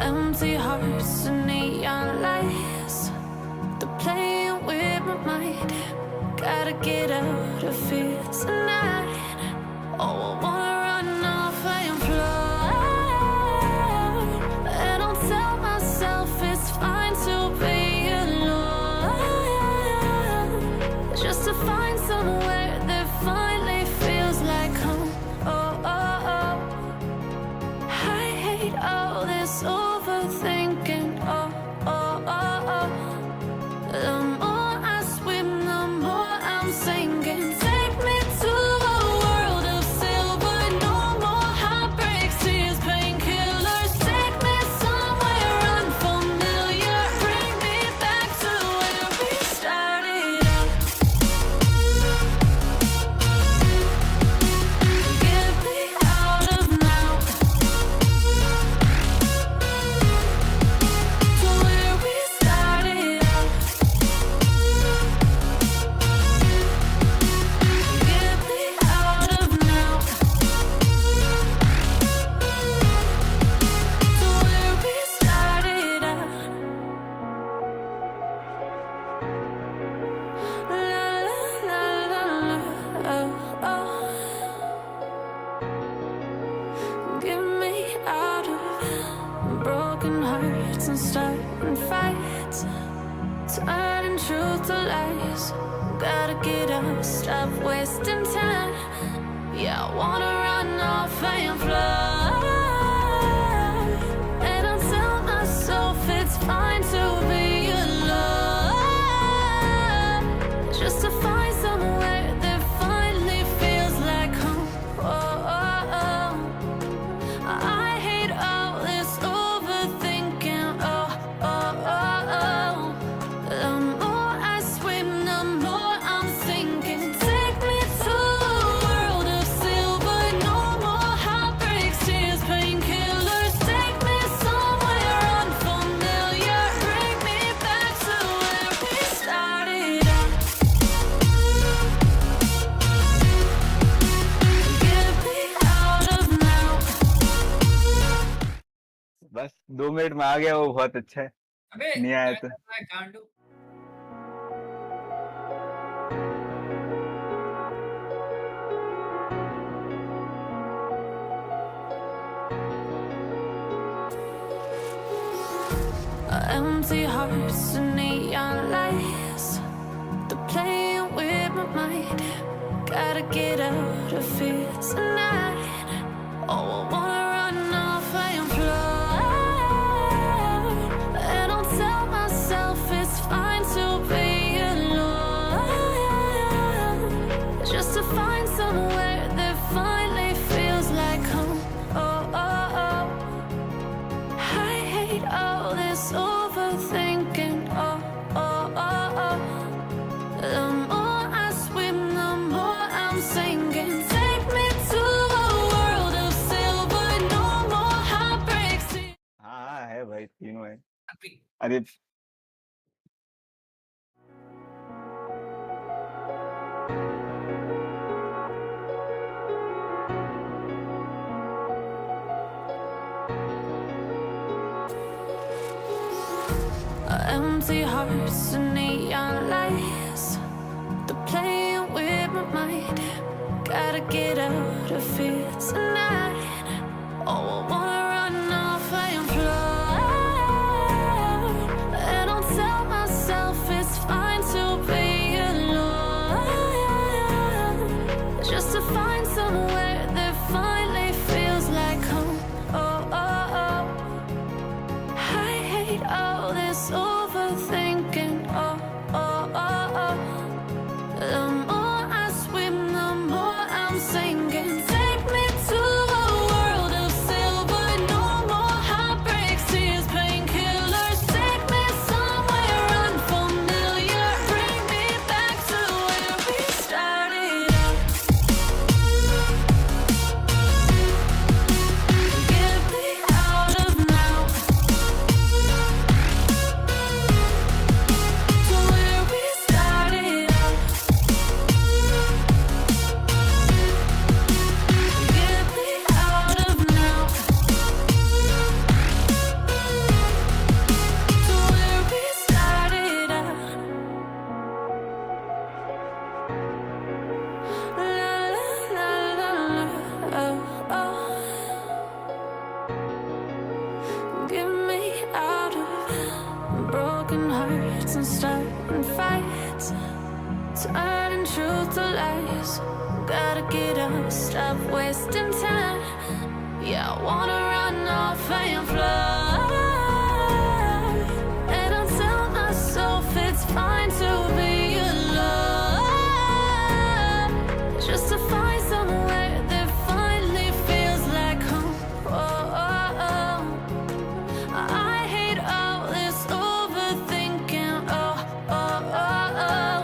Empty hearts and neon lights, they're playing with my mind. Gotta get out of here tonight. Oh, I wanna run off and fly, and I'll tell myself it's fine to be alone, just to find somewhere that finally feels like home. Oh, oh, oh. I hate all this overthinking. Oh, oh, oh, oh. The more I swim, the more I'm sinking. Take me to a world of silver. No more heartbreaks, tears, painkillers. Take me somewhere unfamiliar. Bring me back to where we started out. Get me out of now, to where we started out. Get me out of now, to where we started out. La la la la la, oh, oh. Get me out of broken hearts and starting fights, turning truth to lies. Gotta get up, stop wasting time. Yeah, I wanna run off and fly, and I'll tell myself it's fine to be alone, just to find somewhere that finally feels like home. Oh, oh, oh. I hate all this overthinking. Oh, oh, oh, oh. The more I swim, the more I'm sinking. Take me to a world of silver. No more heartbreaks, tears, painkillers. Take me somewhere unfamiliar. Bring me back to where we started out. Get me out of now. बस 2 minute में आ गया, वो बहुत अच्छा है। अबे नहीं आया क्या तो कर रहा है गांडू? Empty hearts and neon lights, they're playing with my mind. Gotta get out of here tonight. Oh, I wanna run off and fly, and I'll tell myself it's fine to be alone, just to find somewhere that finally feels like home. Oh, oh, oh. I hate all this overthinking. Oh, oh, oh, oh. The more I swim, the more I'm sinking. Take me to a world of silver. No more heartbreaks. हाँ हाँ है भाई, तीनों है। अभी अरे Empty hearts and neon lights, they're playing with my mind. Gotta get out of here tonight. Oh, I wanna run off and fly, and I'll tell myself it's fine to be alone, just to find somewhere that finally feels like home. Oh, oh, oh. I hate all this overthinking. Oh, oh, oh, oh. The more I swim, the more I'm sinking. Take me to a world of silver. to last. Gotta get up, stop wasting time. Yeah, I wanna run off and fly. And I tell myself it's fine to be alone, just to find somewhere that finally feels like home. Oh, oh, oh. I hate all this overthinking. Oh, oh, oh, oh.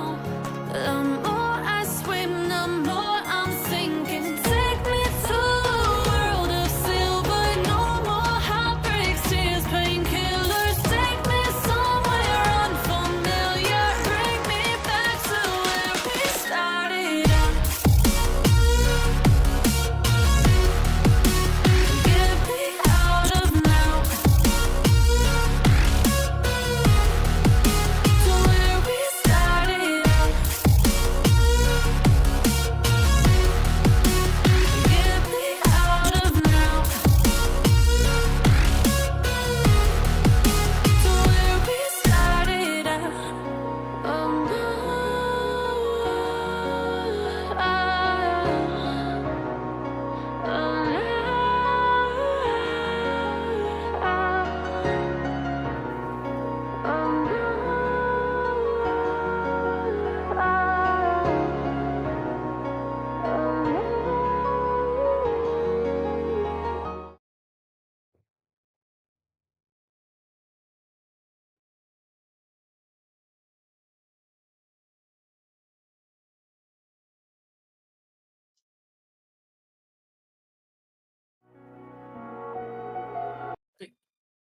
The more I swim, the more I'm sinking. Take me to a world of silver. No more heartbreaks, tears, painkillers. Take me somewhere unfamiliar. Bring me back to where we started out. Get me out of now, to where we started out. Get me out of now, to where we started out. Oh no,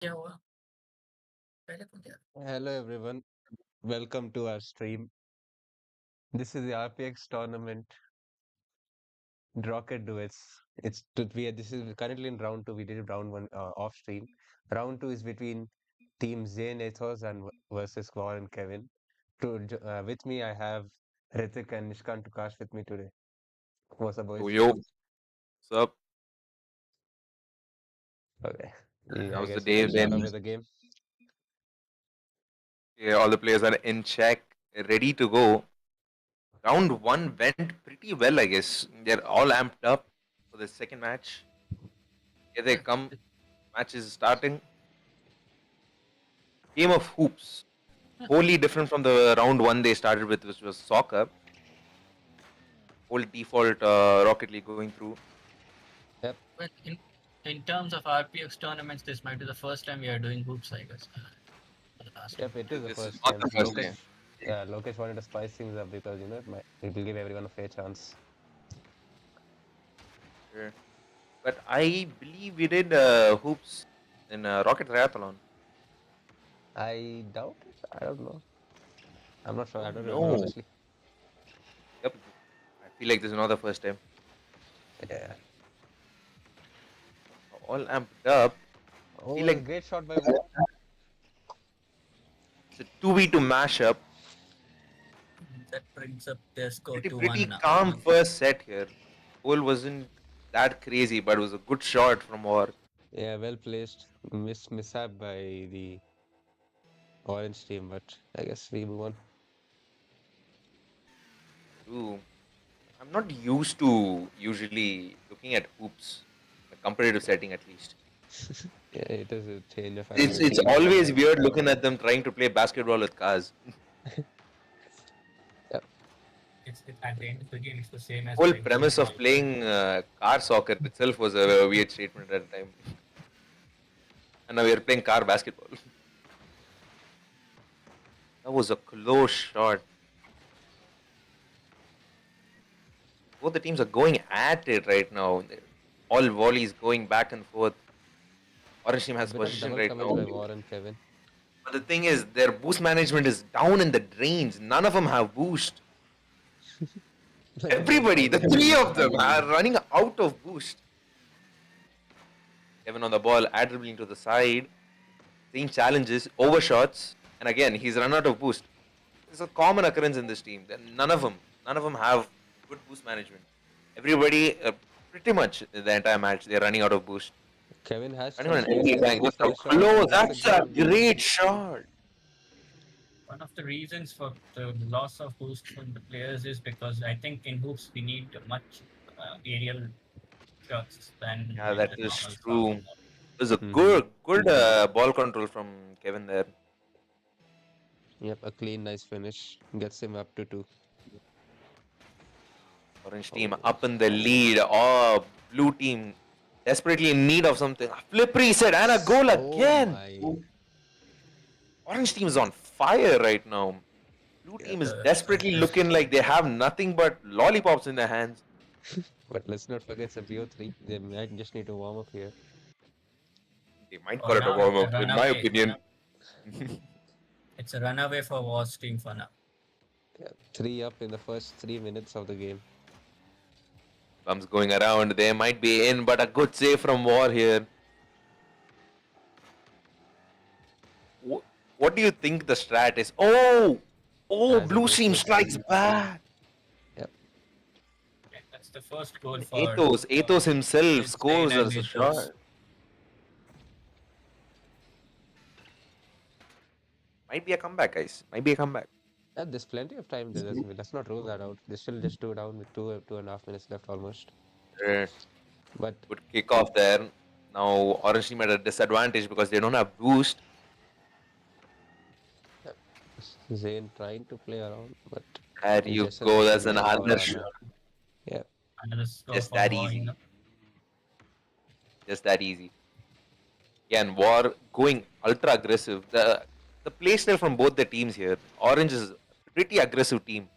क्या हुआ पहले कौन क्या Hello everyone, welcome to our stream. This is the Rpx tournament, Rocket Duets. This is currently in round two. We did round one off stream. Round two is between team Zayn Ethos and versus War and Kevin. With me, I have Ritik and Nishkant Tukash with me today. What's up, boys? Yo, what's up? Okay, I How's the guess day we can start off been? with the game. Yeah, all the players are in check, ready to go. Round one went pretty well, I guess. They're all amped up for the second match. Here they come. Match is starting. Game of hoops. Wholly different from the round one they started with, which was soccer. Whole default Rocket League going through. Yep. Well, in terms of RPX tournaments, this might be the first time we are doing hoops, I guess. For the last Yep, it is the This is first not time. the first Lokesh, time. yeah, Lokesh wanted to spice things up because it will give everyone a fair chance. Sure. But I believe we did hoops in Rocket Triathlon. I doubt it. I don't know. I'm not sure. I don't No. remember honestly. Yep. I feel like this is not the first time. Yeah. All amped up. Oh, Feel like great shot by War. it's a 2v2 mashup. that brings up their score Pretty, to pretty 1 now. calm first set here. Goal wasn't that crazy, but it was a good shot from War. Yeah, well placed. Mishap by the orange team, but I guess we move on. Ooh. I'm not used to usually looking at hoops, a competitive setting at least. Yeah, it is a change of It's always weird looking at them trying to play basketball with cars. It's at the end of the game, it's the same as Whole playing premise of football. playing car soccer itself was a weird statement at the time. And now we are playing car basketball. That was a close shot. Both the teams are going at it right now. All volleys going back and forth. Orange team has bit of possession double right comments by now. War and Kevin. But the thing is, their boost management is down in the drains. None of them have boost. Everybody, the three of them are running out of boost. Kevin on the ball, dribbling to the side. Seeing challenges, overshots. And again, he's run out of boost. It's a common occurrence in this team. None of them have good boost management. Everybody, pretty much the entire match, they're running out of boost. Kevin has Running on an some empty space. tank. Just a Nice shot. close. That's That's a great shot. One of the reasons for the loss of boost from the players is because I think in hoops we need much aerial shots than Yeah, in that the is normal true. farming mode. It was a Mm-hmm. good ball control from Kevin there. Yep, a clean, nice finish. Gets him up to 2. Orange team Oh, up in the lead. Oh, blue team desperately in need of something. A flip reset and a goal oh again. my. Orange team is on fire right now. Blue Yeah, team is The desperately looking like they have nothing but lollipops in their hands. but let's not forget it's a BO3. They might just need to warm up here. They might for call it a now it's warm a up, in my runaway. opinion. It's a runaway for Wars team for now. Yeah, 3 up in the first 3 minutes of the game. Bums going around. They might be in, but a good save from War here. What do you think the strat is? Oh, As a blue team misses. strikes back. Yep. Okay, that's the first goal And for Ethos himself Zayn scores and as a shot. Ethos. Might be a comeback, guys. Might be a comeback. Yeah, there's plenty of time. Let's not rule that out. They still just 2 down with 2.5 minutes left almost. Uh, But Good kick off there. Now Orange team at a disadvantage because they don't have boost. yeah, Zayn trying to play around, but There he you just go. enough to That's get the another ball on shot. net. Yeah, Another score Just for that War. easy. Just that easy. Again, War going ultra aggressive. The play style from both the teams here. Orange is a pretty aggressive team.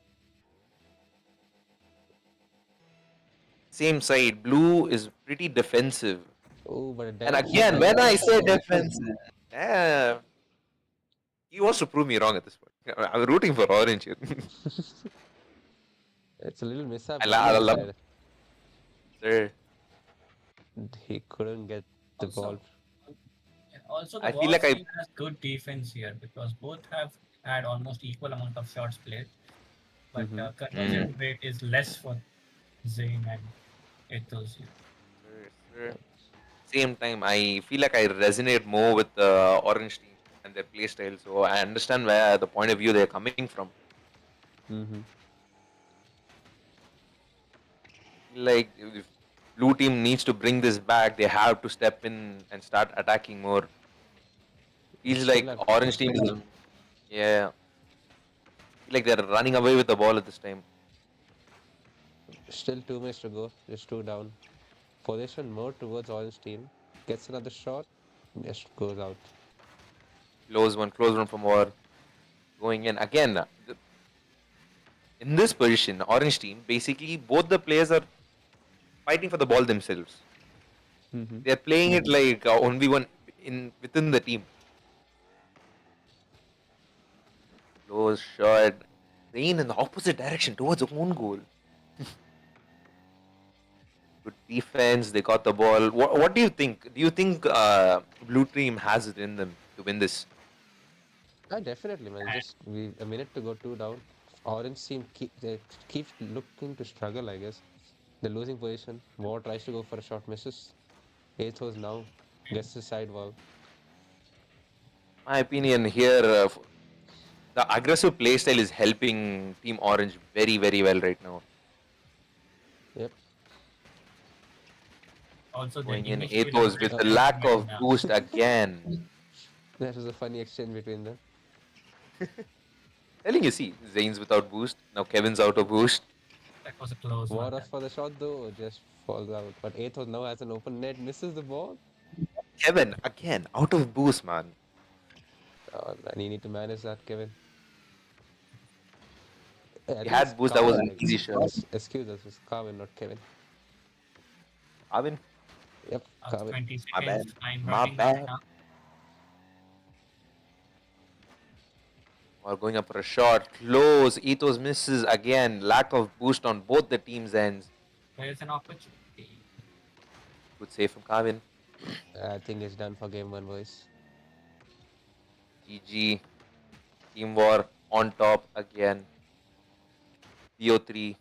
Same side. Blue is pretty defensive. oh, but a And direct again, strike. when I say defensive, yeah, he wants to prove me wrong at this point. I'm rooting for Orange here. It's a little mishap. I But love sir. he couldn't get the ball. Also, the I feel Wars like I team has good defense here because both have had almost equal amount of shots played, but Mm-hmm. conversion rate is less for Zayn and Ethos here. sir. Same time, I feel like I resonate more with the Orange team and their play style. So I understand where the point of view they're coming from. Mm-hmm. Like if blue team needs to bring this back, they have to step in and start attacking more. Feels Still like at Orange team is, yeah, feel like they're running away with the ball at this time. still 2 minutes to go. Just 2 down. Possession more towards orange team. Gets another shot. Just goes out. Close one from War. Going in again. In this position, Orange team basically both the players are fighting for the ball themselves. Mm-hmm. They're playing it like only one in within the team. Close shot. Rain in the opposite direction towards their own goal. Good defense. They got the ball. What do you think? Do you think blue team has it in them to win this? Definitely, man. Just a minute to go, 2 down. Orange team keep looking to struggle. I guess they're losing position. War tries to go for a shot, misses. Ethos now gets the side wall. My opinion here, the aggressive playstyle is helping Team Orange very well right now. Yep. Also, the Going in initial Ethos with the lack of boost again. That was a funny exchange between them. Telling you, see, Zayn's without boost. Now Kevin's out of boost. That was a close War one. us for the shot though, just falls out. But Ethos now has an open net, misses the ball. Kevin again out of boost, man. Oh, man, you need to manage that, Kevin. I He think had it's boost. That was Carvin, an I easy guess. shot. Excuse us, it's Carvin, not Kevin. Arvin, Yep, Carvin. 20 my bad. seconds. Time My running bad. out now. Or going up for a shot. Close. Ethos misses again. Lack of boost on both the teams' ends. There's an opportunity. Good save from Kevin. I think it's done for game 1, boys. GG. Team War on top again. BO3.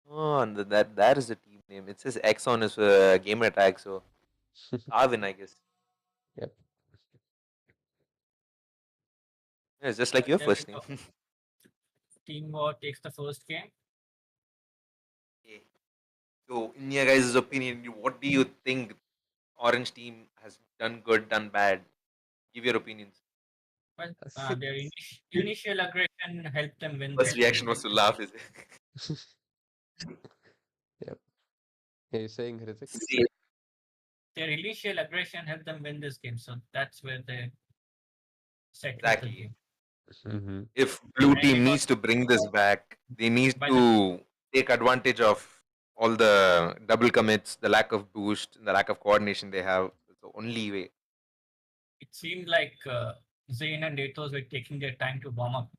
Oh, and that is the team name. It says X on his gamer tag, so Arvin, I guess. Yep. Yeah, it's just like your There we first name. go. Team War takes the first game. Okay. So, in your guys' opinion, what do you think Orange team has done good, done bad? Give your opinions. Well, I think their initial aggression helped them win this First game. reaction was to laugh, is it? yep. You're saying Hrithik? Their initial aggression helped them win this game, so that's where they settled the Exactly. game. Mm-hmm. If blue And they team got needs to bring this back, they need by the to take advantage of all the double commits, the lack of boost, the lack of coordination they have. It's the only way. it seemed like Zayn and Atos were taking their time to warm up.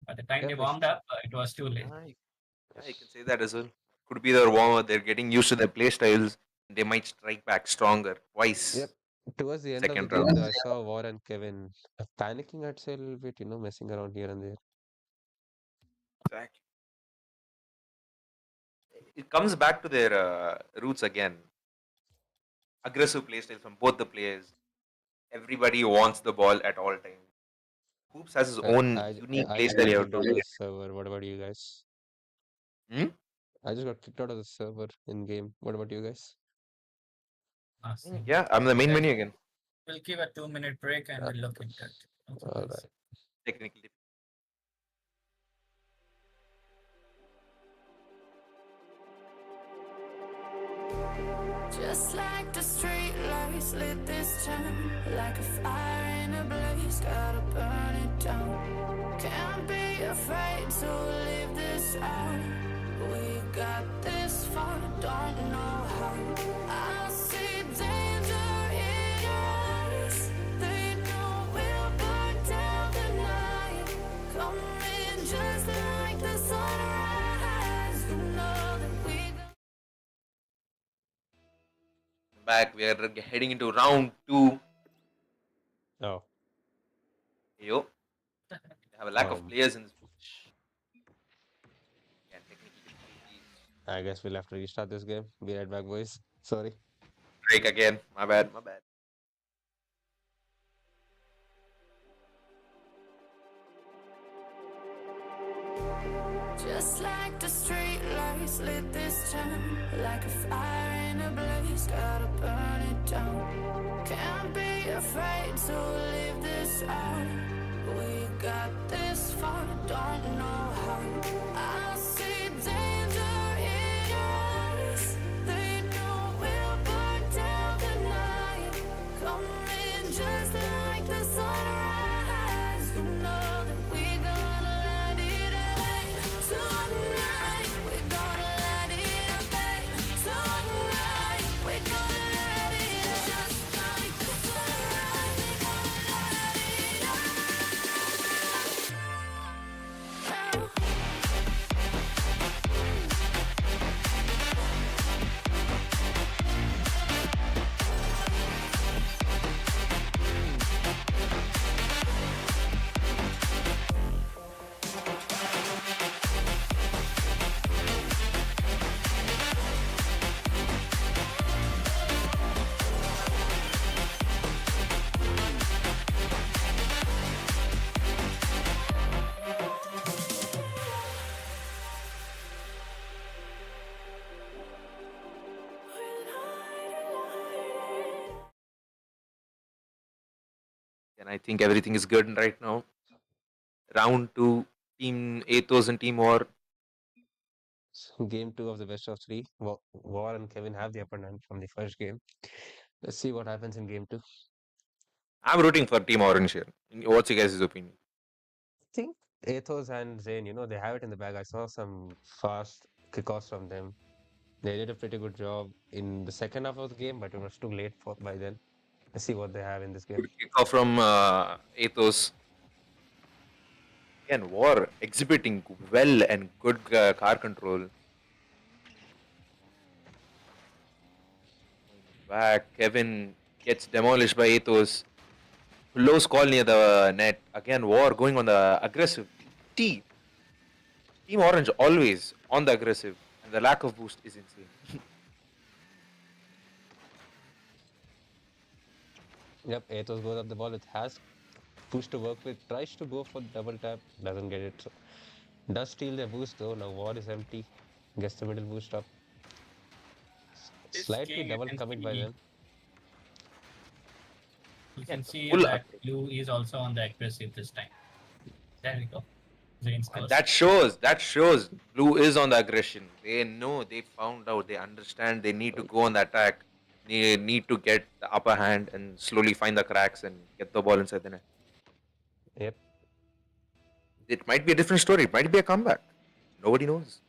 By the time Yeah, they but warmed up, it was too late. Yeah, you can say that as well. Could be their warmer. They're getting used to their play styles. They might strike back stronger twice. yep. Towards the end of the Second game, round. though, I saw War and Kevin panicking, I'd say, a little bit, messing around here and there. Exactly. It comes back to their roots again. Aggressive play style from both the players. Everybody wants the ball at all times. Hoops has his own unique I play just style got you have kicked out of to. the server. What about you guys? Hmm? I just got kicked out of the server in game. What about you guys? So Yeah, I'm the main menu again. we'll give a 2-minute break and Uh, we'll look into it. Okay, all guys. right. Technically. Just like the street lights lit this town, like a fire in a blaze, gotta burn it down. Can't be afraid to leave this out. We got this far, don't know how. I see danger in your eyes. They know we'll burn down the night. Coming just like the sunrise. You know that we got. Back, we are heading into round 2. Oh, Yo, we have a lack of um, players in this match. Can technically I guess we'll have to restart this game. Be right back, boys. Sorry. break again. My bad, my bad. Just like the street lights lit this town, like a fire in a blaze, gotta burn it down. Can't be afraid to leave this out. We got this far, don't know how. I see danger in your eyes. They know we'll burn down the night. Coming just like the sunrise. You know that we gonna light it up tonight. We gonna light it up tonight. We gonna light it up just like the sunrise. We gonna light it up. And I think everything is good right now. Round 2, Team Athos and Team War. Game 2 of the best of 3. War and Kevin have the upper hand from the first game. Let's see what happens in game 2. I'm rooting for Team Orange here. What's your guys' opinion? I think Athos and Zayn, they have it in the bag. I saw some fast kickoffs from them. They did a pretty good job in the second half of the game, but it was too late for by then. Let's see what they have in this game. Good kickoff from Athos. Again, War exhibiting well and good car control. Back, Kevin gets demolished by Athos. Low call near the net. Again, War going on the aggressive. Team Orange always on the aggressive, and the lack of boost is insane. Yep, Athos goes up the ball with Has. push to work with, tries to go for double tap, doesn't get it. So does steal their boost though. Now ward is empty. Gets the middle boost up. This Slightly game, double commit by them. you Yeah, can the see full that upgrade. Blue is also on the aggressive this time. There we go. Zane's And curse. that shows Blue is on the aggression. They know, they found out, they understand they need to go on the attack. They need to get the upper hand and slowly find the cracks and get the ball inside the net. Yep. It might be a different story. It might be a comeback. Nobody knows.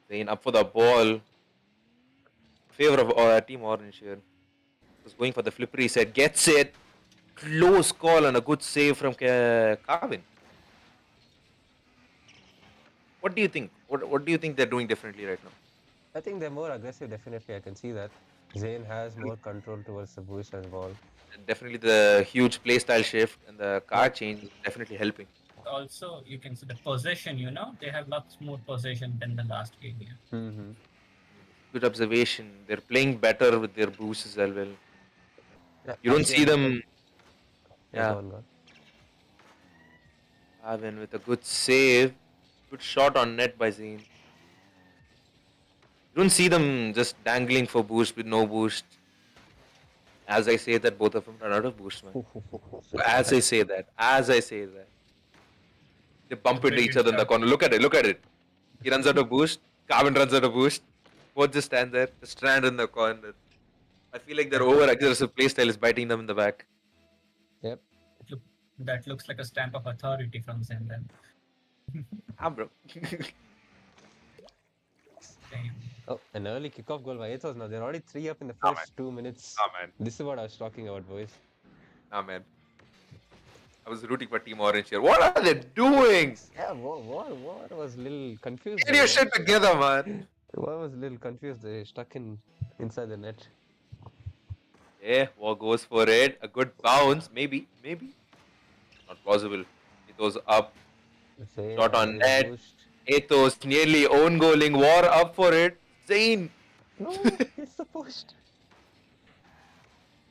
Zane up for the ball. Favor of Team Orange here. Was going for the flip reset. Gets it. Close call and a good save from Carvin. What do you think? What do you think they're doing differently right now? I think they're more aggressive, definitely. I can see that. Zane has more control towards the boost as well. Definitely the huge playstyle shift and the card Yep. change is definitely helping. Also, you can see the possession, they have lots more possession than the last game here. Mm-hmm. Good observation. They're playing better with their boosts as well. Yeah, You don't actually, see them. Yeah, Yeah, go on, go on. Avin with a good save. Good shot on net by Zane. You don't see them just dangling for boost with no boost. As I say that, both of them run out of boost, man. As I say that. They bump into Very each good other in the job. corner. Look at it. He runs out of boost. Carvin runs out of boost. Both just stand there, just stand in the corner. I feel like their over aggressive playstyle is biting them in the back. Yep. That looks like a stamp of authority from Zen then. Ah, bro. Damn. Oh, an early kickoff goal by Ethos. Now they're already 3 up in the Ah, first 2 minutes. man. This is what I was talking about, boys. Ah, man. I was rooting for Team Orange here. What are they doing? Yeah, what was a little confused. Get your shit together, man. What was a little confused. They stuck inside the net. Yeah, War goes for it. A good bounce. Maybe. Not plausible. It was up. Zane Shot on having a net. boost. Ethos nearly own goaling. War up for it. Zane. No, it's the post.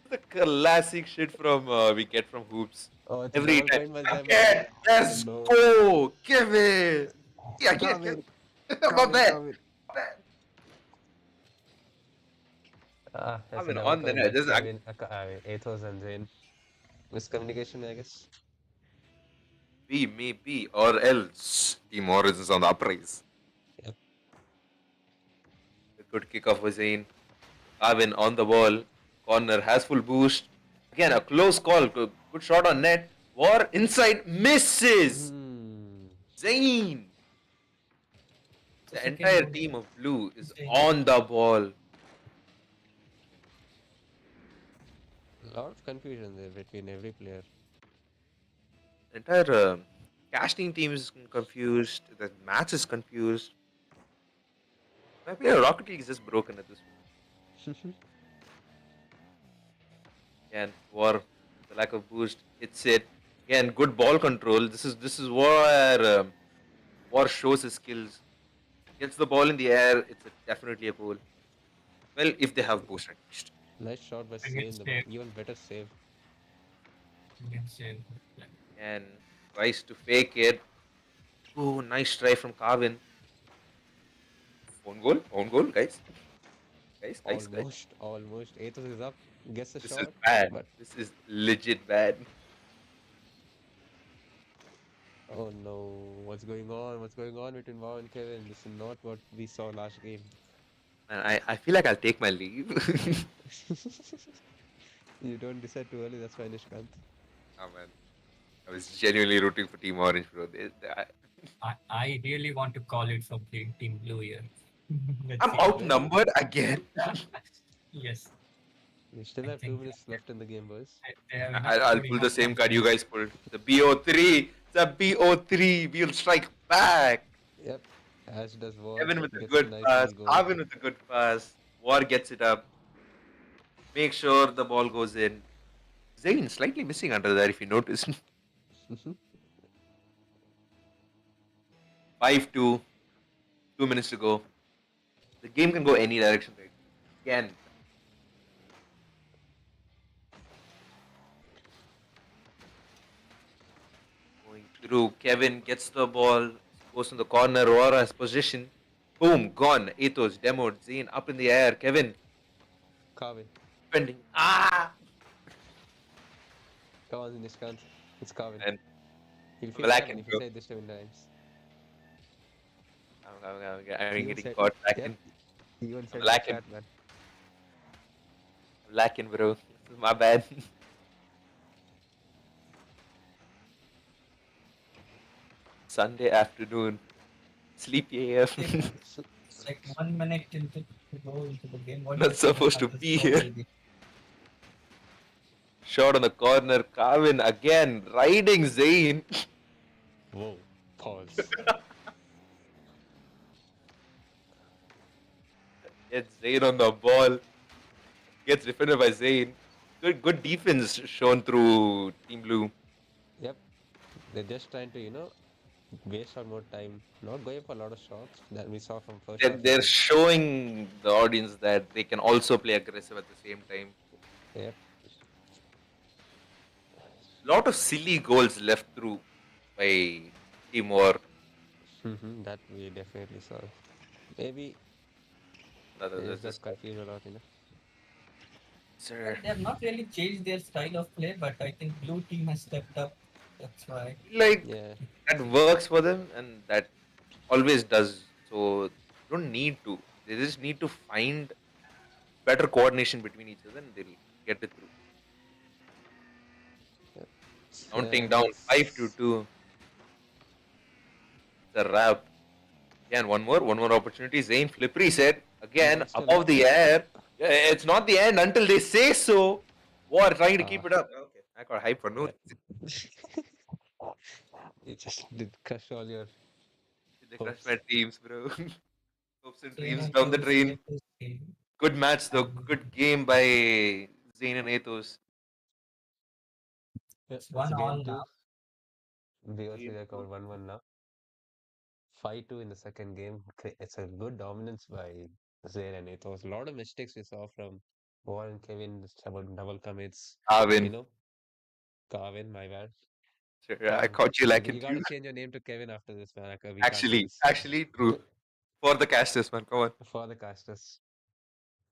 The classic shit from we get from hoops. Oh, it's a Every double time. point by them. Again, let's No. go. Give it. Yeah, get Come in. it. Come My in, bad. come in. That's I mean, a double on the point net, by just Kevin, Ethos and Zane. Miscommunication, I guess. be, maybe, or else Team Orange is on the uprise. Yep. A good kick off was Zane. Avin on the ball. Corner has full boost. Again, a close call. Good shot on net. War inside misses. Zane. The entire team of blue is on the ball. A lot of confusion there between every player. The entire casting team is confused. The match is confused. My player Rocket League is just broken at this point. Again, War, the lack of boost, hits it. Again, good ball control. This is where War shows his skills. Gets the ball in the air. It's definitely a goal. Well, if they have boost at least. Nice shot by Again, Zane. save. Even better save. Again, save. And tries to fake it. Oh, nice try from Carvin. Own goal, guys. Guys. Almost. Ethos is up. Gets the This shot. is bad. But This is legit bad. oh no, what's going on? What's going on between Wow and Kevin? This is not what we saw last game. And I feel like I'll take my leave. You don't decide too early, that's fine, Nishkant. Oh man, I was genuinely rooting for Team Orange, bro. I really want to call it for Team Blue here. Let's I'm see. outnumbered again. Yes. We still I have 2 think minutes left in the game, boys. They have enough I'll to pull the enough same to card you win. guys pulled. The BO3. It's a BO3. We'll strike back. Yep. As does War. Evan with a Gets good nice pass. goal. Arvin with a good pass. War gets it up. Make sure the ball goes in. Zane slightly missing under there if you notice. 5-2. 2 minutes to go. The game can go any direction, right? Again. through. Kevin gets the ball, goes in the corner. Aurora has position. Boom, gone. Ethos demoed. Zane up in the air. Kevin Carvin. defending. Ah! Come on, Nishkant. It's Carvin. And He'll I'm feel bad lacking, if you bro. say this 7 times. I'm Even getting said, caught yep, lacking. even I'm said in the lacking. chat, man. I'm lacking, bro. My bad. Sunday afternoon. Sleepy AF. Okay, man. It's like 1 minute to go into the game. What do Not you think supposed how to the be score here. will be? Shot on the corner. Carvin again riding Zayn. Whoa. Pause. Gets Zayn on the ball. Gets defended by Zayn. Good defense shown through Team Blue. Yep. They're just trying to, waste on more time. Not going for a lot of shots that we saw from first half. They're showing the audience that they can also play aggressive at the same time. Yep. Lot of silly goals left through by Team War. That we definitely saw. Maybe That they was just got confused a lot. Sir. They have not really changed their style of play, but I think blue team has stepped up. That's why. Like Yeah. that works for them and that always does. So don't need to. They just need to find better coordination between each other and they'll get it through. Counting down 5-2. It's a wrap. Again, one more opportunity. Zayn flip reset. Again, Wants to above the air. Yeah, it's not the end until they say so. War trying to keep it up. Okay, I got hype for no. You just did crush all your They hopes. crushed my teams, bro. Hopes and dreams Zayn down the Ethos drain. get this game. Good match though. Good game by Zayn and Ethos. It's 1-1 now. VOC record 1-1 now. 5-2 in the second game. It's a good dominance by Zayn and Ethos. A lot of mistakes we saw from War and Kevin. Just about double commits. Carvin. Carvin, my bad. Sure, I caught you like You it gotta too. change your name to Kevin after this, man. We can't do this. Actually, true. For the casters, man. Come on. For the casters.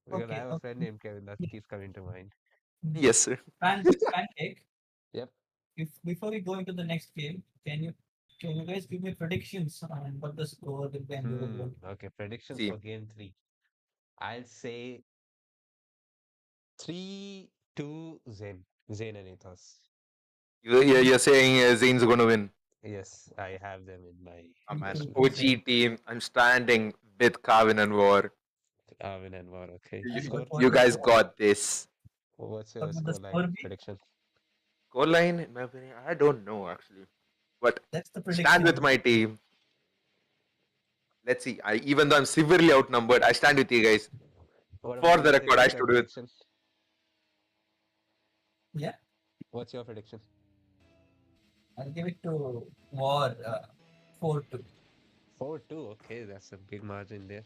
Because I have a friend named Kevin that keeps coming to mind. Yes, sir. Pancake. Yep. Before we go into the next game, can you guys give me predictions on what the score will be and who will win? Okay, predictions See. for game 3. I'll say 3-2 Zayn and Ethos. You're saying Zayn's going to win. Yes, I have them in my OG team. I'm standing with Carvin and War. Arvin and War. Okay. You guys got this. What's your What would the score scoreline be? prediction? Goal line, in my opinion, I don't know actually. But That's the prediction. stand with my team. Let's see. Even though I'm severely outnumbered, I stand with you guys. What For about the you, record, I what's your stood with. prediction? Yeah, What's your prediction? I'll give it to War 4-2. 4-2. Okay, that's a big margin there.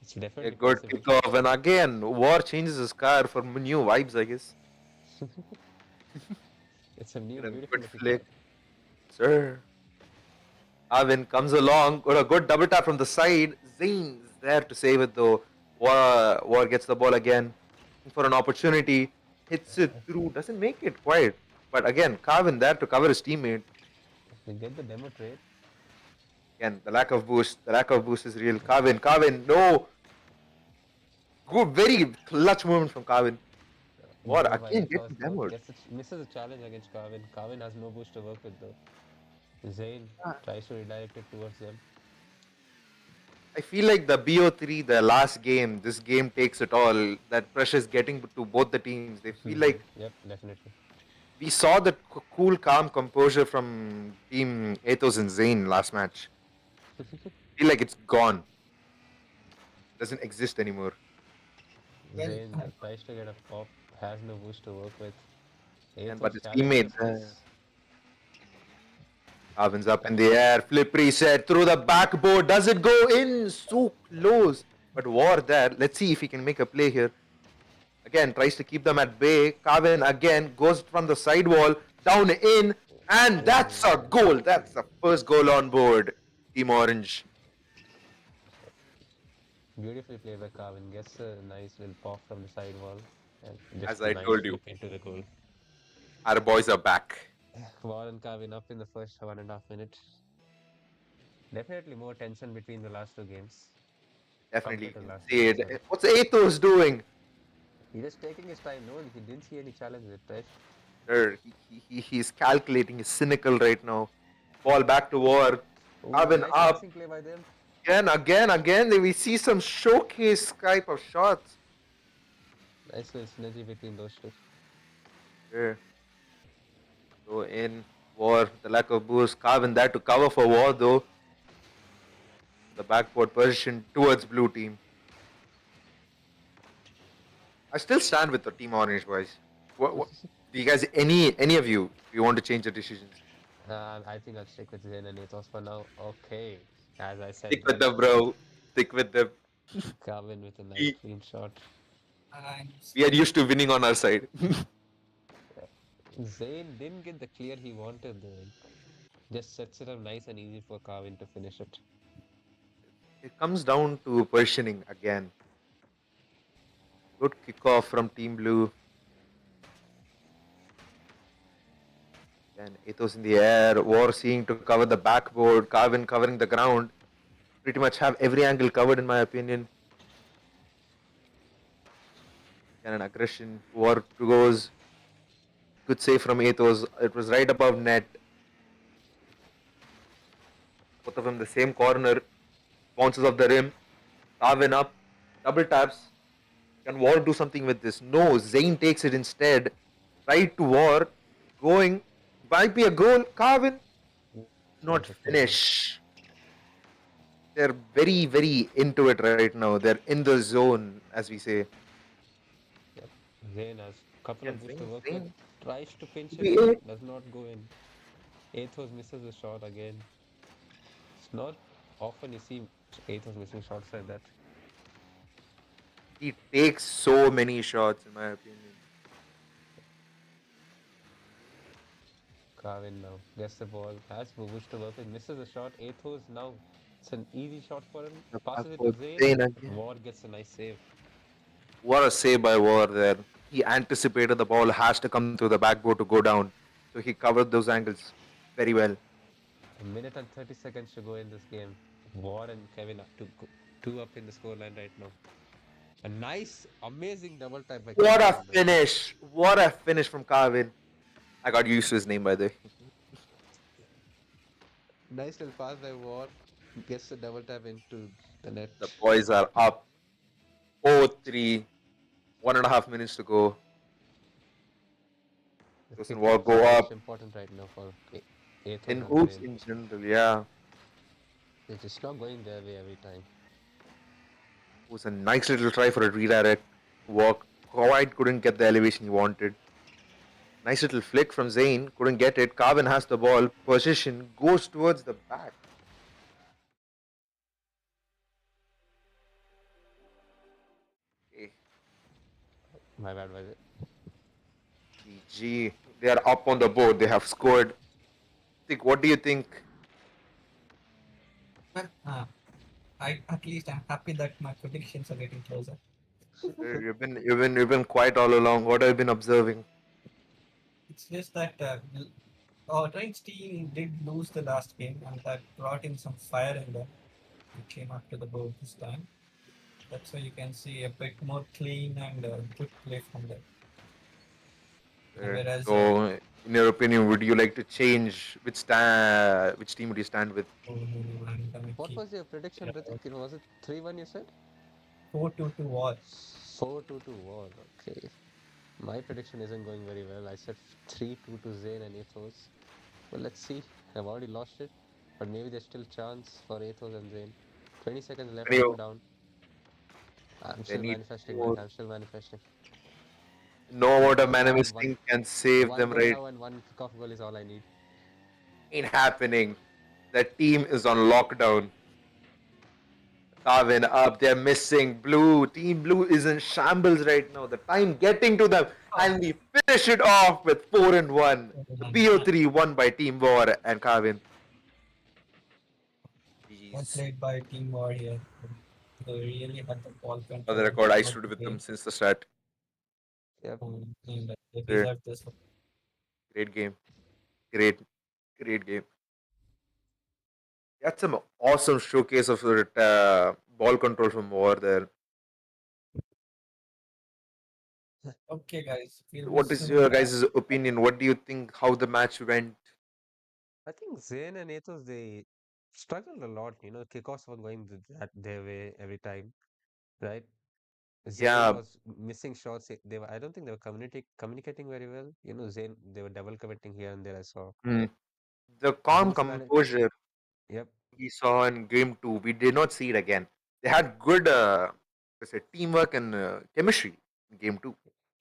It's A definitely good possible. kickoff. And again, War changes his car for new vibes, I guess. It's a new And a beautiful good looking flick. car. Sir. Arvin comes along. Got a good double tap from the side. Zayn is there to save it though. War gets the ball again. Looking for an opportunity. Hits it through. Doesn't make it quite. But again, Carvin there to cover his teammate. We get the demo trade. Again, the lack of boost. The lack of boost is real. Carvin, no. Good, very clutch movement from Carvin. War Demo by again Ethos, getting but demoed. misses a challenge against Carvin. Carvin has no boost to work with though. Zayn tries to redirect it towards them. I feel like the BO3, the last game, this game takes it all. That pressure is getting to both the teams. They feel like Yep, definitely. we saw the cool, calm composure from Team Ethos and Zayn last match. Feel like it's gone. Doesn't exist anymore. Well, Zayn tries to get a pop, has no boost to work with. But his Ethos teammates, challenges this. Arvin's up in the air, flip reset through the backboard. Does it go in? So close. But War there. Let's see if he can make a play here. Again, tries to keep them at bay. Carvin again goes from the side wall, down in. And that's a goal. That's the first goal on board. Team Orange. Beautifully played by Carvin. Gets a nice little pop from the side wall. And As just a I nice told you, flick into the goal. our boys are back. Warren Carvin up in the first 1.5 minute. Definitely more tension between the last two games Definitely, compared you to the can last two say games. Sorry. it. What's Athos doing? He just taking his time. No, he didn't see any challenge with Pesh. Sure, he's calculating. He's cynical right now. Ball back to War. Oh, Carvin nice up. passing play by them. Again. We see some showcase type of shots. Nice little synergy between those two. Sure. So in War, the lack of boost. Carvin there to cover for War though. The backboard position towards blue team. I still stand with the team orange boys. What do you guys any of you want to change your decisions? I think I'll stick with Zayn and Ethos for now. Okay. As I said, Stick with them, bro. Stick with them. Carvin with a nice We, clean shot. And we are used to winning on our side. Zayn didn't get the clear he wanted there. Just sets it up nice and easy for Carvin to finish it. It comes down to positioning again. Good kickoff from Team Blue. Then Ethos in the air. War seeing to cover the backboard. Carvin covering the ground. Pretty much have every angle covered in my opinion. And an aggression. War goes. Good save from Ethos. It was right above net. Both of them the same corner. Bounces off the rim. Carvin up. Double taps. Can War do something with this? No. Zayn takes it instead. Right to War. Going. Might be a goal. Carvin. Not Perfect. finish. They're very, very into it right now. They're in the zone, as we say. Yep. Zayn has a couple Yeah, of boosts to Zayn- work Zayn- with. Tries to pinch it Yeah. in. Does not go in. Ethos misses the shot again. It's not often you see Ethos missing shots like that. He takes so many shots, in my opinion. Carvin now gets the ball. Has Bubush to work with. Misses the shot. Ethos now. It's an easy shot for him. The Passes it to backboard Zayn. Zayn again. Ward gets a nice save. What a save by War there. He anticipated the ball has to come through the backboard to go down. So he covered those angles very well. A minute and 30 seconds to go in this game. War and Kevin up two up in the scoreline right now. A nice, amazing double tap by What a Kevin. finish. What a finish from Carvin. I got used to his name by the way. Nice little pass by War. Gets the double tap into the net. The boys are up 0-3. 1.5 minutes to go. The Doesn't pickups War are go most up. important right now for Ethos In and hoops Zayn. in general, yeah. It's just not going their way every time. It was a nice little try for a redirect. Walk quite couldn't get the elevation he wanted. Nice little flick from Zayn. Couldn't get it. Carvin has the ball. Position goes towards the back. Okay. My bad, was it? GG. They are up on the board. They have scored. What do you think? well, at least I'm happy that my predictions are getting closer. You've been quiet all along. What have you been observing? It's just that our Orange team did lose the last game, and that brought in some fire in them. It came up to the board this time. That's why you can see a bit more clean and good play from them. Whereas, So, in your opinion, would you like to change which team would you stand with? I'm gonna What keep was your prediction, Ritik? Was it 3-1 you said? 4-2 War. 4-2 War, okay. My prediction isn't going very well. I said 3-2 to Zayn and Ethos. Well, let's see. I've already lost it. But maybe there's still chance for Ethos and Zayn. 20 seconds left to Anyway, go down. I'm still need manifesting, more. man. I'm still manifesting. No amount of Goal now and manifesting can save one them, goal right? now and one kickoff goal is all I need. Ain't happening. The team is on lockdown. Carvin up. They're missing blue. Team blue is in shambles right now. The time getting to them. And we finish it off with 4 and 1. The BO3 won by Team War and Carvin. Well GG's. played by Team Warrior. They really had the ball For control. the record, I of stood the with them game, since the start. Yep. and they Sure. deserve this. Great game. Great game. That's some awesome showcase of ball control from War there. Okay, guys. What is your guys' opinion? What do you think? How the match went? I think Zayn and Athos, they struggled a lot. Kickoffs were going their way every time, right? Zayn Yeah, was missing shots. I don't think they were communicating very well. Zayn, they were double committing here and there, I saw. the calm Boost managed. composure Yep. we saw in game 2, we did not see it again. They had good teamwork and chemistry in game 2.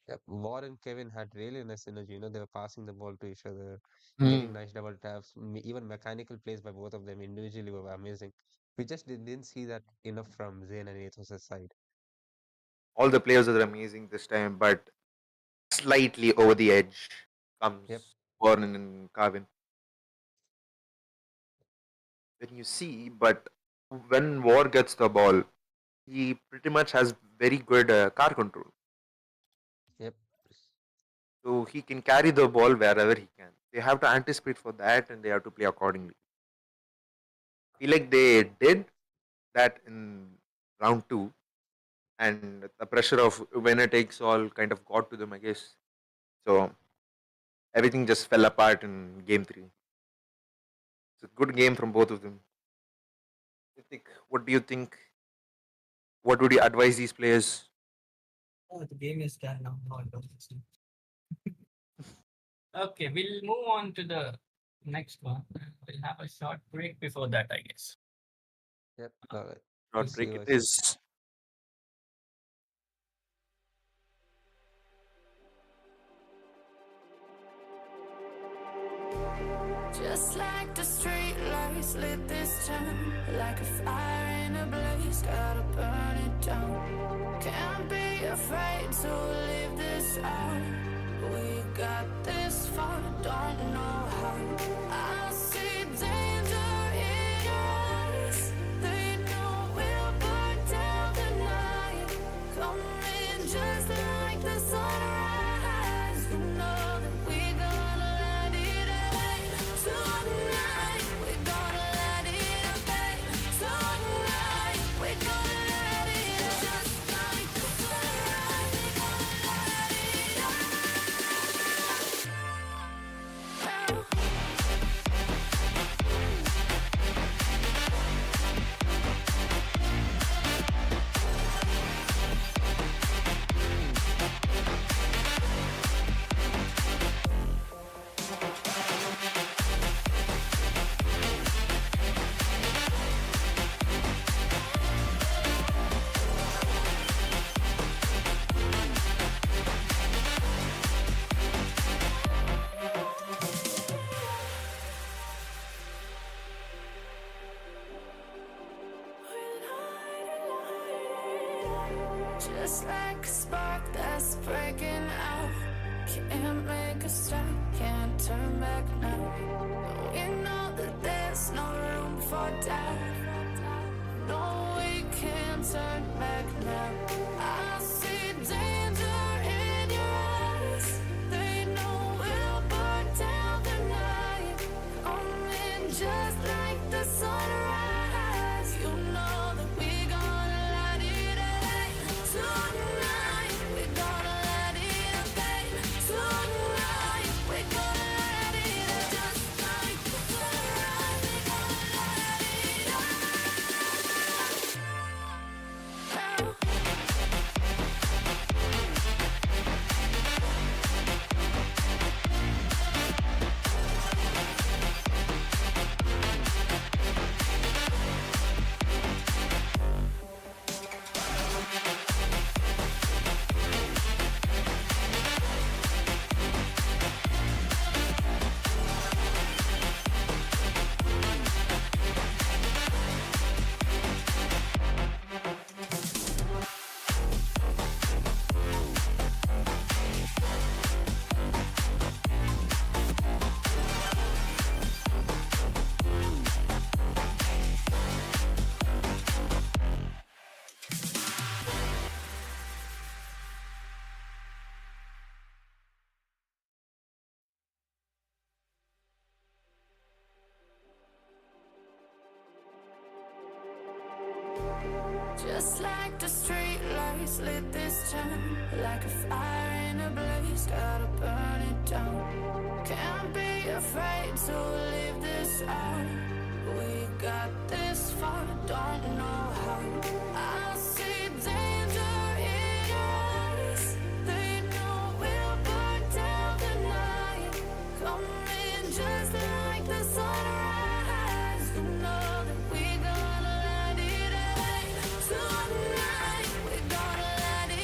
Yep. War and Kevin had really nice energy. They were passing the ball to each other, Hmm. getting nice double taps. Even mechanical plays by both of them individually were amazing. We just didn't see that enough from Zayn and Athos' side. All the players are amazing this time, but slightly over the edge comes Yep. Warren and Carvin. When you see, but when War gets the ball, he pretty much has very good car control. Yep. So he can carry the ball wherever he can. They have to anticipate for that and they have to play accordingly. Feel like they did that in round 2, and the pressure of winner takes all kind of got to them, I guess. So everything just fell apart in game 3. It's a good game from both of them. What do you think? What would you advise these players? Oh, the game is done now. No, I don't see. Okay, we'll move on to the next one. We'll have a short break before that, I guess. Yep. All right. Short See break you it guys. is. Just like the street lights lit this town, like a fire in a blaze, gotta burn it down. Can't be afraid to leave this out. We got this far, don't know how. I see danger in your eyes. They know we'll burn down the night. Coming just like the sunrise. You know that we gonna let it rain. Tonight, we gonna let it rain. Tonight, we gonna let it rain. Just like the sunrise, we gonna let it rain. Just like a spark that's breaking out. Can't make a stop, can't turn back now. We know that there's no room for doubt. No, we can't turn back now. I see danger in your eyes. They know we'll burn down the night. Coming just like the sunrise. You know that we gonna let it rain. Tonight, we gonna let it rain. Tonight, we gonna let it rain. Just like the sunrise, we gonna let it rain. Just like the street lights lit this town, like a fire in a blaze, gotta burn it down. Can't be afraid to leave this out. We got this far, don't know how. I see danger in your eyes. They know we'll burn down the night. Coming just like the sunrise. You know that we gonna let it rain. Tonight we gonna let it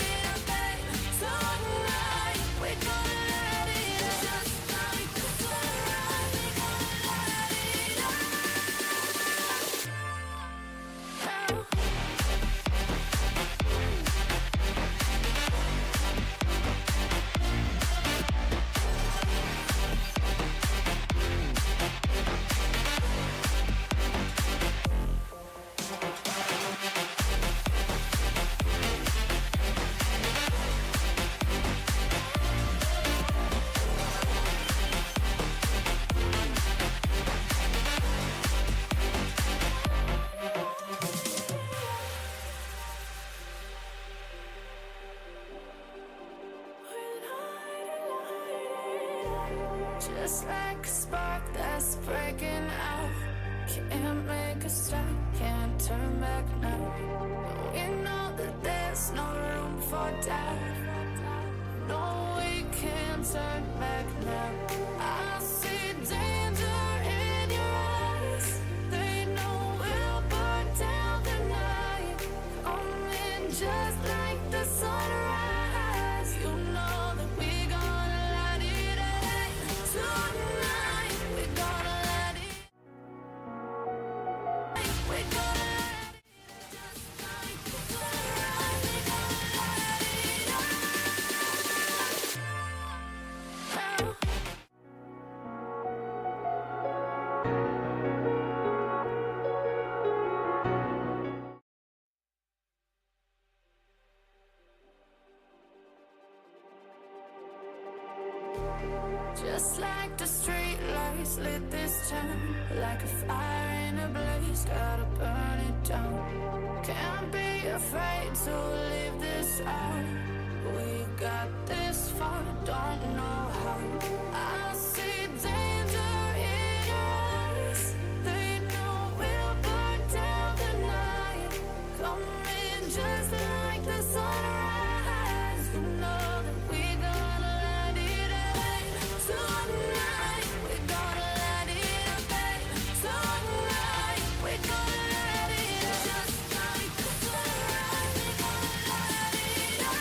rain. Tonight we gonna let it rain. Just like the sunrise, we gonna let it rain. Just like a spark that's breaking out. Can't make a stop, can't turn back now. We know that there's no room for doubt. No, we can't turn back now. I see danger in your eyes. They know we'll burn down the night. Coming just like the sunrise. You know that we gonna let it rain. Tonight we gonna let it. We gonna let it just like the sunrise. We gonna let it rain. Just like the street lights lit this town, like a fire in a blaze, gotta burn it down. Can't be afraid to leave this out. We got this far, don't know how. I see danger in your eyes. They know we'll burn down the night. Coming just like the sunrise. You know that we gonna let it rain. Tonight we gonna let it rain. Tonight we gonna let it rain. Just like the sunrise, we gonna let it rain.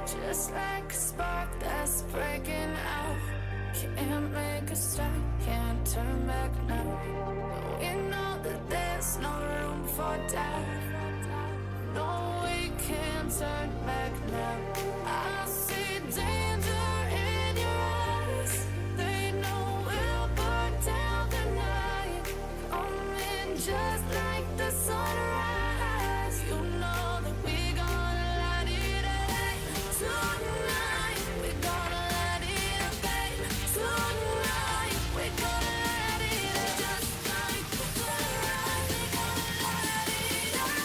Just like a spark that's breaking out. Can't make a stop, can't turn back now. We know that there's no room for doubt. No, we can't turn back now. I see danger in your eyes. They know we'll burn down the night. Coming just like the sunrise. You know that we gonna let it rain. Tonight we gonna let it rain. Tonight we gonna let it rain. Just like the sunrise, we gonna let it rain.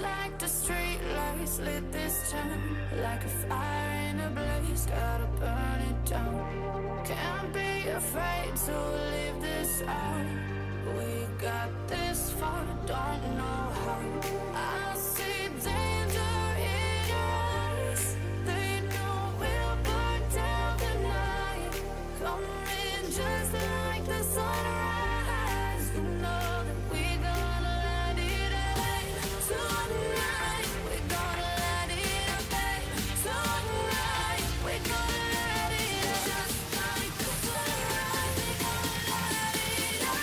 like the street lights lit this town. Like a fire in a blaze, gotta burn it down. Can't be afraid to leave this out. We got this far, don't know how. I see danger in your eyes. They know we'll burn down the night. Coming just like the sunrise. You know that we gonna let it out. Tonight, we gonna let it out. Tonight, we gonna let it out. Just like the sunrise, we gonna let it out.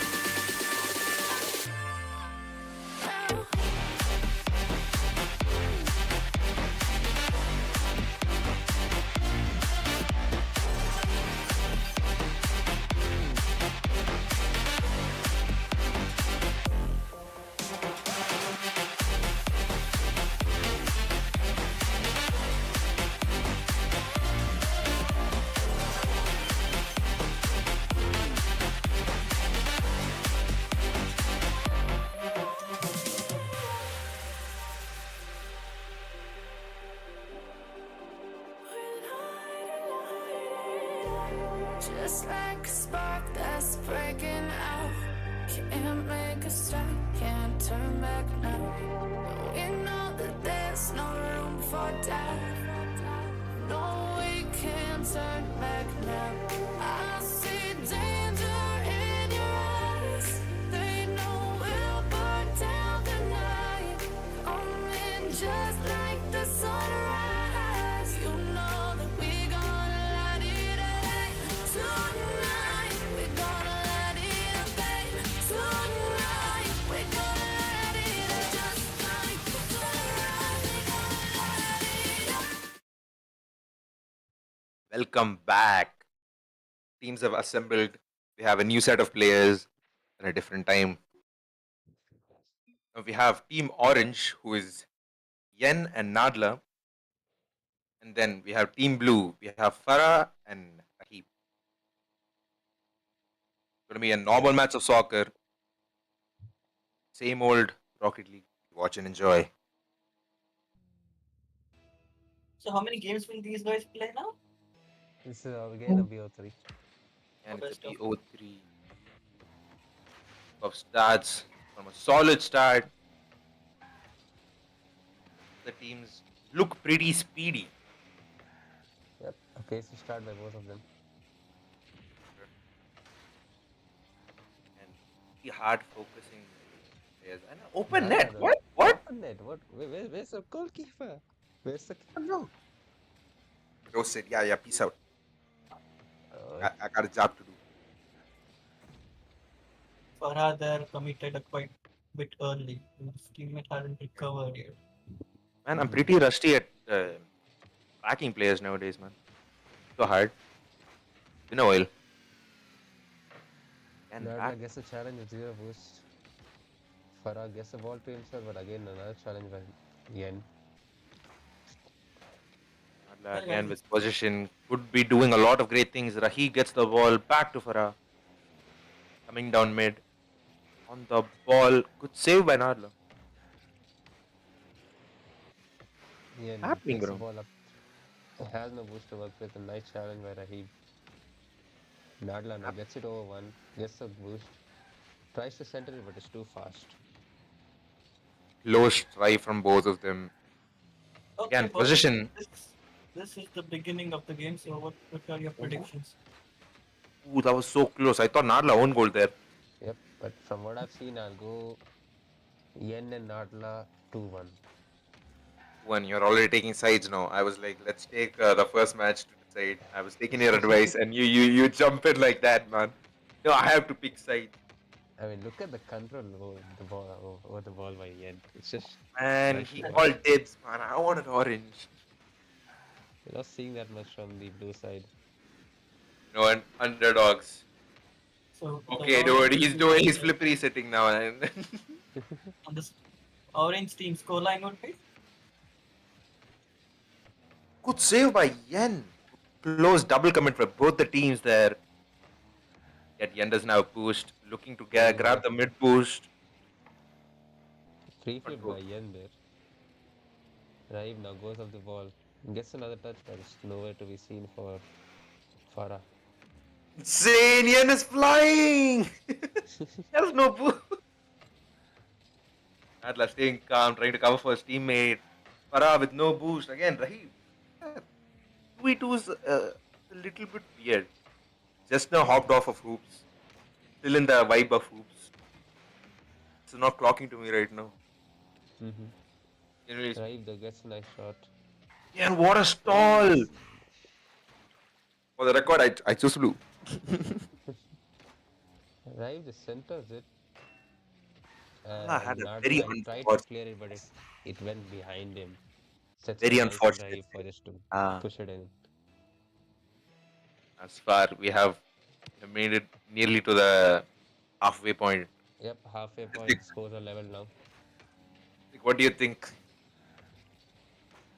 Just like a spark that's breaking out. Can't make a stop, can't turn back now. We know that there's no room for doubt. No, we can't turn back now. I see danger in your eyes. They know we'll burn down the night. Coming just like the sunrise. You know that we gonna let it out. Tonight, we gonna let it out. Tonight, we gonna let it out. Just like the sunrise, we gonna let it out. Welcome back. Teams have assembled. We have a new set of players and a different time. Now we have Team Orange, who is Yen and Nadla. And then we have Team Blue. We have Farah and Rahib. Going to be a normal match of soccer. Same old Rocket League. Watch and enjoy. So how many games will these guys play now? This is again a BO3. And it's a Best of- BO3 of starts from a solid start. The teams look pretty speedy. Yep, a pacey start by both of them. And pretty hard focusing players. And open Nah, net. the- What? What? Open net. What? Where's the goalkeeper? Where's the? No. Roasted. Yeah. Peace out. Oh, I got a job to do. Farah there committed a quite bit early. His teammate hadn't recovered yet. Man, I'm pretty rusty at tracking players nowadays, man. So hard. Been a while. And Nadla gets a challenge with 0 boost. Farah gets the ball to himself, but again another challenge by Yen. again with possession, could be doing a lot of great things. Rahi gets the ball back to Farah. Coming down mid. On the ball. Good save by Nadla. Yen Happening, picks the bro. ball up. Has no boost to work with. A nice challenge by Rahib. Nadla now gets it over 1. Gets the boost. Tries to center it, but it's too fast. Low try from both of them. Again, but position. This is the beginning of the game, so what are your predictions? Ooh, that was so close. I thought Nadla own goal there. Yep, but from what I've seen, I'll go Yen and Nadla 2-1. When you're already taking sides now, I was like, let's take the first match to decide. I was taking your advice, and you jump in like that, man. No, I have to pick sides. I mean, look at the control over the ball by Yen. It's just And nice he to called dibs, man. I wanted orange. You're not seeing that much from the blue side. No, and underdogs. So the Okay, orange dude, he's team- doing his flippery sitting now. And on this orange team scoreline would be good save by Yen. Close double commit for both the teams there. Yet Yen doesn't have a boost. Looking to grab the mid boost. Free But flip go. by Yen there. Raib now goes off the ball. Gets another touch, but it's nowhere to be seen for Farah. Insane! Yen is flying! There's no boost. Atlas staying calm, trying to cover for his teammate. Farah with no boost. Again, Rahim. 2v2 is a little bit weird. Just now hopped off of hoops. Still in the vibe of hoops. It's not clocking to me right now. Mm-hmm. Generally Raib though gets a nice shot. yeah, and what a stall! For the record, I chose blue. Raib just centers it. Allah had And a very Nadla, he tried to unfortunate, clear it, but it went behind him. Sets up very nice on unfortunate. Raib for just to Uh, push it in. as far we have made it nearly to the halfway point. Yep, halfway Like, point, scores are level now. what do you think?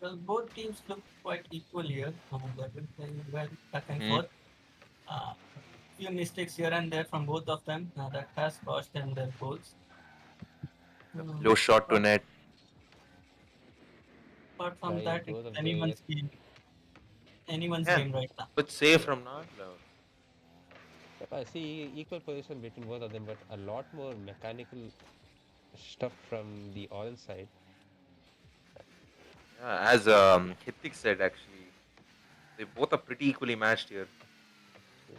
Well, both teams look quite equal here. They've been playing well back and Hmm. forth. Few mistakes here and there from both of them that has cost them their goals. Low shot to But net. apart from Raib that, goes it's up there. anyone's game. Anyone's Yeah. game right now. But save from Nadla. Yep, I see equal position between both of them, but a lot more mechanical stuff from the orange side. Yeah, as Hithik said, actually, they both are pretty equally matched here.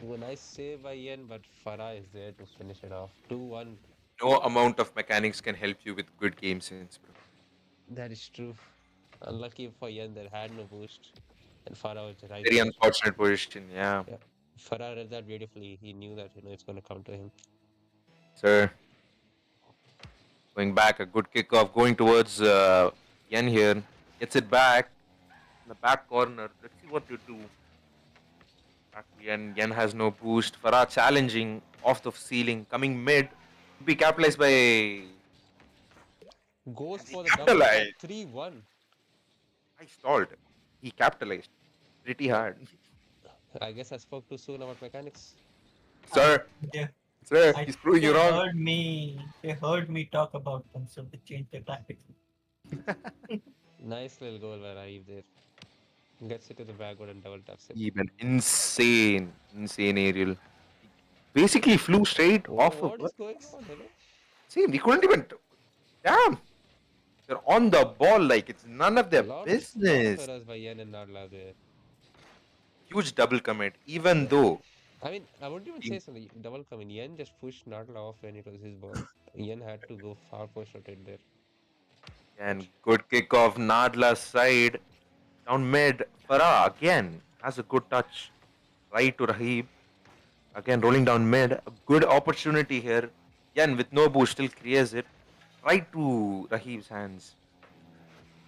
A nice save by Yen, but Farah is there to finish it off. 2-1. No amount of mechanics can help you with good game sense, bro. That is true. Unlucky for Yen, there had no boost. And Farah was right Very there. unfortunate position, yeah. Yeah. Farah read that beautifully. He knew that it's going to come to him. Sir, going back, a good kickoff, going towards Yen here. Gets it back in the back corner. Let's see what to do. Back to Yen. Yen has no boost. Farah challenging off the ceiling, coming mid. Be capitalized by. Goes And he for the double tap. capitalized. 3-1. I stalled. He capitalized pretty hard. I guess I spoke too soon about mechanics. Sir, Yeah, sir, I he's think proving you they wrong. heard me. They heard me talk about them, so they changed their tactics. Nice little goal by Raif there. Gets it to the backward and double taps it. Even insane aerial. Basically flew straight off of What is going on? Hello? See, we couldn't even. Damn! They're on the ball like it's none of their Lot business. of errors by Yen and Nadla there. Huge double commit, even though. I mean, I wouldn't even say something. Double come in. Yen just pushed Nadla off when it was his ball. Yen had to go far post rotate there. And good kick off Nadla's side. Down mid. Farah again has a good touch. Right to Rahib. Again rolling down mid. A good opportunity here. Yan with no boost still clears it. Right to Rahib's hands.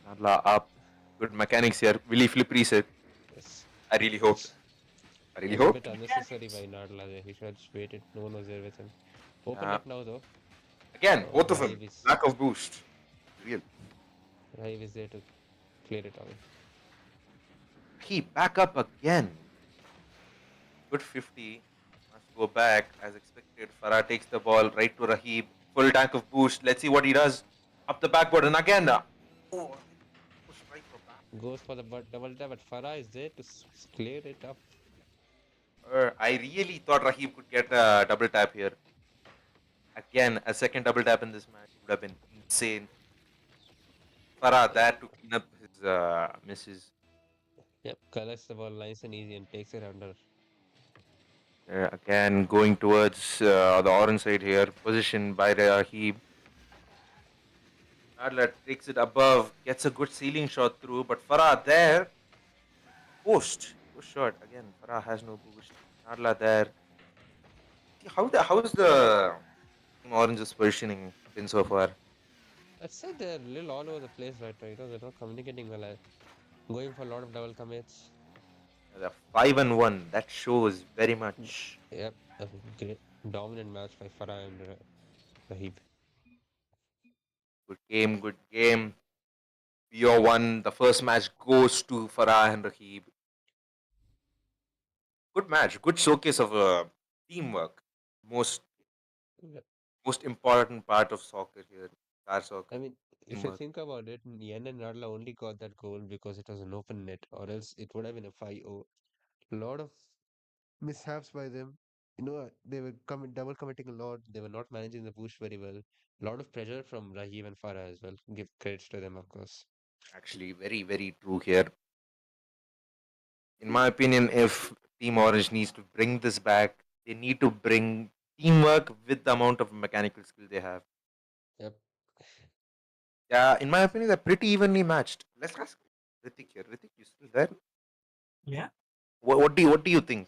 Nadla up. Good mechanics here. Will he flip reset? Yes. I really hope. I really It's a hope. bit unnecessary by Nadla there. He should have just waited. No one was there with him. Open Yeah. up now though. Again, Oh, both of them. Rahib is- Lack of boost. Real. Raif is there to clear it away. He back up again. Good 50. Must go back as expected. Farah takes the ball right to Rahib. Full tank of boost. Let's see what he does. Up the backboard and again. Oh, push right for back. Goes for the double tap, but Farah is there to clear it up. I really thought Rahib could get a double tap here. Again, a second double tap in this match would have been insane. Farah there to clean up his misses. Yep, collects the ball nice and easy and takes it under. Again, going towards the orange side here. Position by Rahib. Adler takes it above, gets a good ceiling shot through, but Farah there. Post shot again. Farah has no boost. Adler there. See, how is the Orange's positioning been so far? I'd say they're a little all over the place right now. They're not communicating well. Going for a lot of double commits. The 5-1. That shows very much. Yep, a great dominant match by Farah and Rahib. Good game. Good game. BO1. The first match goes to Farah and Rahib. Good match. Good showcase of teamwork. Most Yep. most important part of soccer here. Car soccer. I mean, if you Teamwork. think about it, Yen and Nadla only got that goal because it was an open net, or else it would have been a 5-0. A lot of mishaps by them. They were double committing a lot. They were not managing the boost very well. A lot of pressure from Raheem and Farah as well. Give credits to them, of course. Actually, very, very true here. In my opinion, if Team Orange needs to bring this back, they need to bring teamwork with the amount of mechanical skill they have. Yep. Yeah, in my opinion, they're pretty evenly matched. Let's ask Ritik here. Ritik, you still there? Yeah. What do you think?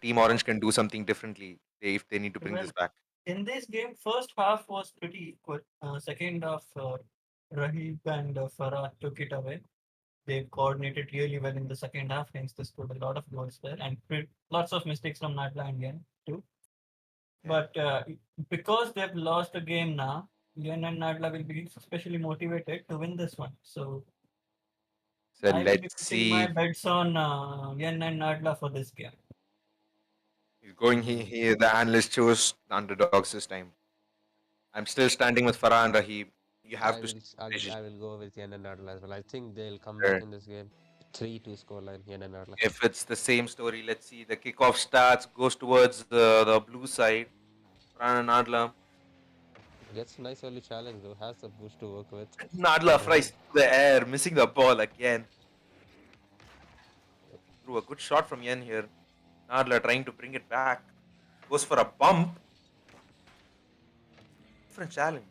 Team Orange can do something differently if they need to bring Well, this back. in this game, first half was pretty equal. Second half, Rahib and Farah took it away. They coordinated really well in the second half, hence they scored a lot of goals there and lots of mistakes from Nadla and Yen too. But because they've lost the game now, Yen and Nadla will be especially motivated to win this one. So So I will be let's putting my see. bets on Yen and Nadla for this game. He's going. He the analyst chose the underdogs this time. I'm still standing with Farah and Rahib. You have I to will stay I patient will go with Yen and Nadla as well. I think they'll come back there. in this game. 3-2 scoreline, Yen and Nadla. If it's the same story, let's see. The kickoff starts, goes towards the blue side. Farah and Nadla. Gets a nice early challenge though. Has the boost to work with. Nadla Rahib. flies through the air, missing the ball again. Through a good shot from Yen here. Nadla trying to bring it back. Goes for a bump. Different challenge.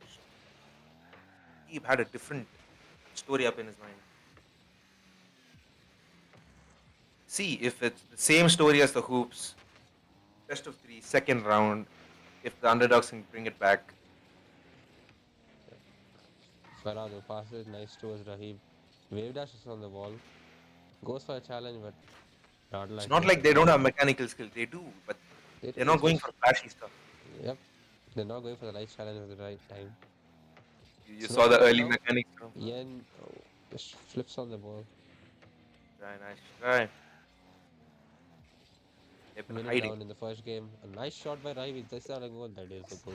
He had a different story up in his mind. See if it's the same story as the hoops. Best of three, second round. If the underdogs can bring it back. Farah though passes nice towards Rahib. Wave dash is on the wall. Goes for a challenge, but It's Nadla not gets like it they don't back. have mechanical skill. They do, but They they're do. not It's going just for flashy stuff. yep. They're not going for the right challenge at the right time. You Snow saw the ball early now. mechanics from Yen just flips on the ball. try, nice try. They've been Minute hiding. down in the first game. A nice shot by Ravi. That's not a goal. That is a goal.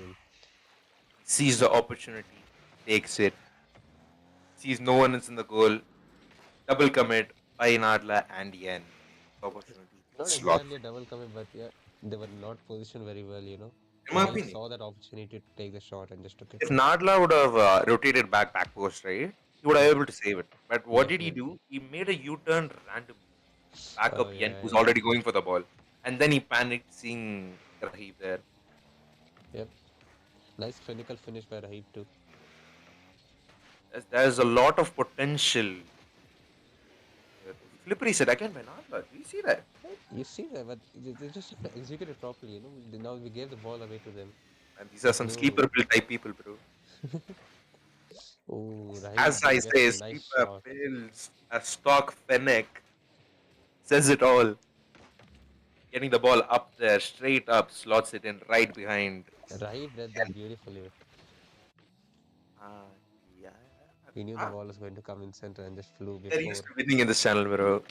Sees the opportunity, takes it. Sees no one is in the goal. Double commit by Nadla and Yen. Opportunity. Not Slot. exactly a double commit, but yeah, they were not positioned very well. In my Raheem opinion, saw that opportunity to take the shot and just took it. if Nadla would have rotated back post, right, he would have Yep, able to save it. But what yep, did he yep. do? He made a U-turn randomly, back Oh up Yen, yeah, who's yeah. already going for the ball, and then he panicked seeing Rahib there. Yep. Nice clinical finish by Raheem too. There's a lot of potential. Flippery set again by Nadla. Do you see that? You see that, but they just have to execute it properly. Now we gave the ball away to them. And these are There's some no. sleeper build type people, bro. Oh, Raheem As though I gets a say, nice sleeper shot. builds. A stock Fennec says it all. Getting the ball up there, straight up, slots it in right behind. Raheem read that beautifully. Ah, yeah. He knew the Ah, ball was going to come in center and just flew they're used before. to winning in this channel, bro.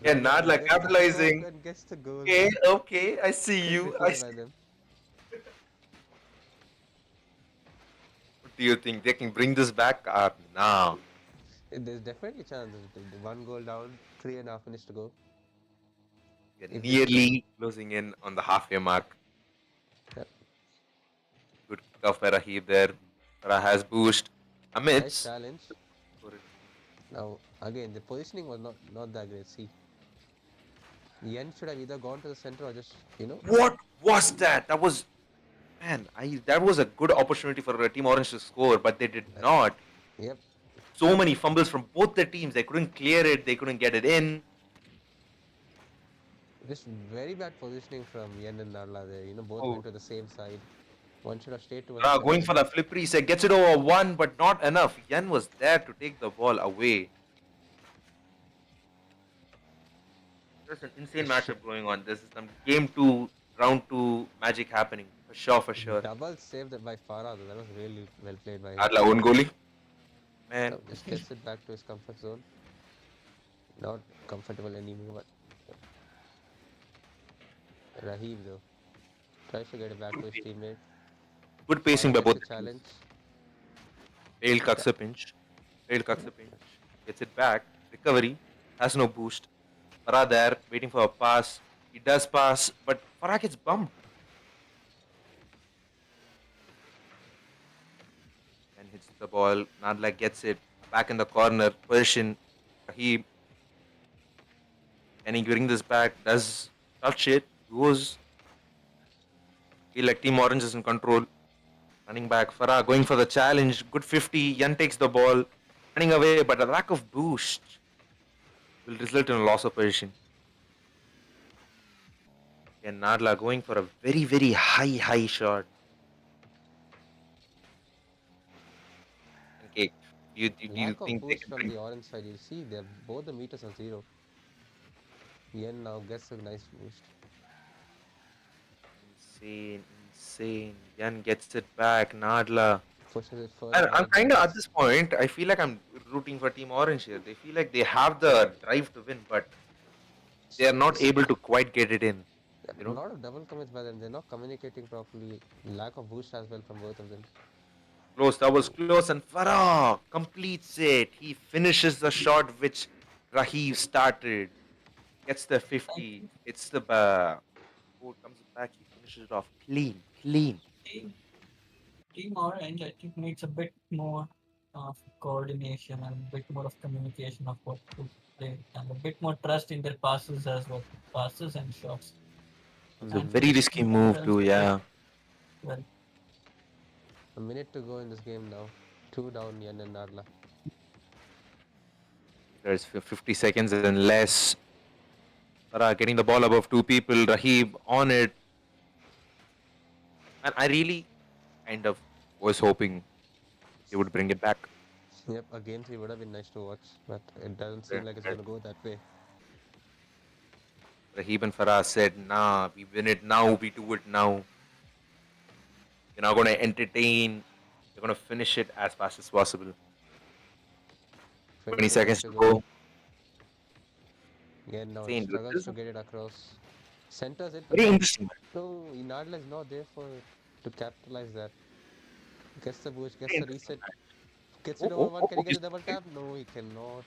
Yeah, Nadla Nadla gets the stop capitalizing. and gets the goal. Okay, okay, I see Good you. I defense see. by them. What do you think? They can bring this back or now? There's definitely chances. The one goal down, 3.5 minutes to go. We're If this, nearly closing in on the halfway mark. yep. Good kickoff by Rahib there. Farah has boost. Nice Amidst. challenge. Now again, the positioning was not that great. See, Yen should have either gone to the center or just. What was that? That was man. That was a good opportunity for Team Orange to score, but they did uh, not. Yep. So many fumbles from both the teams. They couldn't clear it. They couldn't get it in. Just very bad positioning from Yen and Narla there. Both Oh, went to the same side. One should have stayed towards the going center. for the flip reset. Gets it over one, but not enough. Yen was there to take the ball away. There's an insane matchup going on. This is some game two, round two magic happening for sure, for sure. Double saved by Farah though. That was really well played by him. Adla own goalie, man. So just gets it back to his comfort zone. Not comfortable anymore, but Rahib though tries to get it back to his teammate. Good pacing by Farah both gets the a teams. challenge. Failed cuts a pinch. Failed cuts a pinch. Gets it back. Recovery. Has no boost. Farah there, waiting for a pass. He does pass, but Farah gets bumped. And hits the ball. Nadla gets it. Back in the corner. Position. He Can he bring this back? Does touch it. Goes. He like Team Orange is in control. Running back. Farah going for the challenge. Good 50. Yan takes the ball. Running away, but a lack of boost will result in a loss of position. And Nadla going for a very, very high shot. Okay. Do you Lack of think they boost can from bring the orange side. You see, they're both the meters are zero. Yen now gets a nice boost. insane? Yan gets it back. Nadla. Pushes it further I'm back, kind but of at it's this point. I feel like I'm rooting for Team Orange here. They feel like they have the drive to win, but they are not able to quite get it in. You a know, lot of double commits by them. They're not communicating properly. Lack of boost as well from both of them. close. That was close, and Farah completes it. He finishes the shot which Raheem started. Gets the 50. It's the ball comes back. He finishes it off clean. Team, Team Orange, I think, needs a bit more of coordination and a bit more of communication of what to play and a bit more trust in their passes as well. Passes and shots. It was a And very risky move too. Yeah. well, A minute to go in this game now. Two down, Yen and Nadla. There's 50 seconds and less. Farah getting the ball above two people. Rahib on it. And I really kind of was hoping he would bring it back. Yep, a game three would have been nice to watch, but it doesn't seem Right, like it's right. going to go that way. Rahib and Farah said, nah, we win it now, we do it now. We're not going to entertain. We're going to finish it as fast as possible. 20 seconds to go. Again, now it Insane, dude. struggles This is to get it across. Centers it, but very then interesting. no, Nadla is not there for to capitalize that. Gets the boost, gets Very the interesting. reset, gets it over one. Can he get He's a double tap? No, he cannot.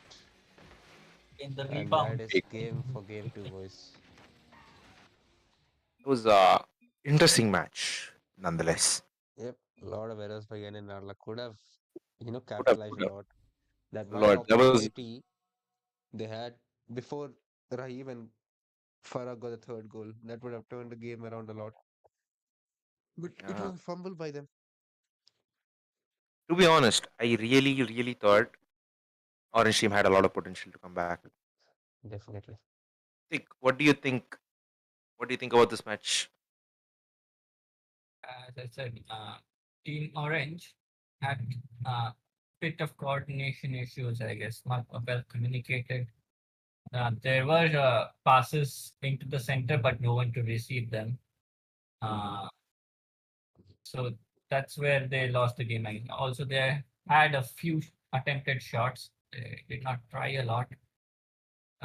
in the And that rebound. is game for game two, boys. It was a interesting match, nonetheless. Yep, a lot of errors by Yen and Nadla could have, capitalized Could a have. lot. That A one lot. That was opportunity they had before Rahim and Farah got the third goal, that would have turned the game around a lot. But it yeah. was a fumble by them. To be honest, I really thought Orange team had a lot of potential to come back. Definitely. What do you think? What do you think about this match? As I said, Team Orange had a bit of coordination issues, I guess, not well communicated. There were passes into the center, but no one to receive them. Uh, so that's where they lost the game. And also, they had a few attempted shots. They did not try a lot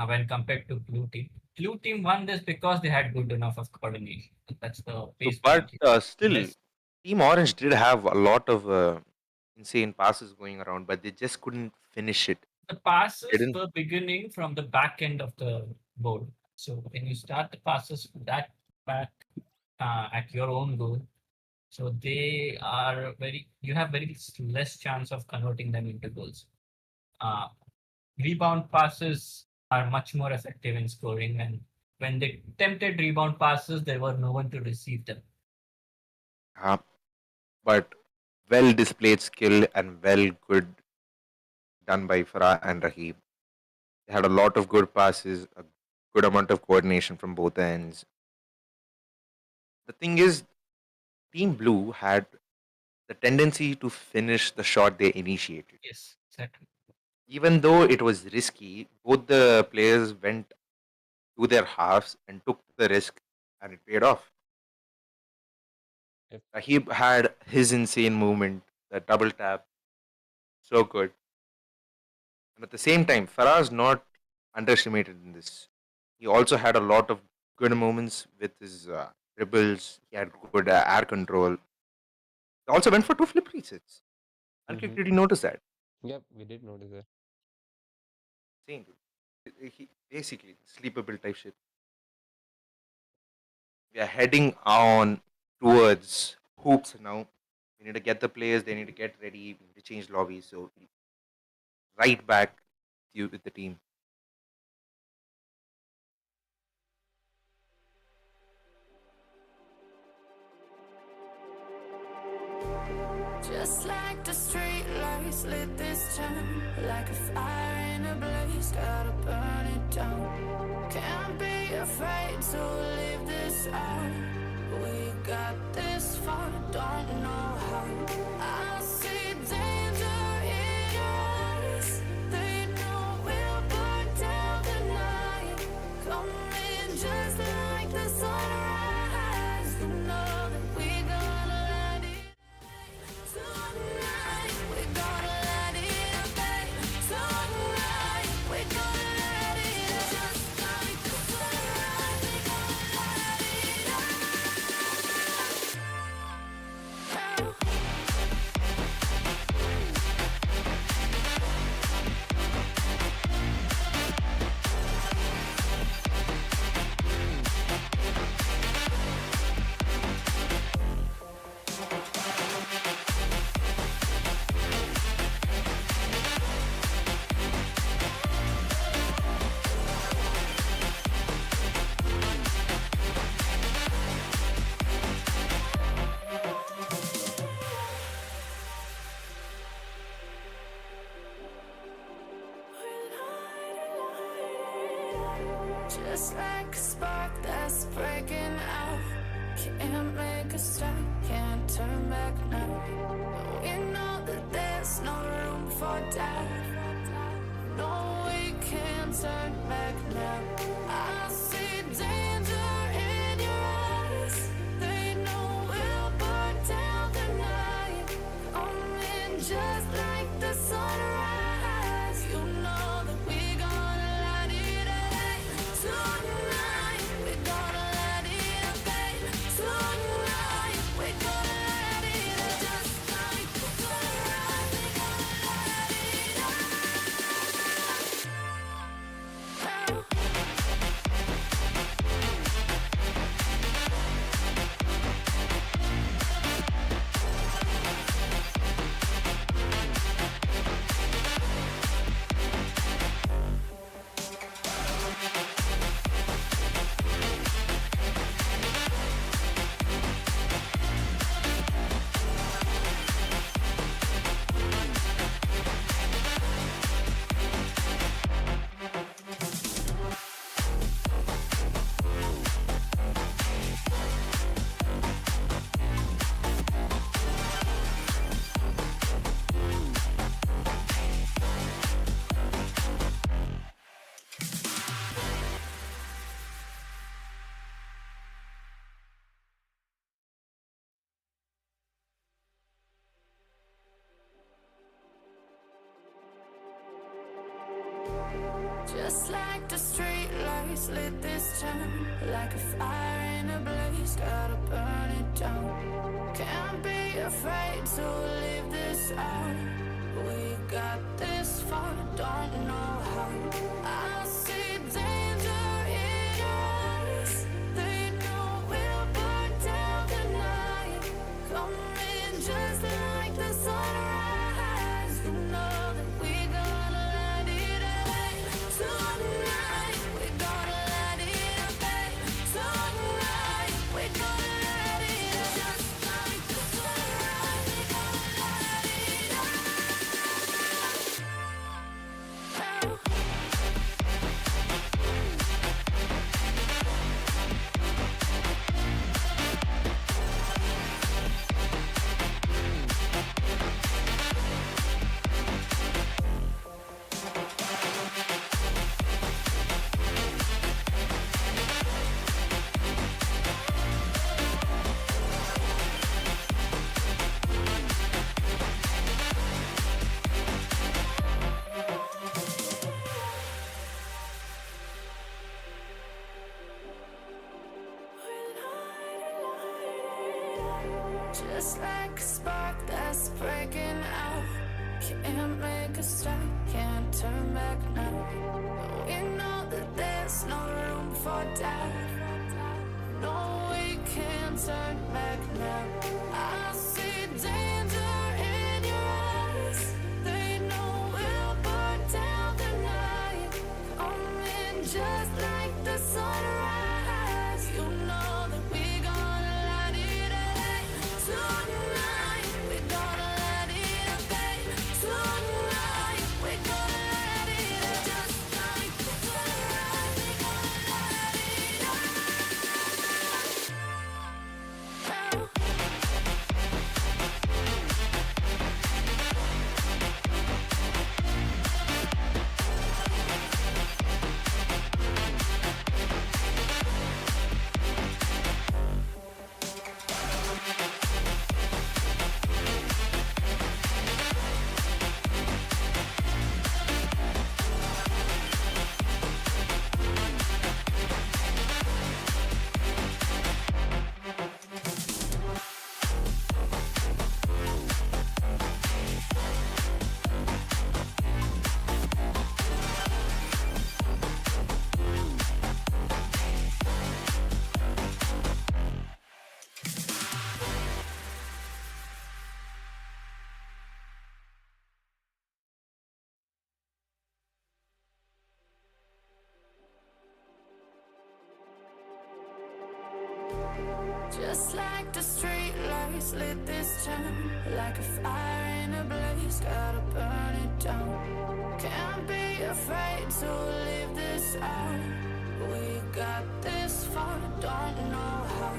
when compared to Blue Team. Blue Team won this because they had good enough of coordination. That's the So, base but point. still, Yes. Team Orange did have a lot of insane passes going around, but they just couldn't finish it. The They passes didn't. were beginning from the back end of the board. So when you start the passes from that back at your own goal, so they are you have very less chance of converting them into goals. Uh, Rebound passes are much more effective in scoring, and when they attempted rebound passes, there were no one to receive them. Uh, but well displayed skill and well good done by Farah and Rahib. They had a lot of good passes, a good amount of coordination from both ends. The thing is, Team Blue had the tendency to finish the shot they initiated. Yes, exactly. Even though it was risky, both the players went to their halves and took the risk, and it paid off. Yep. Rahib had his insane movement, the double tap, so good. And at the same time, Farah's not underestimated in this. He also had a lot of good moments with his dribbles. He had good air control. also went for 2 flip resets. Ankit, did you notice that? Yep, we did notice that. Same. Basically, sleepable type shit. We are heading on towards hoops now. We need to get the players, they need to get ready, we need to change lobbies. So, right back to you with the team. Just like the street lights lit this town, like a fire in a blaze, gotta burn it down. Can't be afraid to leave this out. We got this far, don't know how. I see danger in your eyes. They know we'll burn down the night. Coming just like the sunrise. You know that we gonna let it. Tonight, we gonna let it rain. Tonight, we gonna let it just like the sunrise. We gonna let it out. Just like a spark that's breaking out. Can't make a stop, can't turn back now. We know that there's no room for doubt. No, we can't turn back now. I see danger in your eyes. They know we'll burn down the night. Coming just like the sunrise. You know that we gonna let it rain. Tonight, we gonna let it rain. Tonight, we gonna let it rain. Just like the sunrise, we gonna let it out. Just like the street lights lit this town, like a fire in a blaze, gotta burn it down. Can't be afraid to leave this out. We got this far, don't know how. I see danger in your eyes. They know we'll burn down the night. Coming just like the sunrise. You know that we gonna let it rain. Tonight, we gonna let it rain. Tonight, we gonna let it rain. Just like the sunrise, we gonna let it out. Just like a spark that's breaking out. Can't make a stop, can't turn back now. We know that there's no room for doubt. No, we can't turn back now. I see danger in your eyes. They know we'll burn down the night. Coming just like the sunrise. You know that we gonna light it up. Tonight we gonna light it up. Tonight we gonna light it up. Just like the sunrise, we gonna light it up. Just like the street lights lit this town, like a fire in a blaze, gotta burn it down. Can't be afraid to leave this out. We got this far, don't know how.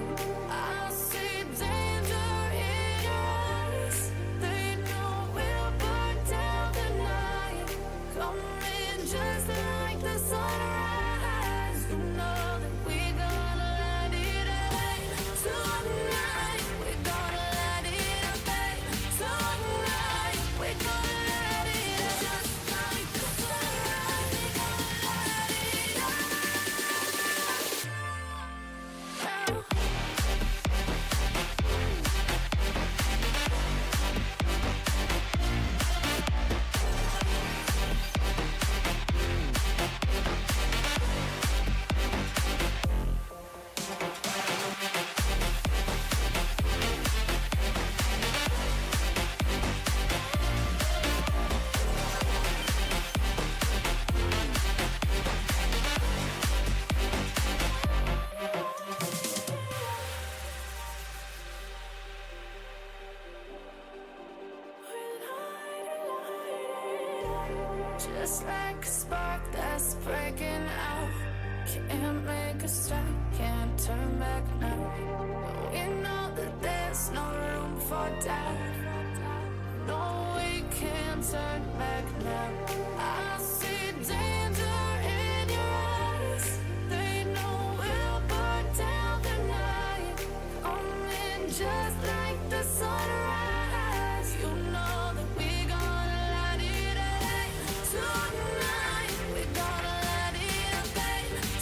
I see danger in your eyes. They know we'll burn down the night. Coming just like the sunrise. You know that we gonna light it up. Tonight we gonna light it up. Tonight we gonna light it up. Just like the sunrise, we gonna light it up. Just like a spark that's breaking out. Can't make a stop, can't turn back now. We know that there's no room for doubt. No, we can't turn back now. I see danger in your eyes. They know we'll burn down the night. Coming just like the sunrise. You know that we gonna light it up. Tonight we gonna light it up.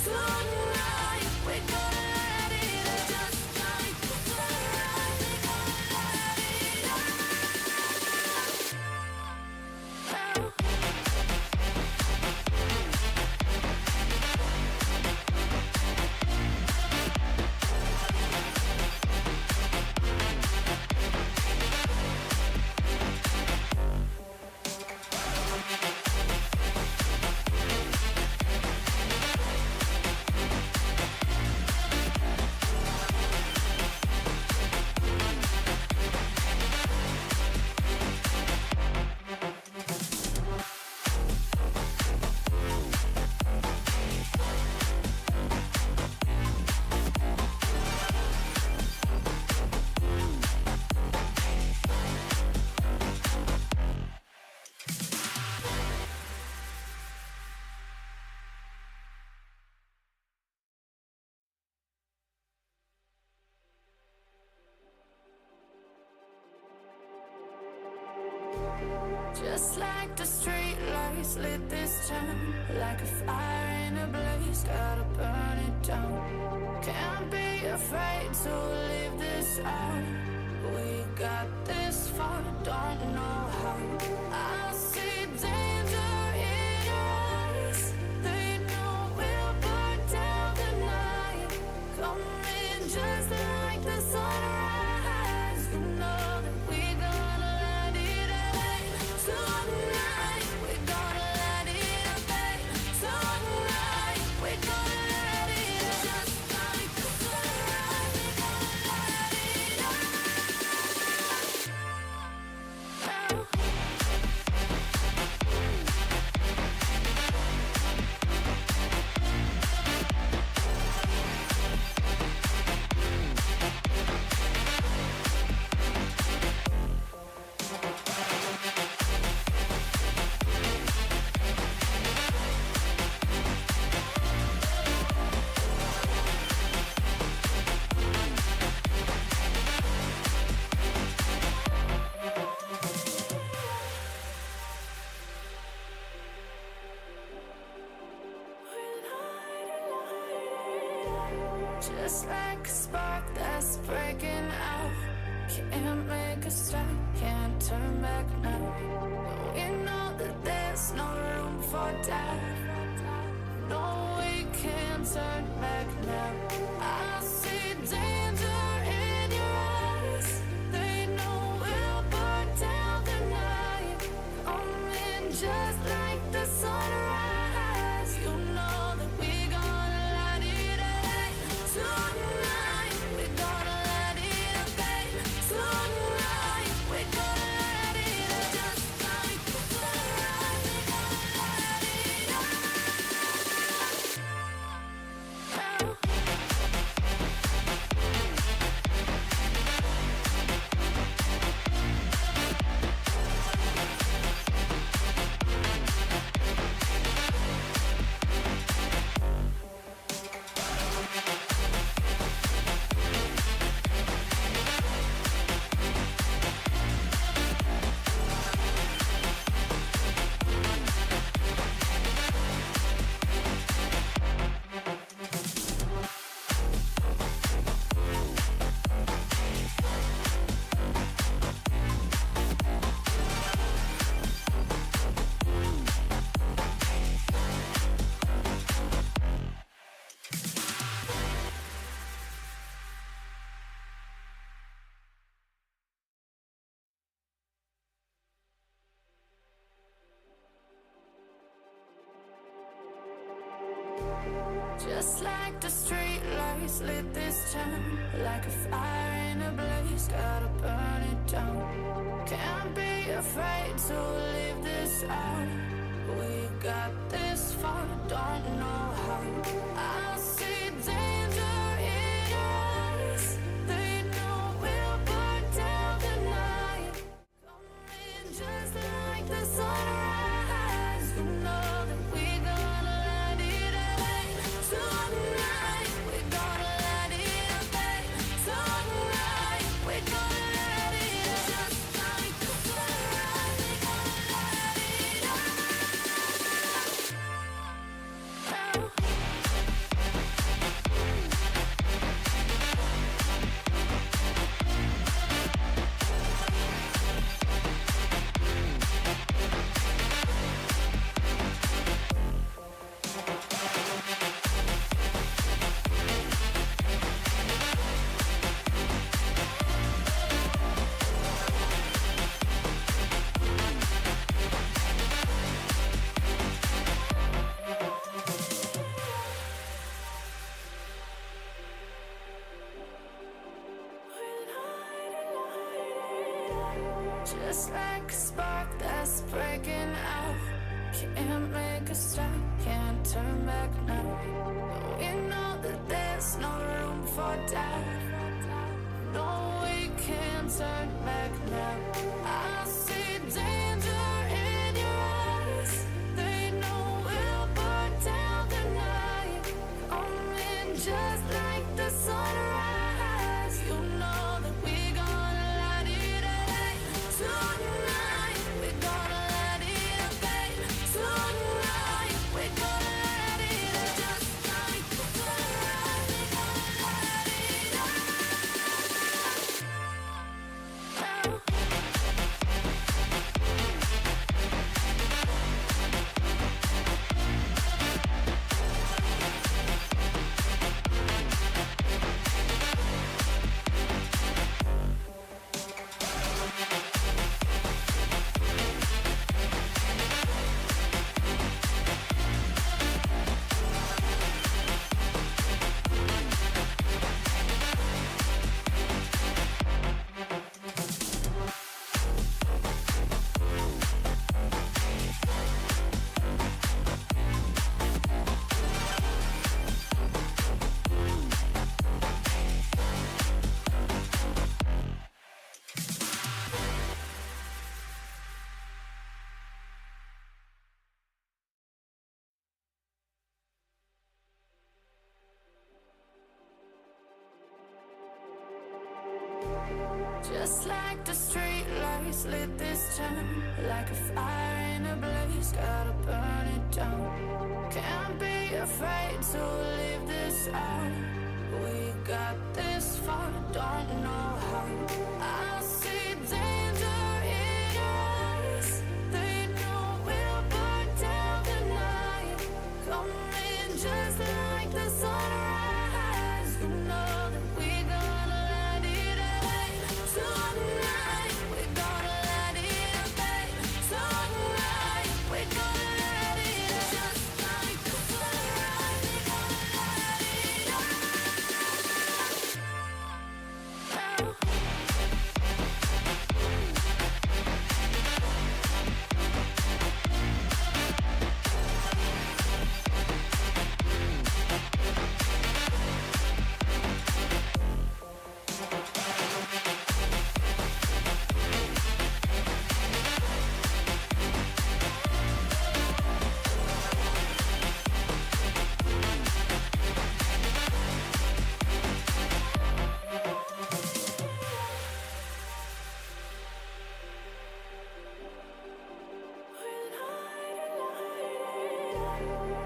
Tonight we gonna light it up. Just like the sunrise, we gonna light it up. Just like the street lights lit this town, like a fire in a blaze, gotta burn it down. Can't be afraid to leave this out. We got this far, don't know how. I see danger in your eyes. They know we'll burn down the night. Coming just like the sunrise. You know that we gonna let it rain. Tonight we gonna let it rain. Tonight we gonna let it rain. Just like the sunrise, we gonna let it rain. Just like a spark that's breaking out. Can't make a stop, can't turn back now. We know that there's no room for doubt. No, we can't turn back now. I see danger in your eyes. They know we'll burn down the night. Coming just like the sunrise. You know that we gonna let it rain. Tonight we gonna let it rain. Tonight we gonna let it rain. Just like the sunrise, we gonna let it rain. Just like the street lights lit this town, like a fire in a blaze, gotta burn it down. Can't be afraid to leave this out. We got this far, don't know how. I see danger in your eyes. They know we'll burn down the night. Coming just like the sunrise. You know that we gonna let it rain. Tonight we gonna let it rain. Tonight we gonna let it rain. Just like the sunrise, we gonna let it rain. Just like a spark that's breaking out. Can't make a stop, can't turn back now. We know that there's no room for doubt. No, we can't turn back now. I see danger in your eyes. They know we'll burn down the night. Coming just like the sunrise. You know that we gonna let it rain. Tonight we gonna let it rain. Tonight we gonna let it rain. Just like the sunrise, we gonna let it rain. like the street lights lit this town, like a fire in a blaze, gotta burn it down. Can't be afraid to leave this out. We got this far, don't know how. I see danger in your eyes. They know we'll burn down the night. Coming just like the sunrise. You know that we gonna let it rain. Tonight we gonna let it rain. Tonight we gonna let it rain. Just like the sunrise, we gonna let it rain.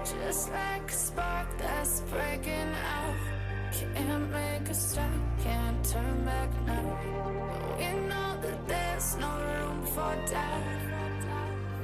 Just like a spark that's breaking out. Can't make a stop, can't turn back now. We know that there's no room for doubt.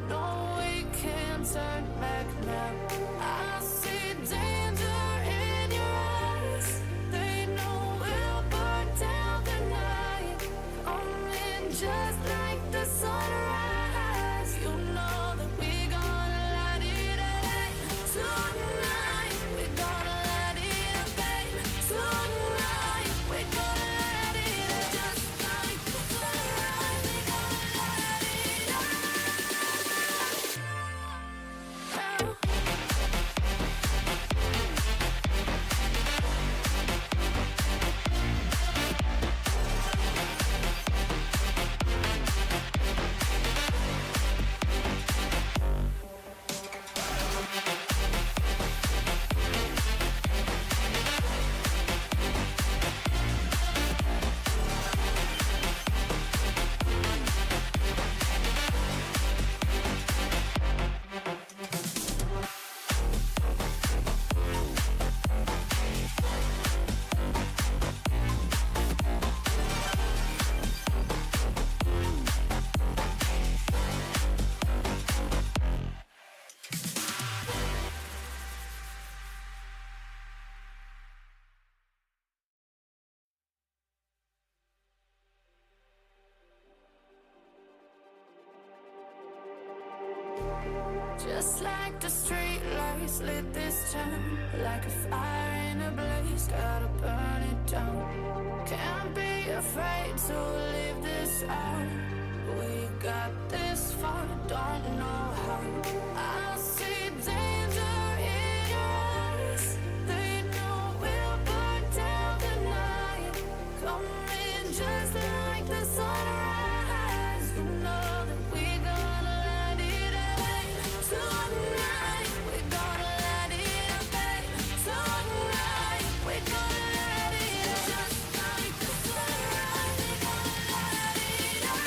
No, we can't turn back now. I see danger in your eyes. They know we'll burn down the night. Coming just like the sunrise. You know that we gonna let it rain. Tonight we gonna let it rain. Tonight we gonna let it rain. Just like the sunrise, we gonna let it rain. Just like the street lights lit this town, like a fire in a blaze, gotta burn it down. Can't be afraid to leave this out. We got this far, don't know how. I see danger in your eyes. They know we'll burn down the night. Coming just like the sunrise. You know that we gonna let it rain. Tonight we gonna let it rain. Tonight we gonna let it rain. Just like the sunrise, we gonna let it rain.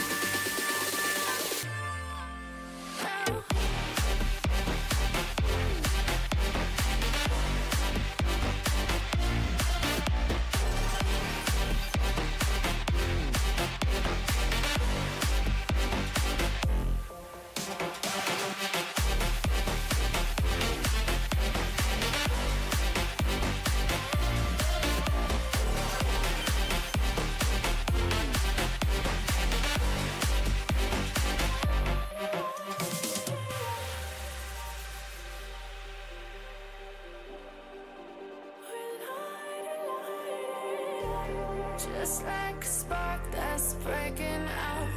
Just like a spark that's breaking out.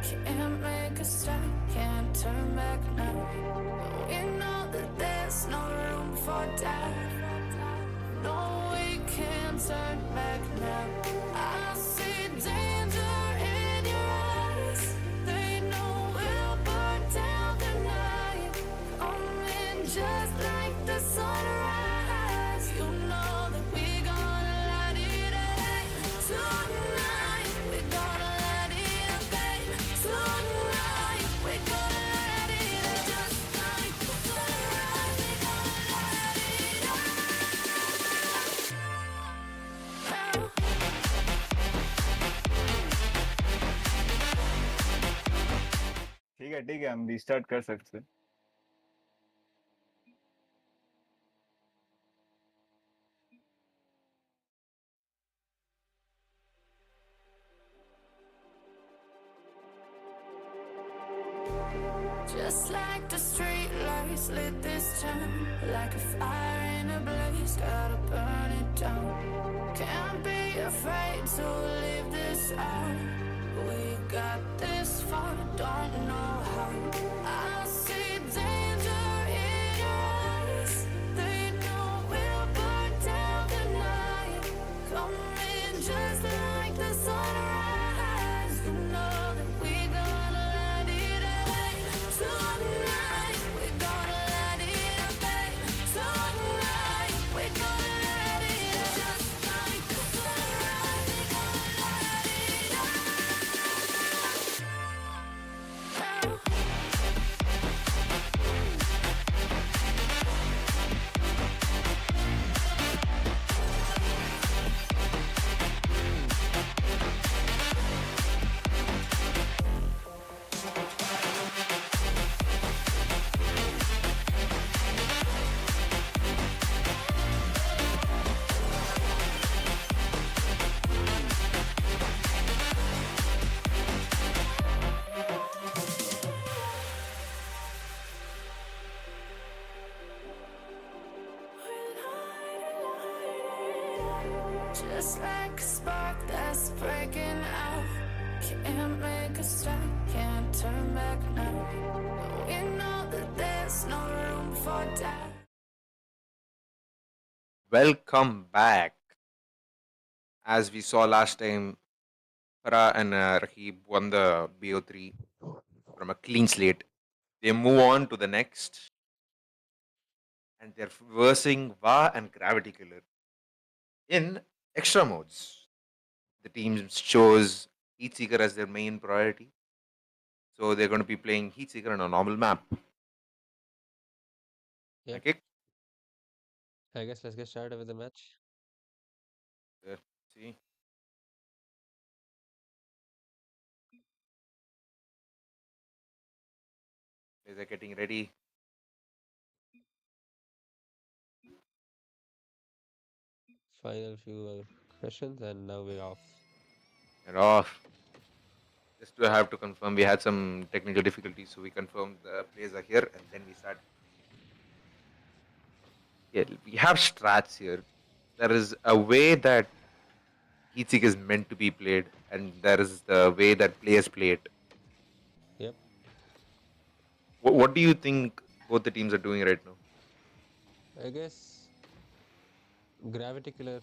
Can't make a stop, can't turn back now. We know that there's no room for doubt. No, we can't turn back now. I see danger in your eyes. They know we'll burn down the night. Coming just like the sunrise. You know that we gonna let it rain. Tonight we gonna let it ठीक है हम restart कर सकते हैं. Just like the street lights lit this town, like a fire in a blaze, gotta burn it down. Can't be afraid to leave this out. We got this far, don't know how. I see danger in your eyes. They know we'll burn down the night. Coming just like the sunrise. You know that we gonna let it away. Tonight, we're gonna let it away. Tonight, we're gonna let it away. Just like the sunrise, we're gonna let it away. Just like a spark that's breaking out. Can't make a stop, can't turn back now. We know that there's no room for doubt. Welcome back. As we saw last time, Farah and Rahib won the BO3 from a clean slate. They move on to the next, and they're versing Va and Gravity Killer in extra modes. The team chose Heatseeker as their main priority, so they're going to be playing Heatseeker on a normal map. Yep. Okay, I guess let's get started with the match. there. See, they're getting ready. Final few questions, and now we're off. They're off. Just to have to confirm, we had some technical difficulties, so we confirmed the players are here, and then we start. Yeah, we have strats here. There is a way that Heatseek is meant to be played, and there is the way that players play it. Yep. What do you think both the teams are doing right now? I guess Gravity Killer.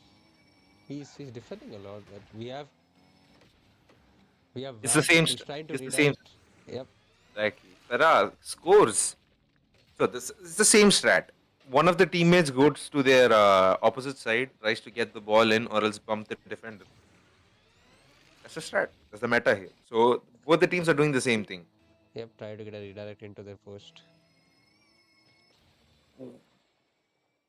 He's defending a lot, but we have It's the Vav same. who's trying to It's the same. redirect. Yep. Exactly. There are scores. So this is the same strat. One of the teammates goes to their opposite side, tries to get the ball in, or else bump the defender. That's the strat. That's the meta here. So both the teams are doing the same thing. Yep. Try to get a redirect into their post.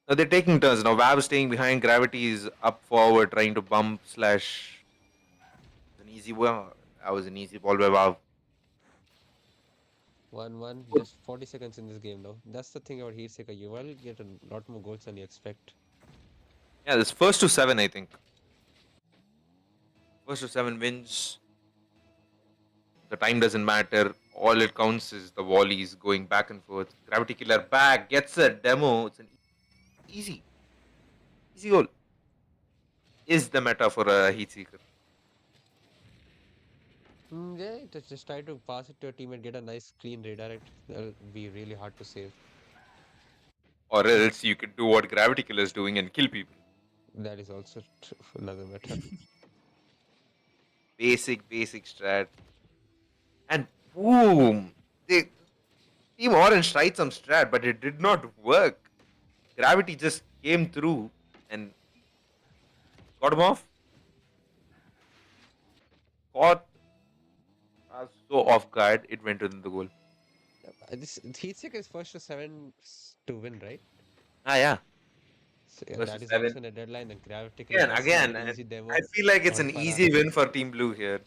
Now they're taking turns. Now Vab staying behind, Gravity is up forward, trying to bump slash. An easy one. That was an easy ball by Vav. 1-1. Just 40 seconds in this game now. That's the thing about Heatseeker. You will get a lot more goals than you expect. Yeah, this first to 7, I think. First to 7 wins. The time doesn't matter. All it counts is the volleys going back and forth. Gravity Killer back, gets a demo. It's an easy goal. Is the meta for a Heatseeker. Yeah, just try to pass it to a team and get a nice clean redirect. That'll be really hard to save. Or else you could do what Gravity Killer is doing and kill people. That is also another meta. Basic strat. And boom! Team Orange tried some strat, but it did not work. Gravity just came through and got him off. Caught so off guard, it went within the goal. This Heatseeker is first to 7 to win, right? Yeah. So, First that to is 7. also in a deadline. And Gravity Again, an easy demo. I feel like it's on an Farah. easy win for Team Blue here.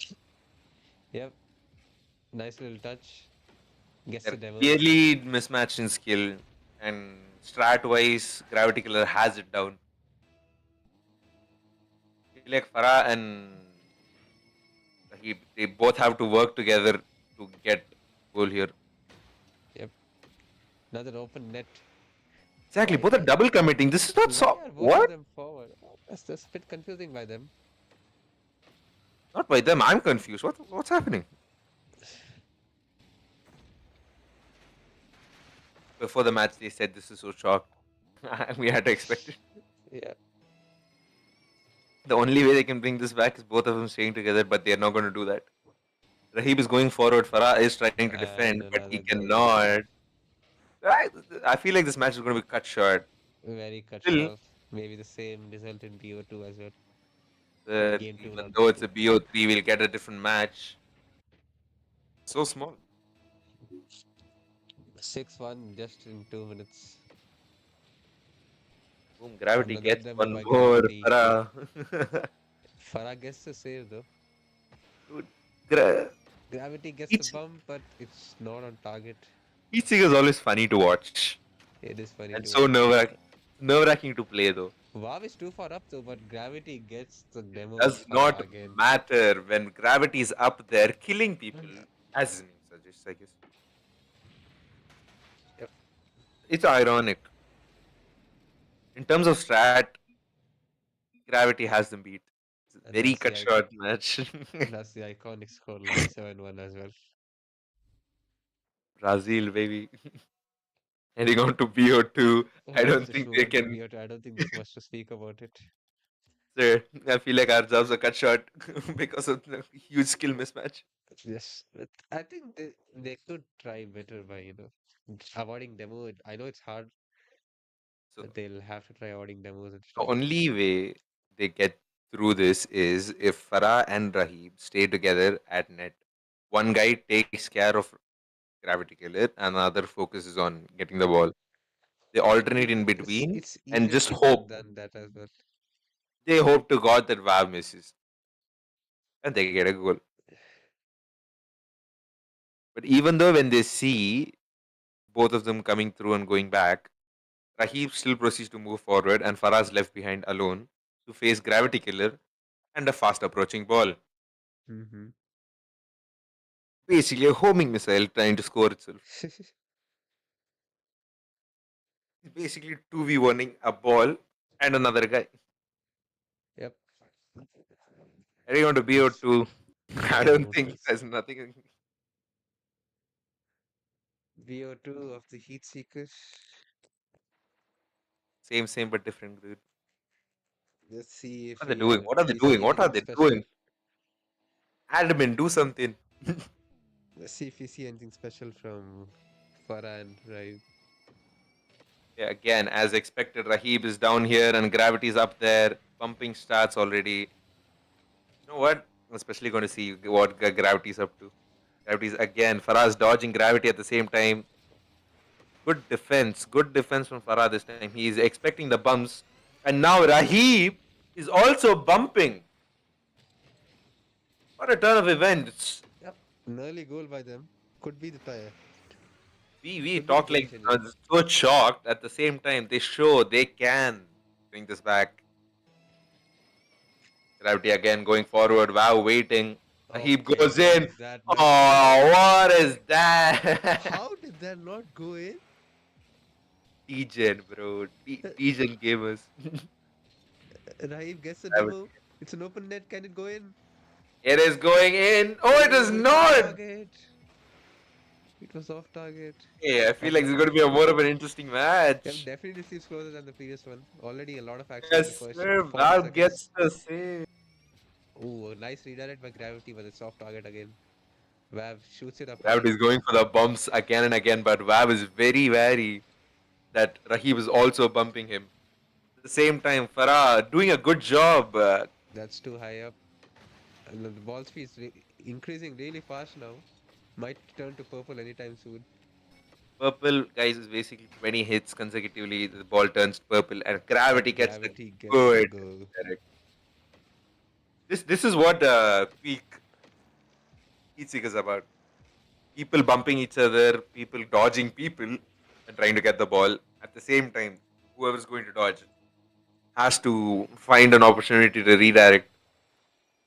Yep. Nice little touch. Gets They're the demo. clearly mismatched in skill, and strat-wise, Gravity Killer has it down. I feel like Farah and they both have to work together to get goal here. Yep. Another open net. Exactly, Why? both are double committing. This is not Why so. are both of What? them forward? That's a bit confusing by them. Not by them. I'm confused. What's happening? Before the match, they said this is so shocked. We had to expect it. Yeah. The only way they can bring this back is both of them staying together, but they're not going to do that. Rahib is going forward. Farah is trying to And defend, but he another goal. cannot. I, I feel like this match is going to be cut short. Very cut Still, short. Maybe the same result in BO2 as well. Game 2, even not though it's BO2. a BO3, we'll get a different match. So small. 6-1 just in 2 minutes. Boom, Gravity Another gets demo one by more. Gravity. Farah. Farah gets the save though. Dude, gra- Gravity gets the Heat- bump, but it's not on target. Heatseeker is always funny to watch. It is funny And to so watch. nerve-wracking to play though. WoW is too far up though, but Gravity gets the demo of Does Farah not again. matter when Gravity is up there killing people, as his name suggests, I guess. Yep. It's ironic. In terms of strat, Gravity has them beat. It's a And very that's the cut short match. that's the iconic scoreline 7-1 as well. Brazil, baby. Heading on to BO2. I Let's don't just think move they on to can. BO2. I don't think there's much to speak about it. Sir, I feel like our jobs are cut short because of the huge skill mismatch. Yes, but I think they could try better by avoiding demo. I know it's hard, So but they'll have to try avoiding demos and the stuff. only way they get through this is if Farah and Rahib stay together at net. One guy takes care of Gravity Killer, and another focuses on getting the ball. They alternate in between It's and easier just said than hope. done that as well. They hope to God that Vav misses and they get a goal. But even though when they see both of them coming through and going back, Rahib still proceeds to move forward and Farah's left behind alone to face Gravity Killer and a fast approaching ball. Mm-hmm. Basically, a homing missile trying to score itself. It's basically 2v1ing a ball and another guy. Yep. Heading on to Yes. BO2. I Two don't more think kills. there's nothing. BO2 of the Heatseeker. Same but different, dude. Let's see if What are they we doing? are What are they we doing? see What are anything they special. doing? Admin, do something. Let's see if we see anything special from Farah and Rai. Yeah, again, as expected, Rahib is down here and Gravity's up there. Pumping stats already. You know what? I'm especially going to see what Gravity's up to. Gravity's again. Farah's dodging Gravity at the same time. Good defense. Good defense from Farah this time. He's expecting the bumps. And now Rahib is also bumping. What a turn of events. Yep. An early goal by them. Could be the tie. We Could be the talk game like changer. so shocked. At the same time, they show they can bring this back. Gravity again going forward. Wow, waiting. Rahib Okay, goes what in. is that? Oh, what is that? How did that not go in? T-Gen, bro. T-Gen gamers. Raheem gets the Gravity. demo. It's an open net. Can it go in? It is going in. Oh, it is Oh, it's off not. target. It was off target. Yeah, I feel like this is Unlucky. going to be a more of an interesting Yep, match. definitely seems closer than the previous one. Already a lot of action in the Yes, first sir. 40 Val gets seconds. the save. Oh, a nice redirect by Gravity, but it's off target again. Vav shoots it up high. Gravity is going for the bumps again and again, but Vav is very wary that Rahib is also bumping him. At the same time, Farah doing a good job. That's too high up. And the ball speed is increasing really fast now. Might turn to purple anytime soon. Purple, guys, is basically 20 hits consecutively. The ball turns purple, and Gravity And gets the Gravity gets the good goal. direct. This is what peak Heatseeker is about. People bumping each other, people dodging people, and trying to get the ball. At the same time, whoever's going to dodge has to find an opportunity to redirect.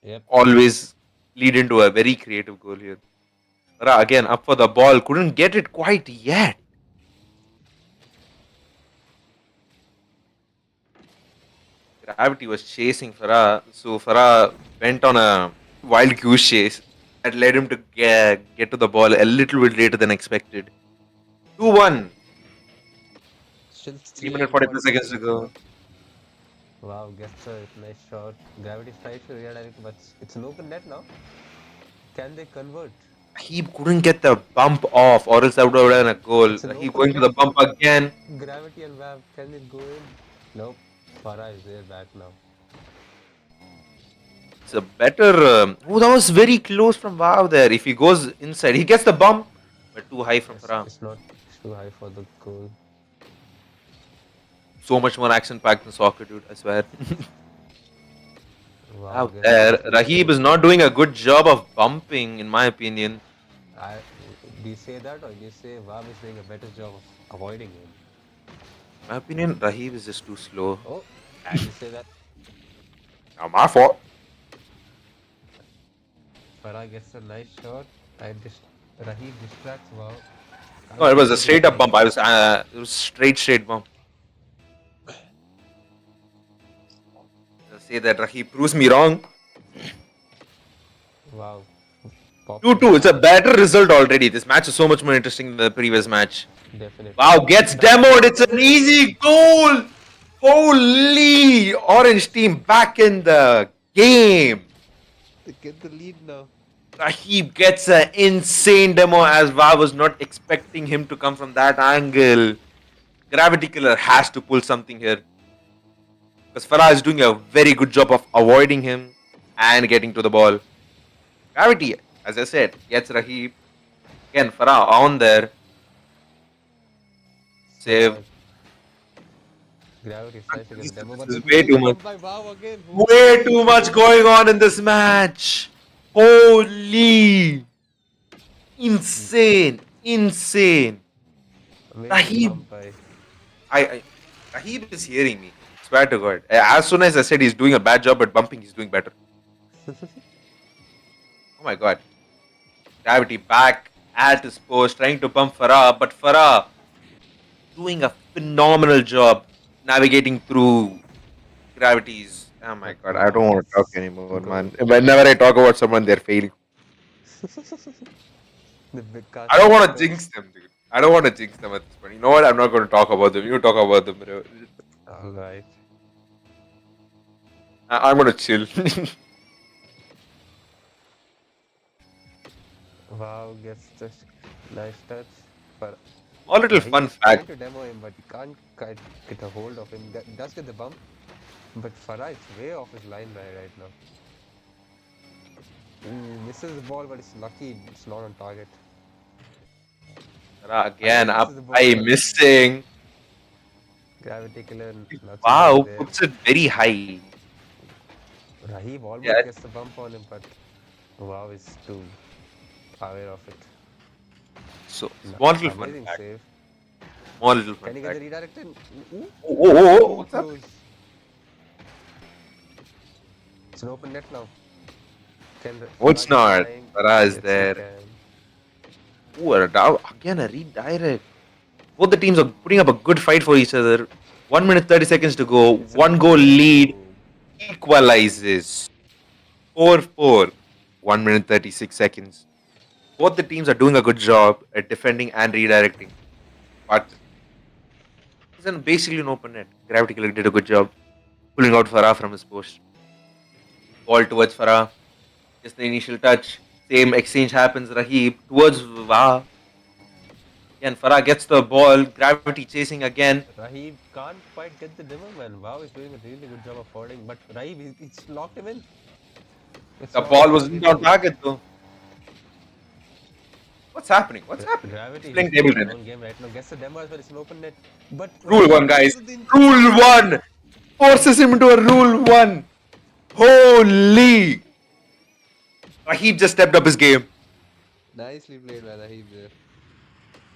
Yep. Always lead into a very creative goal here. Farah again up for the ball, couldn't get it quite yet. Gravity was chasing Farah, so Farah went on a wild goose chase that led him to get to the ball a little bit later than expected. 2-1. Still 3 minutes 42 3 seconds to go. Wow, gets a nice shot. Gravity tries to redirect, but it's an open net now. Can they convert? He couldn't get the bump off, or else I would have done a goal. It's an He open going to net the bump for again. Gravity and Vav. Can it go in? Nope. Farah is there back now. It's a better. Oh, that was very close from Wow there. If he goes inside, he gets the bump, but too high from Farah. It's not too high for the goal. So much more action packed than soccer, dude. I swear. Wow, Out gets there, the Rahib is not doing a good job of bumping, in my opinion. I, do you say that or do you say Vav is doing a better job of avoiding him? In my opinion, Rahib is just too slow. Oh, I you say that. Now my fault. Farah gets a nice shot. Rahib distracts Vav. No, it was a straight up bump. It was straight bump. I'll say that Rahib proves me wrong. Wow. 2-2. It's a better result already. This match is so much more interesting than the previous match. Definitely. Wow, gets demoed. It's an easy goal. Holy! Orange team back in the game. They get the lead now. Rahib gets an insane demo as Va was not expecting him to come from that angle. Gravity Killer has to pull something here. Because Farah is doing a very good job of avoiding him and getting to the ball. Gravity, as I said, gets Rahib. Again, Farah on there. Save. Gravity tries to get the demo, but This is the way goal too is much. bumped by Vav again. Way too much going on in this match. Holy! Insane. Amazing Rahib. bump by Rahib is hearing me. Swear to God. As soon as I said he's doing a bad job at bumping, he's doing better. Oh my God. Gravity back at his post, trying to bump Farah, but Farah doing a phenomenal job navigating through Gravity's. Oh my God, I don't want to talk anymore, man. Whenever I talk about someone, they're failing. the big cast. I don't want to jinx them, dude. I don't want to jinx them at this point. You know what? I'm not going to talk about them. You talk about them, bro. Alright. I'm going to chill. Wow gets the nice touch. But A little he fun is trying fact. to demo him, but he can't quite get a hold of him. Does get the bump, but Farah is way off his line right now. Misses the ball, but it's lucky it's not on target. Farah again This up is the ball. by missing. Gravity Killer. nothing Wow, there. puts it very high. Rahib almost Yeah. gets the bump on him, but Wow is too aware of it. So, small little fun Amazing fact. save. Small little Can fun he get the fact. redirected? Ooh, Oh, what's up? close. It's an open net now. Can the Oh, it's Farah not. get flying? Farah is Yes, he there. can. Ooh, again a redirect. Both the teams are putting up a good fight for each other. 1 minute 30 seconds to go. It's a 1 goal goal. lead. Equalizes. 4-4. 1 minute 36 seconds. Both the teams are doing a good job at defending and redirecting. But it's basically an open net. Gravity Killer did a good job pulling out Farah from his post. Ball towards Farah. Just the initial touch. Same exchange happens. Rahib towards Va. Again, Farah gets the ball. Gravity chasing again. Rahib can't quite get the demo, man. Wow is doing a really good job of holding, but Rahib, it's locked him in. It's The not ball on wasn't target. on target though. What's happening? What's happening? Gravity He's playing is table his tennis. own game right now. Gets the demo as well. It's an open net. But Rule 1, guys. this is the- Rule 1. Forces him into a rule 1. Holy. Rahib just stepped up his game. Nicely played by Rahib there.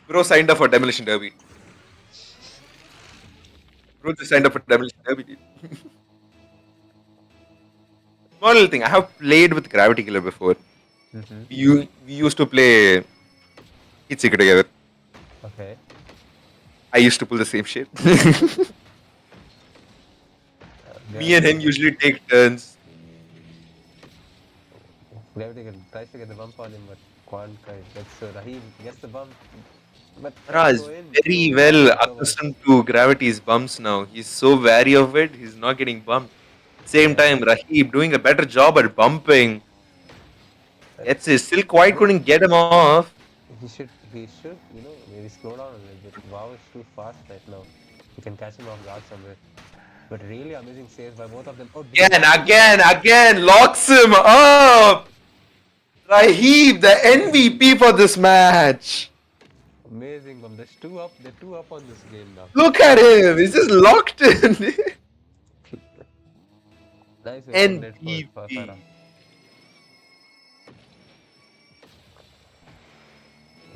Bro signed up for Demolition Derby. Bro just signed up for Demolition Derby. Dude. Small little thing. I have played with Gravity Killer before. Mm-hmm. We used to play Heatseeker together. Okay. I used to pull the same shit. Me and him usually take turns. Gravity tries to get the bump on him, but Quan gets Rahim gets the bump. But Farah is go in, very so well Rahim recovers. accustomed to Gravity's bumps now. He's so wary of it, he's not getting bumped. Same Yeah. time, Rahib doing a better job at bumping. It's still quite couldn't get him off. He should, maybe slow down a little bit. Wow is too fast right now. You can catch him off guard somewhere. But really amazing saves by both of them. Oh, Again, locks him up. Rahib, the MVP for this match. Amazing bump. They're two up on this game now. Look at him, he's just locked in. Nice MVP. for Farah.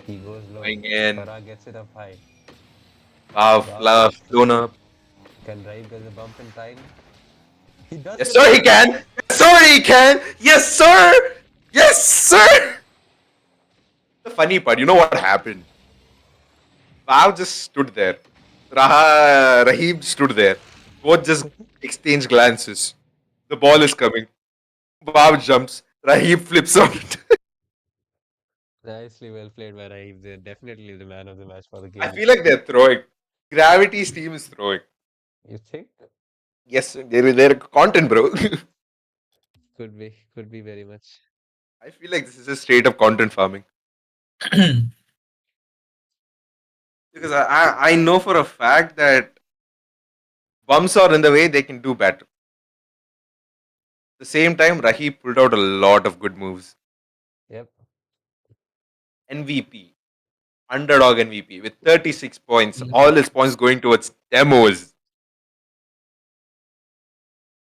He goes low. Going in. Farah gets it up high. Love, blown up. Can Rahib get the bump in time? He does. Yes, sir, he can. Yes, sir, he can. Yes, sir. Yes, sir. The funny part, you know what happened? Vav just stood there. Rahib stood there. Both just exchange glances. The ball is coming. Vav jumps. Rahib flips out. Nicely well played by Rahib. They're definitely the man of the match for the game. I feel like they're throwing. Gravity's team is throwing. You think? Yes, they're content, bro. Could be very much. I feel like this is just straight up content farming. Because I know for a fact that bumps are in the way, they can do better. At the same time, Rahib pulled out a lot of good moves. Yep. MVP. Underdog MVP with 36 points. All his points going towards demos.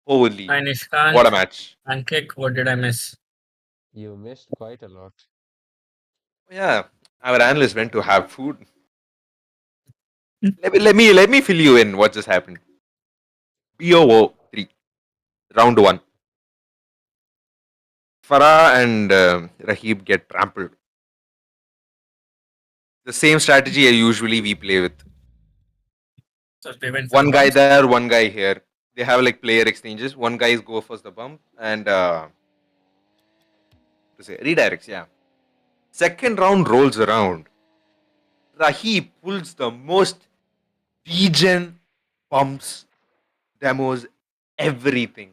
Holy. Nishkant, What a match. Pancake, what did I miss? You missed quite a lot. Yeah. Our analyst went to have food. let me fill you in what just happened. BOO 3. Round 1. Farah and Rahib get trampled. The same strategy usually we play with. So they went for One the guy bumps. there, one guy here. They have like player exchanges. One guy go for the bump and redirects, yeah. Second round rolls around. Rahib pulls the most regen pumps, demos, everything.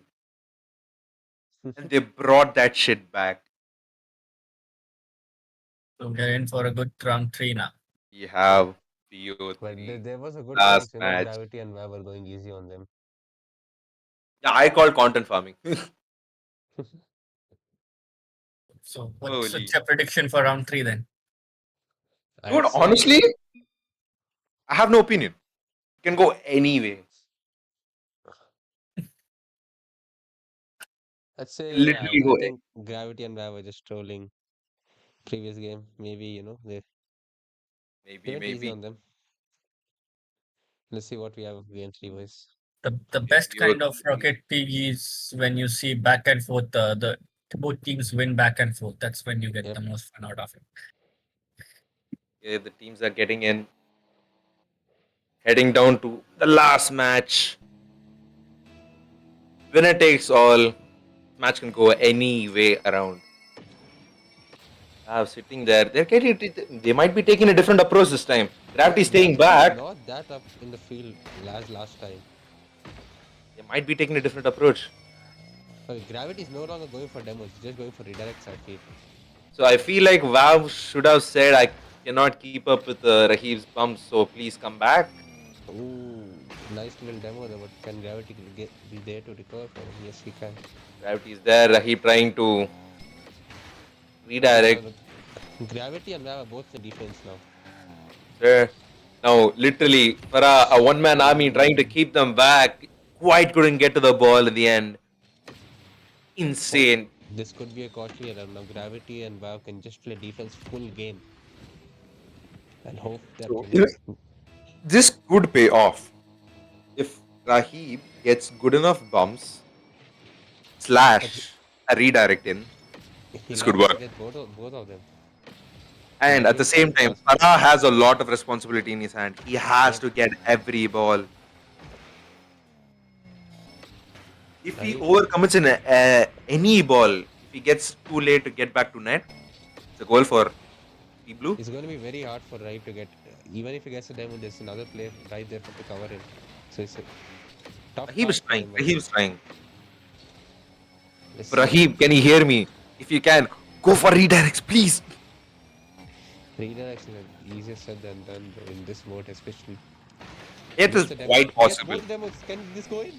And they brought that shit back. So we're in for a good round 3 now. We have But BO3. there was a good Last chance, match. Gravity and Vav were going easy on them. Yeah, I call content farming. So what's Holy. your prediction for round 3 then? Dude, honestly, I have no opinion. It can go any way. I'd say Literally I go think Gravity and Vav were just trolling previous game. Maybe, they went easy on them. Let's see what we have game 3 boys. The best kind of Rocket PG is when you see back and forth, the both teams win back and forth. That's when you get the most fun out of it. Yeah, the teams are getting in. Heading down to the last match. Winner takes all. Match can go any way around. Sitting there. They might be taking a different approach this time. Gravity staying back. Not that up in the field last time. They might be taking a different approach. Okay, Gravity is no longer going for demos. He's just going for redirects, I feel. So I feel like Vav should have said, I cannot keep up with Rahib's bumps, so please come back. Ooh, nice little demo there, but can Gravity be there to recover from him? Yes, he can. Gravity is there. Rahib trying to redirect. Gravity and Vav are both in defense now. Sure. Now, literally, for a one-man army trying to keep them back, quite couldn't get to the ball in the end. Insane. This could be a costly error. Now Gravity and Wow can just play defense full game and hope that So this could pay off if Rahib gets good enough bumps but he, / a redirect in. This he'll could have to work. get both of them. And at the Rahib same can time, pass. Farah has a lot of responsibility in his hand. He has Yep. to get every ball. If he Rahib overcommits in any ball, if he gets too late to get back to net, it's a goal for T Blue. It's going to be very hard for Rahib to get. Even if he gets a demo, there's another player right there to cover him. So it's a tough He was task for trying. him. But He was trying. let's see. Rahib, can you hear me? If you can, go for redirects, please. Redirection is easier said than done in this mode, especially. It is Gets a demo. quite Gets possible. both demos. Can this go in?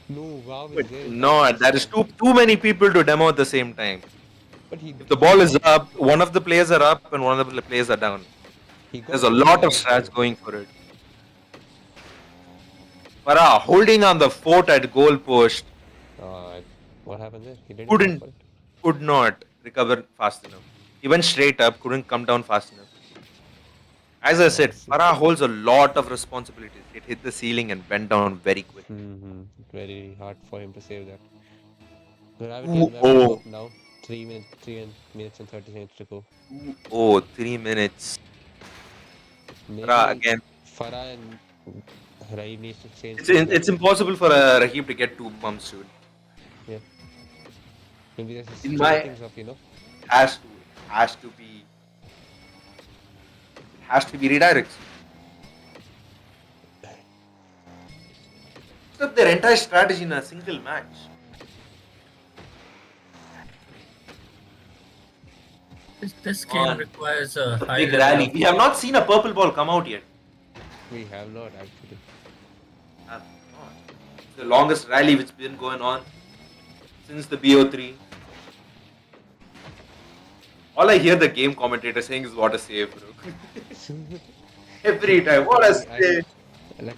No, Wow is But there. In no, fact, there is too many people to demo at the same time. But he If the ball is up, one of the players are up and one of the players are down. he got There's a two lot of redirects strats there. going for it. Farah holding on the fort at goal post What happened there? He didn't couldn't, go for it. could not recover fast enough. He went straight up, couldn't come down fast enough. As I said, Nice. Farah holds a lot of responsibilities. It hit the ceiling and went down very quick. Very hard for him to save that. Gravity Ooh, and Web will oh, go now. 3 minutes and 30 seconds to go. oh, 3 minutes. Maybe Farah again. Farah and Rahib needs to change. It's impossible for Rahib to get 2 bumps, dude. Yeah. Maybe there's just In my- things of Has to be redirects. Stop their entire strategy in a single match. This game requires a high Big level rally. of- We have not seen a purple ball come out yet. We have not actually. It's the longest rally which has been going on since the BO3. All I hear the game commentator saying is what a save, bro. Every time, what a save.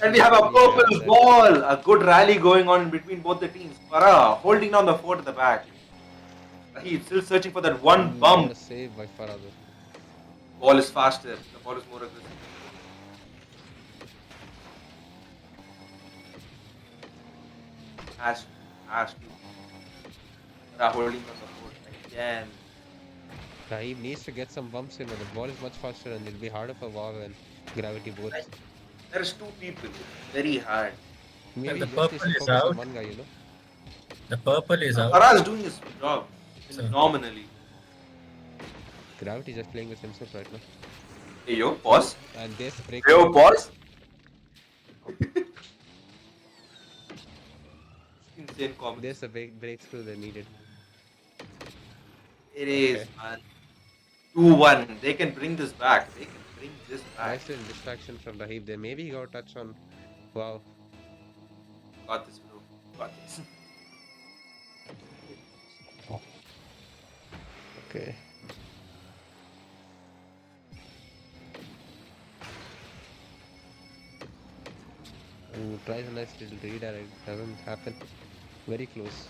And we have a purple ball. A good rally going on in between both the teams. Farah holding down the fort at the back. He's still searching for that one What a bump. save by Farah though. Ball is faster. The ball is more aggressive. Has to. Farah holding on the fort again. Rahib needs to get some bumps in, but the ball is much faster and it'll be harder for Wow and Gravity both. There's two people. Very hard. Maybe the he just needs purple to is focus on out. one guy, you know. The purple is out. Farah is doing his job So- phenomenally. Gravity just playing with himself right now. Hey yo, pause. And there's a break. Yo, pause. Insane comment. There's a breakthrough they needed. It is, Okay. man. 2-1. They can bring this back. They can bring this back. Nice little distraction from Rahib there. Maybe he got a touch on Wow. Got this, bro. Got this. Okay. Ooh, tries a nice little redirect. Doesn't happen. Very close.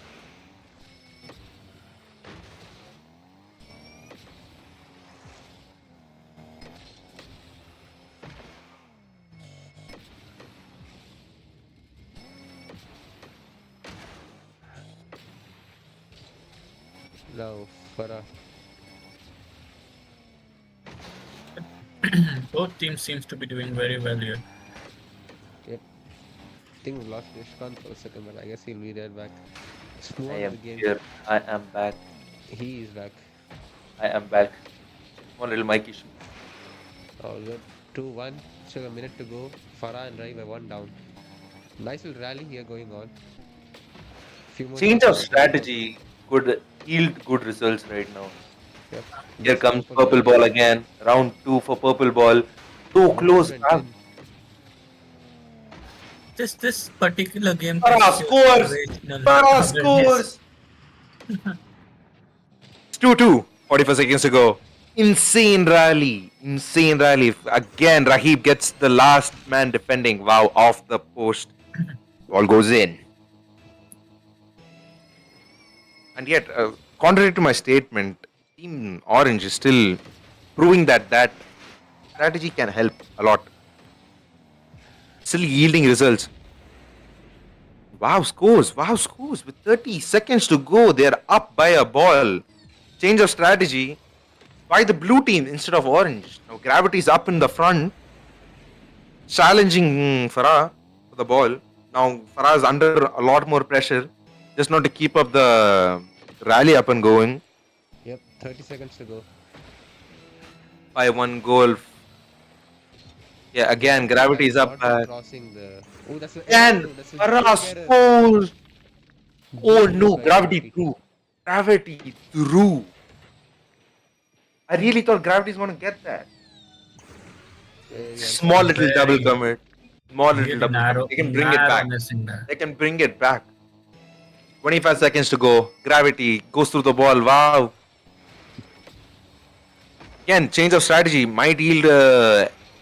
Now, Farah. Both teams seems to be doing very well here. Yep. I think we lost Nishkant for a second, but I guess he'll be there back. Let's move I on to am the game. here. I am back. He is back. I am back. One little mic issue. All good. 2-1. Still a minute to go. Farah and Rai were one down. Nice little rally here going on. Few more Change shots of to go. strategy could yield good results right now. Yep. Here This comes purple ball again. Round 2 for purple ball. Too close. 110. This particular game. Farah is scores! situational Farah awareness. scores! It's 2-2. 45 seconds to go. Insane rally. Insane rally. Again, Rahib gets the last man defending. Wow, off the post. Ball goes in. And yet, contrary to my statement, Team Orange is still proving that strategy can help a lot. Still yielding results. Wow, scores. Wow, scores. With 30 seconds to go, they're up by a ball. Change of strategy by the blue team instead of orange. Now Gravity is up in the front, challenging Farah for the ball. Now Farah is under a lot more pressure, just not to keep up the rally up and going. Yep, 30 seconds to go. By 1 goal. Yeah, again, Gravity is up. Crossing the. Oh, that's a. Again, Oh, that's a Farah big error. scores. Oh Genius no, by Gravity through. Gravity through. I really thought Gravity is going to get that. Small little double Very commit. Small little really double commit. They can bring it back. narrowness in that. They can bring it back. 25 seconds to go. Gravity goes through the ball. Wow. Again, change of strategy might yield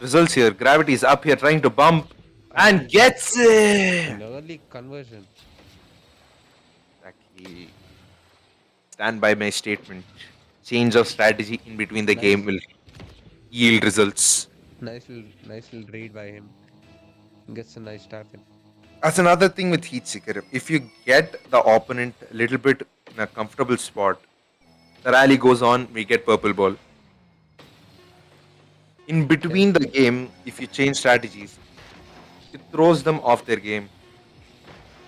results here. Gravity is up here trying to bump and gets it. An early conversion. Exactly. Stand by my statement. Change of strategy in between the game will yield results. Nice little read by him. Gets a nice tap in. That's another thing with Heatseeker. If you get the opponent a little bit in a comfortable spot, the rally goes on, we get purple ball. In between the game, if you change strategies, it throws them off their game.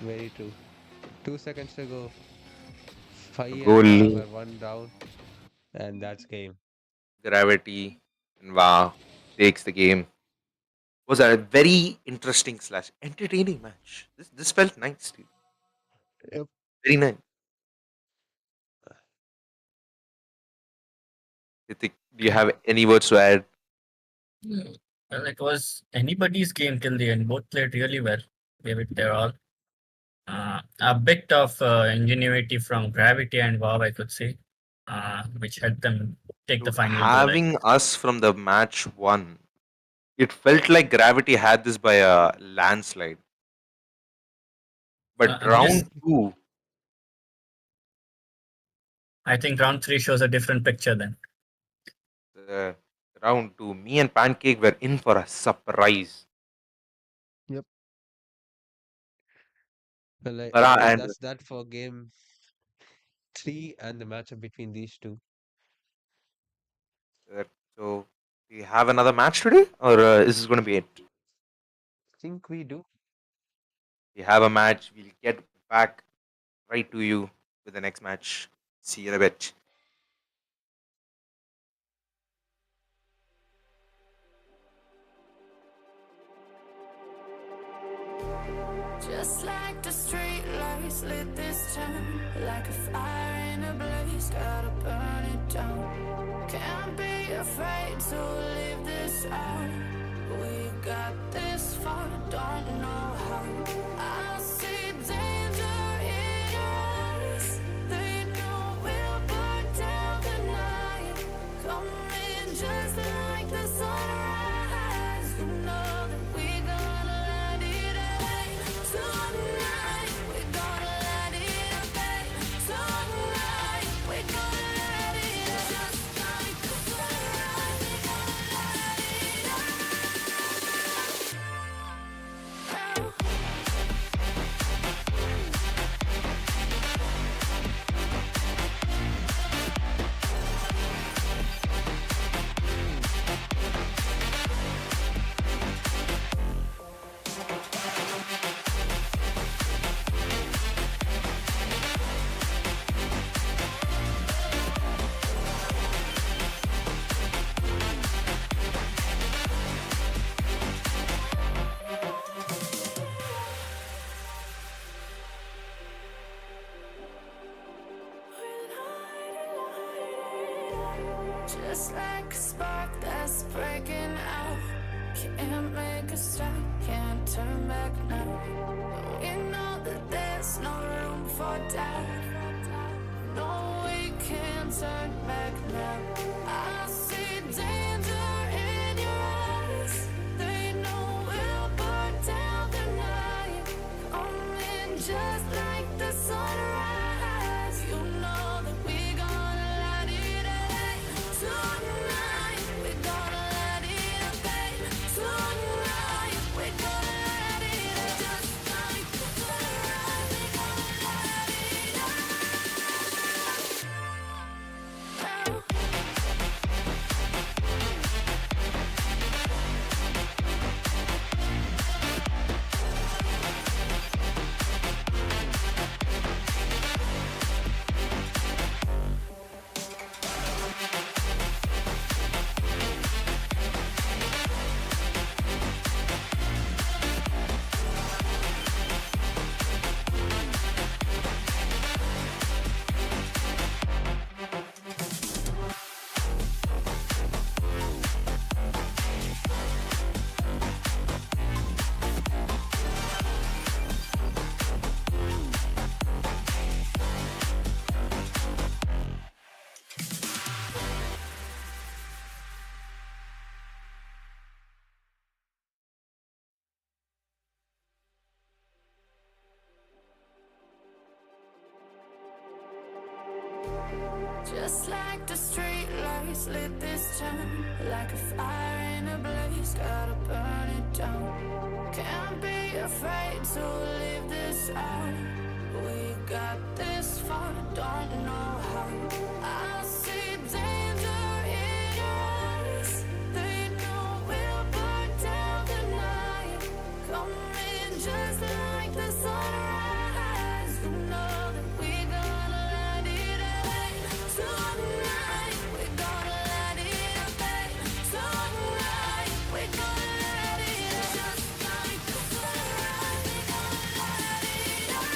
Very true. 2 seconds to go. 5 Goal. and 1 down. And that's game. Gravity and wow takes the game. Was a very interesting / entertaining match. This felt nice, dude. Yep. Very nice. Do you have any words to add? Well, it was anybody's game till the end. Both played really well. Gave it their all. A bit of ingenuity from Gravity and Wow, I could say, which helped them take the final. Having us from the match 1, it felt like Gravity had this by a landslide. But round 2, I think round 3 shows a different picture then. round 2, me and Pancake were in for a surprise. Yep. Well, And that's that for game 3 and the matchup between these two. so, we have another match today, or is this going to be it? I think we do. We have a match. We'll get back right to you with the next match. See you in a bit. Just like the street lights lit this town, like a fire in a blaze, gotta burn it down. Can't be afraid to leave this out. We got this far, don't know how. I see danger in your eyes. They know we'll burn down the night. Coming just like the sunrise. You know that we gonna let it out. Tonight, we're gonna let it out. Tonight, we're gonna let it out. Just like the sunrise, we're gonna let it out. Just like a spark that's breaking out. Can't make a stop, can't turn back now. We know that there's no room for doubt. No, we can't turn back now. I see danger in your eyes. They know we'll burn down the night. Coming just like the sunrise. You know that we Just like the street lights lit this town, like a fire in a blaze, gotta burn it down. Can't be afraid to leave this out. We got this far, don't know how. I see danger in your eyes. They know we'll burn down the night. Coming just like the sunrise. You know that we gonna let it rain. Tonight we gonna let it rain. Tonight we gonna let it rain. Just like the sunrise, we gonna let it rain.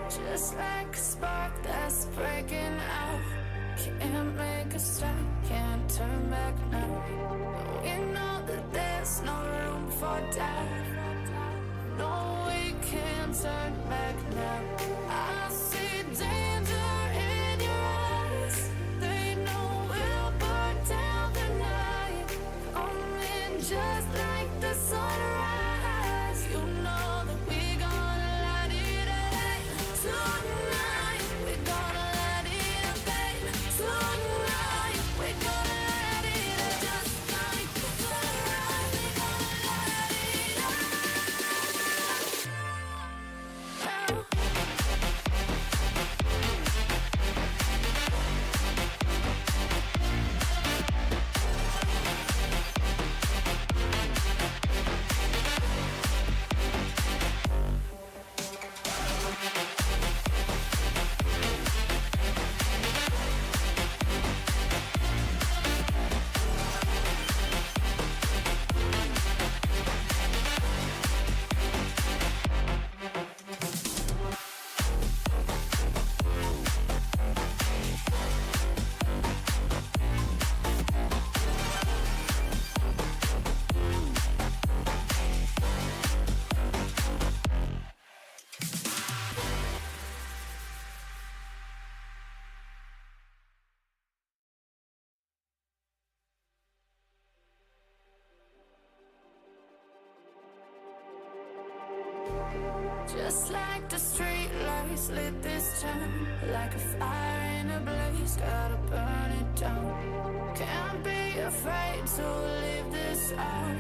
Just like a spark that's breaking out. Can't make a stop, can't turn back now. We know that there's no room for doubt. No, we can't turn back now. I see danger in your eyes. They know we'll burn down the night. Coming just like the sunrise. You know that we gonna let it rain. Tonight we gonna let it rain. Tonight we gonna let it rain. Just like the sunrise, we gonna let it Just like the street lights lit this town, like a fire in a blaze, gotta burn it down. Can't be afraid to leave this out.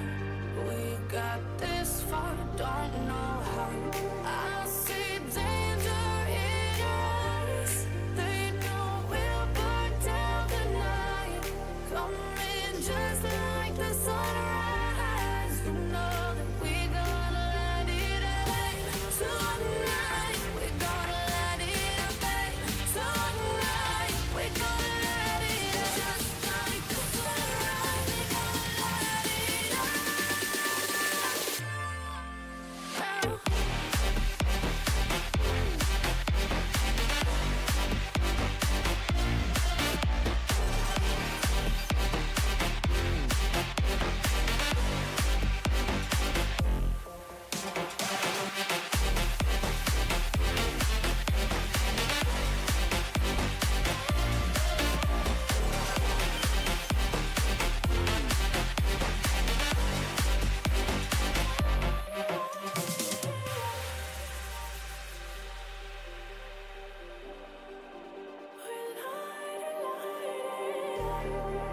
We got this far, don't know how. I see danger in your eyes. They know we'll burn down the night. Coming just like the sunrise. You know that we gonna let it rain. Tonight we gonna let it rain. Tonight we gonna let it rain. Just like the sunrise, we gonna let it rain.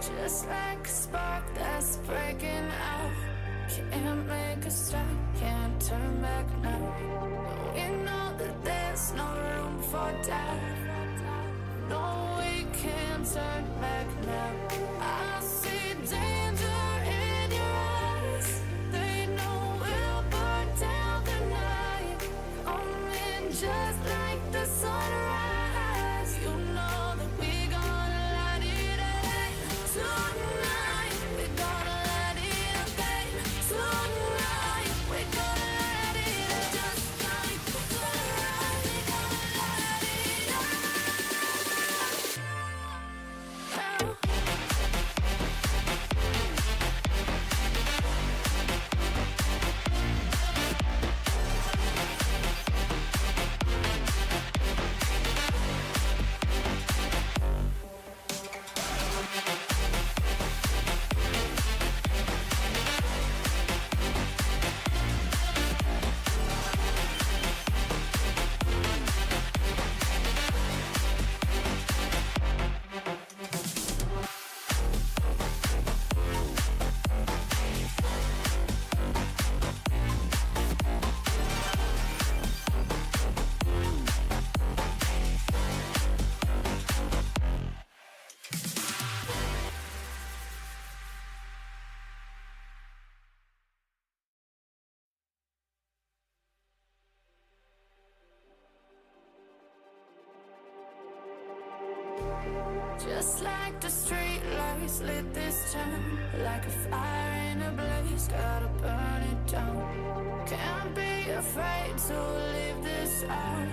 Just like a spark that's breaking out. Can't make a stop, can't turn back now. We know that there's no room for doubt. No, we can't turn back now. I see danger in your eyes. They know we'll burn down the night. Coming just like the sunrise. You know that we gonna let it rain. Tonight we Just like the street lights lit this town, like a fire in a blaze, gotta burn it down. Can't be afraid to leave this out.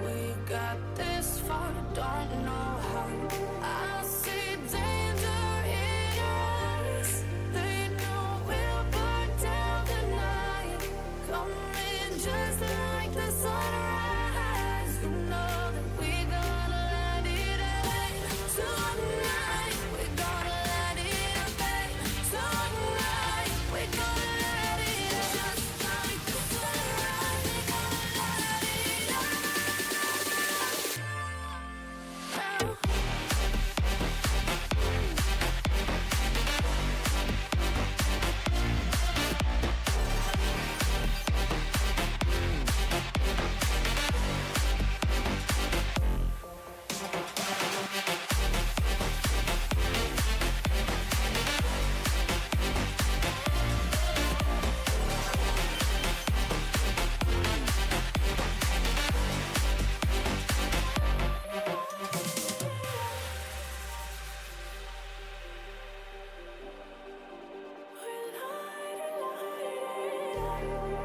We got this far, don't know how. I see danger in your eyes. They know we'll burn down the night. Coming just like the sunrise. You know that we gonna let it out. Tonight, we gonna let it out. Tonight, we gonna let it out. Just like the sunrise, we gonna let it out.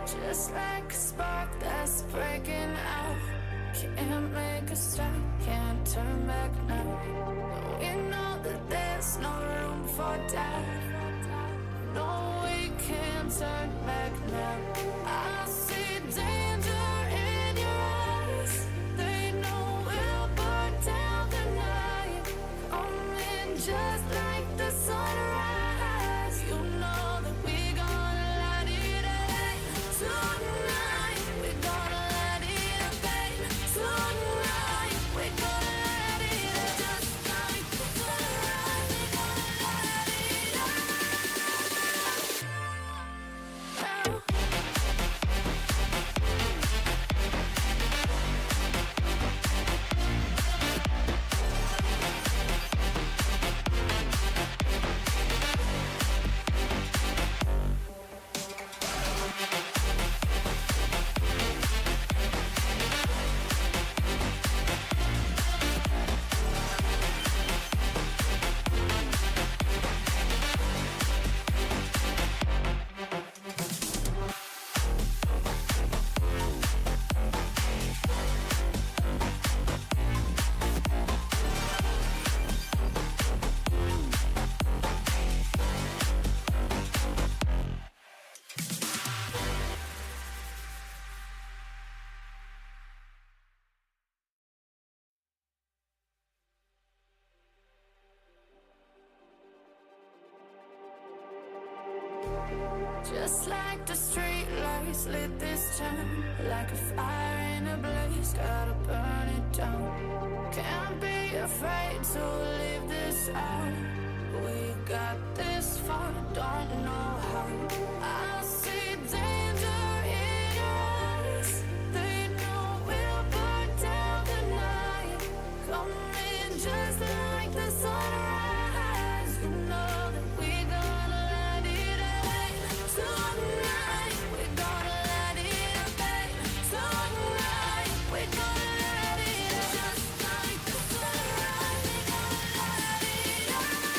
Just like a spark that's breaking out. Can't make a stop, can't turn back now. We know that there's no room for doubt. No, we can't turn back now. I see danger in your eyes. They know we'll burn down the night. Coming just like the sunrise. You know that we gonna let it out. Tonight, we gonna let it out. Tonight, we gonna let it out. Just like the sunrise, we gonna let it out. Just like the street lights lit this town, like a fire in a blaze, gotta burn it down. Can't be afraid to leave this out. We got this far, don't know how. I see danger in your eyes. They know we'll burn down the night. Coming just like the sunrise. You know that we gonna let it out. Tonight, we gonna let it out. Tonight, we gonna let it out. Just like the sunrise, we gonna let it out.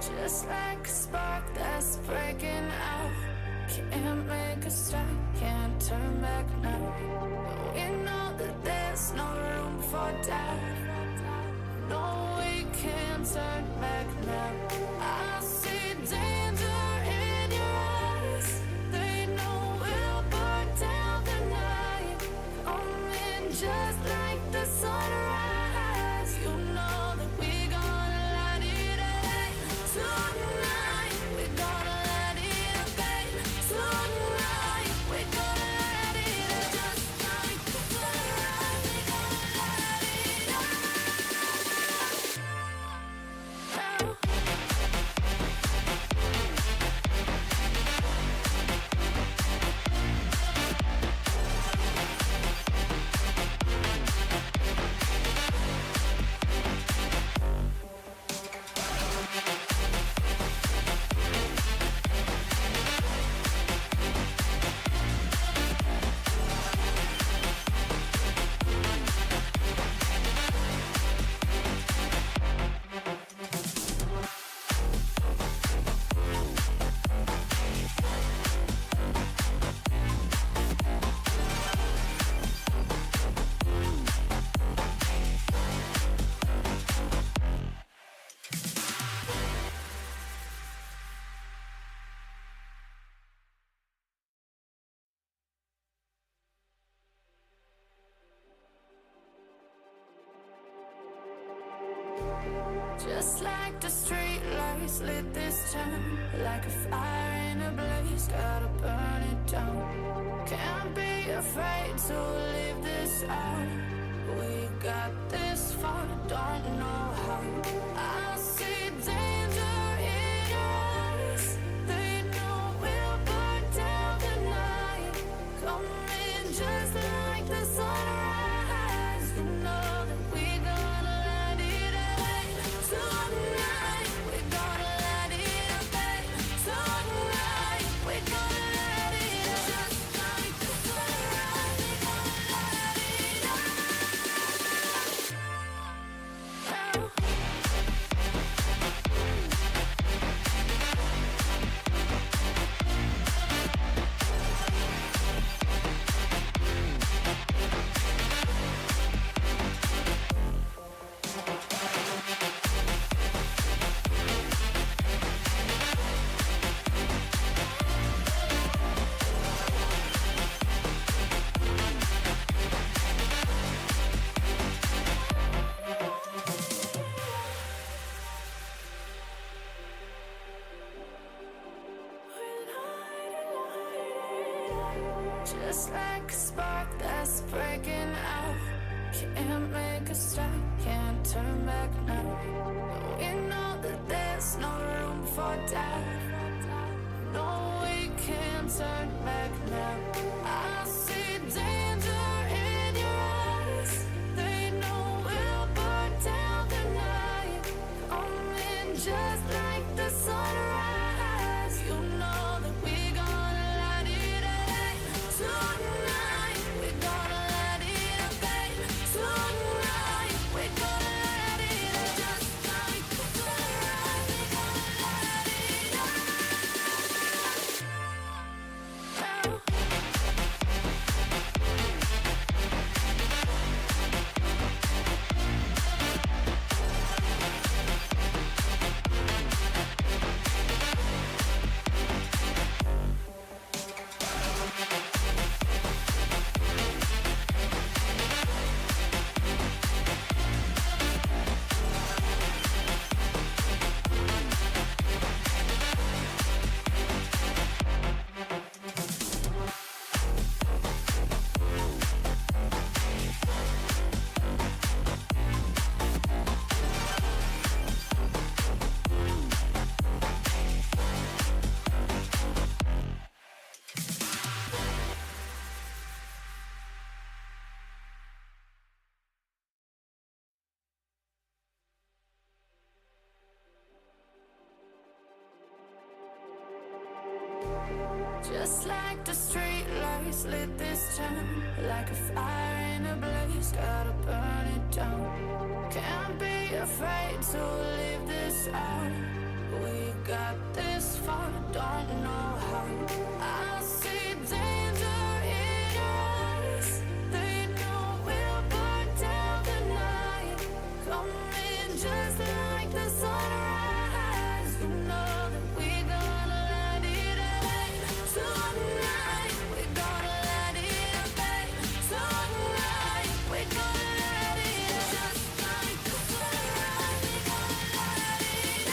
Just like a spark that's breaking out. Can't make a stop, can't turn back now. We know that there's no room for doubt. No, we can't turn back now. I see danger in your eyes. They know we'll burn down the night. Coming just like the sunrise. You know that we gonna let it out. Tonight, we gonna let Just like the street lights lit this town, like a fire in a blaze, gotta burn it down. Can't be afraid to leave this out. We got this far, don't know how. I see danger in your eyes. They know we'll burn down the night. Coming just like the sunrise. You know that we gonna let it rain. Tonight, we gonna let it rain. Tonight, we gonna let it rain. Just like the sunrise, we gonna let it rain. Just like a spark that's breaking out. Can't make a stop, can't turn back now. We know that there's no room for doubt. No, we can't turn back now. I see danger in your eyes. They know we'll burn down the night. Coming just like the sunrise. You know that we gonna let it rain. Tonight, we gonna let it rain. Tonight, we gonna let it rain. Just like the sunrise, we gonna let it rain. Just like the street lights lit this town, like a fire in a blaze, gotta burn it down. Can't be afraid to leave this out. We got this far, don't know how. I see danger in your eyes. They know we'll burn down the night. Coming just like the sunrise. You know that we gonna let it rain. Tonight, we gonna let it rain. Tonight, we gonna let it rain. Just like the sunrise, we gonna let it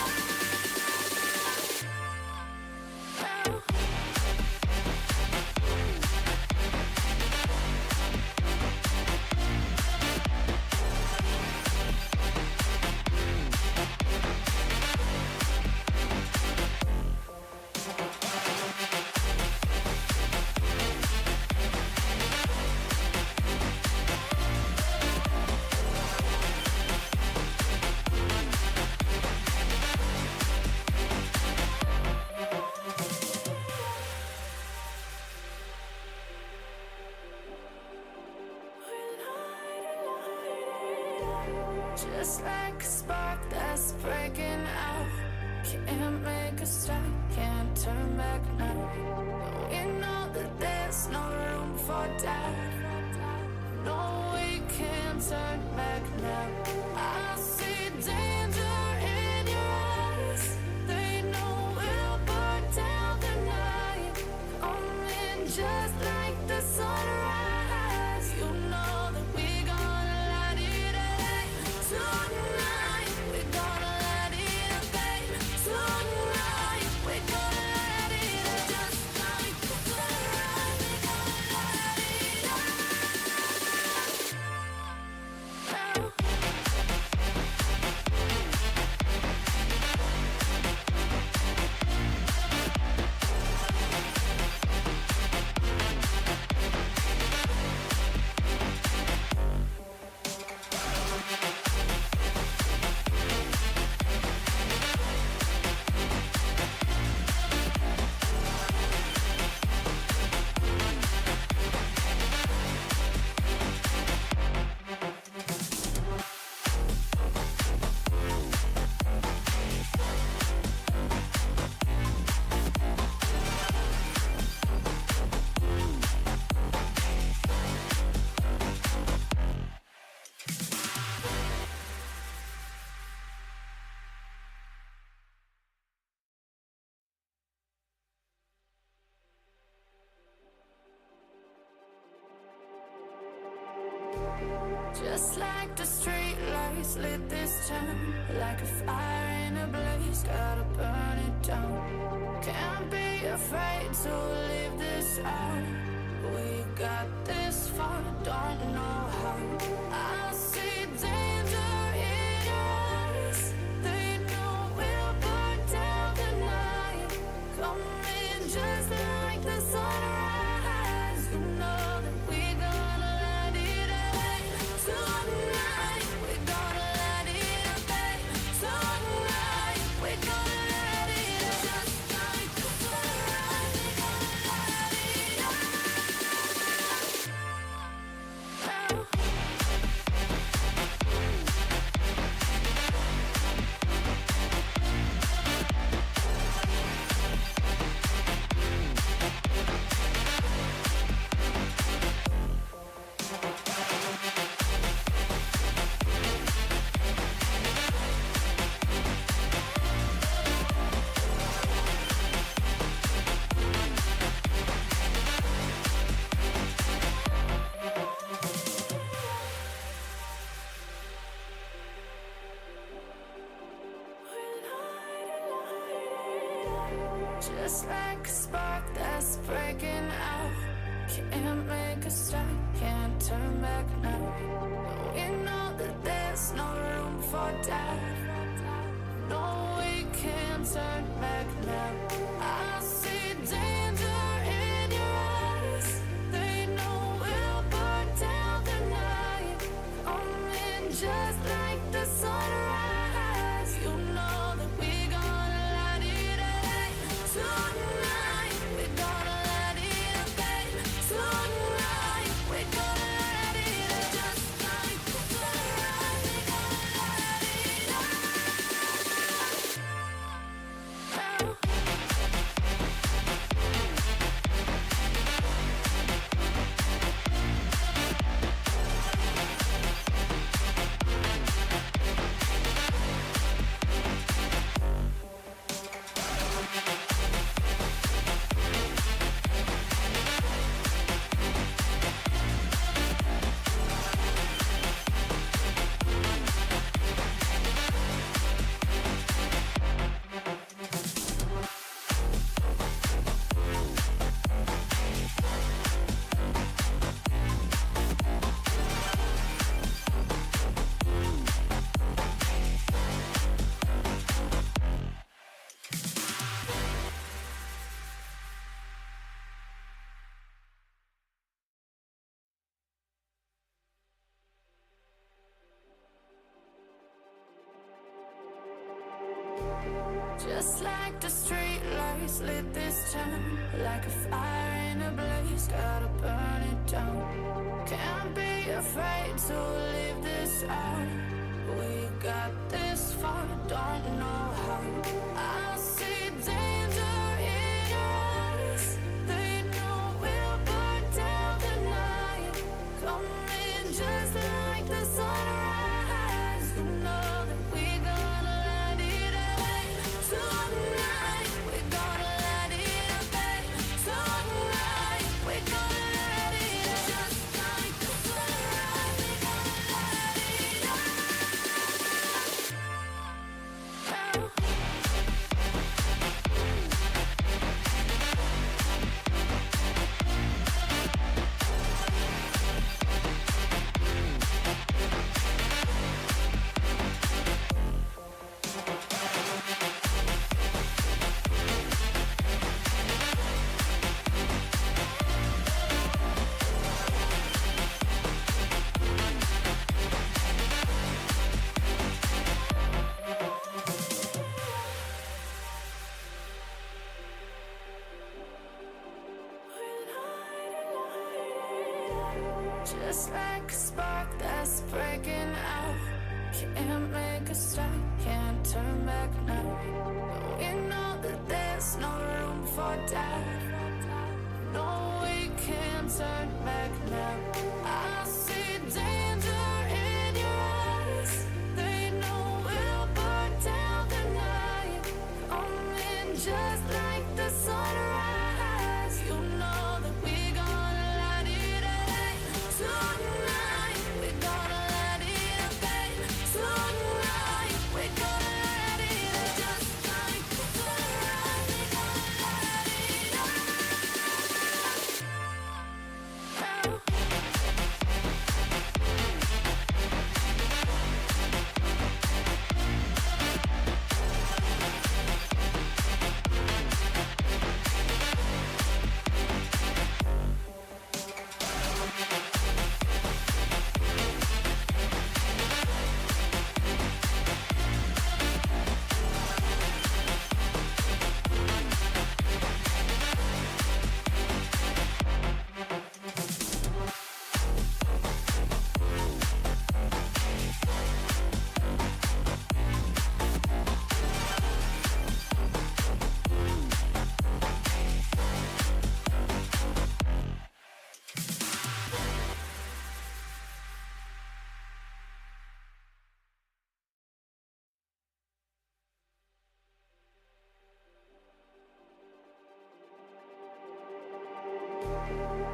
Just like a spark that's breaking out. Can't make a stop, can't turn back now. We know that there's no room for doubt. No, we can't turn back now. I see danger in your eyes. They know we'll burn down the night. Coming just like the sunrise. You know that we gonna let it rain. Tonight, we gonna let it Just like the street lights lit this town, like a fire in a blaze, gotta burn it down. Can't be afraid to leave this out. We got this far, don't know how. I see danger in your eyes. They know we'll burn down the night. Coming just like the sunrise. You know that we gonna let it rain. Tonight we gonna let it rain. Tonight we gonna let it rain. Just like the sunrise, we gonna let it rain. Just like a spark that's breaking out. Can't make a stop, can't turn back now. We know that there's no room for doubt. No, we can't turn back now. I see danger in your eyes. They know we'll burn down the night. Coming just like the sunrise. You know that we gonna let it rain. Tonight we gonna let it rain. Tonight we gonna let it rain. Just like the sunrise, we gonna let it rain. Just like the street lights lit this town, like a fire in a blaze, gotta burn it down. Can't be afraid to leave this out. We got this far, don't know how. I see danger in your eyes. They know we'll burn down the night. Coming just like the sunrise. You know that we gonna let it rain. Tonight we gonna let it rain. Tonight we gonna let it rain. Just like the sunrise, we gonna let it Just like a spark that's breaking out. Can't make a stop, can't turn back now. We know that there's no room for doubt. No, we can't turn back now. I see danger in your eyes. They know we'll burn down the night. Coming just like the sunrise. You know that we gonna let it rain. Tonight we gonna let it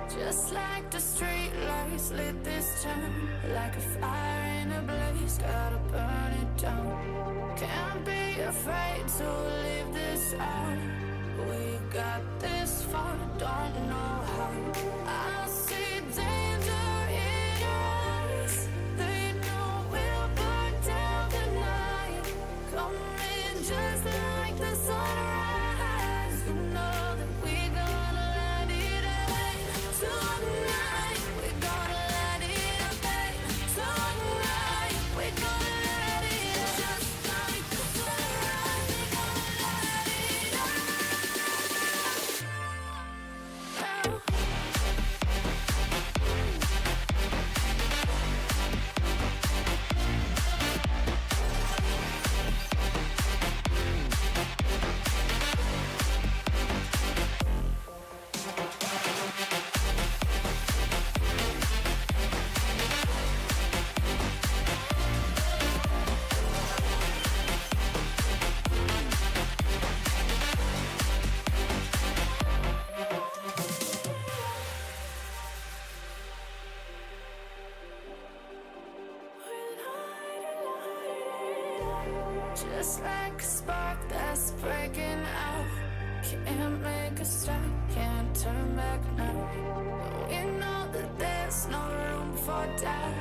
Just like the street lights lit this town, like a fire in a blaze, gotta burn it down. Can't be afraid to leave this out. We got this far, don't know how. I see danger in your eyes. They know we'll burn down the night. Coming just like the sunrise. You know that we gonna let it rain. Tonight we gonna let it rain. Tonight we gonna let it rain. Just like the sunrise, we gonna let it rain. Just like a spark that's breaking out. Can't make a stop, can't turn back now. We know that there's no room for doubt.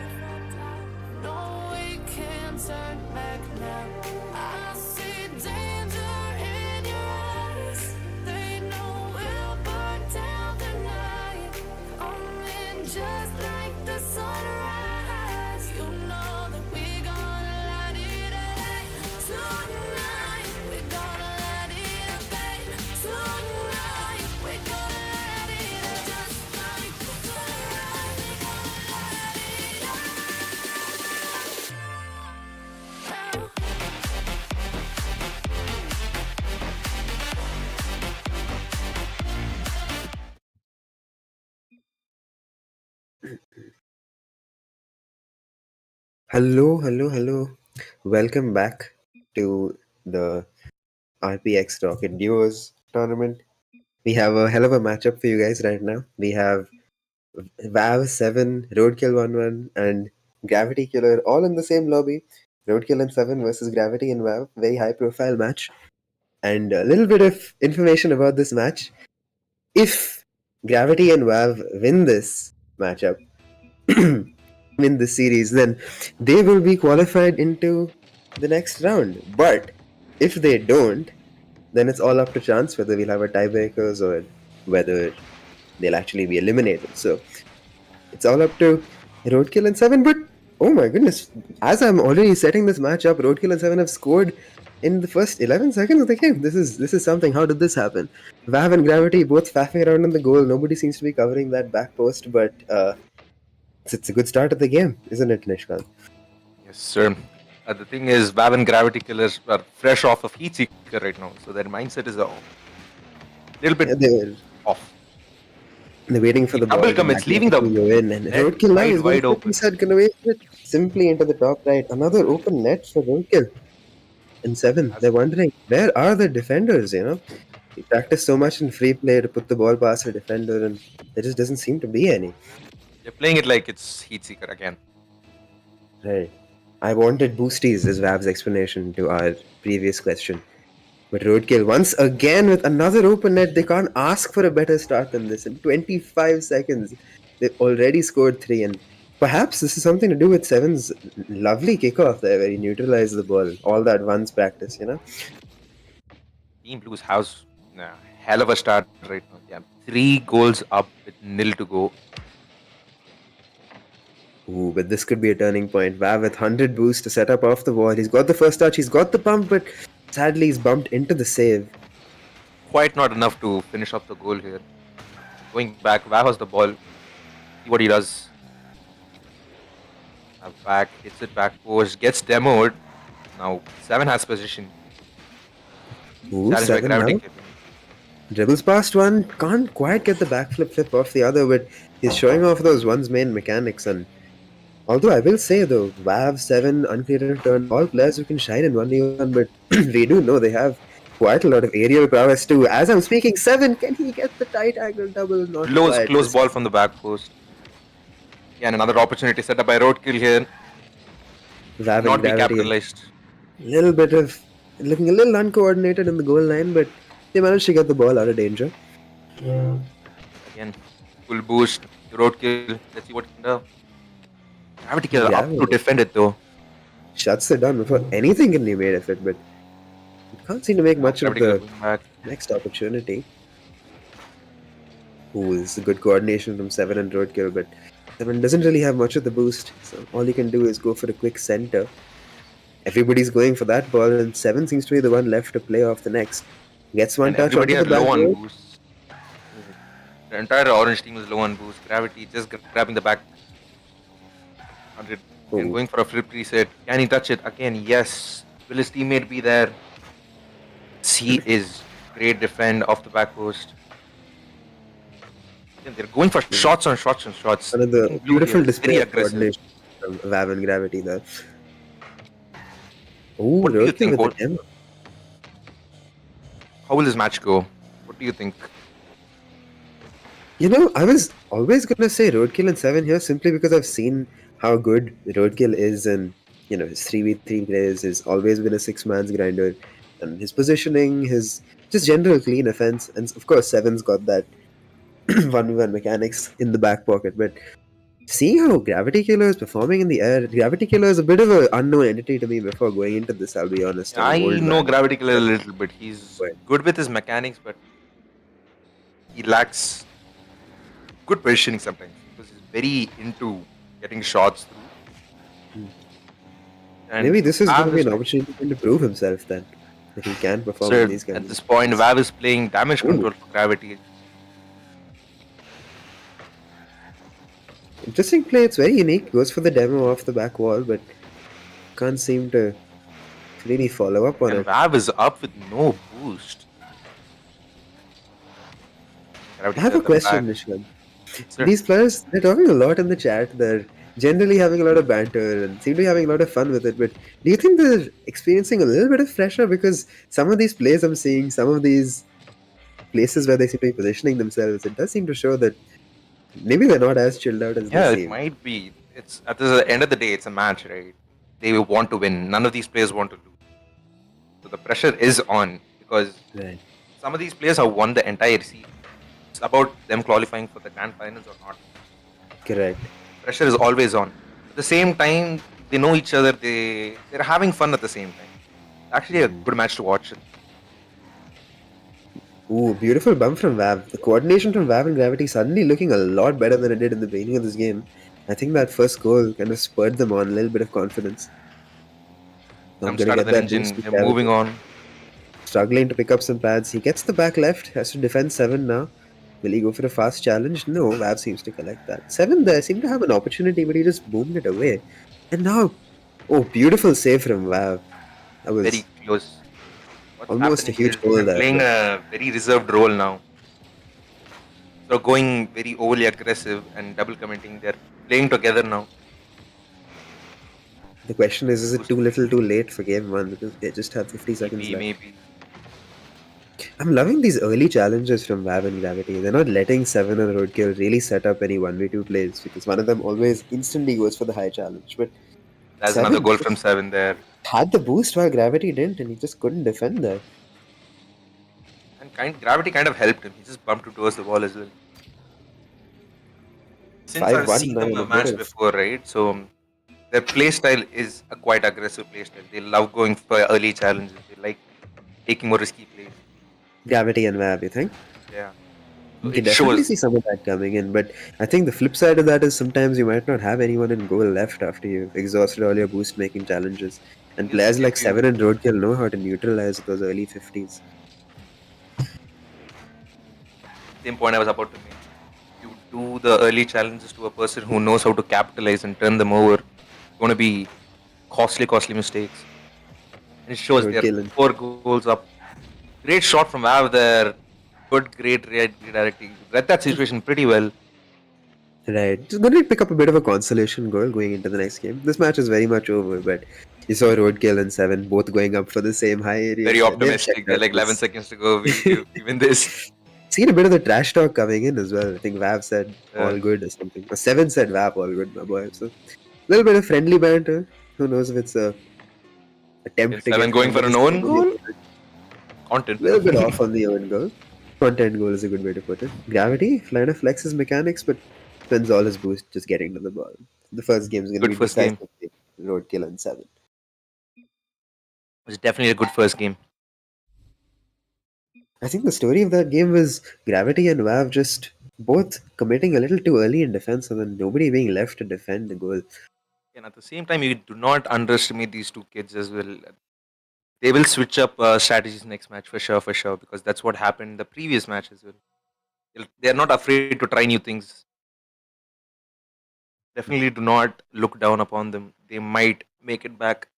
No, we can't turn back now. I see danger in your eyes. They know we'll burn down the night. Coming just like the sunrise. You know that we gonna let it rain. Tonight we gonna let it rain. Tonight we gonna let it rain. Just like the sunrise, we gonna let it rain. Hello. Welcome back to the Rpx Rocket Duos tournament. We have a hell of a matchup for you guys right now. We have Vav 7, Roadkill 1-1, and Gravity Killer all in the same lobby. Roadkill and 7 versus Gravity and Vav. Very high profile match. And a little bit of information about this match. If Gravity and Vav win this matchup, win this series, then they will be qualified into the next round. But if they don't, then it's all up to chance whether we'll have a tiebreakers or whether they'll actually be eliminated. So it's all up to Roadkill and 7. But oh my goodness, as I'm already setting this match up, Roadkill and 7 have scored in the first 11 seconds of the game. This is something. How did this happen? Vav and Gravity both faffing around in the goal. Nobody seems to be covering that back post, but it's a good start of the game, isn't it, Nishkant? Yes, sir. The thing is, Vav and Gravity Killers are fresh off of Heatseeker right now, so their mindset is a little bit off. They're waiting for the Double ball commits, to leaving the go in, and net Roadkill now is wide open. Gonna wait it simply into the top right. Another open net for Roadkill. And 7, they're wondering, where are the defenders, you know? We practice so much in free play to put the ball past a defender, and there just doesn't seem to be any. They're playing it like it's Heatseeker again. Right. I wanted boosties, is Vav's explanation to our previous question. But Roadkill, once again with another open net, they can't ask for a better start than this. In 25 seconds, they've already scored 3. And perhaps this is something to do with 7's lovely kickoff there, where he neutralized the ball. All that once practice, you know? Team Blues has a hell of a start right now. Yeah, 3 goals up with 0 to go. Ooh, but this could be a turning point. Vav with 100 boost to set up off the wall. He's got the first touch, he's got the pump, but sadly he's bumped into the save. Quite not enough to finish up the goal here. Going back, Vav has the ball. See what he does. Back, hits it back post, gets demoed. Now 7 has position. Ooh, Challenged by 7 Gravity now. Killer. Dribbles past one, can't quite get the backflip flip off the other, but he's showing off those one's main mechanics. And although I will say though, Vav 7, uncreative turn, all players who can shine in 1v1, but we do know they have quite a lot of aerial prowess too. As I'm speaking, 7, can he get the tight angle double? Not quite. Close Just ball from the back post. Yeah, and another opportunity set up by Roadkill here. Vav and Not be Gravity. capitalized. Little bit of looking a little uncoordinated in the goal line, but they managed to get the ball out of danger. Again, full boost. Roadkill. Let's see what he can do. Gravity Kill up Gravity. to defend it though. Shuts it down before anything can be made of it, but can't seem to make much of Gravity Kill the going back. next opportunity. Ooh, this is a good coordination from 7 and Roadkill, but 7 doesn't really have much of the boost, so all he can do is go for a quick center. Everybody's going for that ball, and 7 seems to be the one left to play off the next. Gets one And touch everybody onto the had low on backboard. boost. The entire orange team is low on boost. Gravity just grabbing the back 100 and Ooh. going for a flip reset. Can he touch it again? Yes. Will his teammate be there? He is great defend off the back post. And they're going for shots on shots on shots. One of the Blue beautiful here is very display of aggressive. coordination from Vav and Gravity there. Ooh, What do you Roadkill think, with Paul? the demo. How will this match go? What do you think? You know, I was always gonna say Roadkill and 7 here simply because I've seen how good Roadkill is, and you know his 3v3 plays. Has always been a 6-man's grinder, and his positioning, his just general clean offense, and of course 7's got that 1v1 mechanics in the back pocket. But seeing how Gravity Killer is performing in the air, Gravity Killer is a bit of an unknown entity to me before going into this. I'll be honest. I'm I an old know man. Gravity Killer a little bit. He's Right. good with his mechanics, but he lacks good positioning sometimes because he's very into getting shots through. And Maybe this is Vav going to be is- an opportunity for him to prove himself then. That he can perform So in these at kinds this of point, Vav is playing damage Ooh. control for Gravity. Interesting play. It's very unique. Goes for the demo off the back wall, but can't seem to really follow up on And it. Vav is up with no boost. I have a question, Nishant. Sir. These players, they're talking a lot in the chat. They're generally having a lot of banter and seem to be having a lot of fun with it. But do you think they're experiencing a little bit of pressure? Because some of these plays I'm seeing, some of these places where they seem to be positioning themselves, it does seem to show that maybe they're not as chilled out as Yeah, they it seem. might be. It's at the end of the day, it's a match, right? They want to win. None of these players want to lose. So the pressure is on because Right. some of these players have won the entire season. It's about them qualifying for the grand finals or not. Correct. Pressure is always on. At the same time, they know each other. They're having fun at the same time. Actually, a good match to watch. Ooh, beautiful bump from Vav. The coordination from Vav and Gravity suddenly looking a lot better than it did in the beginning of this game. I think that first goal kind of spurred them on a little bit of confidence. Not I'm gonna starting get the that engine. boost to They're Gravity. moving on. Struggling to pick up some pads. He gets the back left, has to defend 7 now. Will he go for a fast challenge? No, Vav seems to collect that. 7 there seemed to have an opportunity, but he just boomed it away. And now, oh, beautiful save from Vav. That was Very close. What's almost a happening huge is goal they're there. playing a very reserved role now. So going very overly aggressive and double commenting. They're playing together now. The question is it too little too late for game 1? Because they just have 50 seconds left. Maybe. I'm loving these early challenges from Vav and Gravity. They're not letting 7 and Roadkill really set up any 1v2 plays because one of them always instantly goes for the high challenge. But That's 7 another goal from 7 there. had the boost while Gravity didn't, and he just couldn't defend that. And Gravity kind of helped him. He just bumped towards the wall as well. Since I've 5-1 seen now them in a a match bit of- before, right? So their playstyle is a quite aggressive playstyle. They love going for early challenges. They like taking more risky plays. Gravity and Vav, you think? Yeah. You So can it definitely shows. see some of that coming in, but I think the flip side of that is sometimes you might not have anyone in goal left after you've exhausted all your boost making challenges. And Yes, players like if you- 7 and Roadkill know how to neutralize those early 50s. Same point I was about to make. You do the early challenges to a person who knows how to capitalize and turn them over. It's going to be costly mistakes. And it shows Good they're killing. 4 goals up. Great shot from Vav there. Great redirecting. Read that situation pretty well. Right. Just going to pick up a bit of a consolation goal going into the next game. This match is very much over, but You saw Roadkill and Seven both going up for the same high area. Very They've optimistic. checked They're out like 11 this. seconds to go. We win this. Seen a bit of the trash talk coming in as well. I think Vav said all Uh, good or something. Or Seven said Vav all good, my boy. So a little bit of friendly banter. Who knows if it's a and attempt to seven get going for an numbers. own A goal. Content. little bit off on the own goal. Content goal is a good way to put it. Gravity, Liner flexes mechanics, but spends all his boost just getting to the ball. The first game is going to Good be first game. decisive. Roadkill and Seven. It was definitely a good first game. I think the story of that game was Gravity and Vav just both committing a little too early in defense and then nobody being left to defend the goal. And at the same time, you do not underestimate these two kids as well. They will switch up strategies next match for sure, because that's what happened in the previous match as well. They're not afraid to try new things. Definitely do not look down upon them. They might make it back.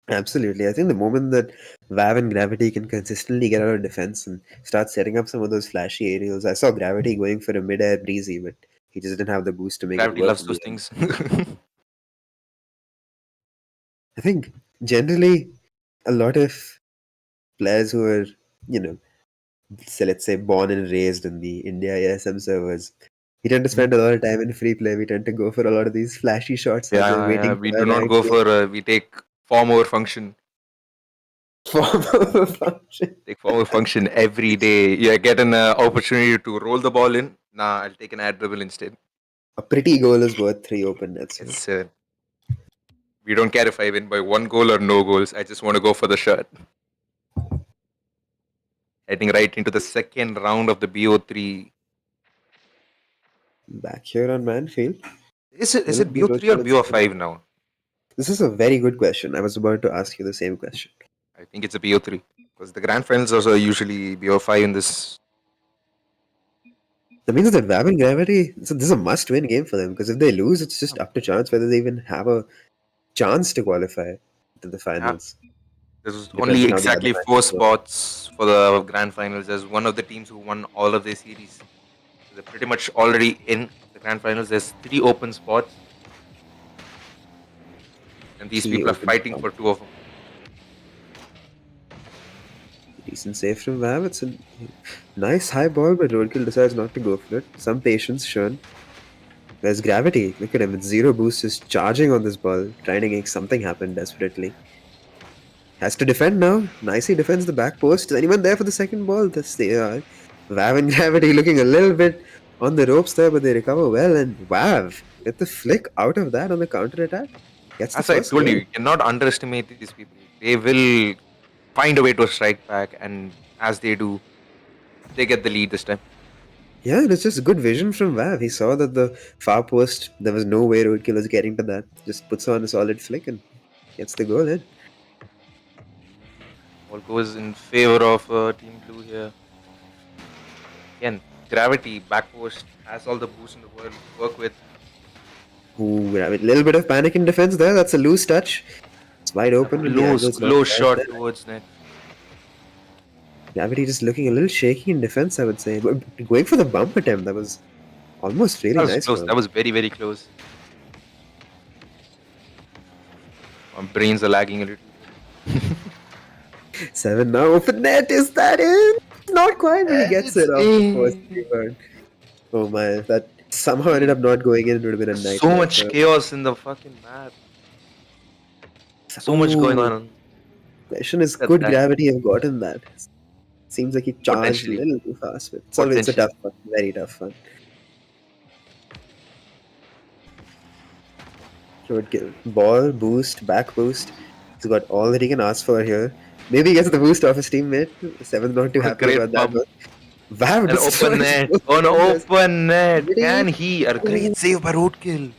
Absolutely. I think the moment that Vav and Gravity can consistently get out of defense and start setting up some of those flashy aerials. I saw Gravity going for a mid-air breezy, but he just didn't have the boost to make it Gravity work. loves in those the end. things. I think generally a lot of players who are, you know, so let's say born and raised in the India ASM servers, we tend to spend a lot of time in free play. We tend to go for a lot of these flashy shots as they're Yeah. waiting We for do a not right go for. We take form over function. form of a function. Take form over function every day. You get an opportunity to roll the ball in. Nah, I'll take an ad dribble instead. A pretty goal is worth 3 open nets. You know? It's we don't care if I win by one goal or no goals. I just want to go for the shot. Heading right into the second round of the BO3. Back here on Manfield. Is it Little bit BO3 or of BO5 now? This is a very good question. I was about to ask you the same question. I think it's a BO3 because the grand finals are usually BO5 in this. That means that Vav and Gravity, this is a must-win game for them because if they lose, it's just up to chance whether they even have a chance to qualify to the finals. There's Depends only on how the other exactly matches 4 go. spots for the grand finals. There's one of the teams who won all of their series. They're pretty much already in the grand finals. There's 3 open spots, and these 3 people are open fighting spots. for 2 of them. Decent save from Vav. It's a nice high ball, but Roadkill decides not to go for it. Some patience shown. Where's Gravity? Look at him with 0 boost, just charging on this ball, trying to make something happen desperately. Has to defend now. Nicely defends the back post. Is anyone there for the second ball? That's the Vav and Gravity looking a little bit on the ropes there, but they recover well. And Vav with the flick out of that on the counter attack. Gets the As I first told goal. you, you cannot underestimate these people. They will find a way to strike back, and as they do, they get the lead this time. Yeah, it was just good vision from Vav. He saw that the far post, there was no way Roadkill was getting to that. Just puts on a solid flick and gets the goal in. All goes in favor of Team Blue here. Again, Gravity, back post, has all the boost in the world to work with. Ooh, a little bit of panic in defense there. That's a loose touch. It's wide open. And the angle's not Close right shot there. towards net. Gravity just looking a little shaky in defense, I would say. But going for the bump attempt, that was almost really That was nice. close. For That him. was very, very close. My brains are lagging a little. 7 now. Open net. Is that in? Not quite, but he gets it It's off the first in. rebound. Oh my. That somehow ended up not going in. It would have been a There's nightmare. so much chaos in the fucking map. So much going on. Question is, Look at could that. Gravity have gotten that? Seems like he charged a Potentially. little too fast. But it's a tough one. Very tough one. Roadkill. Ball, boost, back boost. He's got all that he can ask for here. Maybe he gets the boost off his teammate. Seven's not too happy Great about that bump. one. Vav An destroys open net. both An defenders. open net. Did he? Can he? A great save by Roadkill.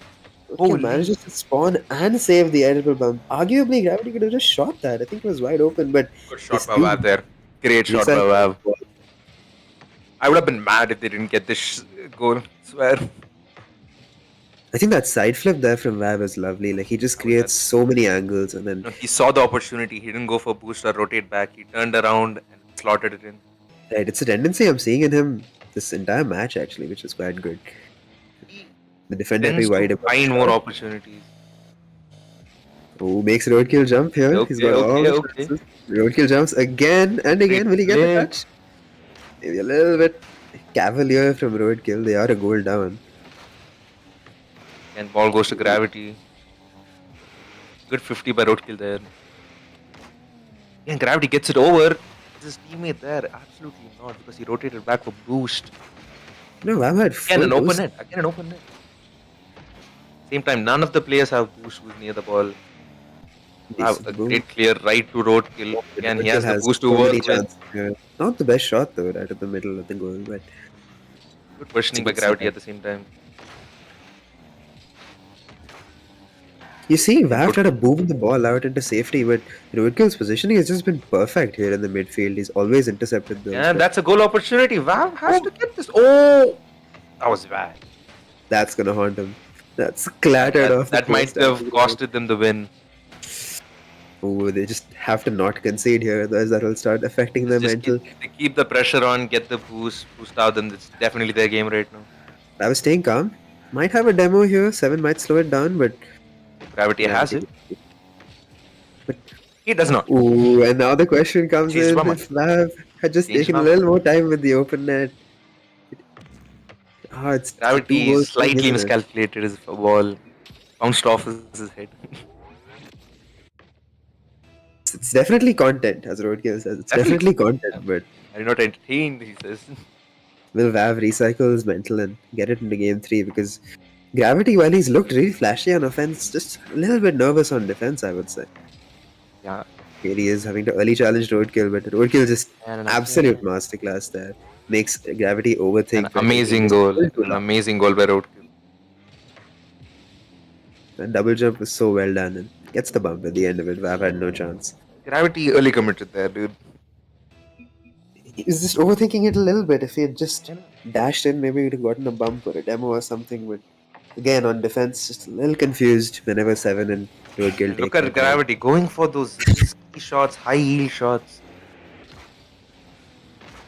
Roadkill Holy. manages to spawn and save the edible bump. Arguably, Gravity could have just shot that. I think it was wide open, but Good shot this by dude Vav there. Great shot by missile Vav. ball. I would have been mad if they didn't get this goal. Swear. I think that side flip there from Vav is lovely. Like he just How was creates that? so many angles and then No, he saw the opportunity. He didn't go for boost or rotate back. He turned around and slotted it in. right. It's a tendency I'm seeing in him this entire match actually, which is quite good. He The defender be tends wide to above find shot. more opportunities. Oh, makes Roadkill jump here. He's Okay, got all okay, the okay. chances. Roadkill jumps again and again. Will he get the Play. touch? Maybe a little bit cavalier from Roadkill. They are a goal down. And ball goes to Gravity. Good 50 by Roadkill there. And Gravity gets it over. Is his teammate there? Absolutely not, because he rotated back for boost. No, I've had Again, full an open boost. net. Again, an open net. Same time, none of the players have boost who's near the ball. Wow, a Boom. great clear right to Roadkill. Again, he Roadkill has the boost to so many work with. chances here. Not the best shot though, right at the middle of the goal, but Good it's a positioning by good Gravity setup. at the same time. You see, And Vav tried to Roadkill. boom the ball out into safety, but Roadkill's positioning has just been perfect here in the midfield. He's always intercepted those, Yeah, but that's a goal opportunity. Wow has to get this. Oh, that was bad. that's gonna haunt him. That's clattered off the That might post. have costed them the win. Oh, they just have to not concede here, otherwise that will start affecting their Just mental. they keep the pressure on, get the boost out. Then it's definitely their game right now. I was staying calm. Might have a demo here. 7 might slow it down, but Gravity has Gravity. it. But He does not. ooh, and now the question comes Change in: Mama. if Vav had just Change taken a Mama. little more time with the open net, it's a two Gravity goal is swing, slightly isn't it? miscalculated as a ball. Bounced off his head. It's definitely content, as Roadkill says. It's definitely content, but I did not entertain, he says. will Vav recycle his mental and get it into game 3? Because Gravity, while he's looked really flashy on offense, just a little bit nervous on defense, I would say. Yeah. Here he is having to early challenge Roadkill, but Roadkill just And absolute masterclass there. Makes Gravity an overthink by taking amazing just a goal. little too An long. amazing goal by Roadkill. That double jump was so well done and gets the bump at the end of it. Vav had no chance. Gravity early committed there, dude. He's just overthinking it a little bit. If he had just You know, dashed in, maybe he'd have gotten a bump or a demo or something. But again, on defense, just a little confused whenever 7 and Roadkill and take look their at time. Gravity going for those risky shots, high heel shots.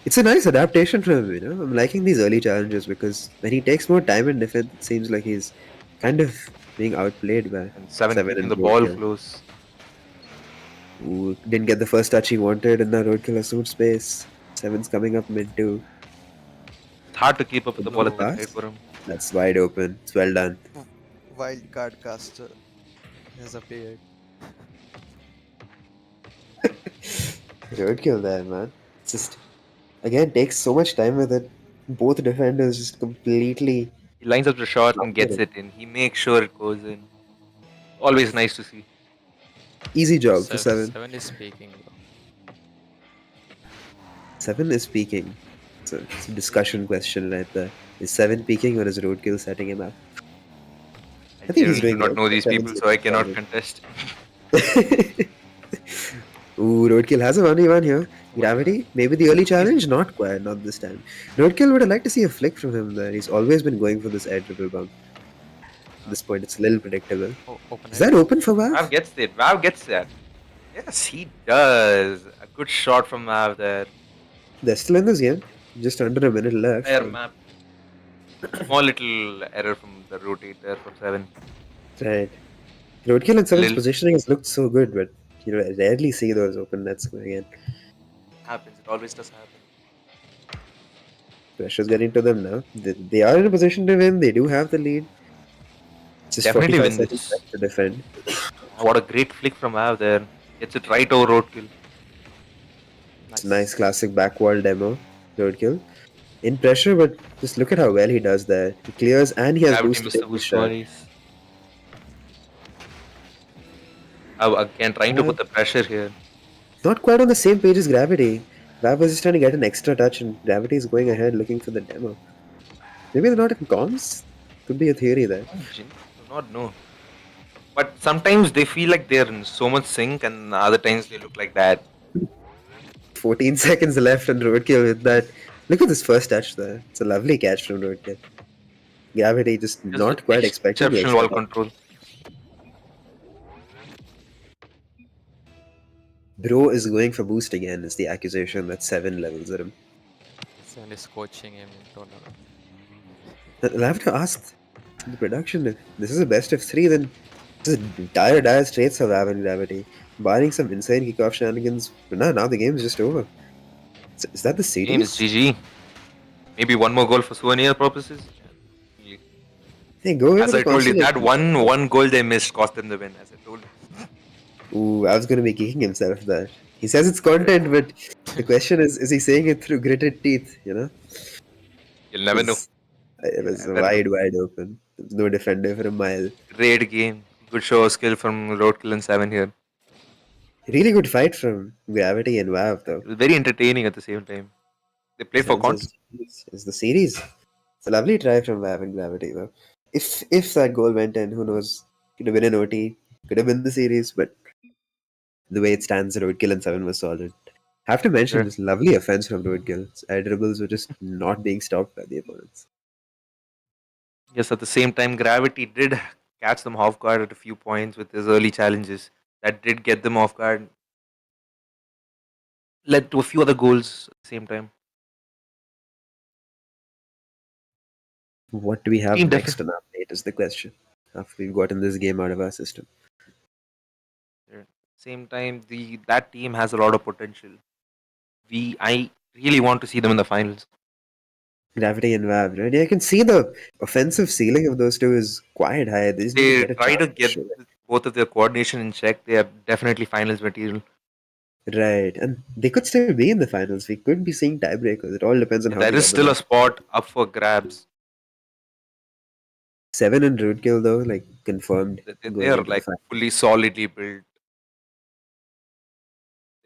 It's a nice adaptation for him, you know. I'm liking these early challenges because when he takes more time in defense, it seems like he's kind of being outplayed by And 7 7 keeping and the ball Roadkill. close. Ooh, didn't get the first touch he wanted in the Roadkill suit space. 7's coming up mid too. It's hard to keep up with the ball at that Pass. height for him. That's wide open. It's well done. Wildcard caster has appeared. Roadkill there, man. It's just again takes so much time with it. Both defenders just completely He lines up the shot and flustered gets it. it in. He makes sure it goes in. Always nice to see. Easy job for 7. 7 is speaking, bro. 7 is peaking. It's a discussion question right there. Is 7 peaking or is Roadkill setting him up? I think he's genuinely do doing not good. know these people, Seven's so I cannot solid. contest. Ooh, Roadkill has a 1v1 here. Gravity, maybe the early challenge? Not quite, not this time. Roadkill would have liked to see a flick from him there. He's always been going for this air triple bump. At this point, it's a little predictable. Oh, open Is head. that open for Vav Vav? gets it. Vav gets that. Yes, he does. A good shot from Vav there. They're still in this game. Just under a minute left. Fair map. Small little error from the rotate there from 7. Right. Roadkill and 7's Little- positioning has looked so good, but you know, I rarely see those open nets going in. Happens. It always does happen. Pressure's getting to them now. They are in a position to win. They do have the lead. Just Definitely 45 win seconds this. left to defend. What a great flick from Vav there. Gets it right over Roadkill. It's a nice classic backwall demo. Roadkill. In pressure, but just look at how well he does there. He clears and he has Gravity boost to missed the take his boost shot. twice. Again, trying to put the pressure here. Not quite on the same page as Gravity. Vav was just trying to get an extra touch and Gravity is going ahead looking for the demo. Maybe they're not in comms? Could be a theory there. Do not know. But sometimes they feel like they're in so much sync, and other times they look like that. 14 seconds left and Roadkill with that. Look at this first touch there. It's a lovely catch from Roadkill. Gravity just not quite expecting the exceptional extra ball touch. control. Bro is going for boost again is the accusation that 7 levels at him. 7 is coaching him in tournament. I'll have to ask the production if this is a best of 3, then This is dire straits of Avan Gravity. Barring some insane kickoff shenanigans, but now the game is just over. Is that the Game is series? GG. Maybe one more goal for souvenir purposes. Yeah. Hey, go away As with the I told you, that constellation. one goal they missed cost them the win. As I told you. Ooh, I was gonna be kicking himself there. He says it's content, but the question is he saying it through gritted teeth? You know, You'll never know. it You'll was never know. wide open. There was no defender for a mile. Great game. Good show of skill from Roadkill and Seven here. Really good fight from Gravity and Vav though. It was very entertaining at the same time. They played for Seven content. says it's the series. It's a lovely try from Vav and Gravity though. If that goal went in, who knows? Could have been an OT. Could have been the series, but the way it stands, Roadkill and Seven was solid. Have to mention Sure. this lovely offense from Roadkill. His air dribbles were just not being stopped by the opponents. Yes, at the same time, Gravity did catch them off guard at a few points with his early challenges. That did get them off guard. Led to a few other goals at the same time. What do we have Team next on our plate is the question. After we've gotten this game out of our system. Same time, that team has a lot of potential. I really want to see them in the finals. Gravity and Vav, right? Yeah, I can see the offensive ceiling of those two is quite high. They just need to They get a try chance to to get show it. both of their coordination in check. They are definitely finals material. Right. And they could still be in the finals. We could be seeing tiebreakers. It all depends on how There these is other still a matches spot up for grabs. Seven and Roadkill though, like confirmed They going are into the like final. fully solidly built.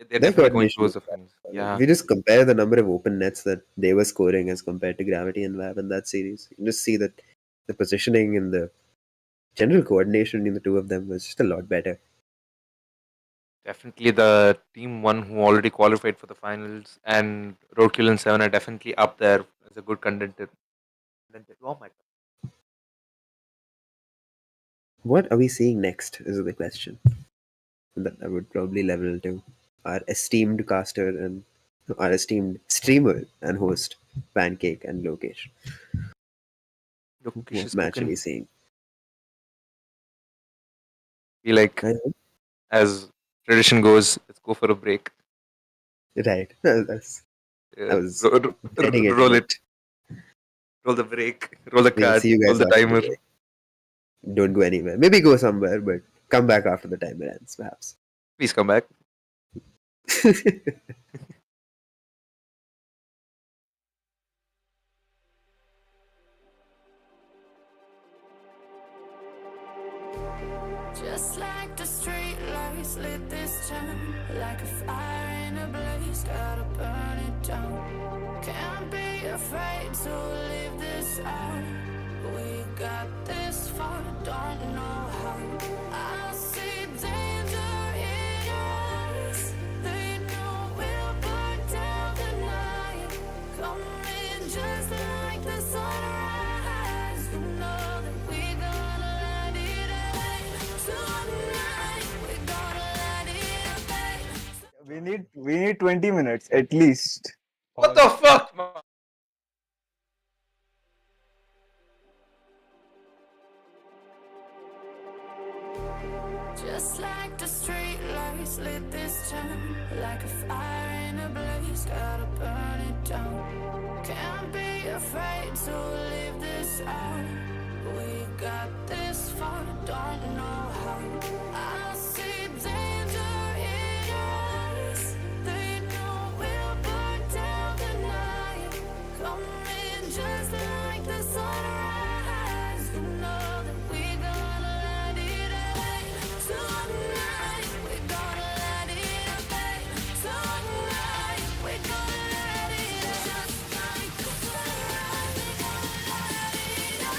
They're Their definitely going coordination towards is the quite finals. solid. If Yeah, you just compare the number of open nets that they were scoring as compared to Gravity and Vav in that series, you can just see that the positioning and the general coordination in the two of them was just a lot better. definitely the team one who already qualified for the finals, and Roadkill and Seven are definitely up there as a good contender. Oh my god! What are we seeing next is the question that I would probably level to our esteemed caster and our esteemed streamer and host, Pancake and Lokesh. Lokesh What is match are cooking. we seeing? Be like, I as tradition goes, let's go for a break. Right. I was getting it, Roll but it. Roll the break. Roll the we'll card. see you Roll guys the after the timer. break. Don't go anywhere. Maybe go somewhere, but come back after the timer ends, perhaps. Please come back. Just like the street lights lit this town, like a fire in a blaze, gotta burn it down. Can't be afraid to leave this out. We got this far, don't know how. I see danger in us. They know we'll burn down the night. Coming just like the sunrise. You know that we gonna light it up. Tonight we gonna light it up. We need 20 minutes at least. What the fuck, man? Just like the street lights lit this town, like a fire in a blaze, gotta burn it down. Can't be afraid to leave this out. We got this far, don't know how. I see danger in us. They know we'll burn down the night. Coming just like the sunrise. You know that we gonna light it up. Tonight we gonna light it up. Tonight we gonna light it up. Just like the sunrise, we gonna light it up.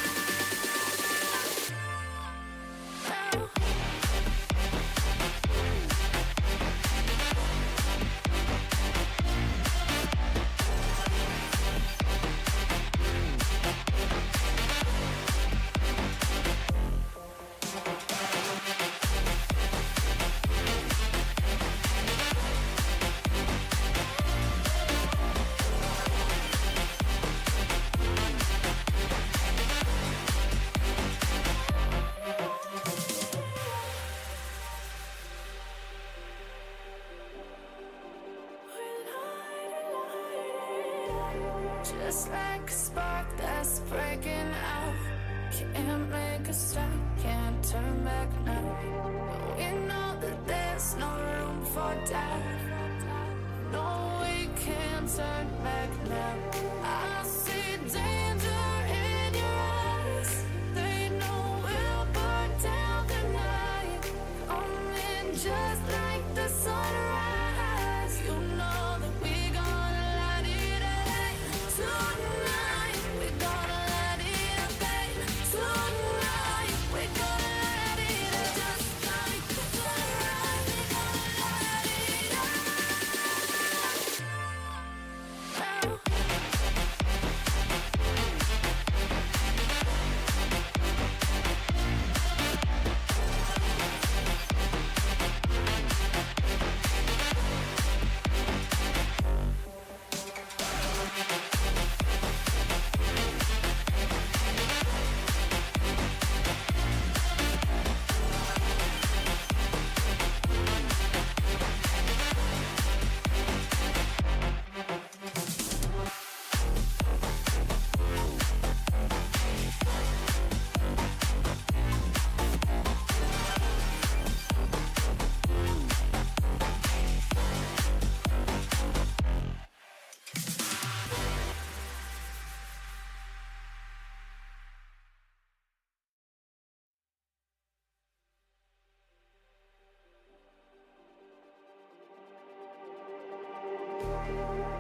Just like a spark that's breaking out. Can't make a stop, can't turn back now. We know that there's no room for doubt. No, we can't turn back now. I see danger in your eyes. They know we'll burn down the night. Coming just like the sunrise. You know that we gonna light it up. Tonight, we gonna light it up, babe. Tonight, we gonna light it up. Just like the sunrise, we gonna light it up.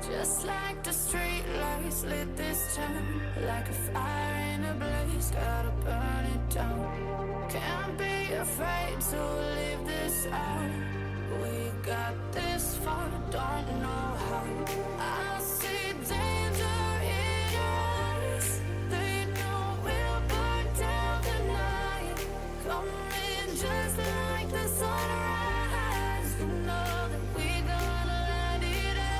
Just like the street lights lit this town, like a fire in a blaze, gotta burn it down. Can't be afraid to leave this out. We got this far, don't know how. I see danger in your eyes. They know we'll burn down the night. Coming just like the sunrise. You know that we gonna light it up.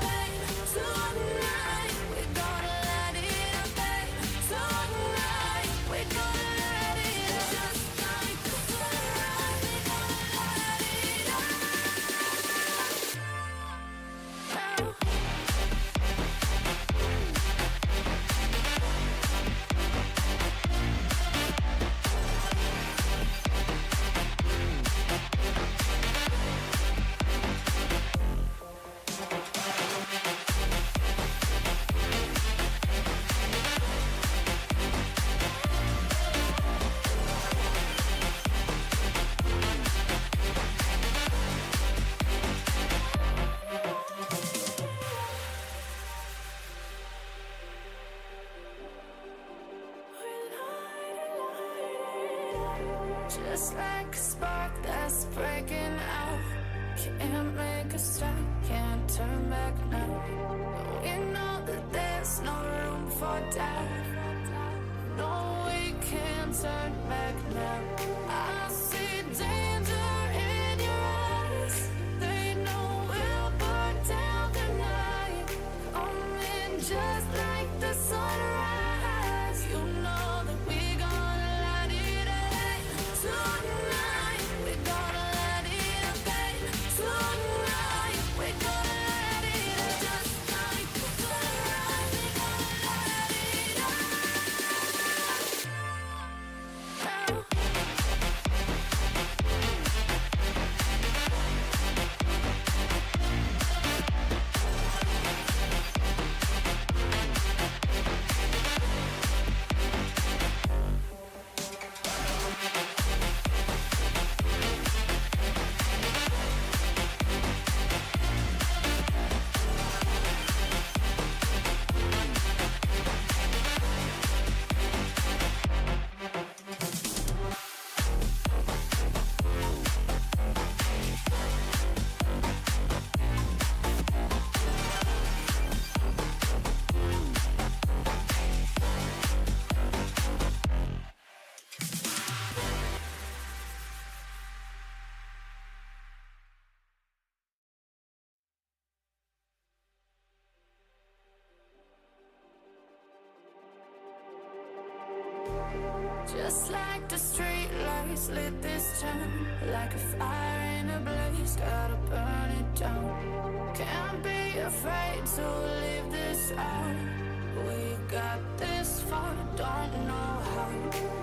Tonight, we gonna light it up, babe. Tonight, we gonna light it up. Just like the sunrise, we gonna light it up. Just like a spark that's breaking out. Can't make a stop, can't turn back now. We know that there's no room for doubt. No, we can't turn back now. I see danger in your eyes. They know we'll burn down the night. Coming just like the sunrise. You know that we gonna light it up. Tonight, we gonna light it up, babe. Tonight, we gonna light it up. Just like the sunrise, we gonna light it up. Just like the street lights lit this town, like a fire in a blaze, gotta burn it down. Can't be afraid to leave this out. We got this far, don't know how.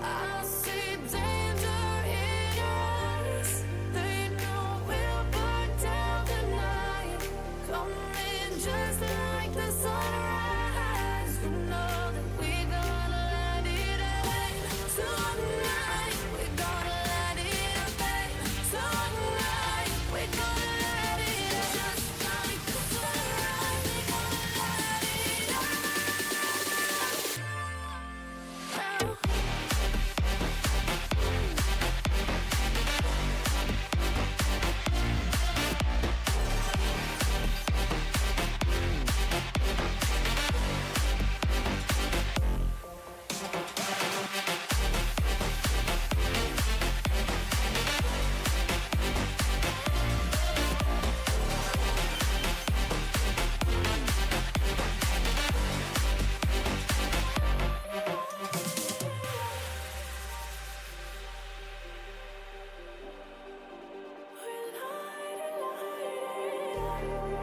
I see danger in your eyes. They know we'll burn down the night. Coming just like the sunrise. You know that we gonna let it rain. Tonight, we gonna let it rain. Tonight, we gonna let it rain. Just like the sunrise, we gonna let it rain.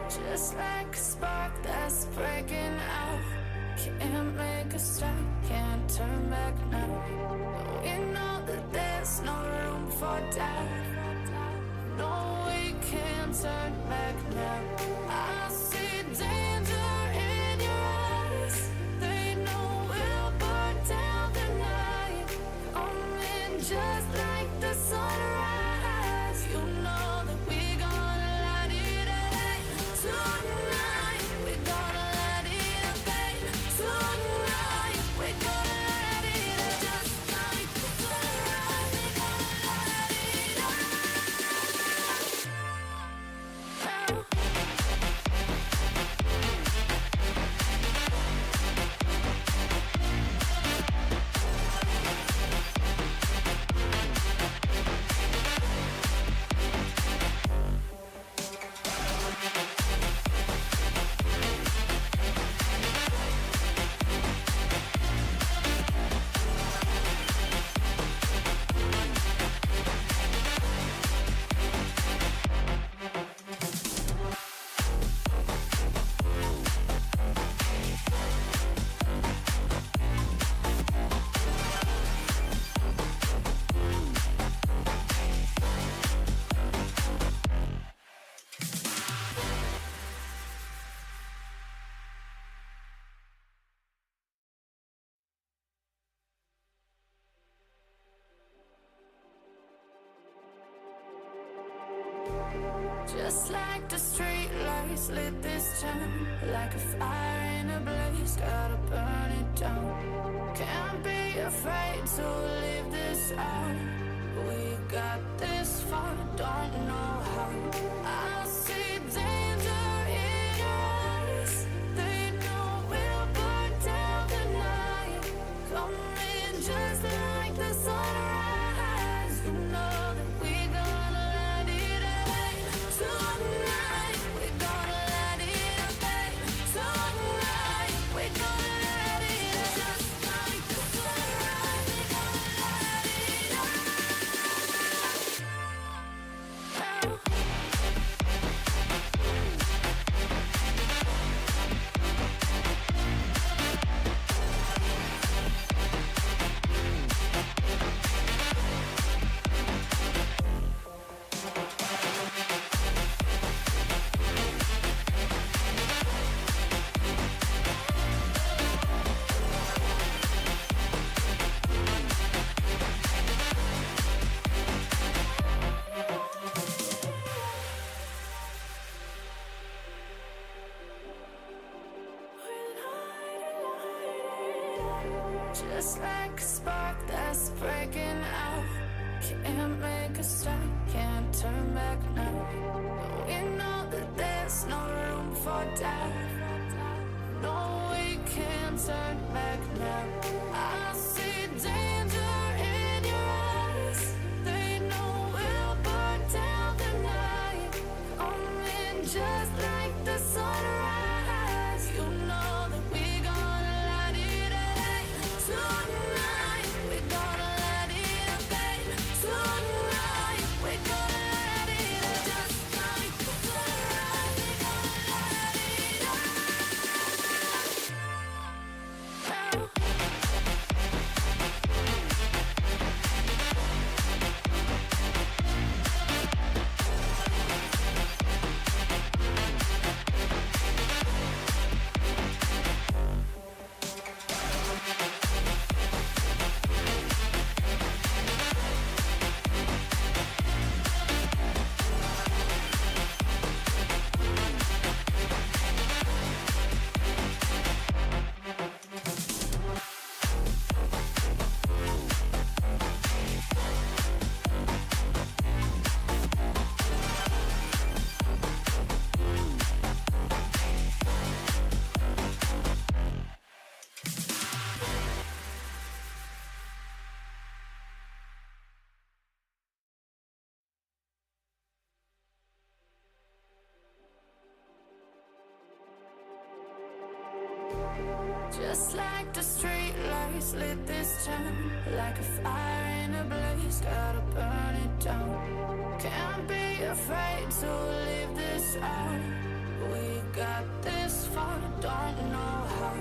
Just like a spark that's breaking out. Can't make a stop, can't turn back now. We know that there's no room for doubt. No, we can't turn back now. I see danger in your eyes. They know we'll burn down the night. Coming just like the sunrise. You know that we gonna let it rain. Tonight, we gonna let it rain. Tonight, we gonna let it rain. Just like the sunrise, we gonna let it rain. Just like the street lights lit this town, like a fire in a blaze, gotta burn it down. Can't be afraid to leave this out. We got this far, don't know how. I see danger in your eyes. They know we'll burn down the night. Coming just like the sunrise. You know that we gonna let it rain. Tonight, we gonna let it rain. Tonight, we gonna let it rain. Just like the sunrise, we gonna let it rain. Just like a spark that's breaking out. Can't make a stop, can't turn back now. We know that there's no room for doubt. No, we can't turn back now. I see danger in your eyes. They know we'll burn down the night. Coming just like the sunrise. You know that we gonna let it rain. Tonight, we gonna let it rain. Tonight, we gonna let it rain. Just like the sunrise, we gonna let it rain. like the street lights lit this town, like a fire in a blaze, gotta burn it down. Can't be afraid to leave this out. We got this far, don't know how.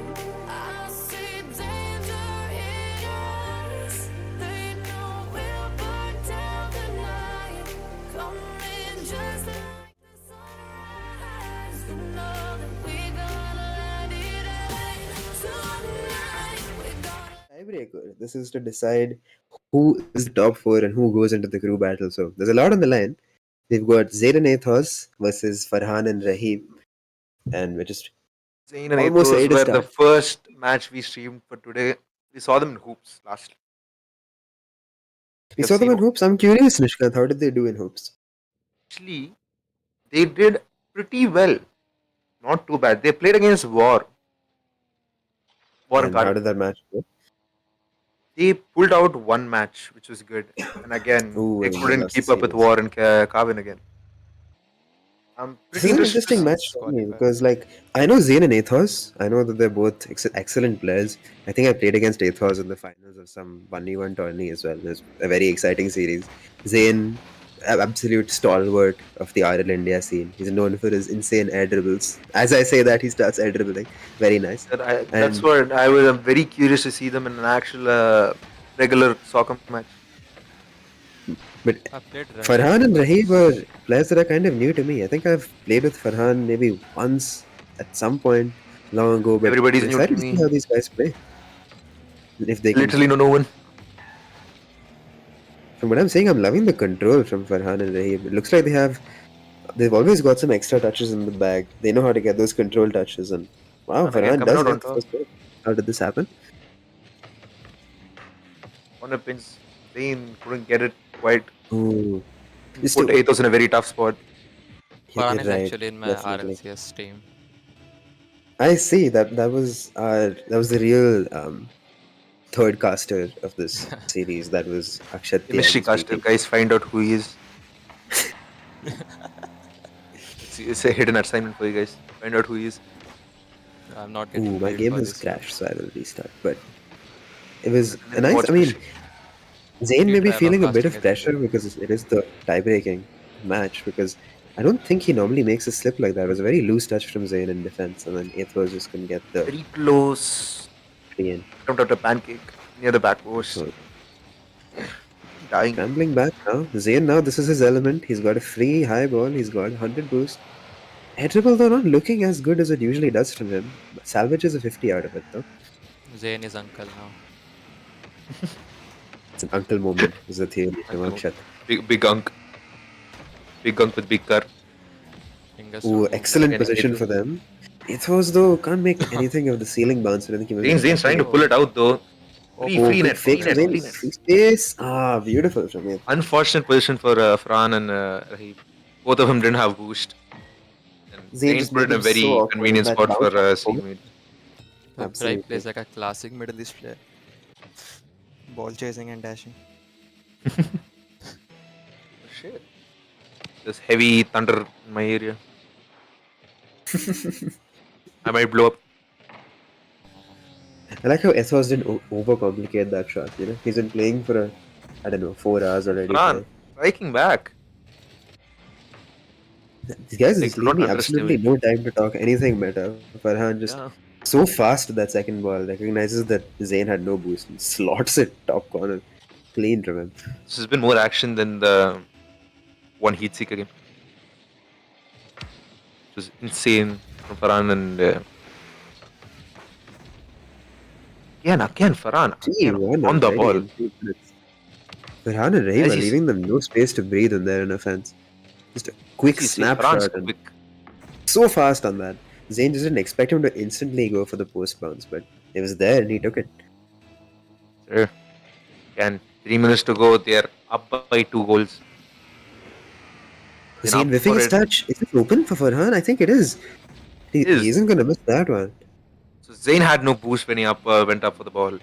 I see danger in your eyes. They know we'll burn down the night. Coming just like the sunrise. You know that we gonna let it out tonight. We gonna. Tiebreaker. This is to decide who is the top four and who goes into the crew battle. So there's a lot on the line. We've got Zayd and Athos versus Farhan and Rahib, and we're just Zayn and almost ready Athos to were the start. first match we streamed for today. We saw them in hoops last. We Have saw them seen in hoops. I'm curious, Nishkant, how did they do in hoops? actually they did pretty well. Not too bad. They played against War and And how Karvin. did that match go? They pulled out one match, which was good. And again, Ooh, they I couldn't lost the keep up with series. War and Karvin again. I'm This pretty is an interested to interesting see. match for me Qualifier. because, like, I know Zayn and Athos. I know that they're both excellent players. I think I played against Athos in the finals of some 1v1 tourney as well. It was a very exciting series. Zayn, absolute stalwart of the RL India scene. He's known for his insane air dribbles. As I say that, he starts air dribbling. Very nice. That's And what I was very curious to see them in an actual regular soccer match. but I played Farhan Rahib and Rahib once. are players that are kind of new to me. I think I've played with Farhan maybe once at some point long ago, but Everybody's I'm new to excited to see me. how these guys play. If they can, Literally no one. from what I'm saying, I'm loving the control from Farhan and Rahib. It looks like they've always got some extra touches in the bag. They know how to get those control touches, and wow, And again Farhan coming does out on get the top. first goal. How did this happen? On a pinch, Zayn couldn't get it quite. Ooh, just Put to, Athos in a very tough spot. Farhan you're is right, actually in my definitely. RLCS team. I see that was the real third caster of this series. That was Akshat The mystery Tyagi caster, speaking. guys, find out who he is. It's a hidden assignment for you guys. Find out who he is. I'm not getting Ooh, my paid game for has this. Yet. crashed, so I will restart. But it was And a then nice. watch I mean, mystery. Zayn may be Retry feeling a bit of broadcasting pressure again. because it is the tie-breaking match. Because I don't think he normally makes a slip like that. It was a very loose touch from Zayn in defense, and then Athos just couldn't get the Very close. free in. Jumped out a pancake near the back post. So Dying. scrambling back now. Zayn now, this is his element. He's got a free high ball. He's got 100 boost. Head dribble though not looking as good as it usually does from him. Salvages a 50 out of it though. Zayn is uncle now. It's an uncle moment, is the theory from Uncle Akshat. Big gunk. Big gunk with big car. Fingers Ooh, don't move excellent Again, position Athos. for them. Athos though can't make anything of the ceiling bounce. I think he was Zayn's trying to pull it out though. Free, Oh, Oh, free quick net, free fake from net, Zayn. free net. Free space. Ah, beautiful from him. Unfortunate position for Fran and Rahib. Both of them didn't have boost. And Zayn Zayn just put made in a him so very awkward. convenient That spot for bounce Seamead. Bhai Absolutely. plays like a classic Middle East player. Ball chasing and dashing. Shit. There's heavy thunder in my area. I might blow up. I like how Ethos didn't overcomplicate that shot. You know, he's been playing for I don't know 4 hours already. Fran, striking back. These guys Like, just do leave not me absolutely underestimate. no time to talk anything meta. Farhan just Yeah. so fast with that second ball, recognizes that Zayn had no boost and slots it top corner. Clean from him. This has been more action than the one Heatseeker game. It was insane from Farhan and again Farhan again 3-1 on the already ball. in 2 minutes. Farhan and Rahim As are you leaving them no space to breathe in their own offense. Just a quick see, snapshot Farhan's and quick. so fast on that. Zayn just didn't expect him to instantly go for the post bounce, but it was there and he took it. Sure. Again, 3 minutes to go. They're up by 2 goals. Then Zayn up whiffing for his it. touch. Is it open for Farhan? I think it is. He Is. isn't going to miss that one. So Zayn had no boost when he went up for the ball.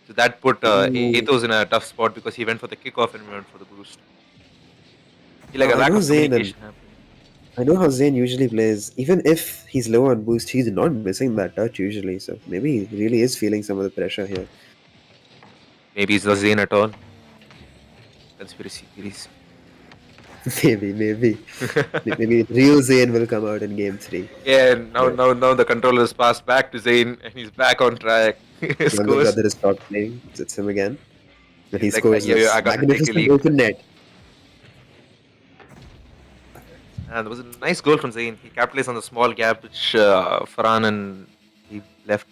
So that put Ooh. Athos in a tough spot because he went for the kickoff and went for the boost. He like a I lack know of Zayn and communication happened. I know how Zayn usually plays. Even if he's low on boost, he's not missing that touch usually. So maybe he really is feeling some of the pressure here. Maybe it's not Zayn at all. Conspiracy theories. Maybe real Zayn will come out in game 3. Yeah, now, But now the controller is passed back to Zayn, and he's back on track. He younger scores. brother is stopped playing. It's him again. And he He's like, scores yeah, this I got to take a magnificent lead. open net. And there was a nice goal from Zayn. He capitalized on the small gap which Farhan and he left.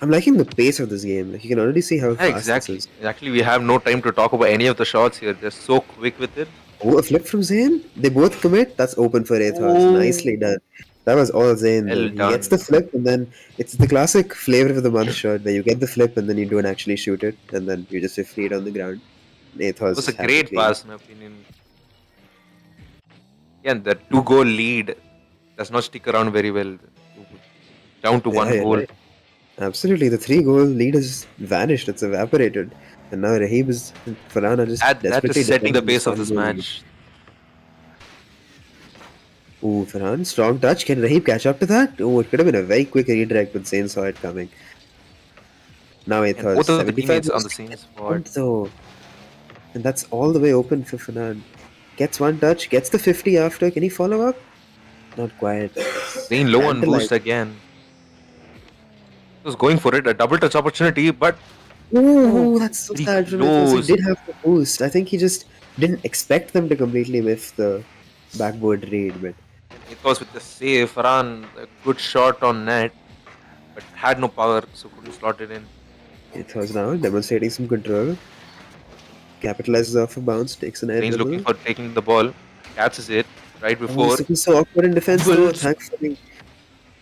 I'm liking the pace of this game. Like, you can already see how Yeah, fast this exactly. is. Actually, we have no time to talk about any of the shots here. They're so quick with it. Oh, a flip from Zayn? They both commit? That's open for Athos. Nicely Oh, done. That was all Zayn though. well He gets the done. flip and then it's the classic flavor of the month shot where you get the flip and then you don't actually shoot it and then you just free it on the ground. And It Athos was a just had to great clean it. pass, in my opinion. Yeah, and the 2 goal lead does not stick around very well. Down to Yeah, one you're goal. right. Absolutely. The 3-goal lead has vanished. It's evaporated. And now Rahib is and Farhan are just That is desperately setting the defending this pace of one this goal lead. match. Ooh, Farhan, strong touch. Can Rahib catch up to that? Oh, it could have been a very quick redirect, but Zayn saw it coming. Now And Athos, both of the 75 teammates on the moves to same get spot. round though. And that's all the way open for Farhan. Gets one touch, gets the 50 after. Can he follow up? Not quite. Zayn low on Tantalizing. boost again. He was going for it, a double touch opportunity, but Ooh, oh, that's so very sad from Athos. He close. did have the boost. I think he just didn't expect them to completely miss the backboard read, but And it was with the save. Farhan, a good shot on net, but had no power, so couldn't slot it in. Athos now demonstrating some control. Capitalizes off a bounce, takes an air Zayn's looking dribble. for taking the ball, catches it right Oh, he's before. looking so awkward in defense though. Fumbles. Thankfully,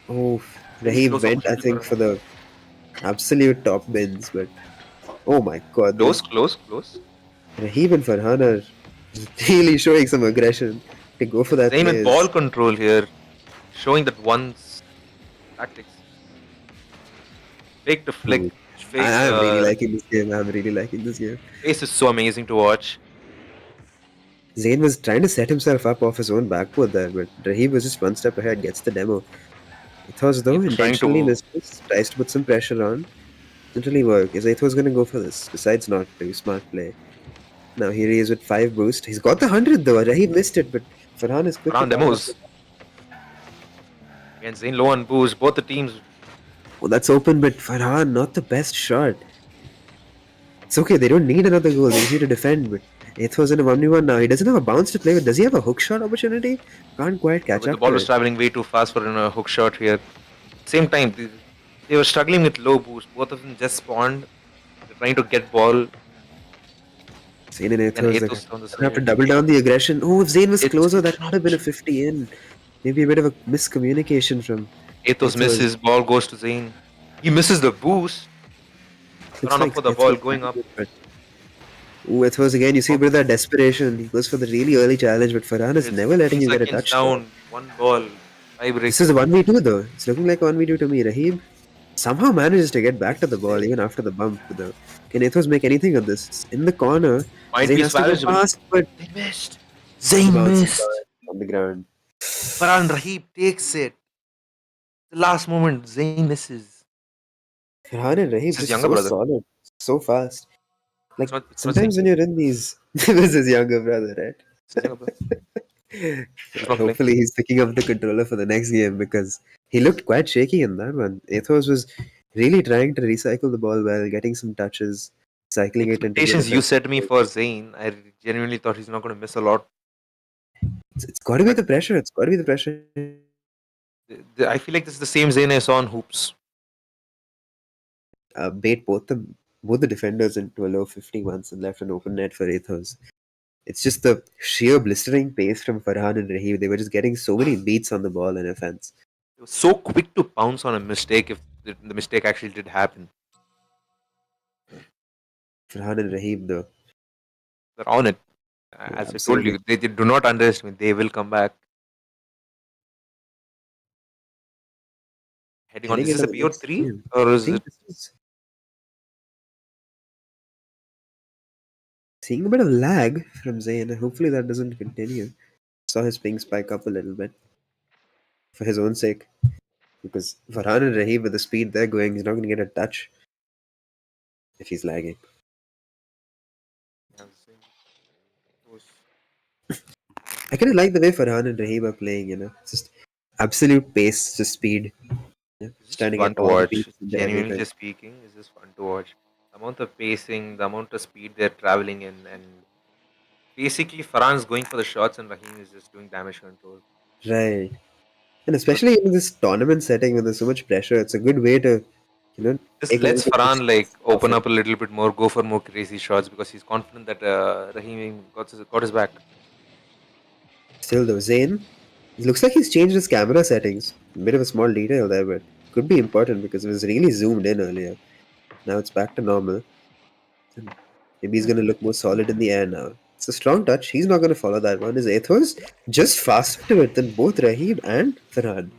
oh, Very Rahib close went, I opportunity for think, him. for the absolute top bins, but oh my god, Close, close, close. Rahib and Farhan are really showing some aggression to go for that Zayn play. with ball control here, showing that one's tactics. Fake to flick. Fake, I'm really liking this game. I'm really liking this game. Face is so amazing to watch. Zayn was trying to set himself up off his own backboard there, but Rahib was just one step ahead, gets the demo. Athos though Zayn was trying intentionally to. misses, tries to put some pressure on. Didn't really work. Is Athos gonna go for this? Besides not to smart play. Now here he is with 5 boost. He's got the 100 though. Rahib missed it, but Farhan is quick to Farhan catch up. demos. Again, Zayn low on boost. Both the teams. Oh, that's open, but Farhan, not the best shot. It's okay, they don't need another goal. They just need to defend, but Athos in a 1v1 now. He doesn't have a bounce to play with. Does he have a hook shot opportunity? Can't quite catch But the up ball to was it. traveling way too fast for a hook shot here. Same time, they were struggling with low boost. Both of them just spawned. They're trying to get ball. Zayn and And Athos, like, Athos on the have to side. double down the aggression. Oh, if Zayn was It's closer, that not. could have been a 50 in. Maybe a bit of a miscommunication from Athos misses. Ball goes to Zayn. He misses the boost. Looks Farhan up like for the Athos ball, had going a up. bit, but ooh, Athos again, you see a bit of that desperation. He goes for the really early challenge, but Farhan is It's never letting 15 you get a seconds touch there. down. One ball. This is Tiebreaker. a 1v2 though. It's looking like a 1v2 to me. Rahib somehow manages to get back to the ball even after the bump. Though. Can Athos make anything of this? It's in the corner. Might Zayn be has to go salvageable. past, but They missed. the Zayn bounce is missed. on the ground. Farhan Rahib takes it. The last moment, Zayn misses. Farhan and Rahib It's his just younger so brother. solid, so fast. Like It's not sometimes when Zayn. you're in these, this is younger brother, right? It's his younger brother. He's not playing. Hopefully he's picking up the controller for the next game because he looked quite shaky in that one. Athos was really trying to recycle the ball well, getting some touches, The cycling it into good expectations you defensive set me play. for Zayn, I genuinely thought he's not going to miss a lot. It's got to be But the pressure. It's got to be the pressure. I feel like this is the same Zayn I saw on Hoops. Bait both the defenders into a low 50 once and left an open net for Athos. It's just the sheer blistering pace from Farhan and Rahib. They were just getting so many beats on the ball in offense. He was so quick to pounce on a mistake if the mistake actually did happen. Farhan and Rahib, though. They're on it. Yeah, As I told absolutely. you, they do not underestimate. They will come back. Heading on. Heading Is this into a the next BO3 game. or I is think it? this is seeing a bit of lag from Zayn. Hopefully that doesn't continue. saw his ping spike up a little bit for his own sake. Because Farhan and Rahib with the speed they're going, he's not going to get a touch if he's lagging. Yeah, Zayn. Was I kind of like the way Farhan and Rahib are playing, It's just absolute pace, just speed. Yeah. It's Just just trying to fun get to all the watch. pieces into Genuinely everything. just speaking, it's just fun to watch. The amount of pacing, the amount of speed they're traveling in, and basically Farhan's going for the shots and Raheem is just doing damage control. Right. And especially in this tournament setting when there's so much pressure, it's a good way to, This take a little lets bit of the Farhan like stress off open it. up a little bit more, go for more crazy shots because he's confident that Raheem got his back. Still though, Zayn, it looks like he's changed his camera settings. A bit of a small detail there, but could be important because it was really zoomed in earlier. Now it's back to normal. And maybe he's going to look more solid in the air now. It's a strong touch. He's not going to follow that one. His Athos just faster to it than both Rahib and Farhan.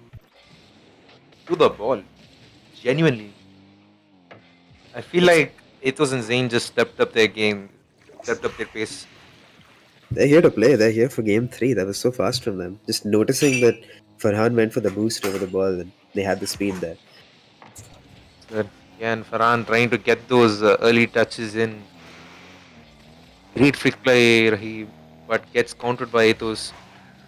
To the ball. Genuinely. I feel like Ethos and Zayn just stepped up their game, stepped up their pace. They're here to play. They're here for game 3. That was so fast from them. Just noticing that Farhan went for the boost over the ball and they had the speed there. Good. Yeah, and Farhan trying to get those early touches in. Great flick play, Raheem, but gets countered by Ethos.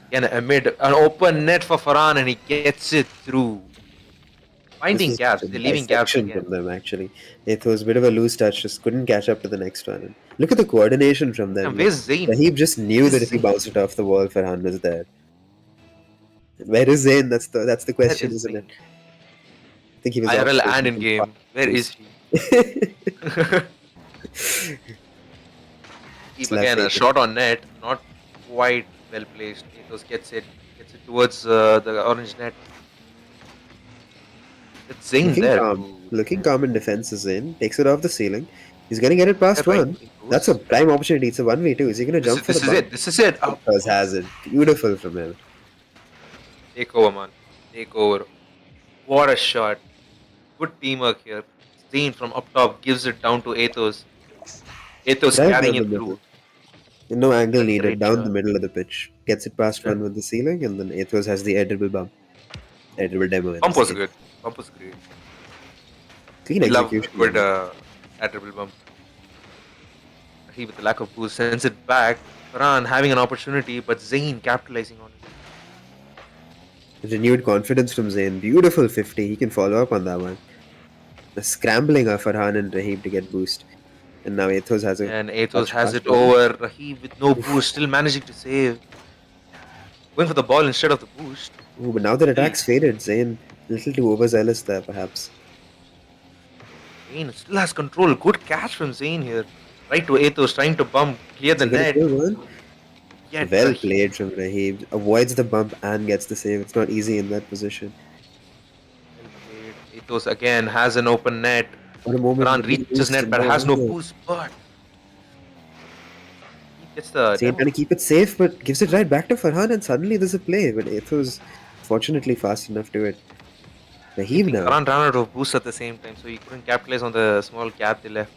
Again, amid an open net for Farhan, and he gets it through. This Finding was gaps, a they're leaving gaps dissection again. from them, actually. Athos, bit of a loose touch, just couldn't catch up to the next one. And look at the coordination from them. And Like, where's Zayn? Rahib just knew Where's that if he Zayn? bounced it off the wall, Farhan was there. Where is Zayn? That's the Where question, is isn't it? Zayn? I think he was off IRL stage and in with game. Where is he? Keep Slap again a Athos. shot on net, not quite well placed. Ethos gets it towards the orange net. It's Zayn Looking there. calm. Looking calm in defense is Zayn. Takes it off the ceiling. He's gonna get it past Right one. to Ethos. That's a prime opportunity. It's a 1v2. Is he gonna jump for This the is bump? it. This is it. Oh, Athos has it. Beautiful from him. take over, man. Take over. What a shot. Good teamwork here. Zayn from up top gives it down to Ethos. Ethos Right carrying down the it middle. through. No angle A needed. great Down shot. the middle of the pitch. Gets it past one with the ceiling, and then Athos has the edible bump. Edible demo. in Bump this was case. good. Bump was great. Clean We love a execution. good triple bump. He with the lack of boost sends it back. Farhan having an opportunity, but Zayn capitalizing on it. Renewed confidence from Zayn. Beautiful 50. He can follow up on that one. The scrambling of Farhan and Rahib to get boost. And now Athos has a And Ethos touch has past it one. over. Rahib with no boost, still managing to save. Going for the ball instead of the boost. Ooh, but now that attack's faded, Zayn a little too overzealous there, perhaps. Zayn still has control. Good catch from Zayn here. Right to Ethos, trying to bump, clear the Is he gonna net. kill one? Yet Well Rahib- played from Rahib. Avoids the bump and gets the save. It's not easy in that position. Well played. Ethos again has an open net. For a moment, Farhan he reaches boosts net and but now has no Zayn boost. But he gets the trying demo. to keep it safe, but gives it right back to Farhan, and suddenly there's a play. But Athos, fortunately, fast enough to it. I Rahib think now. Farhan ran out of boost at the same time, so he couldn't capitalize on the small gap they left.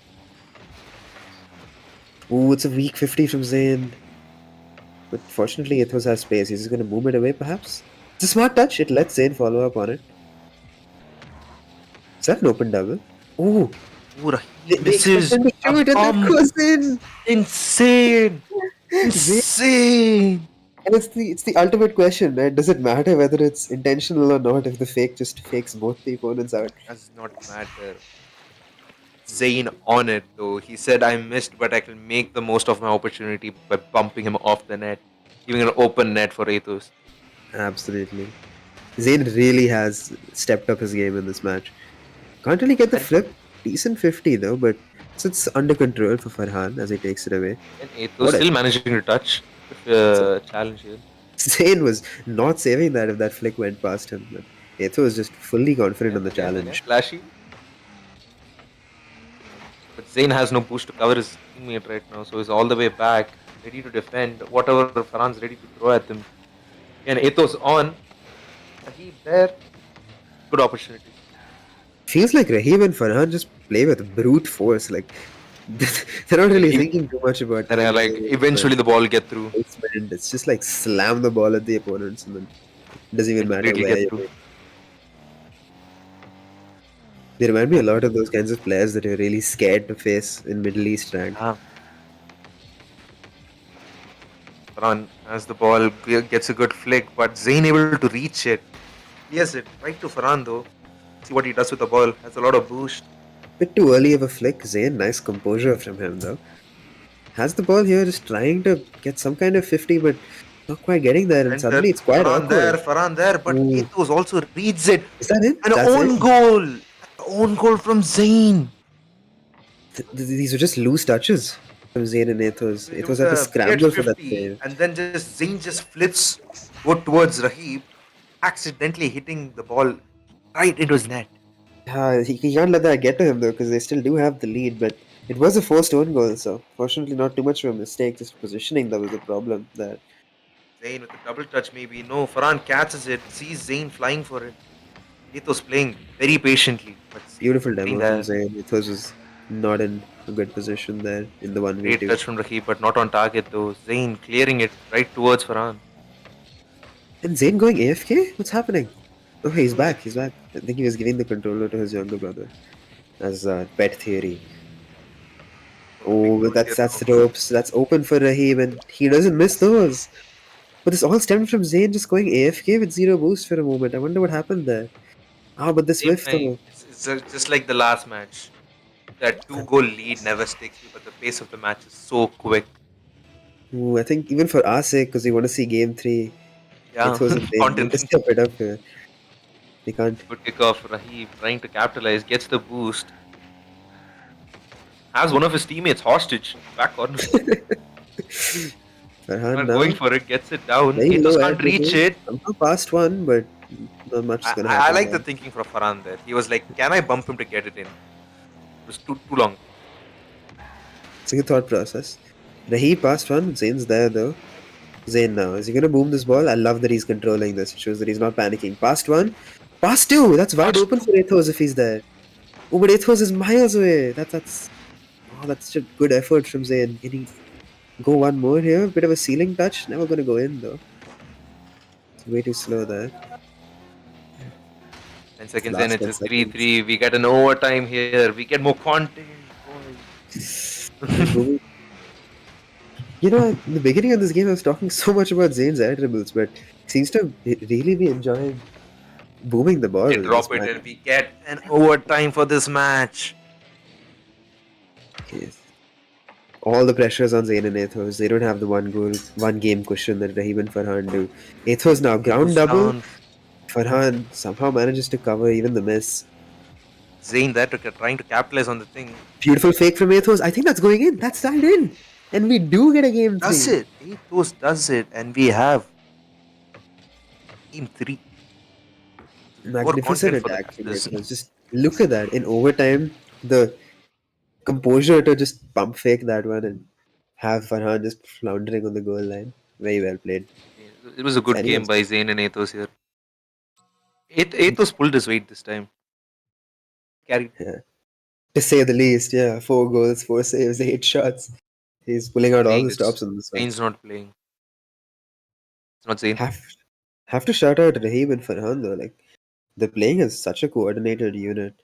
Ooh, it's a weak 50 from Zayn. But fortunately, Athos has space. He's just going to boom it away, perhaps. It's a smart touch. It lets Zayn follow up on it. Is that an open double? Ooh, Ooh, they Rahib misses. expect him to A shoot and that bomb. goes in. Insane! Insane! And it's the ultimate question, right? Does it matter whether it's intentional or not if the fake just fakes both the opponents out? Does not matter. Zayn on it though. He said, I missed, but I can make the most of my opportunity by bumping him off the net, giving an open net for Ethos. Absolutely. Zayn really has stepped up his game in this match. Can't really get the flip. Decent 50 though, but it's under control for Farhan as he takes it away. And What Ethos a- still managing to touch. Challenge here. Zayn was not saving that if that flick went past him. But Etho was just fully confident on the challenge. Flashy. But Zayn has no boost to cover his teammate right now, so he's all the way back, ready to defend whatever Farhan's ready to throw at them. And Ethos on. Rahib there. Good opportunity. Feels like Rahim and Farhan just play with brute force. Like they're not really Like, thinking too much about and time like saving eventually the ball get through. placement. It's just like slam the ball at the opponents, and then it doesn't even matter Completely where get you're through. going. They remind me a lot of those kinds of players that you're really scared to face in Middle East ranked. Ah, Farhan as the ball gets a good flick, but Zayn able to reach it. Clears it right to Farhan though. See what he does with the ball. Has a lot of boost. Bit too early of a flick. Zayn, nice composure from him though. Has the ball here, just trying to get some kind of 50, but not quite getting there, and Enter. suddenly it's quite awkward. Farhan there, but Ooh. Ethos also reads it. Is that it? An That's it? own goal. An own goal from Zayn. These were just loose touches from Zayn and Athos. It Athos was had to a weird scramble for that 50, save. and then just Zayn just flips towards Rahib, accidentally hitting the ball right into his net. He can't let that get to him though, because they still do have the lead, but it was a forced own goal, so fortunately not too much of a mistake, just positioning that was the problem there. Zayn with a double touch, maybe. No, Farhan catches it, sees Zayn flying for it. Ethos playing very patiently, but Beautiful getting demo from there. Zayn. Athos was not in a good position there in the Great 1v2. touch from Rahib, but not on target though. Zayn clearing it right towards Farhan. And Zayn going AFK? What's happening? Oh, he's back. He's back. I think he was giving the controller to his younger brother as pet theory. A big Oh, but goal here that's now. the ropes. That's open for Raheem, and he doesn't miss those. But this all stemmed from Zayn just going AFK with zero boost for a moment. I wonder what happened there. Ah, but this Same whiff time, though. it's just like the last match. That two-goal lead never sticks you, but the pace of the match is so quick. Ooh, I think even for our sake, because we want to see game 3, Yeah, Ethos and Zayn need to content. step it up here. They can't. Good kickoff. Rahib trying to capitalize, gets the boost. Has one of his teammates hostage. Back corner. Farhan Going now. for it, gets it down. Very Ethos low air can't reach pressure. it. Somehow past one, but not much is I, going to I I happen like the there. thinking from Farhan there. He was like, can I bump him to get it in? It was too long. It's a good thought process. Raheem past one. Zayn's there though. Zayn now. Is he going to boom this ball? I love that he's controlling this. It shows that he's not panicking. Past one. Past two. That's wide open for Ethos if he's there. Oh, but Ethos is miles away. That's such a good effort from Zayn. Can he go one more here? Bit of a ceiling touch. Never going to go in though. It's way too slow there. 10 seconds in, Last it's 10 a seconds. 3-3. We get an overtime here. We get more content. And booming. You know, in the beginning of this game, I was talking so much about Zayn's air dribbles, but he seems to really be enjoying booming the ball They in this drop it match. and we get an overtime for this match. Okay. All the pressures on Zayn and Athos. They don't have the one game cushion that Rahim and Farhan do. Athos now ground Goes double. down. Farhan somehow manages to cover even the miss. Zayn there trying to capitalize on the thing. Beautiful fake from Athos. I think that's going in. That's tied in. And we do get a game 3. Does it? Ethos does it, and we have team 3. More Magnificent content for the attack from casters. Athos. Just look at that. In overtime, the composure to just pump fake that one and have Farhan just floundering on the goal line. Very well played. It was a good game Anyways, by Zayn and Ethos here. Ethos pulled his weight this time. Carried. yeah. To say the least, yeah. 4 goals, 4 saves, 8 shots. He's pulling out all Playing the this. stops on this one. Zayn's not playing. It's not Zayn. Have to shout out Rahim and Farhan though. Like they're playing as such a coordinated unit.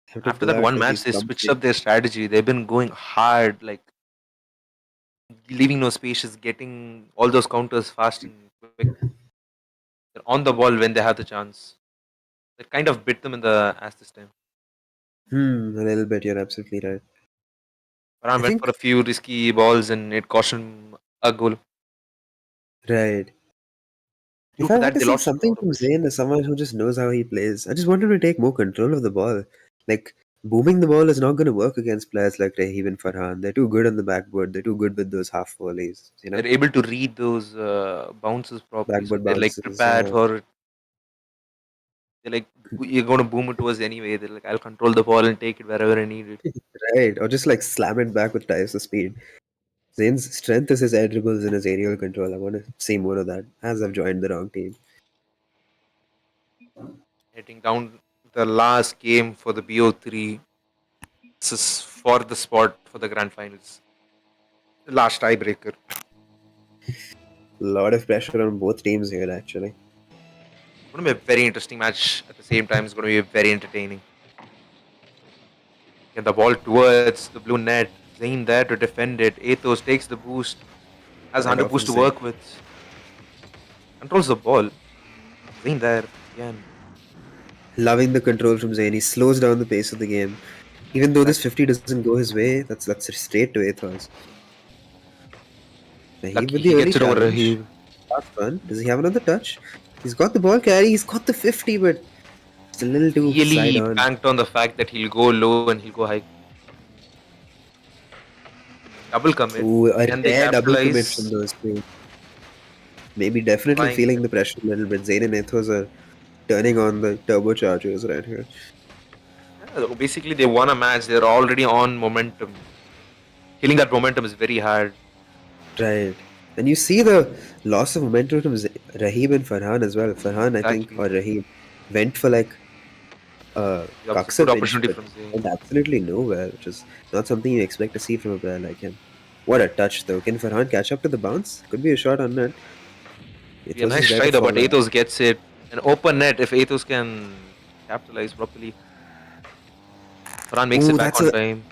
Have to After pull that out one like match, these they pump switched fakes. up their strategy. They've been going hard, like leaving no spaces, getting all those counters fast and quick. They're on the ball when they have the chance. That kind of bit them in the ass this time. A little bit. You're absolutely right. Farhan I went think for a few risky balls and it cost him a goal. right. Due If to I had that, to they say lost a something lot of from position. Zayn as someone who just knows how he plays, I just want him to take more control of the ball. Like booming the ball is not going to work against players like Rahim and Farhan. They're too good on the backboard. They're too good with those half volleys. You know, They're able to read those bounces properly, so backboard they're like bounces. prepared for it. They're like, you're going to boom it to us anyway. They're like, I'll control the ball and take it wherever I need it. Right, or just like slam it back with twice the speed. Zayn's strength is his air dribbles and his aerial control. I want to see more of that. As I've joined the wrong team. Heading down the last game for the BO3. This is for the spot for the grand finals. The last tiebreaker. A lot of pressure on both teams here, actually. It's going to be a very interesting match. At the same time, it's going to be very entertaining. Get the ball towards the blue net. Zayn there to defend it. Athos takes the boost. Has Right 100 off boost to from Zayn. work with. Controls the ball. Zayn there again. Loving the control from Zayn. He slows down the pace of the game. Even though this 50 doesn't go his way, that's straight to Athos. Rahib Lucky with he the early gets it over challenge. Rahib. That's fun. Does he have another touch? He's got the ball carry. He's got the 50, but it's a little too Really side on. banked on the fact that he'll go low and he'll go high. Double commit. Ooh, a Can they rare double commit capitalize? from those two. Maybe definitely Flying. feeling the pressure a little bit. Zayn and Athos are turning on the turbochargers right here. Yeah, basically, they won a match. They're already on momentum. Killing that momentum is very hard. Right. And you see the loss of momentum from Rahib and Farhan as well. Farhan, I think, Exactly. or Rahib, went for like That was a Kaksa good pinch, opportunity but from Zayn. went absolutely nowhere, which is not something you expect to see from a player like him. What a touch, though. Can Farhan catch up to the bounce? Could be a shot on net. Be a nice try though, but Athos gets it. An open net if Athos can capitalize properly. Farhan makes Ooh, it back that's on a time.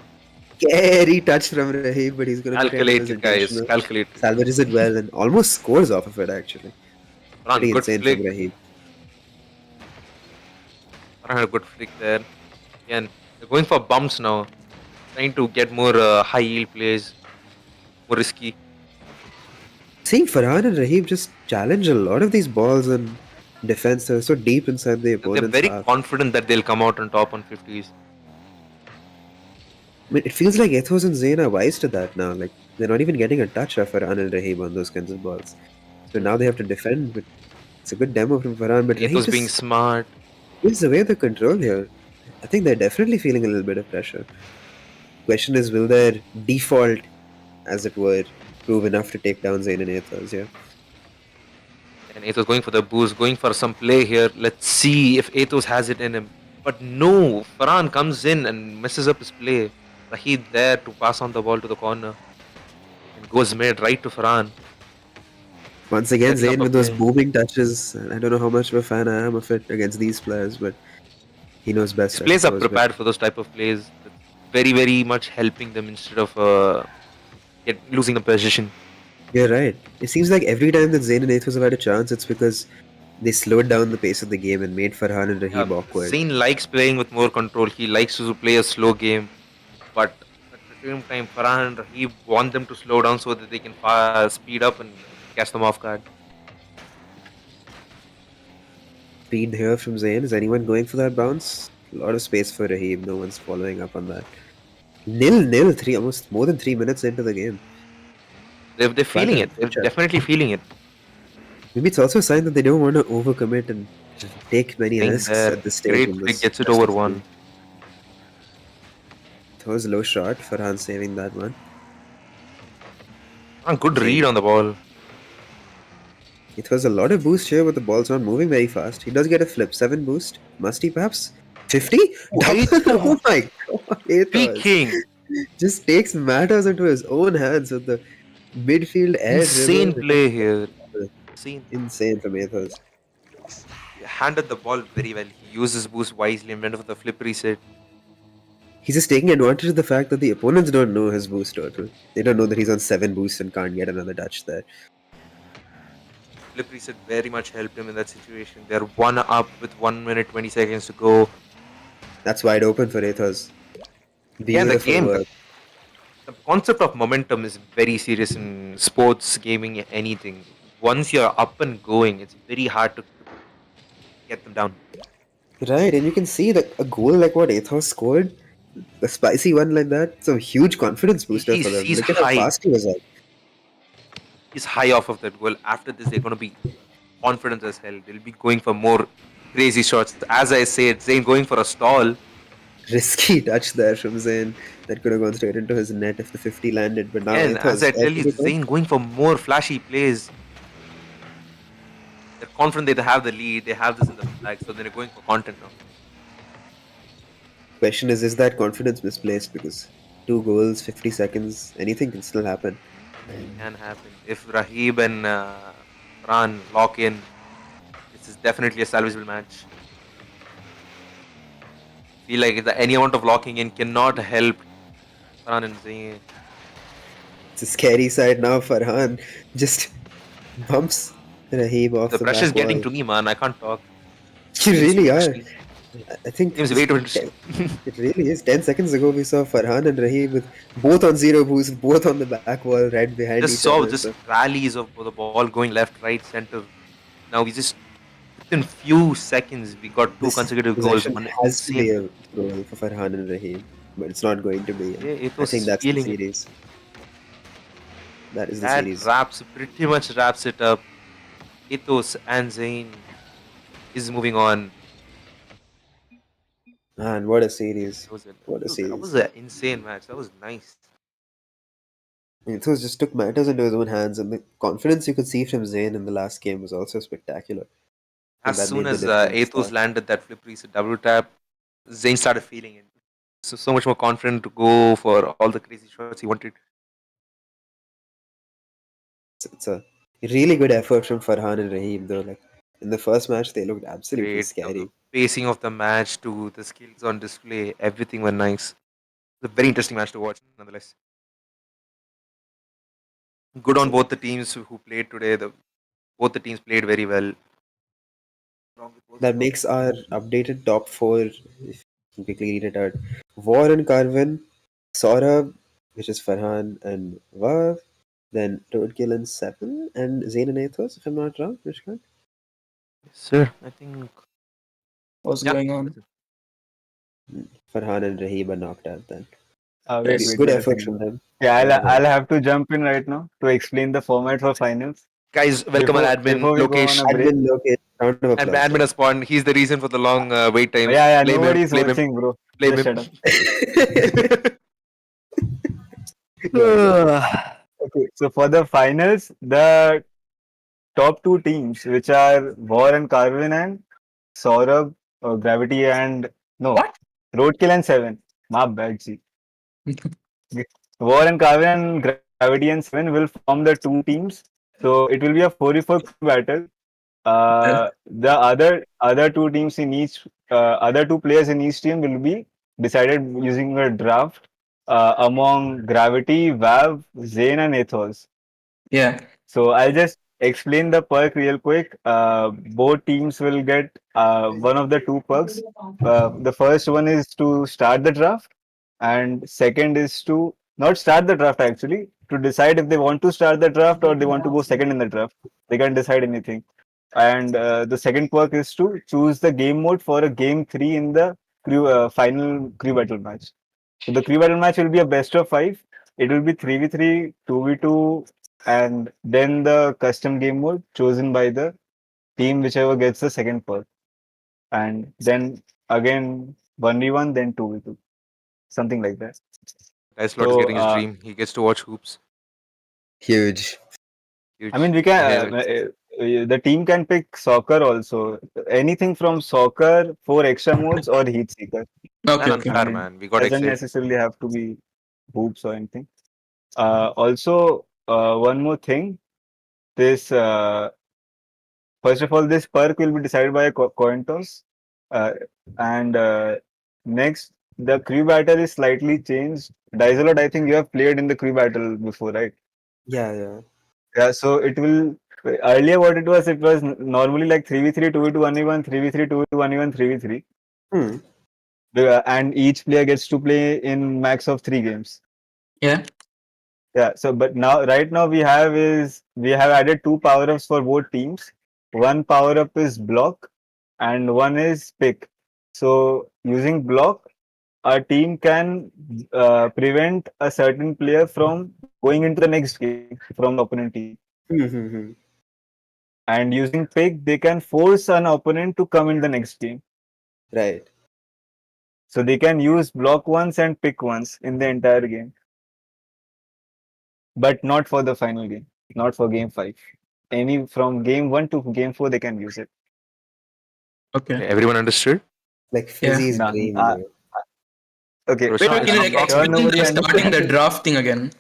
scary touch from Rahib, but he's going to pretend it was Calculated, guys. intentional. Calculated. Salvages it well and almost scores off of it, actually. Farhan, Pretty good insane flick. from Rahib. Farhan had a good flick there. Again, they're going for bumps now. Trying to get more high yield plays. More risky. Seeing Farhan and Rahib just challenge a lot of these balls and defense. They're so deep inside the They're opponent's very half. confident that they'll come out on top on 50s. I mean, it feels like Ethos and Zayn are wise to that now. Like, they're not even getting a touch of Farhan and Rahib on those kinds of balls. So now they have to defend, but it's a good demo from Farhan. But Rahib Ethos being just smart. gives away the control here. I think they're definitely feeling a little bit of pressure. Question is, will their default, as it were, prove enough to take down Zayn and Ethos? Yeah. And Athos going for the boost, going for some play here. Let's see if Athos has it in him. But no, Farhan comes in and messes up his play. Rahid there to pass on the ball to the corner. And goes mid right to Farhan. Once again, Setting up Zayn a with those play. booming touches. I don't know how much of a fan I am of it against these players, but he knows best. His I players are suppose, but- prepared for those type of plays. That's very, very much helping them instead of losing the position. You're right. It seems like every time that Zayn and Athos have had a chance, it's because they slowed down the pace of the game and made Farhan and Rahib awkward. Zayn likes playing with more control. He likes to play a slow game. But at the same time, Farhan and Rahib want them to slow down so that they can speed up and catch them off guard. Speed here from Zayn. Is anyone going for that bounce? A lot of space for Rahib. No one's following up on that. 0-0, almost more than 3 minutes into the game. They're feeling it. They're Sure. definitely feeling it. Maybe it's also a sign that they don't want to overcommit and take many Zayn risks there. at this stage. Great in flick, this gets it best over of one. three. That was a low shot. Farhan saving that one. Good read on the ball. It was a lot of boost here, but the ball's not moving very fast. He does get a flip. 7 boost. Must he perhaps? 50? Oh my god. Athos Peaking. just takes matters into his own hands with the midfield air Insane dribble. play here. Insane from Athos. He handled the ball very well. He used his boost wisely and went for the flip reset. He's just taking advantage of the fact that the opponents don't know his boost total. They don't know that he's on 7 boosts and can't get another touch there. Flip reset very much helped him in that situation. They're 1 up with 1 minute 20 seconds to go. That's wide open for Athos. Yeah, the Beautiful game. work. The concept of momentum is very serious in sports, gaming, anything. Once you're up and going, it's very hard to get them down. Right, and you can see that a goal like what Athos scored, a spicy one like that, it's a huge confidence booster for them. He's Look at how high. fast he was up. He's high off of that goal. After this, they're going to be confident as hell. They'll be going for more crazy shots. As I said, Zayn going for a stall. Risky touch there from Zayn. That could have gone straight into his net if the 50 landed, but now And Athos as I tell you, edged it up. Zayn going for more flashy plays. They're confident they have the lead. They have this in the bag, so they're going for content now. Question is that confidence misplaced? Because 2 goals, 50 seconds. Anything can still happen. Anything can happen. If Rahib and Farhan lock in, this is definitely a salvageable match. Feel like any amount of locking in cannot help Farhan and Zayn. It's a scary side now. Farhan just bumps Rahib off The the pressure's back getting wall. to me, man. I can't talk. You Game's too really are. interesting. I think Game's way just too interesting. it really is. 10 seconds ago, we saw Farhan and Rahib with both on zero boost, both on the back wall, right behind Just each saw other. just So rallies of the ball going left, right, center. Now we just within few seconds we got two this consecutive goals. possession One has to insane. be a goal for Farhan and Rahib, but it's not going to be. And I Ethos think is that's the feeling it. series. That is the That series. pretty much wraps it up. Ethos and Zayn is moving on. Man, what a series! What a That was series! an insane match. That was nice. Ethos just took matters into his own hands, and the confidence you could see from Zayn in the last game was also spectacular. I think As that soon made the as difference. Ethos landed that flip reset double tap, Zayn started feeling it. So much more confident to go for all the crazy shots he wanted. It's a really good effort from Farhan and Rahim, though. Like in the first match, they looked absolutely Great. The scary. pacing of the match to the skills on display, everything went nice. It's a very interesting match to watch, nonetheless. Good on So both the teams who played today. Both the teams played very well. Wrong with both that of them. makes our updated top four. If you quickly read it out: War and Carvin, Saurabh, which is Farhan and Vav, then Roadkill and Seven, and Zayn and Athos, if I'm not wrong, Rishkan. Yes, sir. I think. What's Yeah. going on? That's it. Farhan and Rahib are knocked out then. Wait, Yes. Good wait a effort second. from them. Yeah, Yeah, go ahead. I'll have to jump in right now to explain the format for finals. Guys, welcome our admin, Before we go on Lokesh. a break. Admin Lokesh, round of And applause. admin has spawned. He's the reason for the long wait times. Yeah, Blame him. nobody's Blame him. watching, bro. Blame Just him. shut up. Go ahead, go ahead. Okay, so for the finals, the top two teams, which are War and Carvin and Saurabh, Gravity and no, What? Roadkill and Seven. My bad, see. War and Carvin and Gravity and Seven will form the two teams. So it will be a 4v4 crew battle. The other two teams in each other two players in each team will be decided using a draft among Gravity, Vav, Zane, and Ethos. Yeah. So I'll just explain the perk real quick. Both teams will get one of the two perks. The first one is to start the draft, and second is to not start the draft actually, to decide if they want to start the draft or they want to go second in the draft. They can decide anything. And the second perk is to choose the game mode for a game three in the final crew battle match. So the crew battle match will be a best of five. It will be 3v3, 2v2, and then the custom game mode chosen by the team whichever gets the second perk. And then again 1v1, then 2v2. Something like that. Dice Lord is So getting his dream. He gets to watch hoops. Huge. I mean, Huge. we can the team can pick soccer also. Anything from soccer, four extra modes, or Heatseeker. Okay, And okay. I unfair, mean, man. We got doesn't excited. necessarily have to be hoops or anything. Also, one more thing. This first of all, this perk will be decided by a coin toss, uh, and next the crew battle is slightly changed. Dizalot, I think you have played in the crew battle before, right? Yeah, yeah. Yeah, so it will earlier what it was normally like 3v3, 2v2, 1v1, 3v3, 2v2, 1v1, 3v3. Hmm. And each player gets to play in max of 3 games. Yeah. Yeah, so but now right now we have added two power ups for both teams. One power up is block and one is pick. So using block, a team can prevent a certain player from going into the next game from the opponent team. Hmm. And using pick, they can force an opponent to come in the next game. Right. So they can use block once and pick once in the entire game, but not for the final game, not for game five. Any from game one to game four, they can use it. Okay. Everyone understood? Like Yeah. Fizzy's Nah, dream, uh, Okay. Wait, Wait, Sean, can you it's not explain nobody the starting the understands. draft thing again?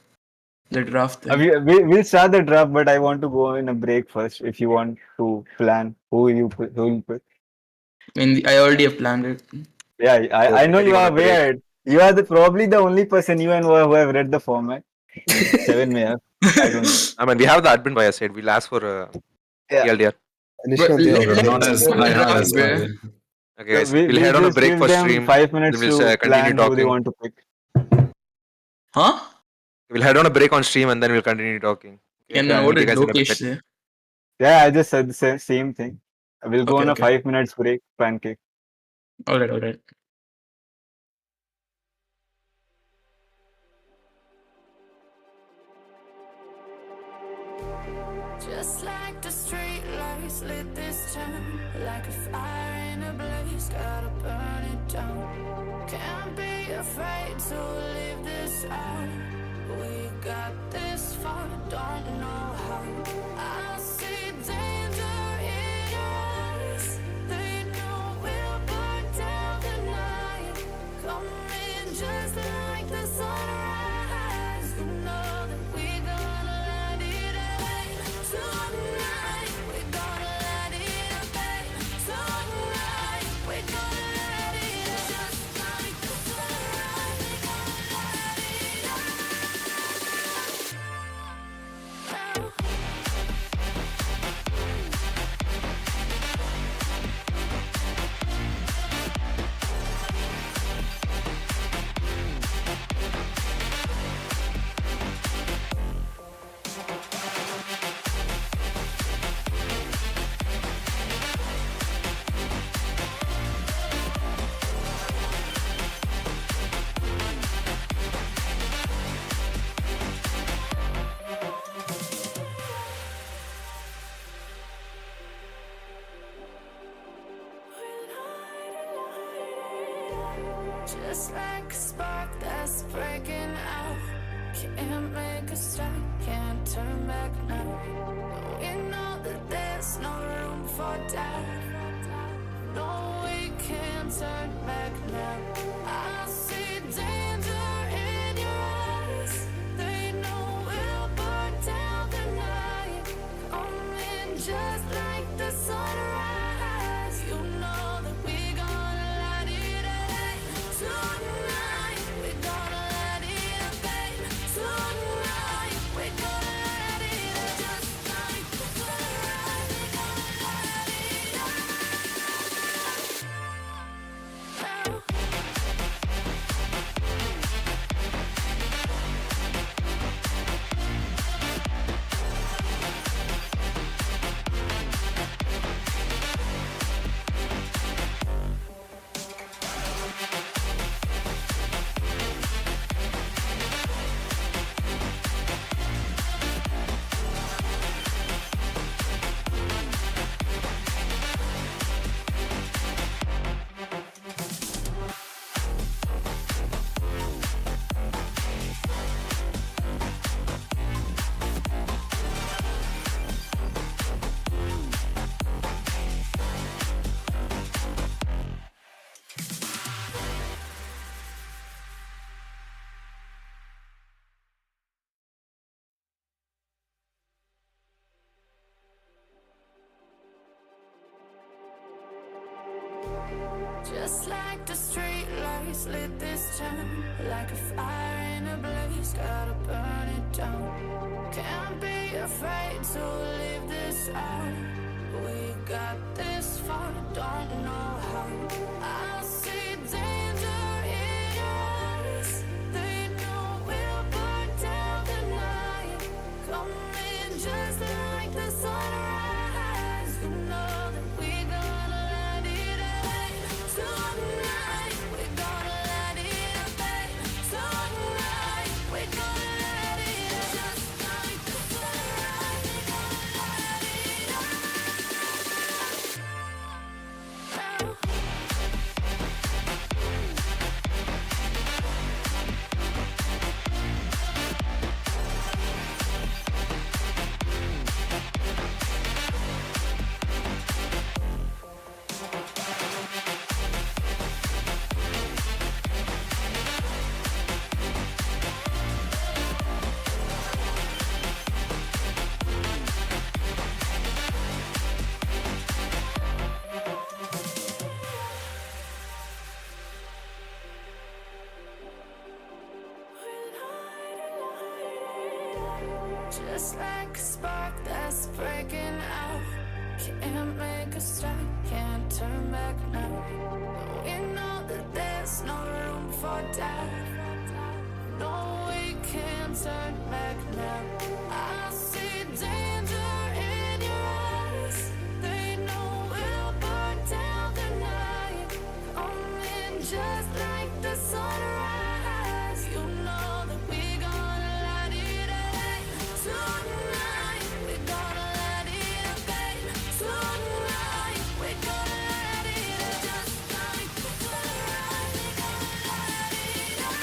The draft thing. We'll start the draft, but I want to go in a break first. If you want to plan who you put. I mean, I already have planned it. Yeah, So I know we're you heading on are a break. aware. You are probably the only person you and who have read the format. Seven may have. I don't know. I mean, we have the admin by our side. We'll ask for Yeah. TLDR. But Nishant, let, you're let very us Not as start the high, not draft, as bro. high. Okay, So guys. We'll we'll head on a just break give for them stream. 5 minutes Then we'll to continue plan who they talking. want to pick. Huh? We'll head on a break on stream and then we'll continue talking. Okay. And then Yeah, what Meet you did guys in a Lokesh bit. say? yeah. I just said the same thing. We'll go Okay, on a okay. 5 minutes break. Pancake. Alright, alright. Just like the street lights lit this town, like a fire in a blaze, gotta burn it down. Can't be afraid to leave this out. We got this far, don't know how. I see danger in your eyes. They know we'll burn down the night. Coming just like the sunrise. You know that we gonna let it rain. Tonight, we gonna let it rain. Tonight, we gonna let it rain. Just like the sunrise, we gonna let it rain. Just like a spark that's breaking out. Can't make a stop, can't turn back now. We know that there's no room for doubt. No, we can't turn back now. I see danger in your eyes. They know we'll burn down the night. Coming just like the sunrise. You know that we gonna let it rain. Tonight, we gonna let it rain. Tonight, we gonna let it rain. Just like the sunrise, we gonna let it rain. Just like the street lights lit this town, like a fire in a blaze, gotta burn it down. Can't be afraid to leave this out. We got this far, don't know how. I see danger in your eyes. They know we'll burn down the night. Coming just like the sunrise. You know that we gonna let it rain. Tonight, we gonna let it rain. Tonight, we gonna let it rain. Just like the sunrise, we gonna let it rain. Just like a spark that's breaking out. Can't make a stop, can't turn back now. We know that there's no room for doubt. No, we can't turn back now. I see danger in your eyes. They know we'll burn down the night. Coming just like the sunrise. You know that we gonna light it up. Tonight, we gonna light it up, babe. Tonight, we gonna light it up. Just like the sunrise, we gonna light it up.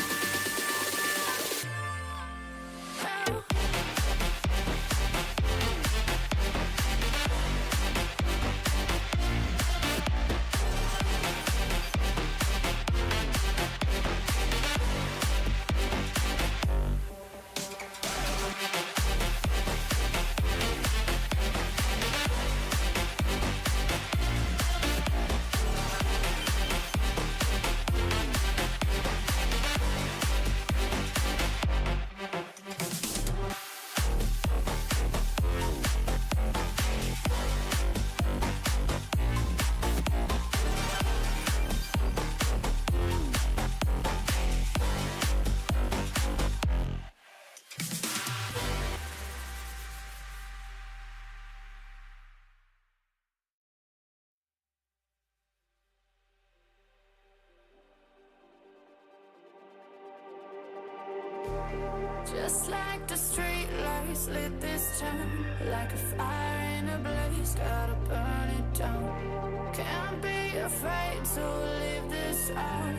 Just like the street lights lit this town, like a fire in a blaze, gotta burn it down. Can't be afraid to leave this out.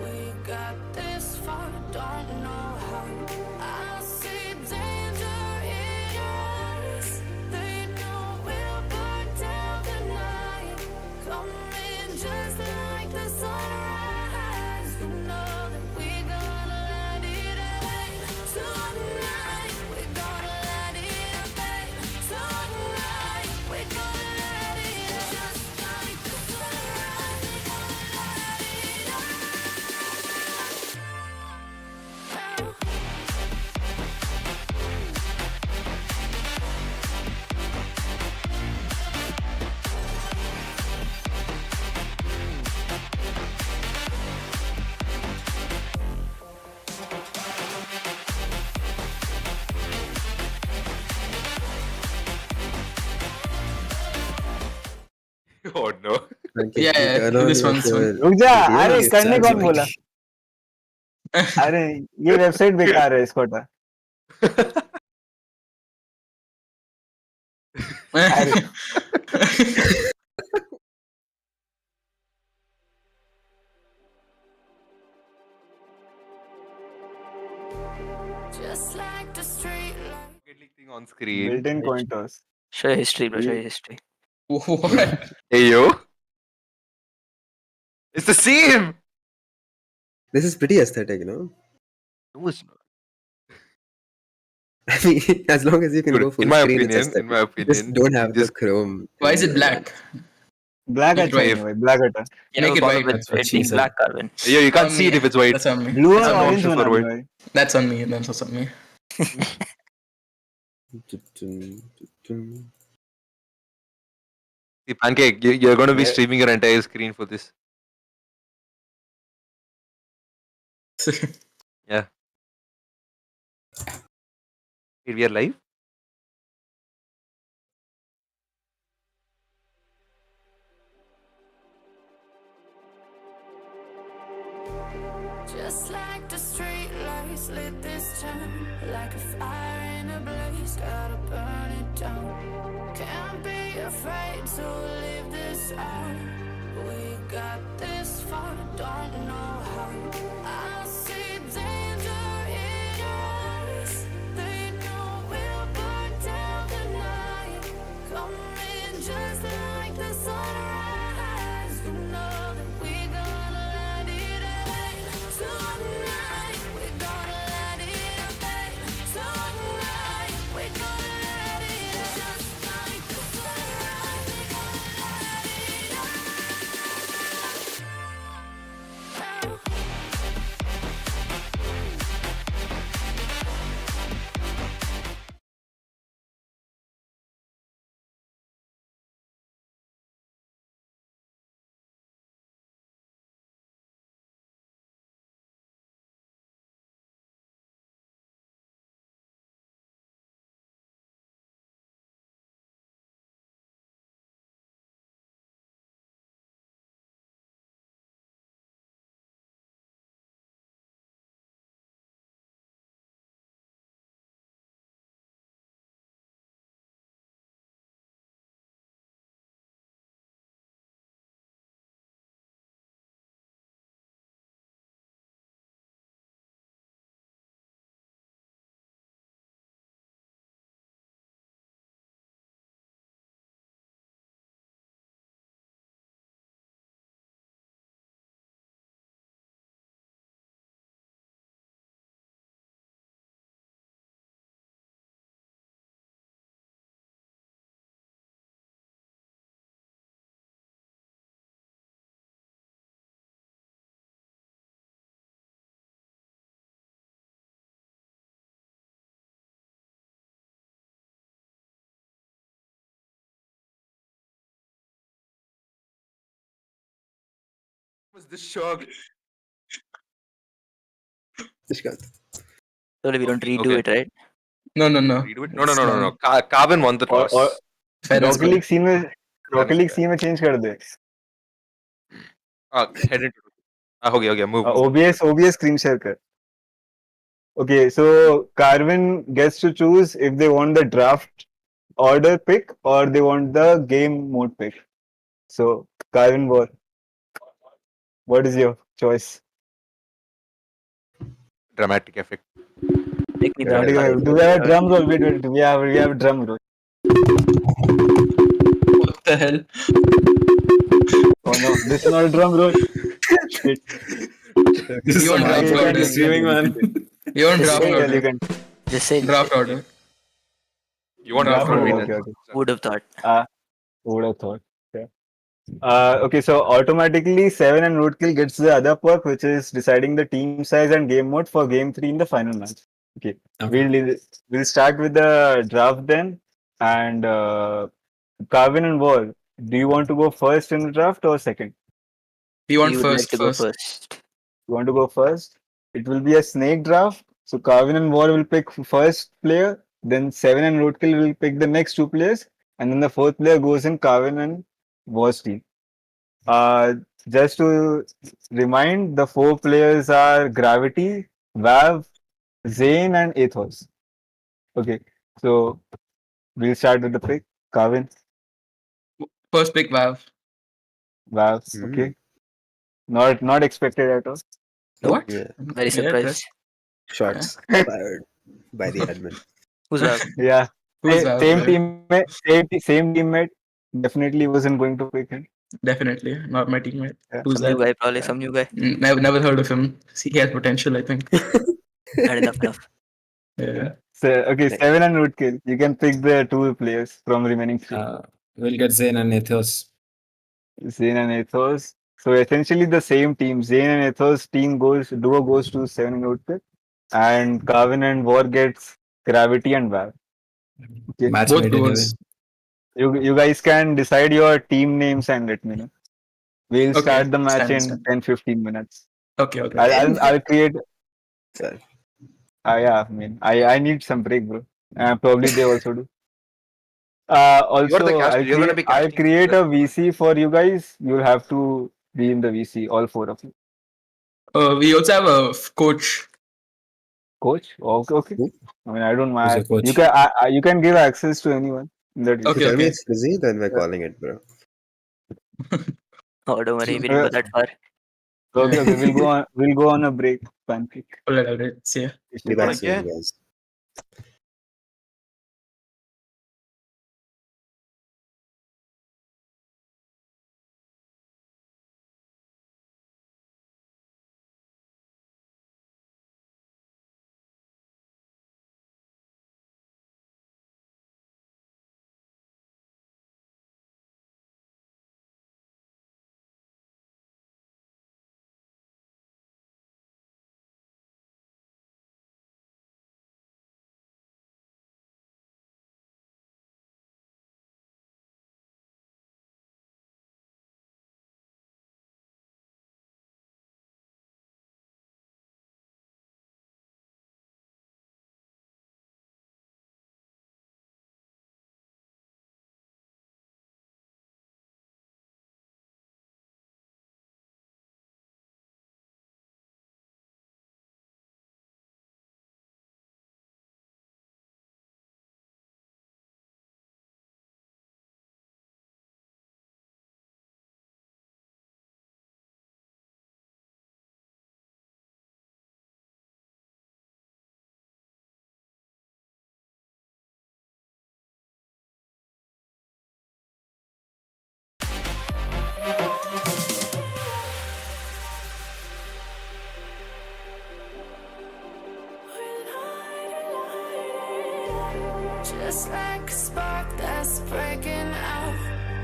We got this far, don't know how. I see danger in your eyes. They know we'll burn down the night. Coming just like the sunrise. You know that we gonna light it up. Tonight, we gonna light it up, babe. Tonight, we gonna light it up. Just like the sunrise, we gonna light it up. Oh no. Ankit, Yeah, you yeah, turn on this your one, this one. phone. रुक जा, video, अरे it करने starts कौन बोला? working. अरे ये website बेकार है, इसको हटा. अरे Just like the street light. Rocket League thing on screen. built-in coin toss. Show your history, bro. Show We- your history. What? Hey yo. It's the same. This is pretty aesthetic, you know? No, it's not. I mean, as long as you can Dude, go full in my screen, it's opinion, aesthetic. in my You just opinion, don't have the just- chrome. Why is it black? Black Make it अच्छा ही white. नहीं भाई, black हटा. You Make never it bothered white, with that's what it she being said. black, Carvin. yo, you can't On see me. it if it's white. That's on me. Blue और That's an orange option बना for the white. भाई. That's on me. That's on me. See, Pancake, you're going to be Yeah. streaming your entire screen for this. Yeah. Wait, we are live? Just like the street lights lit this town, like a fire in a blaze, gotta burn it down. Can't be afraid to leave this out. We got this far, don't know how. I see danger in your eyes. They know we'll burn down the night. Coming just like the sunrise. You know that we gonna light it up. Tonight, we gonna light it up, babe. Tonight, we gonna light it up. Just like the sunrise, we gonna light it up. Was this shocked? Nishkant. Surely we don't redo Okay. it, right? No. Redo it? No, It's done. Carbon won the और toss. Fairness rocket करो. League scene में Fairness rocket league करा. Scene में change कर दे Head into. हो गया. Move. OBS screen share कर. Okay, so Carvin gets to choose if they want the draft order pick or they want the game mode pick. So Carvin, what is your choice? Dramatic effect. Make me Dramatic proud. effect. Do we have a drum roll? Wait, do we have a drum roll? What the hell? Oh no, this is not a drum roll. Shit. This is You some want draft hardcore order? streaming, man. You want Just draft say- order? You can Just say Draft order. You want draft draft order. order? Okay. who would have thought? Who would have thought? Yeah. Okay, so automatically 7 and roadkill gets the other perk, which is deciding the team size and game mode for game 3 in the final match. Okay, Okay. we'll start with the draft then. And Carvin and War, do you want to go first in the draft or second? We want You would like first. to go first. You want to go first? It will be a snake draft. So Carvin and War will pick first player, then 7 and roadkill will pick the next 2 players, and then the 4th player goes in Carvin and War's team. Just to remind, the 4 players are Gravity, Vav, Zane, and Athos. Okay, so we'll start with the pick. Carvin, First pick Valve. Vav. Okay, not expected at all. What? Yeah. Very Yeah, surprised. Shots fired by the admin. Who's that? Yeah, Who's Valve? same man? teammate. Definitely wasn't going to pick him. Definitely not my teammate. Yeah. Who's Some new that? guy, probably Yeah. some new guy. Never heard of him. See, he has potential, I think. And enough. Yeah. So okay, 7 and roadkill. You can pick the 2 players from remaining 3. We'll get Zayn and Ethos. Zane and Ethos. So essentially the same team. Zane and Ethos team duo goes to 7 and roadkill, and Carvin and War gets Gravity and Val. Okay. Match Both made in duos. heaven. You guys can decide your team names and let me know. We'll Okay, start the match stand. in 10-15 minutes. Okay. I'll create. Sorry. Yeah, I mean I need some break, bro. Probably they also do. You're the Also, caster. You're gonna be I'll casting create a the- VC for you guys. You'll have to be in the VC, all 4 of you. We also have a coach. Coach? Okay. Who? I mean, I don't Who's mind. your coach? You can give access to anyone. That If you Okay, tell me okay. it's busy, then we're calling it, bro. Oh, don't worry, we didn't go that far. Okay. We'll go on a break. Pancake. All right. See ya. Be back Okay. soon, guys. Just like a spark that's breaking out.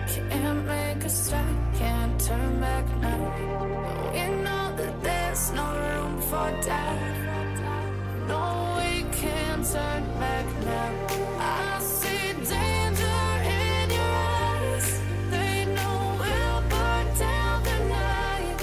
Can't make a stop, can't turn back now. We know that there's no room for doubt. No, we can't turn back now. I see danger in your eyes. They know we'll burn down the night.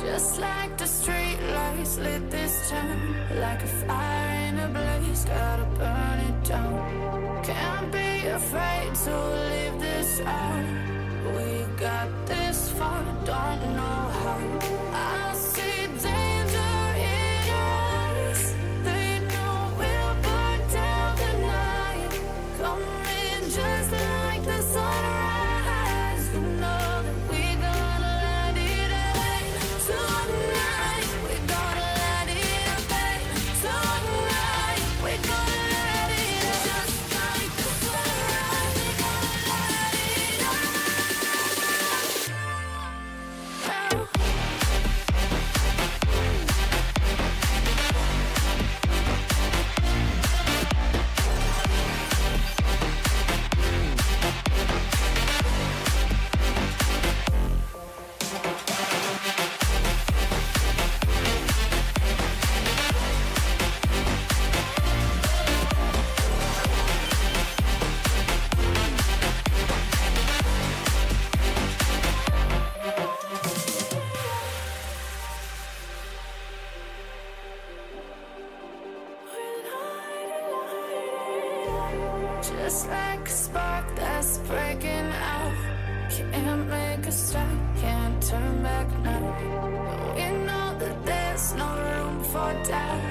Just like the street lights lit this town, like a fire in a blaze, gotta burn it down. Can't be afraid to leave this out. We got this far, don't know how. I see danger in your eyes. They know we'll burn down the night. Coming just like the sunrise. You know that we gonna let it away. Tonight, we gonna let it away. Tonight, we gonna let it away. Just like the sunrise, we gonna let it away. Just like a spark that's breaking out. Can't make a stop, can't turn back now. We know that there's no room for doubt.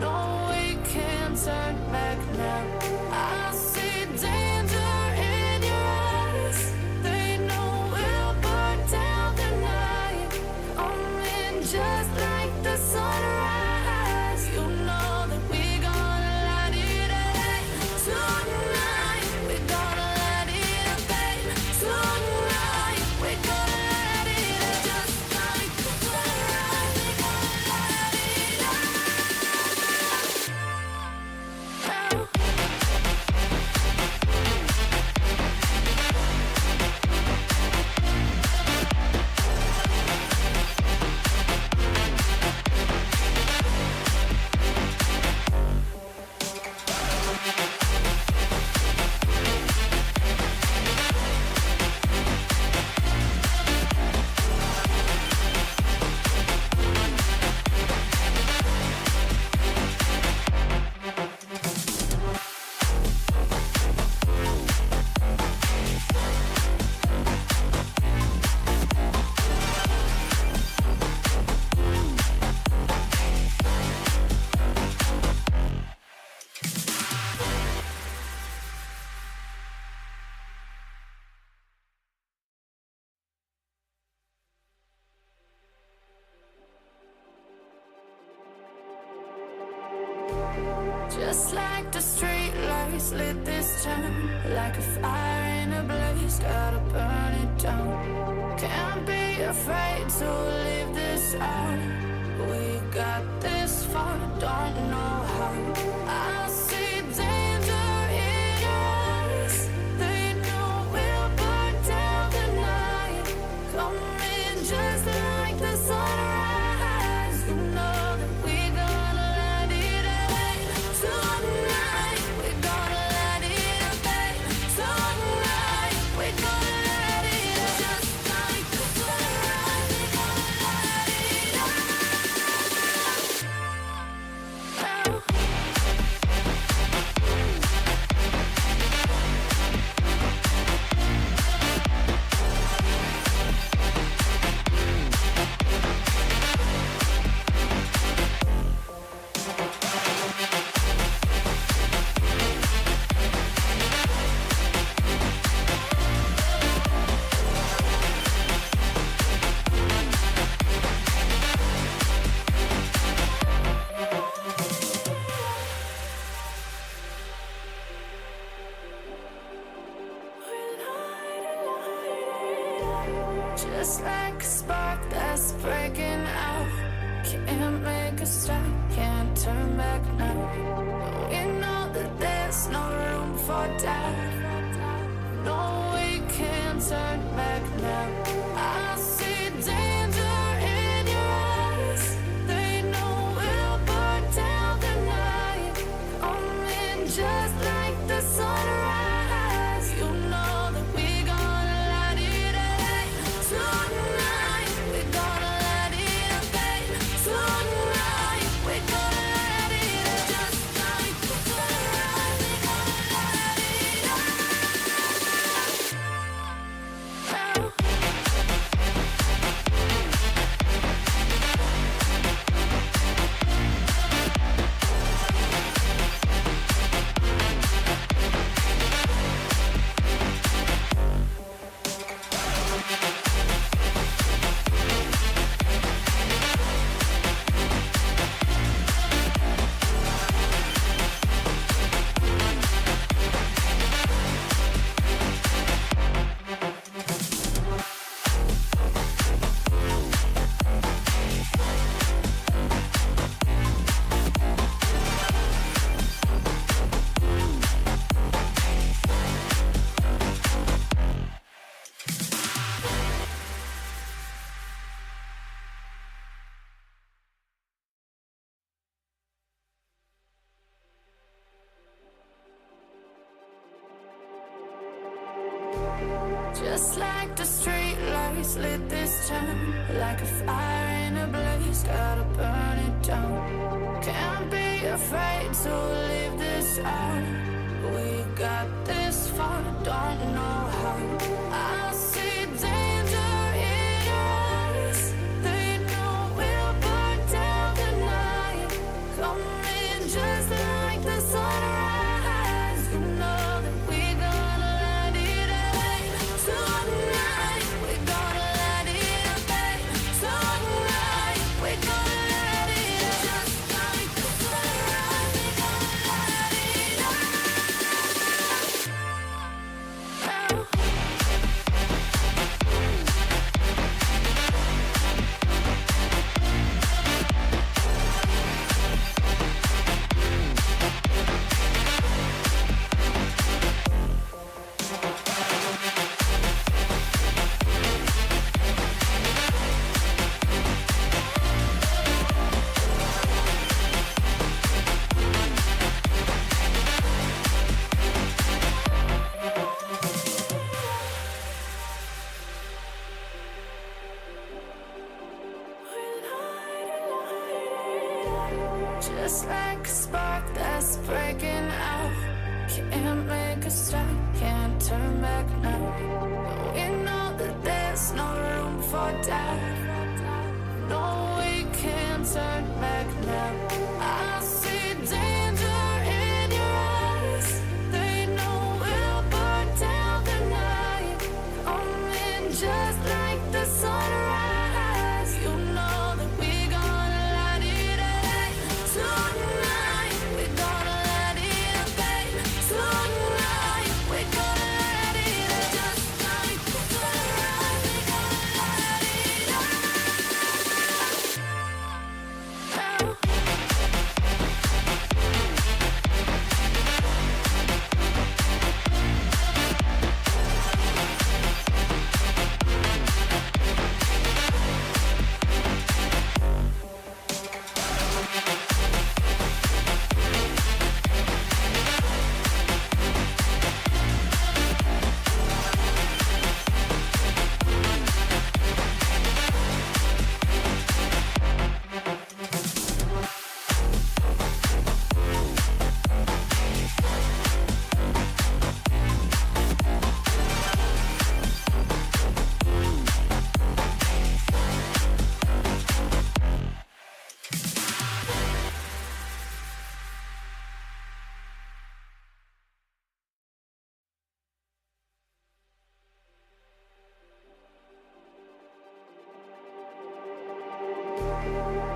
No, we can't turn back now. I see danger in your eyes. They know we'll burn down the night. Coming just like the sunrise. You know that we gonna let it away. Tonight, we gonna let it away. Tonight, we gonna let it away. Just like the sunrise, we gonna let it away. Just like the street lights lit this town, like a fire in a blaze, gotta burn it down. Can't be afraid to leave this out. We got this far, don't know how. I see danger in your eyes. They know we'll burn down the night. Coming just like the sunrise. You know that we gonna let it away. Tonight, we gonna let it away. Tonight, we gonna let it away. Just like the sunrise, we gonna let it away. Just like a spark that's breaking out. Can't make a stop, can't turn back now. We know that there's no room for doubt. No, we can't turn back now. I see danger in your eyes. They know we'll burn down the night. Coming just like the sunrise. You know that we gonna let it away. Tonight, we gonna let this time. Like a fire in a blaze, gotta burn it down. Can't be afraid to leave this out. We got this far, don't know how. I see danger in your eyes. They know we'll burn down the night. Coming just like the sunrise. You know that we gonna let it rain. Tonight we gonna let it rain. Tonight we gonna let it rain. Just like the sunrise, we gonna let it rain. Just like a spark that's breaking out. Can't make a stop, can't turn back now. We know that there's no room for doubt. No, we can't turn back now. I see danger in your eyes. They know we'll burn down the night. Coming just like the sunrise. You know that we gonna let it rain. Tonight we gonna let it rain. Tonight we gonna let it rain. Just like the sunrise, we gonna let it rain.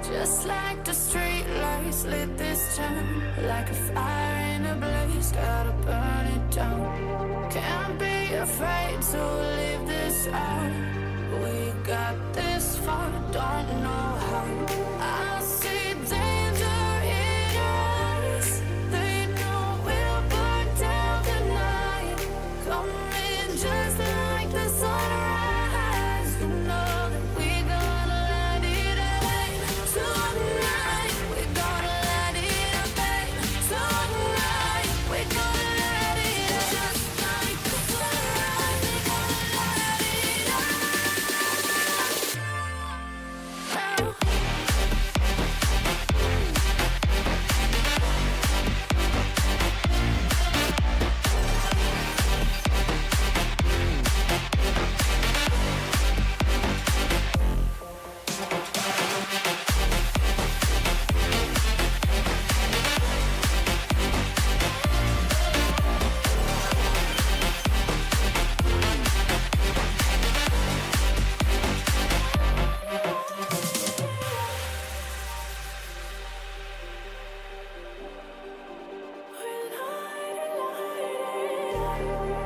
Just like the street lights lit this town. Like a fire in a blaze, gotta burn it down. Can't be afraid to leave this out. We got this far, don't know how. I see danger in your eyes. They know we'll burn down the night. Coming just like the sunrise. You know that we gonna let it rain. Tonight we gonna let it rain. Tonight we gonna let it rain. Just like the sunrise, we gonna let it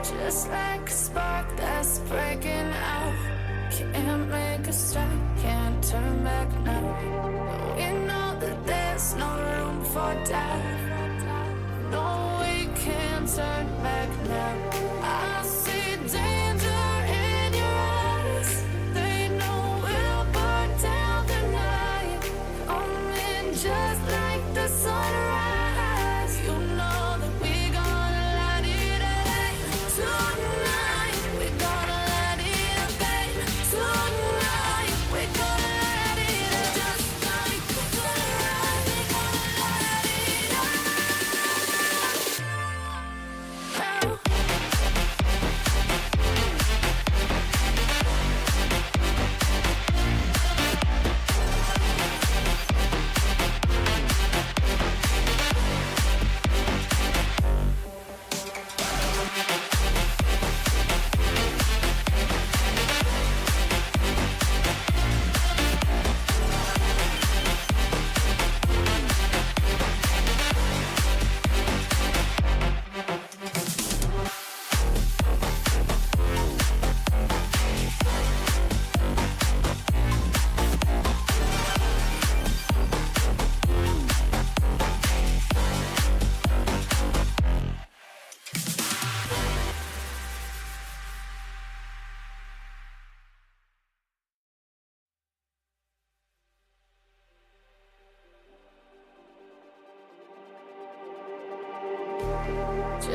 Just like a spark that's breaking out. Can't make a stop, can't turn back now. We know that there's no room for doubt. No, we can't turn back now. I see danger in your eyes. They know we'll burn down the night. Coming just like the sunrise. You know that we gonna let it rain. Tonight we gonna let it rain. Tonight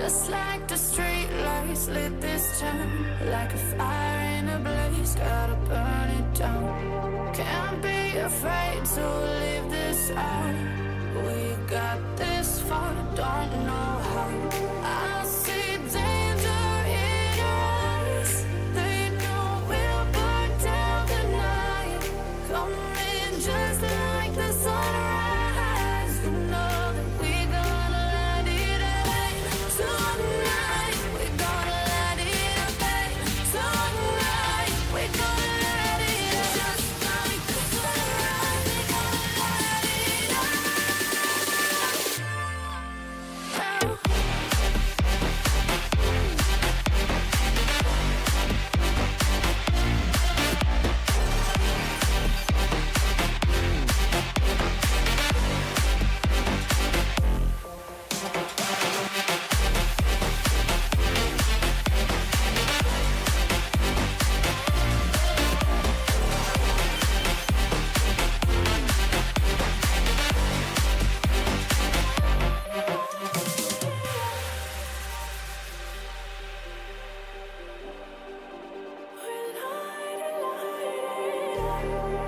Just like the street lights lit this town, like a fire in a blaze, gotta burn it down. Can't be afraid to leave this out. We got this far, don't know how. I see danger in your eyes. They know we'll burn down the night. Coming just like the sunrise. You know that we gonna let it rain. Tonight we gonna let it rain. Tonight we gonna let it rain. Just like the sunrise, we gonna let it rain.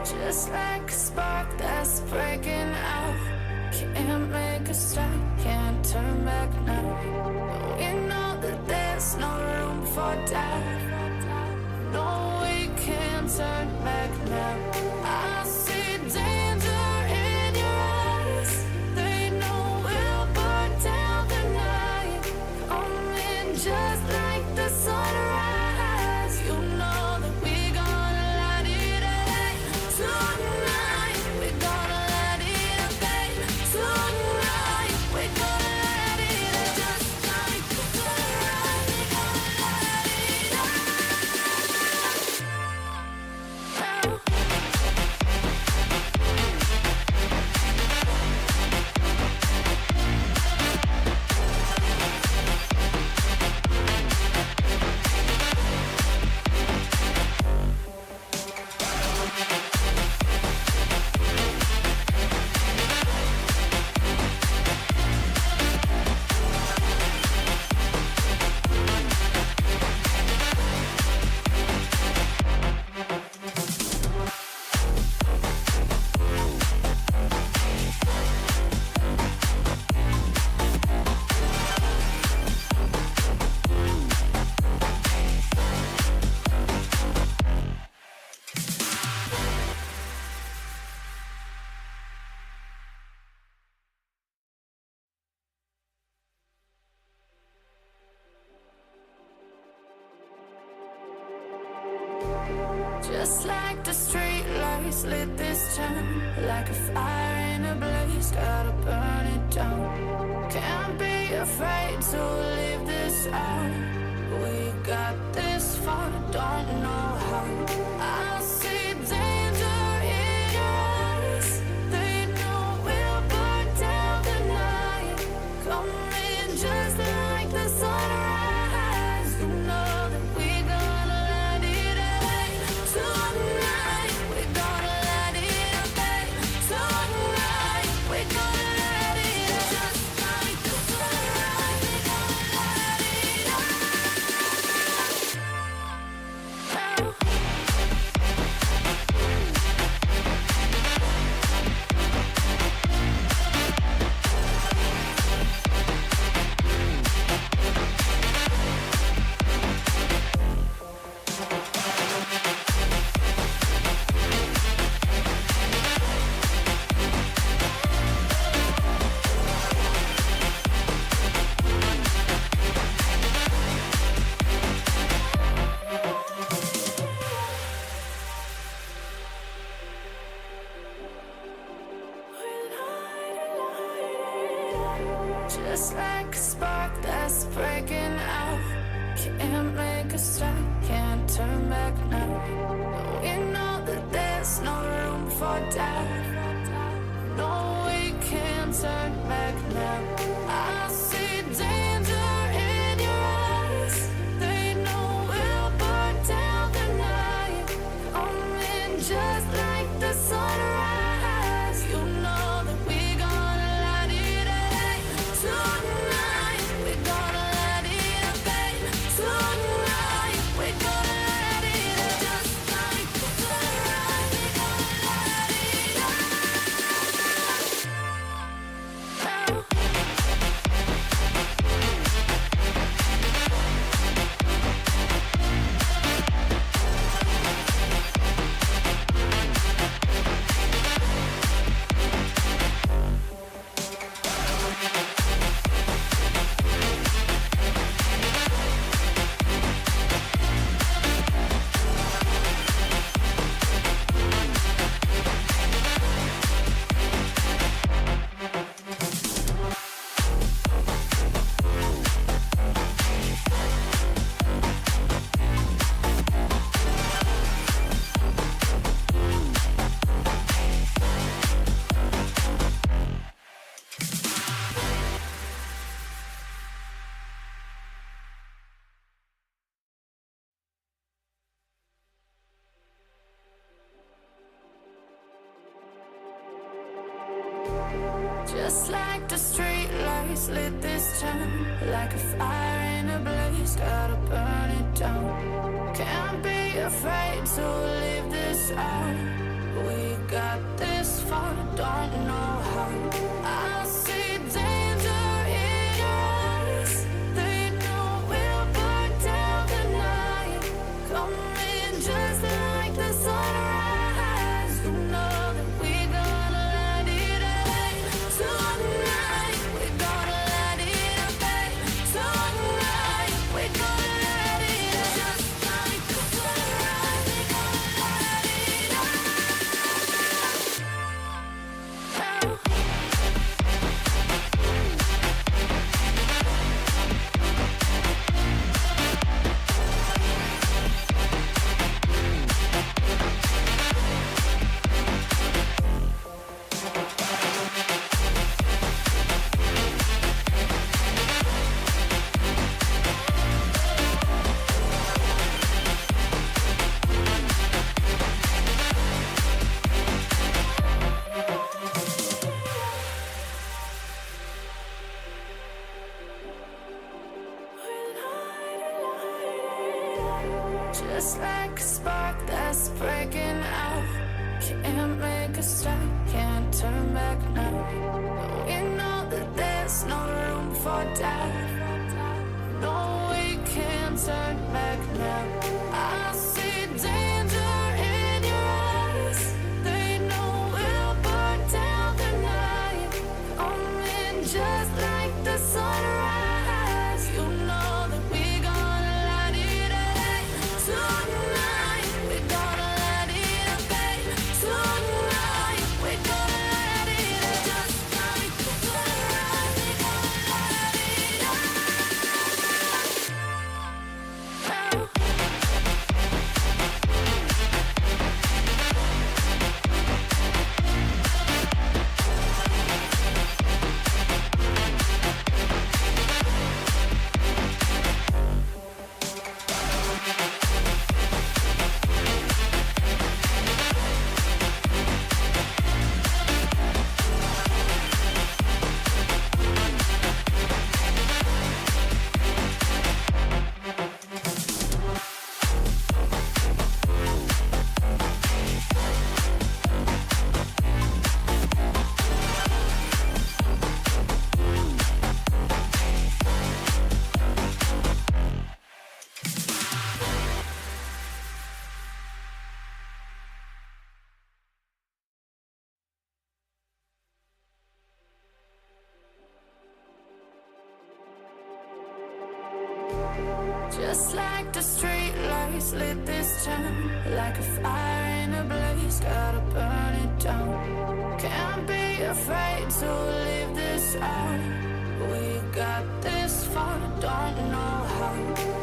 Just like a spark that's breaking out. Can't make a stop, can't turn back now. We know that there's no room for doubt. No, we can't turn back now. I see danger in your eyes. They know we'll burn down the night. Coming just like the sunrise. You know that we gonna let it rain. Tonight we gonna let it rain. Tonight we gonna let it rain. Just like the sunrise, we gonna let it rain. Just like the street lights lit this town, like a fire in a blaze, gotta burn it down. Can't be afraid to leave this out. We got this far, don't know how. I see danger in your eyes. They know we'll burn down the night. Coming just like the sunrise. You know that we gonna let it rain. Tonight we gonna let it rain. Tonight we gonna let it rain. Just like the sunrise, we gonna let it Just like a spark that's breaking out. Can't make a stop, can't turn back now. We know that there's no room for doubt. No, we can't turn back now. I see danger in your eyes. They know we'll burn down the night. Coming just like the sunrise. You know that we gonna let it rain. Tonight we gonna let Just like the street lights lit this town, like a fire in a blaze, gotta burn it down. Can't be afraid to leave this out. We got this far, don't know how. I see danger in your eyes. They know we'll burn down the night. Coming just like the sunrise. You know that we gonna let it rain. Tonight we gonna let it rain. Tonight we gonna let it rain. Just like the sunrise, we gonna let it rain. Just like a spark that's breaking out. Can't make a stop, can't turn back now. We know that there's no room for doubt. No, we can't turn back now. I see danger in your eyes. They know we'll burn down the night. Coming just like the sunrise. You know that we gonna let it rain. Tonight we gonna let it rain. Tonight we gonna let it rain. Just like the sunrise, we gonna let it rain. Just like the street lights lit this town, like a fire in a blaze, gotta burn it down. Can't be afraid to leave this out. We got this far, don't know how.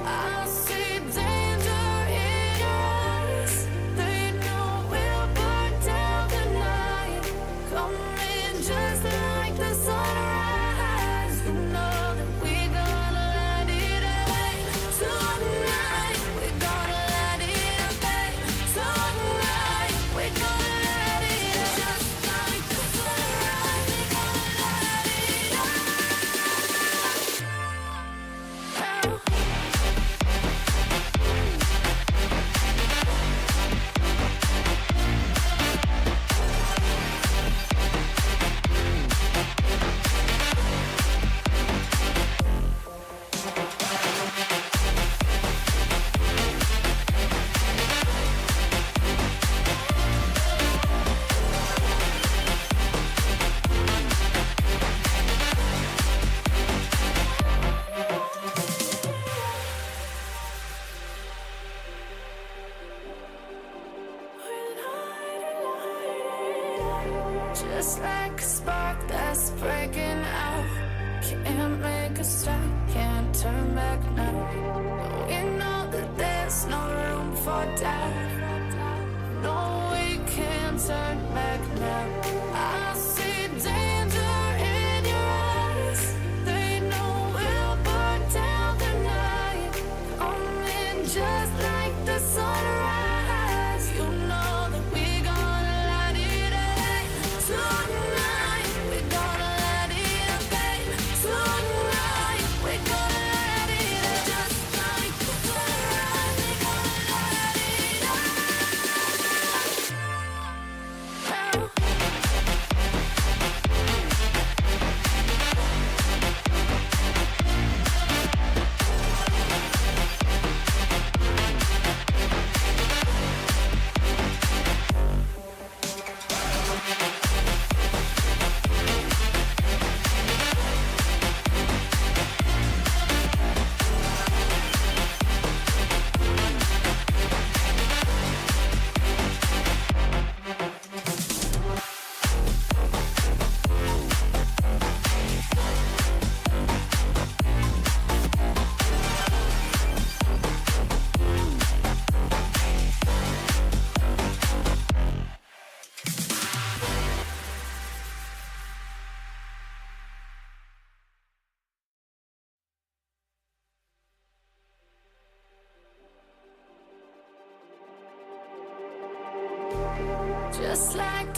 I see danger in your eyes. They know we'll burn down the night. Coming just like the sunrise. You know that we gonna let it rain. Tonight we gonna let it rain. Tonight we gonna let it rain. Just like the sunrise, we gonna let it rain. Just like a spark that's breaking out. Can't make a stop, can't turn back now. We know that there's no room for doubt. No, we can't turn back now. I see danger in your eyes. They know we'll burn down the night. Coming just like the sunrise. You know that we gonna let it rain. Tonight we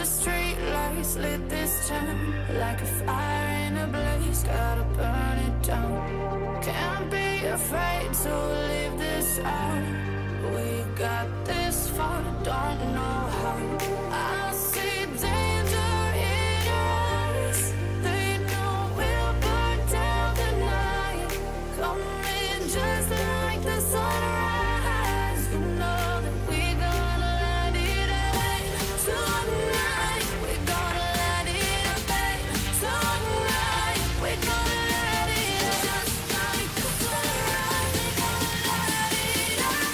the street lights lit this town, like a fire in a blaze, gotta burn it down. Can't be afraid to leave this out. We got this far, don't know how. I see danger in your eyes. They know we'll burn down the night. Coming just like the sunrise. You know that we gonna let it rain. Tonight we gonna let it rain. Tonight we gonna let it rain. Just like the sunrise, we gonna let it rain.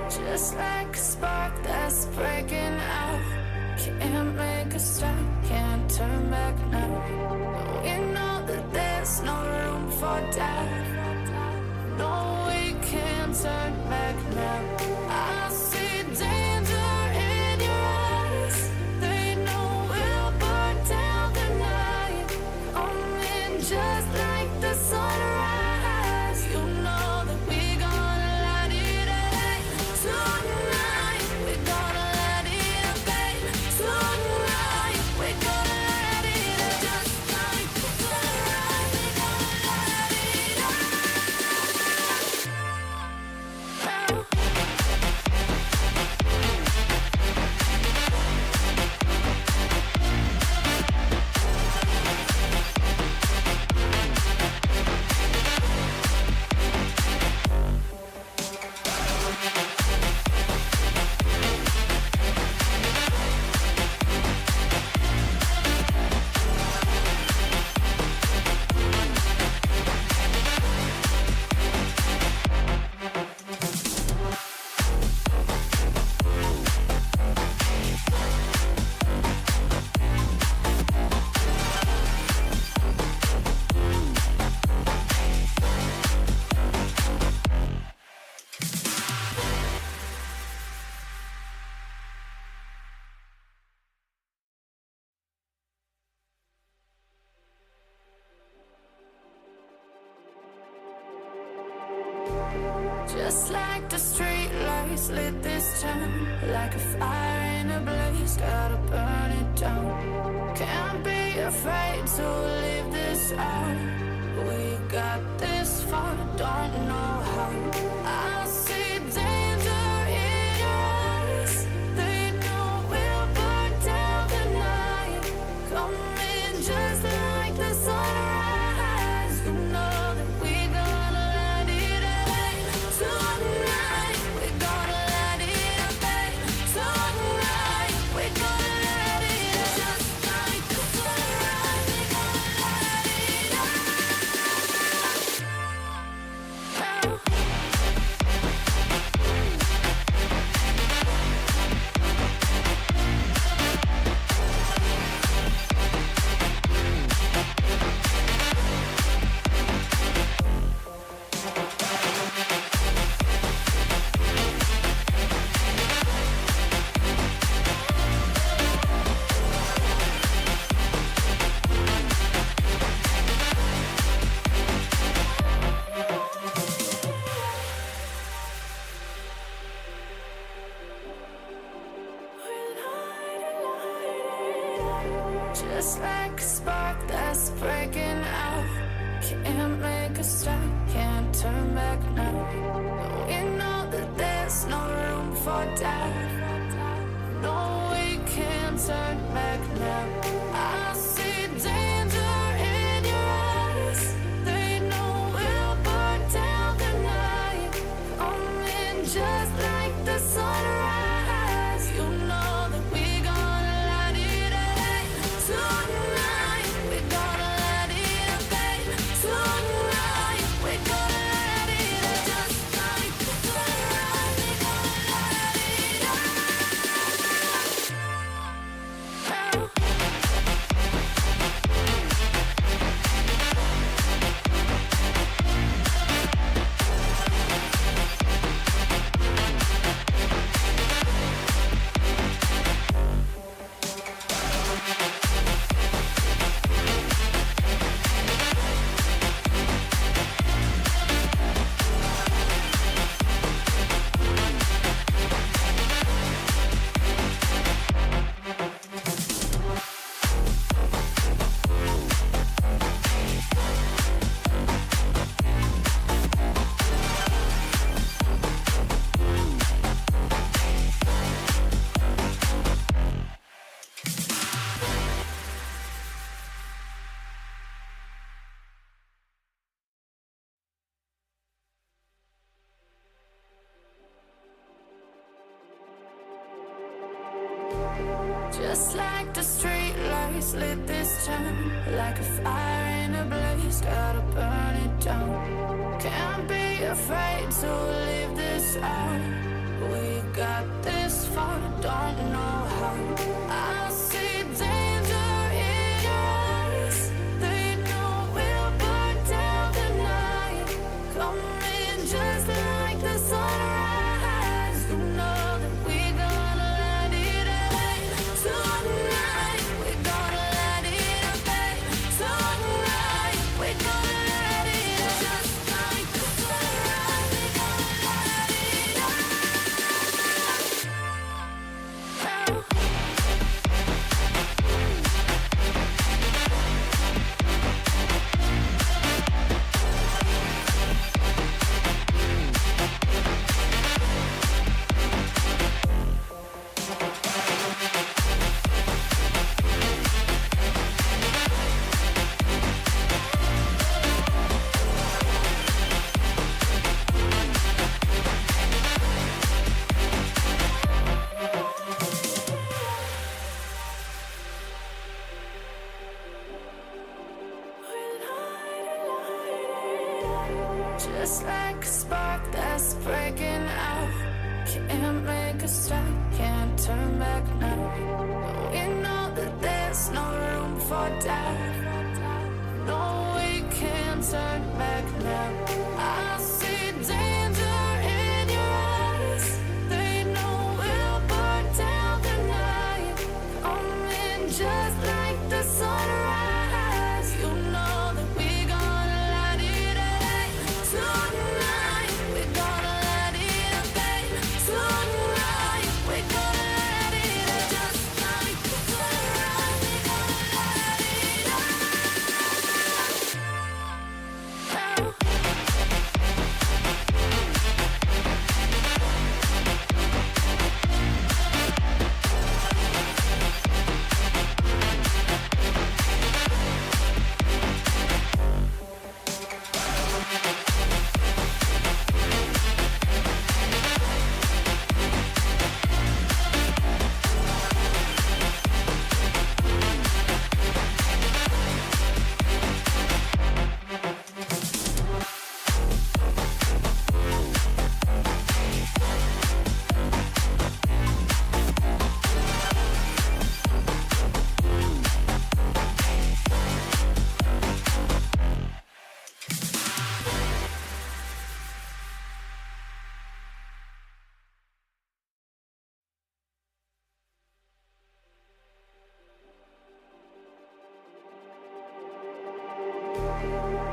Just like a spark that's breaking out. Can't make a stop, can't turn back now. We know that there's no room for doubt. No, we can't turn back now. I see danger in your eyes. They know we'll burn down the night. Coming just like the sunrise. You know that we gonna let it rain. Tonight we gonna let it rain. Tonight we gonna let it rain. Just like the sunrise, we gonna let it rain. Just like the street lights lit this town, like a fire in a blaze, gotta burn it down. Can't be afraid to leave this out. We got this far, don't know how. I see danger in your eyes. They know we'll burn down the night. Coming just like the sunrise. You know that we gonna let it rain. Tonight we gonna let it rain. Tonight we gonna let it rain. Just like the sunrise, we gonna let it rain. lights lit this town like a fire in a blaze, gotta burn it down. Can't be afraid to leave this out. We got this far, don't know how. I see danger in your eyes. They know we'll burn down the night. Coming just like the sunrise. You know that we gonna let it rain. Tonight we gonna let it rain. Tonight we gonna let it rain. Just like the sunrise, we gonna let it rain. Just like a spark that's breaking out. Can't make a stop, can't turn back now. We know that there's no room for doubt. No, we can't turn back now. I see danger in your eyes. They know we'll burn down the night. Coming just like the sunrise. You know that we gonna let it rain. Tonight we gonna let it rain. Tonight we gonna let it rain. Just like the sunrise, we gonna let it rain.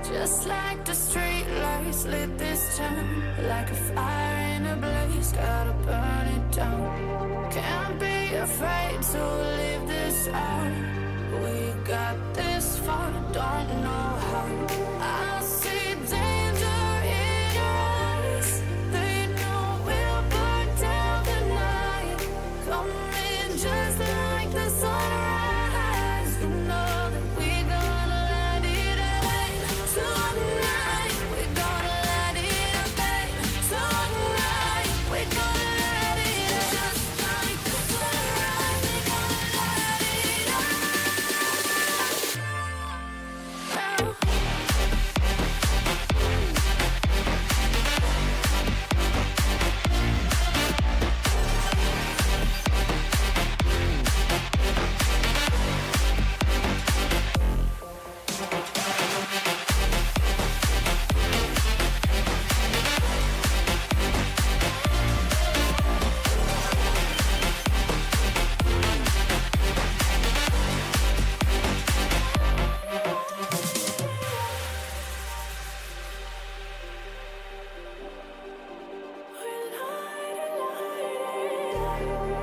Just like the street lights lit this town like a fire in a blaze, gotta burn it down. Can't be afraid to leave this out. We got this far, don't know how. I see danger in your eyes. They know we'll burn down the night. Coming just like the sunrise. You know that we gonna let it rain. Tonight we gonna let it rain. Tonight we gonna let it rain. Just like the sunrise, we gonna let it rain.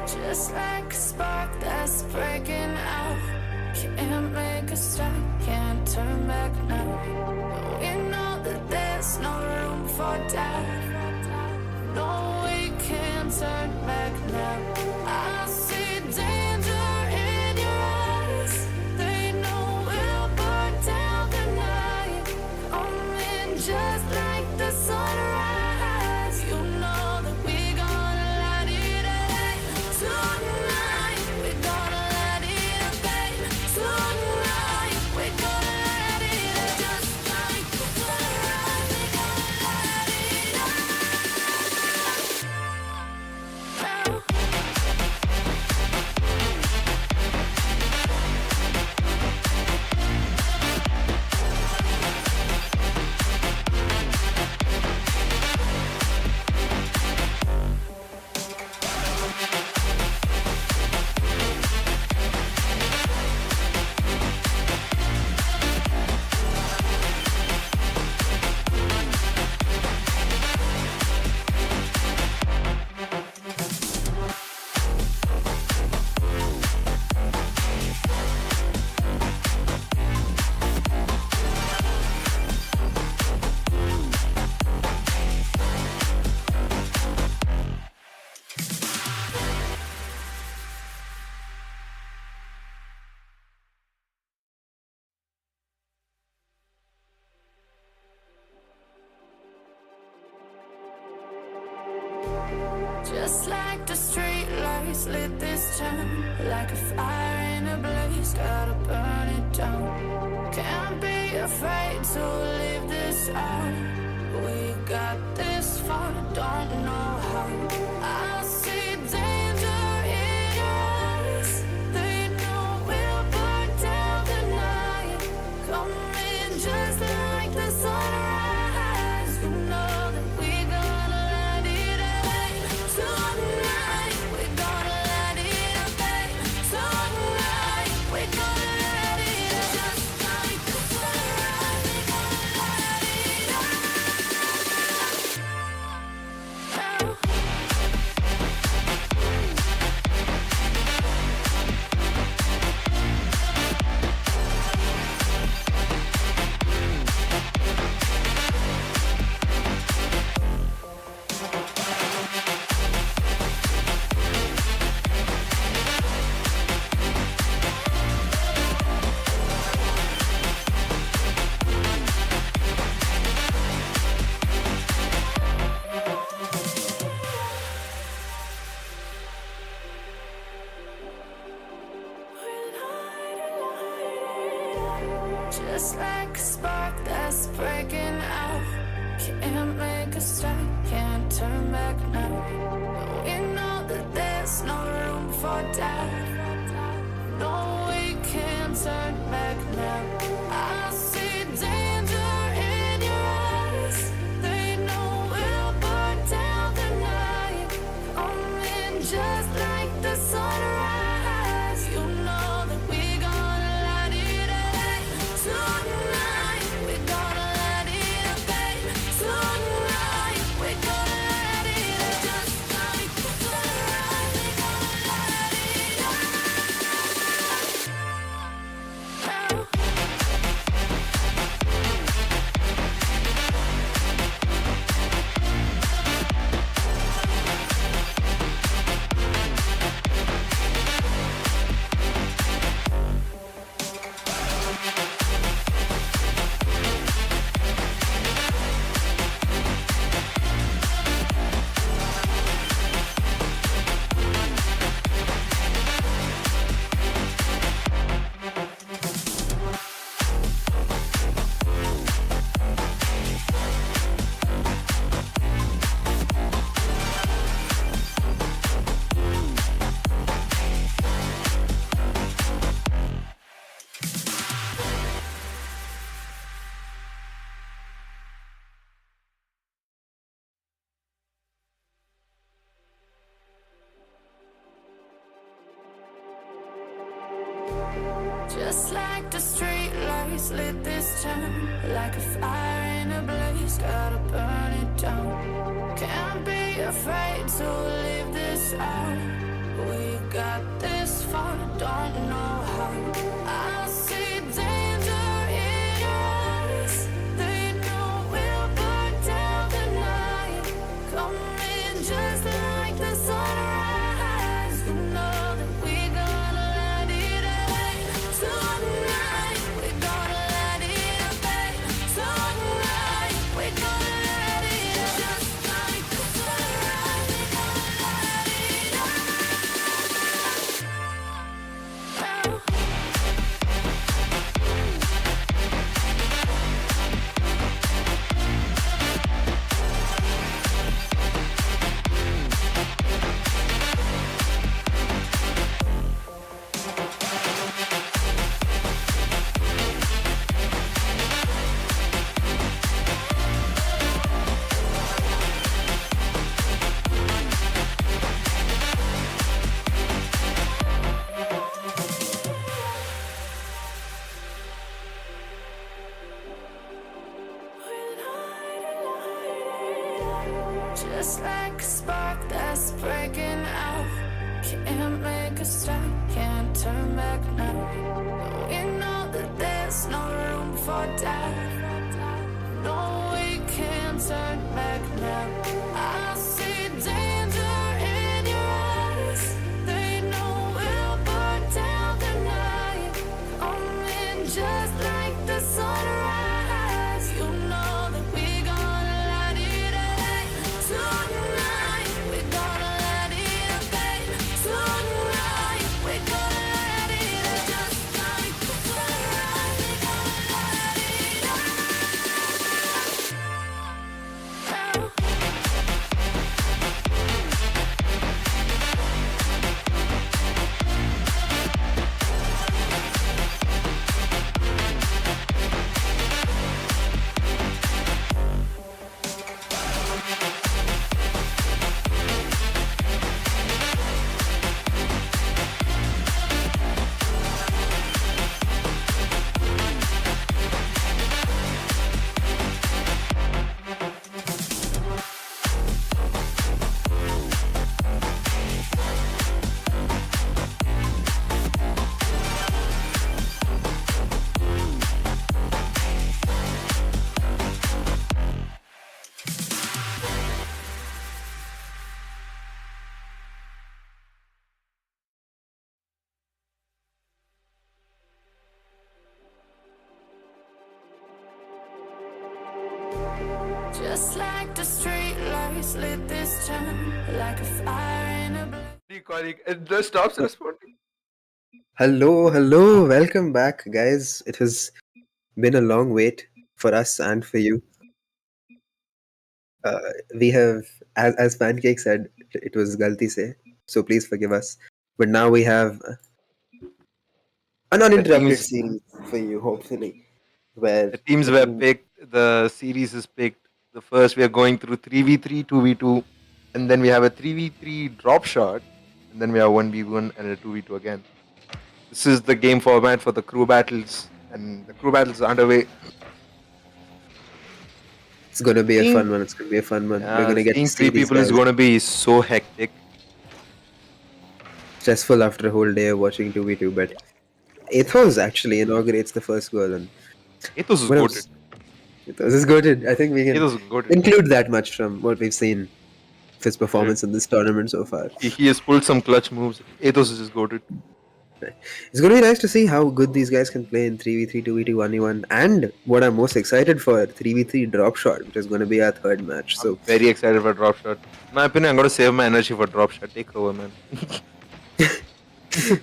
Just like a spark that's breaking out. Can't make a stop, can't turn back now. We know that there's no room for doubt. No, we can't turn back now. I see danger in your eyes. They know we'll burn down the night. Coming just like the sunrise. You know that we gonna let it rain. Tonight we gonna let it rain. Tonight Just like the street lights lit this town, like a fire in a blaze, gotta burn it down. Can't be afraid to leave this out. We got this far, don't know how. I see danger in your eyes. They know we'll burn down the night. Coming just like the sunrise. You know that we gonna light it up. Tonight, we gonna light it up. Tonight, we gonna light it up. Just like the sunrise, we gonna light it up. Just like a spark that's breaking out. Can't make a stop, can't turn back now. We know that there's no room for doubt. No, we can't turn back now. I see danger in your eyes. They know we'll burn down the night. Coming just like the sunrise. You know that we gonna light it up. Tonight, we gonna light it up. Tonight, we gonna light it up. Just like the sunrise, we gonna light it up. Just like the street lights lit this town, like a fire in a blaze, gotta burn it down. Can't be afraid to leave this out. We got this far, don't know how. I see danger in your eyes. They know we'll burn down the night. Coming just like the sunrise. You know that we gonna light it up. Tonight, we gonna light it up. Tonight, we gonna light it up. Just like the sunrise, we gonna light it up. Just like a spark that's breaking out. Can't make a stop, can't turn back now. We know that there's no room for doubt. No, we can't turn back now. I see danger in your eyes. They know we'll burn down the night. Coming just like the sunrise. You know that we gonna light it up. Tonight, we gonna light it Just like the street lights lit this town, like a fire in a blaze. What do you call it? It just stops responding. Hello, welcome back, guys. It has been a long wait for us and for you. We have, as Pancake said, it was galti se, so please forgive us. But now we have an uninterrupted teams- series for you, hopefully, where The teams the were team- picked. The series is picked. The first we are going through 3v3, 2v2, and then we have a 3v3 drop shot, and then we have 1v1 and a 2v2 again. This is the game format for the crew battles, and the crew battles are underway. It's gonna be a Seeing- fun one. It's gonna be a fun one. We're gonna get to seeing see three these people is guys. going to be so hectic. Stressful after a whole day of watching 2v2, but Athos actually inaugurates the first goal, and Ethos is what goated. else? Athos is goated. I think we can Ethos is goated. include that much from what we've seen of his performance in this tournament so far. He has pulled some clutch moves. Ethos is just goated. It's going to be nice to see how good these guys can play in 3v3, 2v2, 1v1, and what I'm most excited for, 3v3 drop shot, which is going to be our third match. So I'm very excited for drop shot. In my opinion, I'm going to save my energy for drop shot. Take over, man.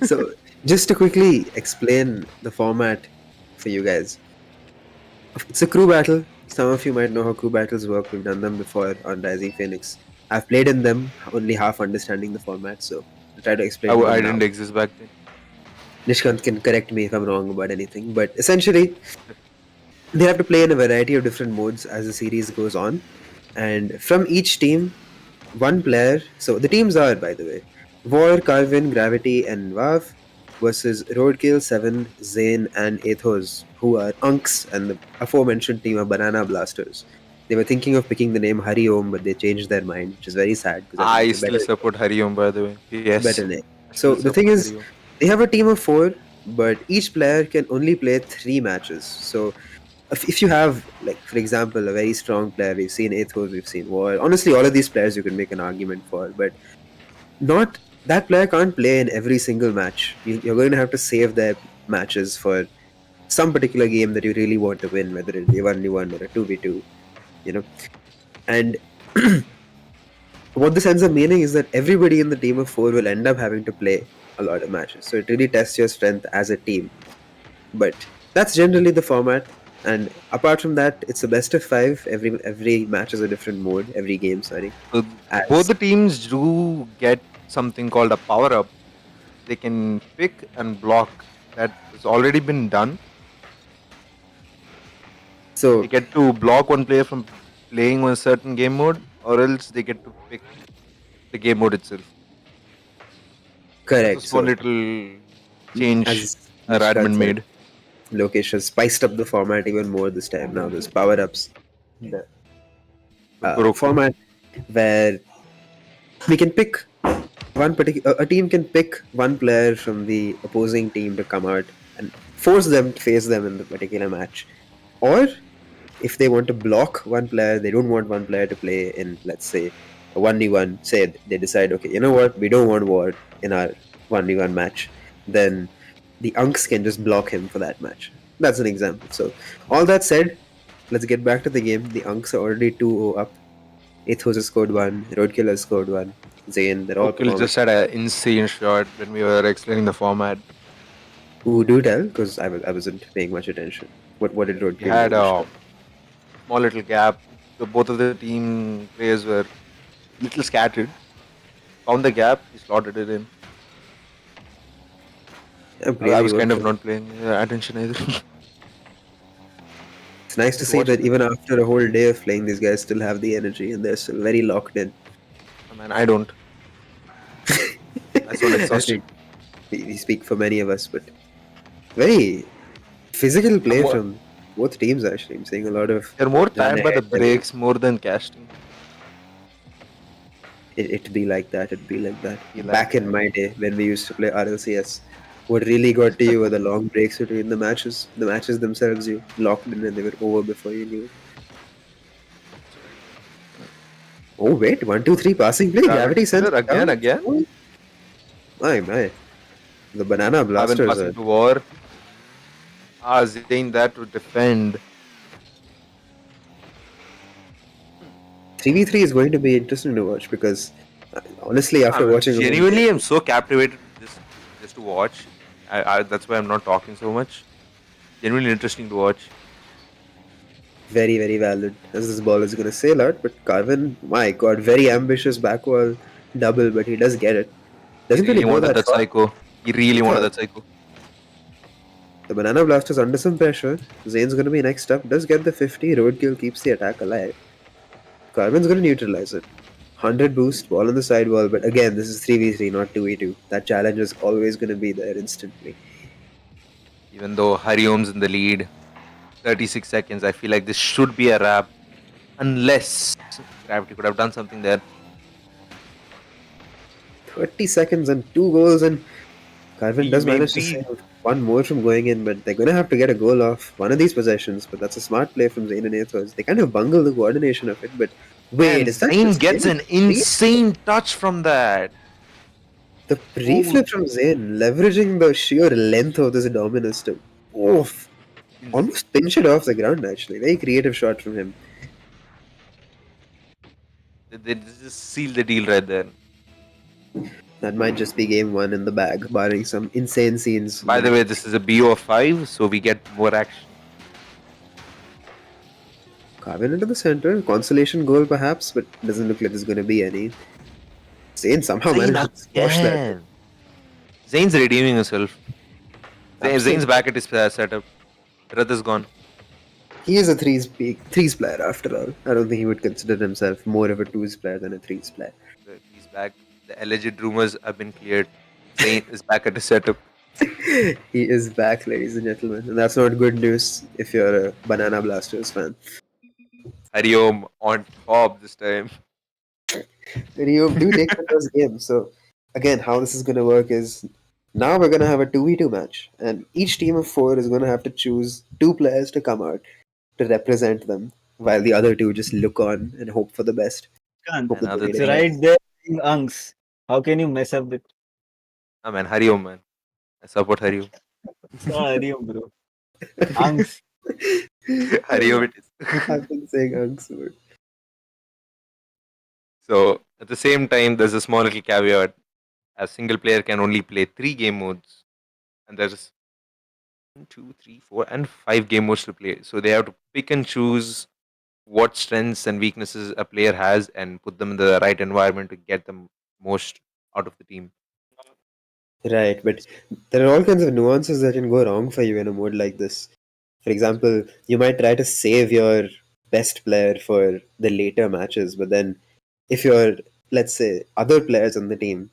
so just to quickly explain the format for you guys. It's a crew battle. Some of you might know how crew battles work. We've done them before on Rising Phoenix. I've played in them, only half understanding the format, so I'll try to explain them I now. didn't exist back then. Nishkant can correct me if I'm wrong about anything, but essentially, they have to play in a variety of different modes as the series goes on. And from each team, one player. So the teams are, by the way, War, Carvin, Gravity, and Vav versus Roadkill, Seven, Zane, and Athos, who are Unks and the aforementioned team of Banana Blasters. They were thinking of picking the name Hari Om, but they changed their mind, which is very sad. Because I think it's a still better, support Hariom, by the way. Yes. better name. I So still the thing support is, Hariom. they have a team of 4, but each player can only play 3 matches. So if you have, like, for example, a very strong player, we've seen Athos, we've seen War. Honestly, all of these players you can make an argument for, but not that player can't play in every single match. You're going to have to save their matches for some particular game that you really want to win, whether it be a 1v1 or a 2v2, you know. And what this ends up meaning is that everybody in the team of 4 will end up having to play a lot of matches. So it really tests your strength as a team. But that's generally the format. And apart from that, it's a best of 5. Every match is a different mode. Every game, sorry. So As- both the teams do get something called a power up. They can pick and block. That has already been done. So They get to block one player from playing on a certain game mode, or else they get to pick the game mode itself. correct. That's So one little change as our Nishant admin said, made. Lokesh has spiced up the format even more this time. Now there's power ups. The Broken. format where we can pick one particular. A team can pick one player from the opposing team to come out and force them to face them in the particular match, or if they want to block one player, they don't want one player to play in, let's say, a 1v1. Say they decide, okay, you know what, we don't want War in our 1v1 match, then the Unks can just block him for that match. That's an example. So, all that said, let's get back to the game. The Unks are already 2-0 up. Athos has scored 1, Roadkill has scored 1, Zane, they're all Okil just had an insane shot when we were explaining the format. Ooh, do tell, because I wasn't paying much attention. What did Roadkill We had do? a small little gap. So both of the team players were little scattered. Found the gap, he slotted it in. I'm I really was kind of working. not paying attention either. It's nice to Just see that watching. even after a whole day of playing, these guys still have the energy and they're still very locked in. Oh, man, I don't. I sound exhausted. We speak for many of us, but very physical play Somewhat. from both teams. Actually, I'm seeing a lot of. They're more run tired by the ahead. breaks more than casting. It'd be like that. It'd be like that. Be like Back in that. my day when we used to play RLCS, what really got to you were the long breaks between the matches. The matches themselves, you locked in and they were over before you knew it. Oh wait, 1, 2, 3 passing play. Gravity sent Sure, again. Oh, my. The banana Haven't blasters passing are to War. Zane that to defend. 3v3 is going to be interesting to watch because honestly, after watching a whole Genuinely, game, I'm so captivated with this just to watch. That's why I'm not talking so much. Genuinely interesting to watch. very, very valid as this ball is going to sail out. But Carvin, my god, very ambitious back wall double, but he does get it. He Doesn't really really go wanted that that far. psycho. He really wanted that psycho. The Banana Blast is under some pressure. Zane's going to be next up. Does get the 50. Roadkill keeps the attack alive. Carvin's going to neutralize it. 100 boost, ball on the sidewall, but again, this is 3v3, not 2v2. That challenge is always going to be there instantly. Even though Hariom's in the lead, 36 seconds, I feel like this should be a wrap. Unless Gravity could have done something there. 30 seconds and 2 goals, and Carvin does manage to Maybe. save one more from going in, but they're going to have to get a goal off one of these possessions. But that's a smart play from Zane and Athos. They kind of bungle the coordination of it, but wait, And is that Zayn just gets Zane? an insane touch from that. The pre-flip from Zayn, leveraging the sheer length of this Dominus to almost pinch it off the ground, actually. Very creative shot from him. They just seal the deal right there. That might just be game one in the bag, barring some insane scenes. By the way, this is a BO of 5, so we get more action. Carvin into the center, consolation goal perhaps, but doesn't look like there's going to be any. Zayn somehow managed to squash that. Zayn's redeeming himself. Absolutely. Zayn's back at his setup. Rath is gone. He is a threes player after all. I don't think he would consider himself more of a twos player than a threes player. He's back. The alleged rumors have been cleared. Zayn is back at his setup. He is back, ladies and gentlemen, and that's not good news if you're a Banana Blasters fan. Hariom on top this time. You do take the first game. So again, how this is going to work is now we're going to have a 2v2 match, and each team of 4 is going to have to choose 2 players to come out to represent them, while the other 2 just look on and hope for the best. Can't. Hope that Another they It's get it. right there in Unks. How can you mess up with Man, Hariom, man. I support Hariom. Hariom, bro? Unks. Hariom it is. I've been saying Unks. So, at the same time, there's a small little caveat. A single player can only play 3 game modes. And there's 1, 2, 3, 4, and 5 game modes to play. So, they have to pick and choose what strengths and weaknesses a player has and put them in the right environment to get the most out of the team. Right, but there are all kinds of nuances that can go wrong for you in a mode like this. For example, you might try to save your best player for the later matches, but then if your, let's say, other players on the team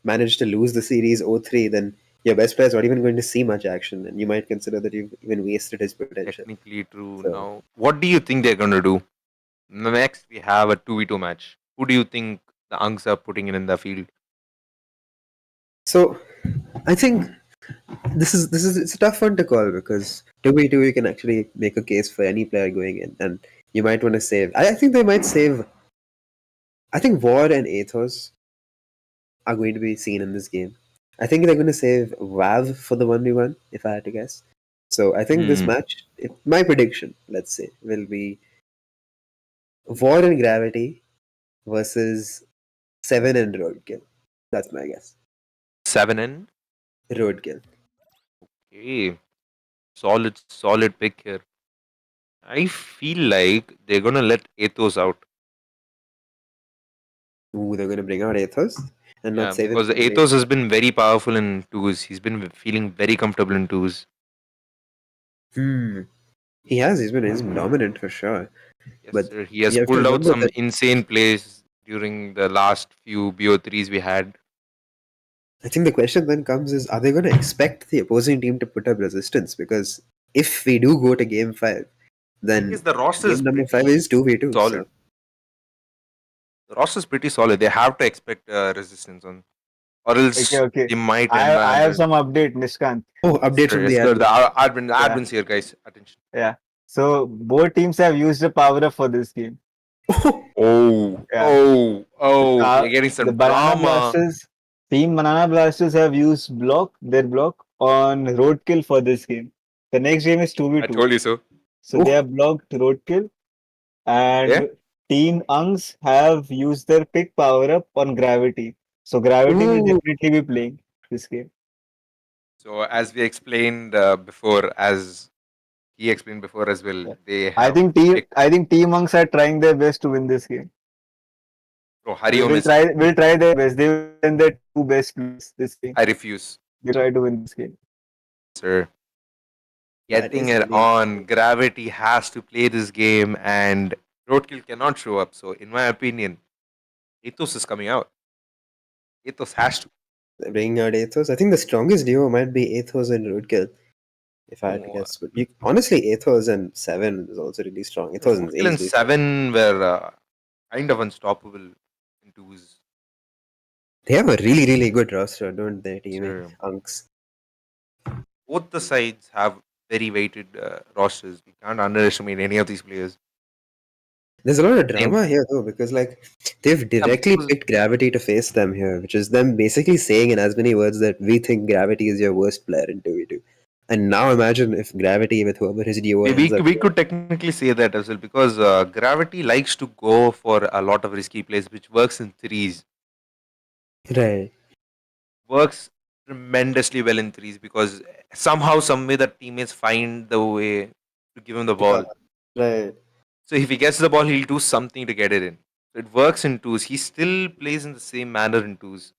manage to lose the series 0-3, then your best player is not even going to see much action, and you might consider that you've even wasted his potential. Technically true. So- Now, what do you think they're going to do? Next, we have a 2v2 match. Who do you think the Unks are putting in the field? So, I think this is it's a tough one to call because 2v2 you can actually make a case for any player going in, and you might want to save. I think they might save. I think War and Athos are going to be seen in this game. I think they're going to save Vav for the 1v1, if I had to guess. So I think this match, my prediction, let's say, will be War and Gravity versus 7 and Roadkill. That's my guess. 7 and? Roadkill. Okay. Solid pick here. I feel like they're going to let Athos out. Ooh, they're going to bring out Athos and Yeah, not save because him. Athos has been very powerful in twos. He's been feeling very comfortable in twos. He has. He's been dominant for sure. Yes, But sir. He has you have to pulled out remember some that- insane plays during the last few BO3s we had. I think the question then comes is, are they going to expect the opposing team to put up resistance? Because if we do go to game 5, then Because the roster is game number pretty 5 is 2v2. solid. So. The roster is pretty solid. They have to expect resistance on, or else Okay. they might. I have some update, Nishkant. Oh, update from the Yes, sir. admin. The admin's here, guys. Attention. Yeah. So both teams have used the power up for this game. Oh, Yeah. They're getting some The Banana drama. Blasters, Team Banana Blasters have used their block on Roadkill for this game. The next game is 2v2. I told you so. So they have blocked Roadkill, and Yeah? Team Unks have used their pick power up on Gravity. So Gravity will Ooh, definitely be playing this game. So as we explained before, as he explained before as well, Yeah. they have picked. I think Team Unks are trying their best to win this game. Oh, Hariom is. Will try their best. They will send their two best players this game. I refuse, They try to win this game. sir. that Getting is it really on. Gravity has to play this game, and Roadkill cannot show up. So, in my opinion, Ethos is coming out. Ethos has to. bringing out Athos. I think the strongest duo might be Athos and Roadkill, if I had to No, guess. But honestly, Athos and Seven is also really strong. Athos and Roadkill Zayn is and really strong. Seven were kind of unstoppable in twos. They have a really, really good roster, don't they, teammate Sure. Unks? Both the sides have very weighted rosters. We can't underestimate any of these players. There's a lot of Same. drama here though, because like they've Yeah, directly because picked Gravity to face them here, which is them basically saying in as many words that we think Gravity is your worst player in 2v2. And now imagine if Gravity with whoever his duo ends up we could technically say that as well because Gravity likes to go for a lot of risky plays, which works in threes. with. Right. Works tremendously well in threes because somehow, some way, the teammates find the way to give him the Yeah. ball. Right. So if he gets the ball, he'll do something to get it in. So it works in twos. He still plays in the same manner in twos.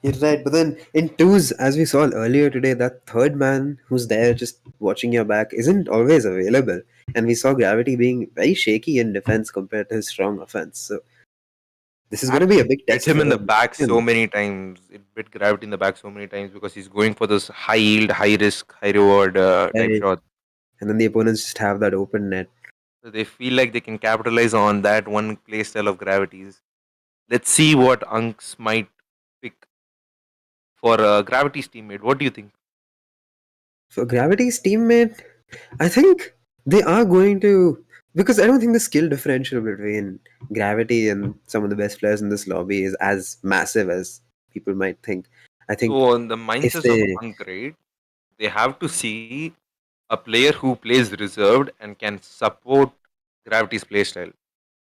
You're right, but then in twos, as we saw earlier today, that third man who's there just watching your back isn't always available. And we saw Gravity being very shaky in defense compared to his strong offense. So this is going to be a big Bit test him for in the them. back so many times. It bit Gravity in the back so many times because he's going for those high yield, high risk, high reward type Right. shots. And then the opponents just have that open net. So they feel like they can capitalize on that one play style of Gravity's. Let's see what Unks might pick for Gravity's teammate. What do you think? For Gravity's teammate, I think they are going to, because I don't think the skill differential between Gravity and some of the best players in this lobby is as massive as people might think. I think So, in the if mindset of they, Unk, right, they have to see a player who plays reserved and can support Gravity's playstyle.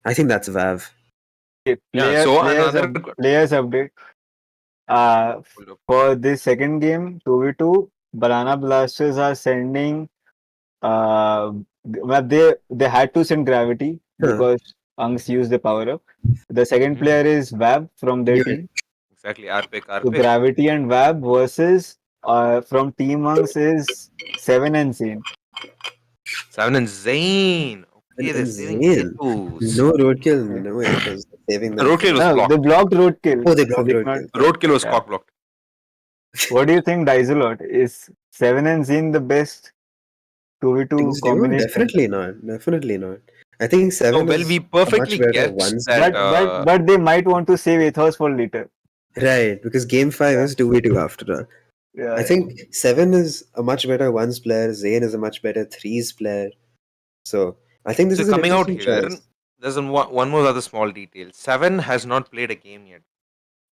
I think that's Vav. Okay, Yeah, so another. players update. Uh, Hold up. for this second game, 2v2, Banana Blasters are sending. Well, they had to send Gravity Huh. because Unks used the power up. The second Mhm. player is Vab from their Yeah. team. Exactly, Rpx, So Rpx. Gravity and Vab versus from Team Unks is Seven and Zane. 7 and Zane. Okay, they're And saving Zayn. Ethos. No roadkill, no Athos. Saving them Roadkill for. was No, they blocked. blocked Roadkill, Oh, they so blocked they cannot. roadkill. Roadkill was Yeah. cock blocked. What do you think, Daiselot? Is Seven and Zane the best 2v2 Twos duo? combination? Definitely not. Definitely not. I think So, Seven well, is we a much perfectly better guessed ones that. player. But they might want to save Ethos for later. Right, because game 5 Yeah, is 2v2 after all. I yeah. think Seven is a much better ones player, Zayn is a much better threes player. So I think this So, is an coming out interesting here, choice. there's one more other small detail. 7 has not played a game yet.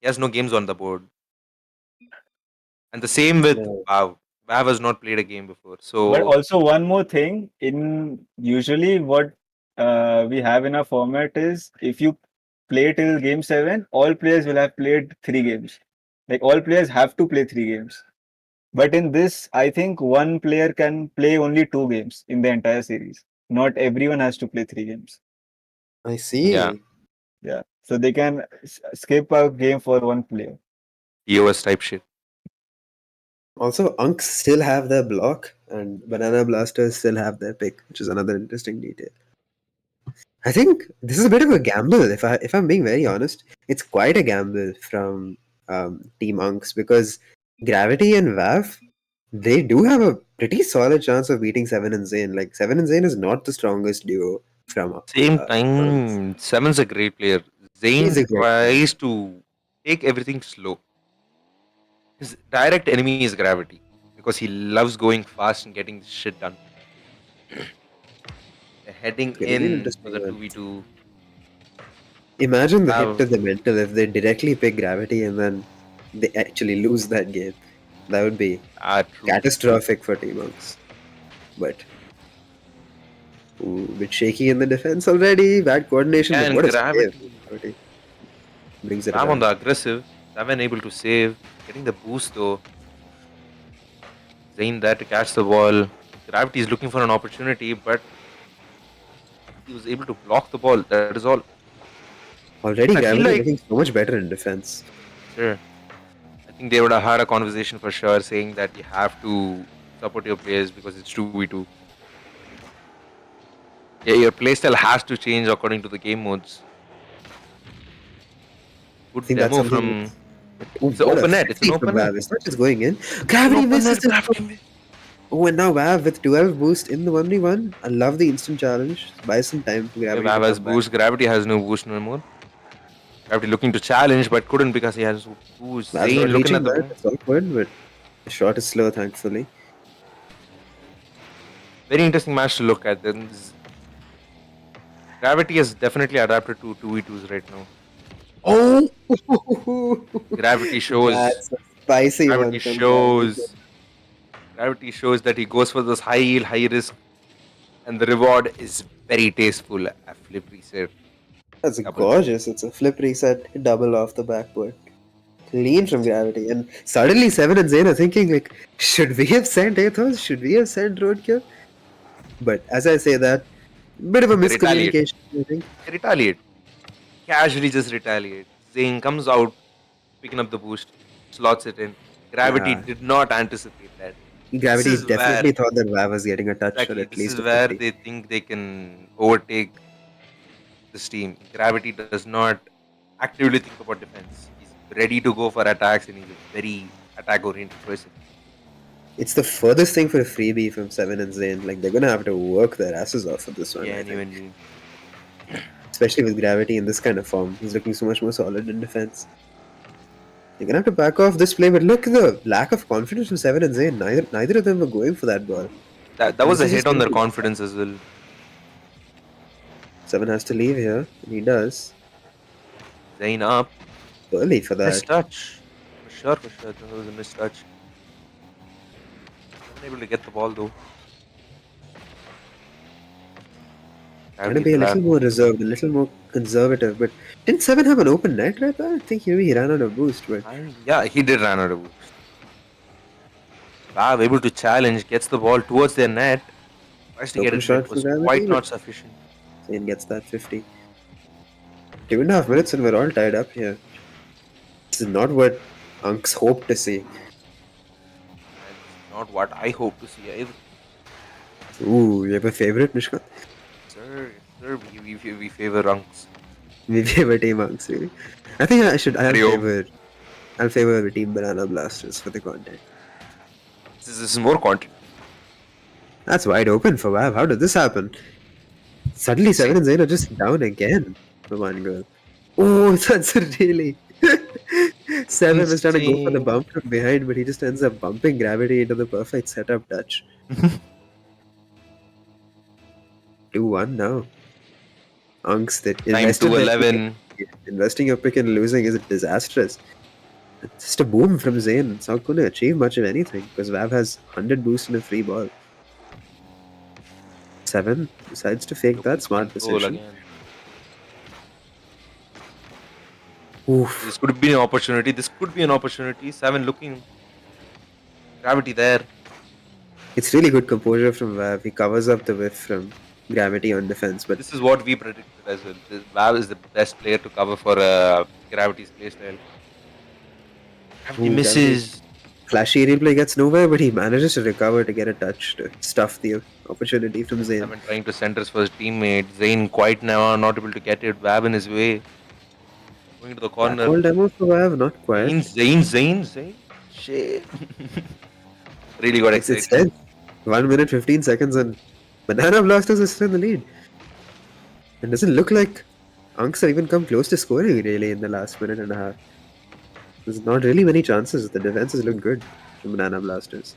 He has no games on the board. And the same with Yeah. Vav. Vav has not played a game before. But So, also one more thing, in usually what we have in our format is if you play till game 7, all players will have played 3 games. Like all players have to play 3 games. But in this, I think one player can play only 2 games in the entire series. Not everyone has to play 3 games. I yeah, see. Yeah. So they can skip a game for one player. EOS type shit. Also, Unks still have their block, and Banana Blasters still have their pick, which is another interesting detail. I think this is a bit of a gamble. If I'm being very honest, it's quite a gamble from Team Unks because Gravity and Vav, they do have a pretty solid chance of beating Seven and Zayn. Like Seven and Zayn is not the strongest duo from Same Unks. time, Seven's a great player. He's Zane a great player. tries to take everything slow. His direct enemy is Gravity because he loves going fast and getting shit done. They're heading It's gonna be an in for interesting the one. 2v2. Imagine the hit Have to the mental if they directly pick Gravity and then they actually lose that game. That would be true. catastrophic for Team Unks. But Ooh, bit shaky in the defense already. Bad coordination, but And what a Gravity. save. Gravity brings it Bam on around. the aggressive. Seven able to save. Getting the boost though. Zayn there to catch the ball. Gravity is looking for an opportunity, but he was able to block the ball. That is all. Already, I feel Gravity like looking so much better in defense. sure. I think they would have had a conversation for sure, saying that you have to support your players because it's 2v2. Yeah, your playstyle has to change according to the game modes. I Good think that's demo something. from. Ooh, It's an what a open net. It's an 50 from open net. Vav. It's not just going in. It's an Gravity open misses net. this. Gravity miss. Oh, and now Vav with 12 boost in the 1v1. I love the instant challenge. Buy some time for Yeah, Gravity Vav to has come back. boost. Gravity has no boost no more. Gravity looking to challenge, but couldn't because he has no boost. Vav's Zayn not looking reaching at the back. ball. It's awkward, but the shot is slow, thankfully. Very interesting match to look at. Then Gravity has definitely adapted to 2v2s right now. Oh! Gravity shows. That's a spicy Gravity one from Gravity. shows. Gravity shows that he goes for this high yield, high risk, and the reward is very tasteful. A flip reset. That's Double flip. gorgeous. It's a flip reset, double off the backboard. Clean from Gravity. And suddenly Seven and Zayn are thinking, like, should we have sent Athos? Should we have sent Roadkill? But as I say that, bit of a They retaliate. miscommunication, I think. They retaliate. Casually just retaliate. Zayn comes out, picking up the boost, slots it in. Gravity Yeah. did not anticipate that. Gravity This is definitely where thought that Vav was getting a touch or exactly at this least is a where 50. they think they can overtake this team. Gravity does not actively think about defense. He's ready to go for attacks and he's a very attack oriented person. It's the furthest thing for a freebie from Seven and Zayn. Like, they're gonna have to work their asses off for this one, Yeah, I and think. even me. Especially with Gravity in this kind of form. He's looking so much more solid in defense. You're gonna have to back off this play, but look at the lack of confidence from Seven and Zayn. Neither of them were going for that ball. That And was this a is hit just on their going to- confidence as well. Seven has to leave here, and he does. Zayn up. Early for that. Missed touch. For sure, for sure. That was a missed touch. Unable to get the ball though. Trying to be a little more reserved, a little more conservative, but didn't Seven have an open net right there? I think maybe he ran out of boost, but Yeah, he did run out of boost. Vav able to challenge, gets the ball towards their net. Tries to get open it, shot but for was Gravity, quite but not sufficient. Zayn gets that 50. 2.5 minutes and we're all tied up here. This is not what Unks hoped to see. And not what I hope to see either. Ooh, you have a favorite, Nishka? Sir, we favor runks. We favor Team Unks, really. I think I'll Mario. favor Team Banana Blasters for the content. This is more content. That's wide open for Vav. How did this happen? Suddenly, Seven and Zayn are just down again for one goal. Oh, that's really. Seven was trying to go for the Insane. bump from behind, but he just ends up bumping Gravity into the perfect setup touch. 2-1 now. Unks that Time invested to their 11. pick. Investing your pick and losing is disastrous. It's just a boom from Zayn. It's not going to achieve much of anything because Vav has 100 boost and a free ball. Seven decides to fake that smart Control decision. again. Oof. This could be an opportunity. This could be an opportunity. Seven looking. Gravity there. It's really good composure from Vav. He covers up the whiff from Gravity on defense, but This is what we predicted as well. Vav is the best player to cover for Gravity's playstyle. Gravity Ooh, misses. flashy replay gets nowhere, but he manages to recover to get a touch to stuff the opportunity from Zayn. Seven trying to centers for his teammate. Zayn quite now not able to get it. Vav in his way. Going to the corner. Backwall demo for Vav, not quite. Zayn. Shit. Really got It's excited. tense. 1 minute 15 seconds and Banana Blasters is still in the lead. It doesn't look like Unks have even come close to scoring really in the last minute and a half. There's not really many chances. The defenses look good from Banana Blasters.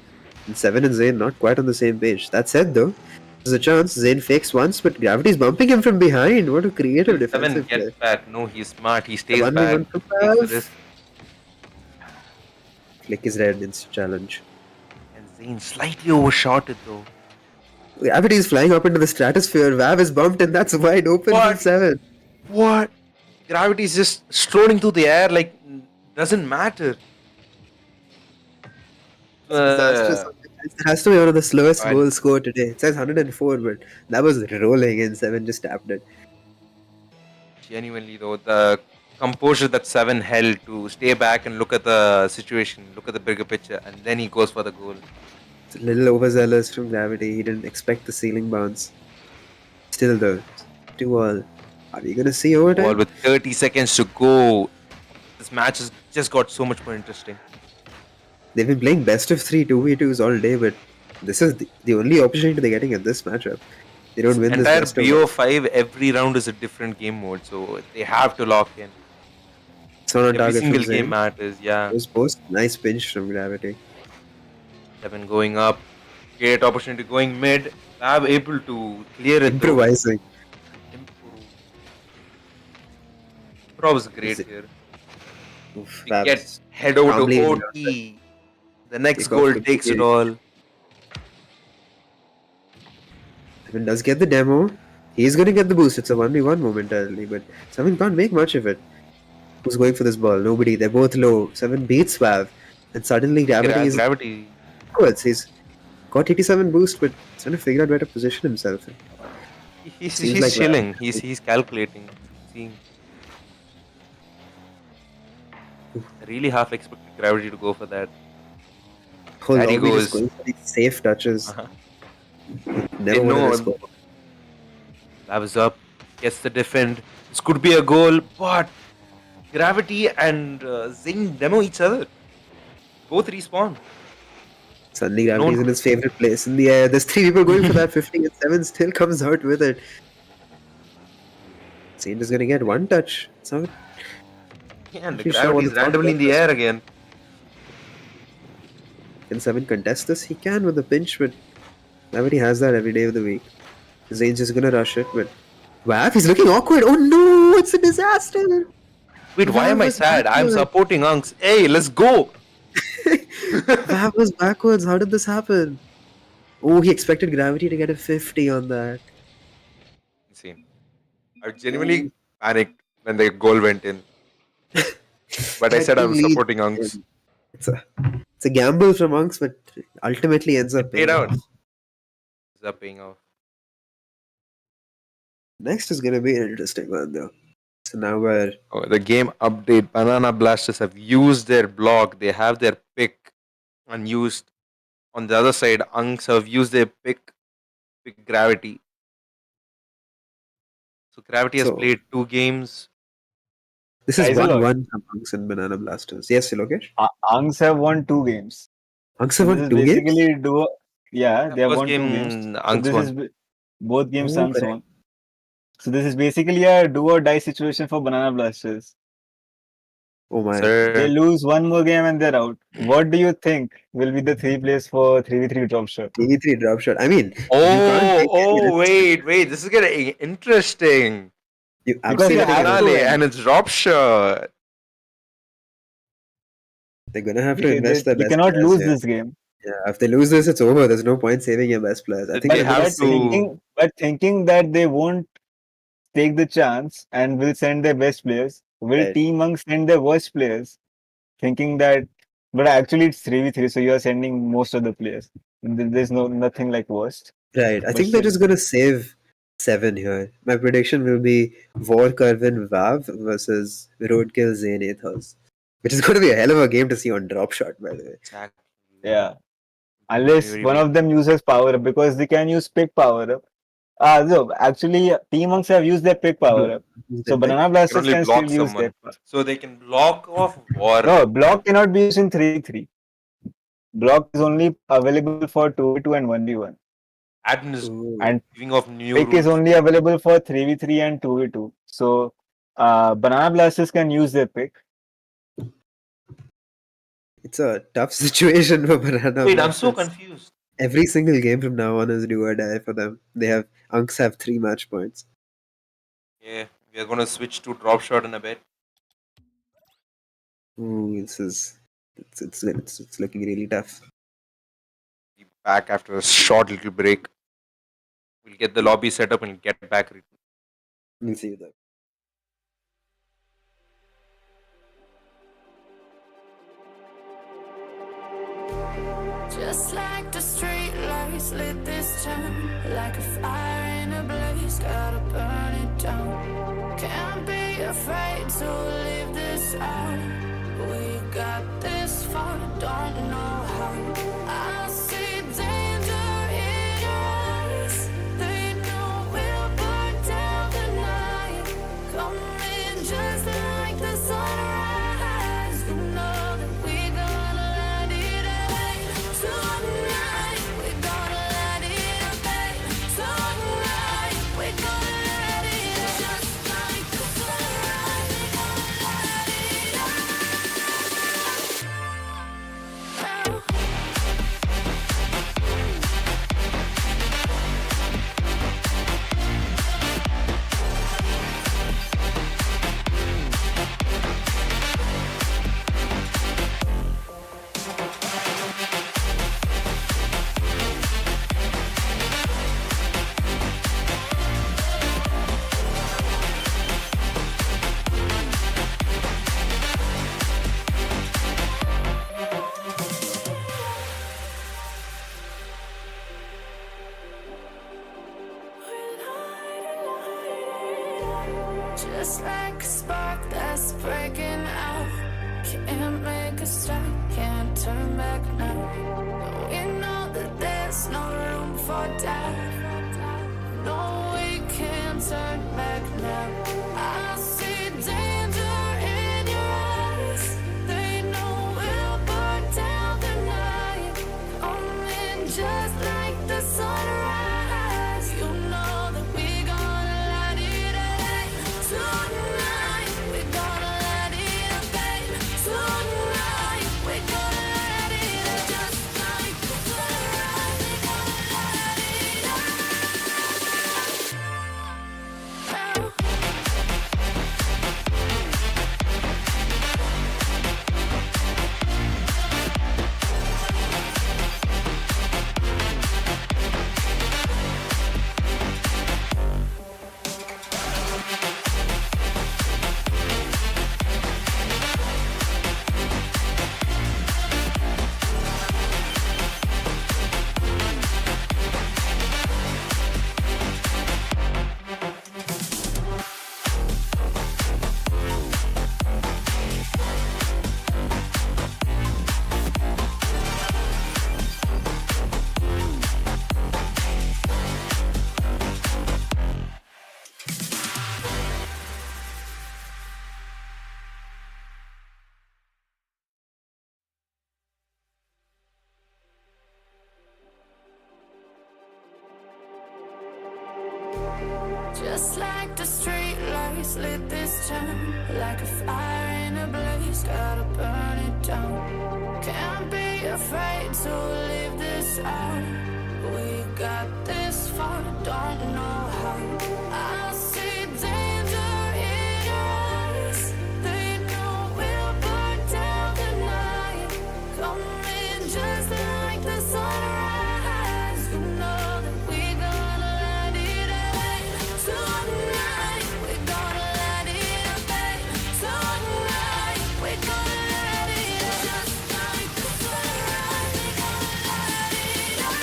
And Seven and Zayn not quite on the same page. That said though, there's a chance. Zayn fakes once, but Gravity's bumping him from behind. What a creative Seven defensive play. gets back. No, he's smart. He stays 1v1 back. from Takes the Vav. risk. Flick is red, instant challenge. And Zayn slightly overshot it though. Gravity is flying up into the stratosphere. Vav is bumped, and that's wide open from What? 7. What? Gravity is just strolling through the air like doesn't matter. It's disastrous. It has to be one of the slowest But goals scored today. It says 104, but that was rolling, and 7 just tapped it. genuinely though, the composure that Seven held to stay back and look at the situation, look at the bigger picture, and then he goes for the goal. It's a little overzealous from Gravity. He didn't expect the ceiling bounce. Still, though, 2-all. Are we gonna see Well, overtime? with 30 seconds to go, this match has just got so much more interesting. They've been playing best of 3 2v2s all day, but this is the only opportunity they're getting at this matchup. They don't win this Entire best of 1. BO5, every round is a different game mode, so they have to lock in. It's not on Every target single from game Zayn. matters, yeah. Those post, nice pinch from Gravity. Seven going up, great opportunity going mid. Fab able to clear it. Improvising. Improv is great Is it- here. Oof, He Fabs gets head over calmly to in OT. The next Kick goal off the takes it game. all. Seven does get the demo. He's gonna get the boost. It's a 1v1 momentarily, but Seven can't make much of it. Who's going for this ball? Nobody. They're both low. Seven beats Swav, and suddenly Gravity is Gravity. backwards. He's got 87 boost, but he's trying to figure out where to position himself. He's Seems like chilling. He's calculating. Seeing. I really half expected Gravity to go for that. Whole There he lobby just goes. going for these safe touches. Uh-huh. Never They wanted know to score. Lab is up. Gets the defend. This could be a goal, but Gravity and Zing demo each other. Both respawn. Suddenly Gravity's No- in his favorite place in the air. There's 3 people going for that 50, and Seven still comes out with it. Saint is gonna get 1 touch. So Yeah, and the Pretty sure what Gravity is the thought randomly in the process- air again. can Seven contest this? He can with the pinch, but Gravity has that every day of the week. Zane's just gonna rush it, but Wav, he's looking awkward. Oh no, it's a disaster. Wait, why am I was sad? I'm backwards. supporting Unks. Hey, let's go! Wav was backwards. How did this happen? Oh, he expected Gravity to get a 50 on that. Insane. I genuinely panicked when the goal went in. But I That said I team was leads supporting Unks. him. It's a gamble from Unks, but ultimately ends up Paid paying out. off. Is that paying off? Next is gonna be an interesting one though. So now we're Oh, the game update. Banana Blasters have used their block. They have their pick unused. On the other side, Unks have used their pick Gravity. So Gravity has So- played 2 games. this is Guys, hello. 1-1 from Unks and Banana Blasters. Yes, Lokesh? Angs have won 2 games. Unks So have this won is 2 games? basically duo. Yeah, they have First won 2 games. game, So Unks this won. is both games Oh, Angs correct. won. So this is basically a do or die situation for Banana Blasters. Oh my. They Sir. lose one more game and they're out. What do you think will be the 3 plays for 3v3 drop shot? TV3 drop shot. I mean, you can't Oh, take any risks. wait. This is getting interesting. You Because absolutely they The have gotta- to finale, win. and it's drop shot. they're gonna have to They, invest their they best cannot players lose here. this game. Yeah, if they lose this, it's over. There's no point saving your best players. I But think they they're have gonna to- Thinking that they won't take the chance and will send their best players, will Right. Team Monk send their worst players? Thinking that, but actually it's 3v3, so you are sending most of the players. There's nothing like worst. Right. I But think they're still. just gonna save 7 here. My prediction will be War Curvin Vav versus Roadkill Zane Athos. Which is gonna be a hell of a game to see on drop shot, by the way. Exactly. Yeah. Unless Very one big. of them uses power up, because they can use pick power up. No, actually, Team Monks have used their pick power up. So Banana Can Blasters only can block still use someone. their. So they can block off War. No, block cannot be used in 3v3. Block is only available for 2v2 and 1v1. Admin is Ooh. And giving off new pick is rules. only available for 3v3 and 2v2. So Banana Blasters can use their pick. It's a tough situation for Banana Wait, I'm so Blasters. confused. Every single game from now on is do or die for them. Unks have 3 match points. Yeah, we are going to switch to drop shot in a bit. Ooh, it's looking really tough. Be back after a short little break. We'll get the lobby set up and get back. We'll see you there. Just like the street lights lit this town, like a fire in a blaze, gotta burn it down. Can't be afraid to leave this out. We got this far, don't know how. I see danger in your eyes. They know we'll burn down the night. Coming just like the sunrise. You know that we gonna light it up tonight. We gonna light it up tonight. We gonna light it up just like the sunrise. We gonna light it up. Just like a spark that's breaking out. Can't make a stop, can't turn back now. We know that there's no room for doubt. No, we can't turn back now. I see danger in your eyes. They know we'll burn down the night. Coming just like the sunrise. You know that we gonna light it up tonight. We gonna light it up tonight. We gonna light it up just like the sunrise. We gonna light it up. Just like the street lights lit this town, like a fire in a blaze, gotta burn it down. Can't be afraid to leave this out. We got this far, don't know how. I see danger in your eyes. They know we'll burn down the night. Coming just like the sunrise. You know that we gonna light it up tonight. We gonna light it up tonight. We gonna light it up just like the sunrise. We gonna light it up.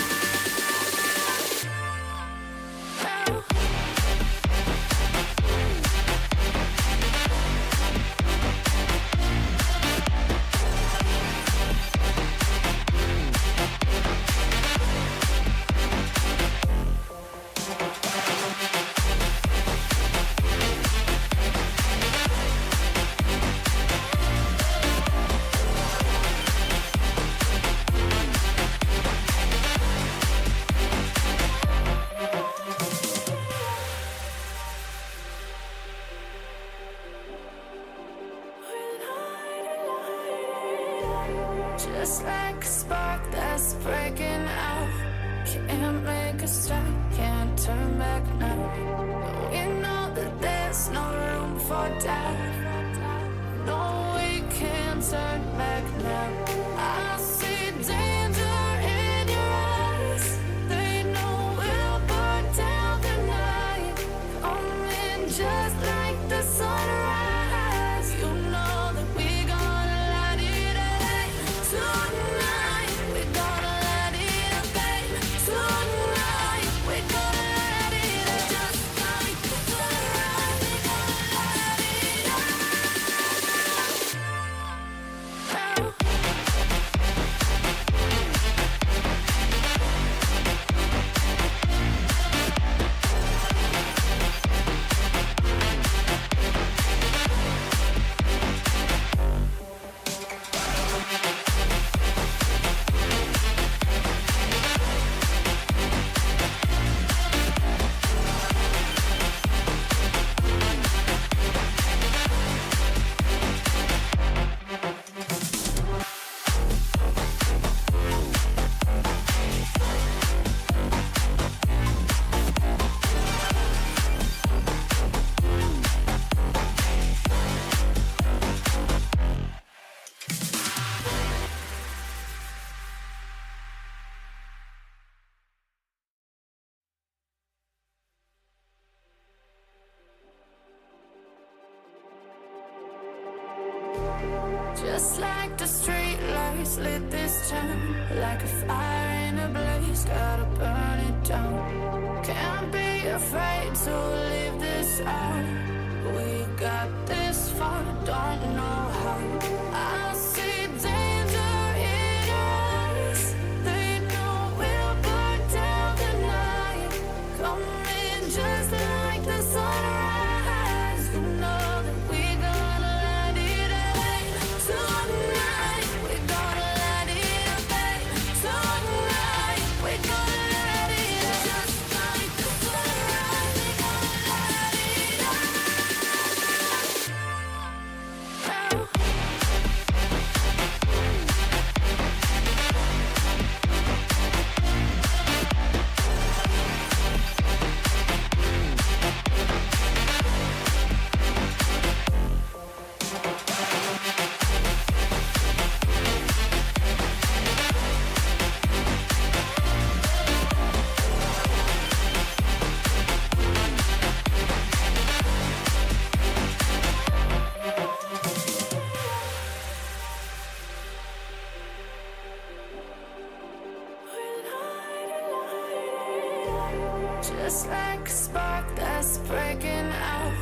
Just like a spark that's breaking out. Can't make a stop, can't turn back now. We know that there's no room for doubt. No, we can't turn back now. I see danger in your eyes. They know we'll burn down Just like the street lights lit this town, like a fire in a blaze, gotta burn it down. Can't be afraid to leave this out. We got this far, don't know how. I see danger in your eyes. They know we'll burn down the night. Coming just like the sunrise. You know that we gonna light it up tonight. We gonna light it up tonight. We gonna light it up just like the sunrise. We gonna light it up now. Just like a spark that's breaking out.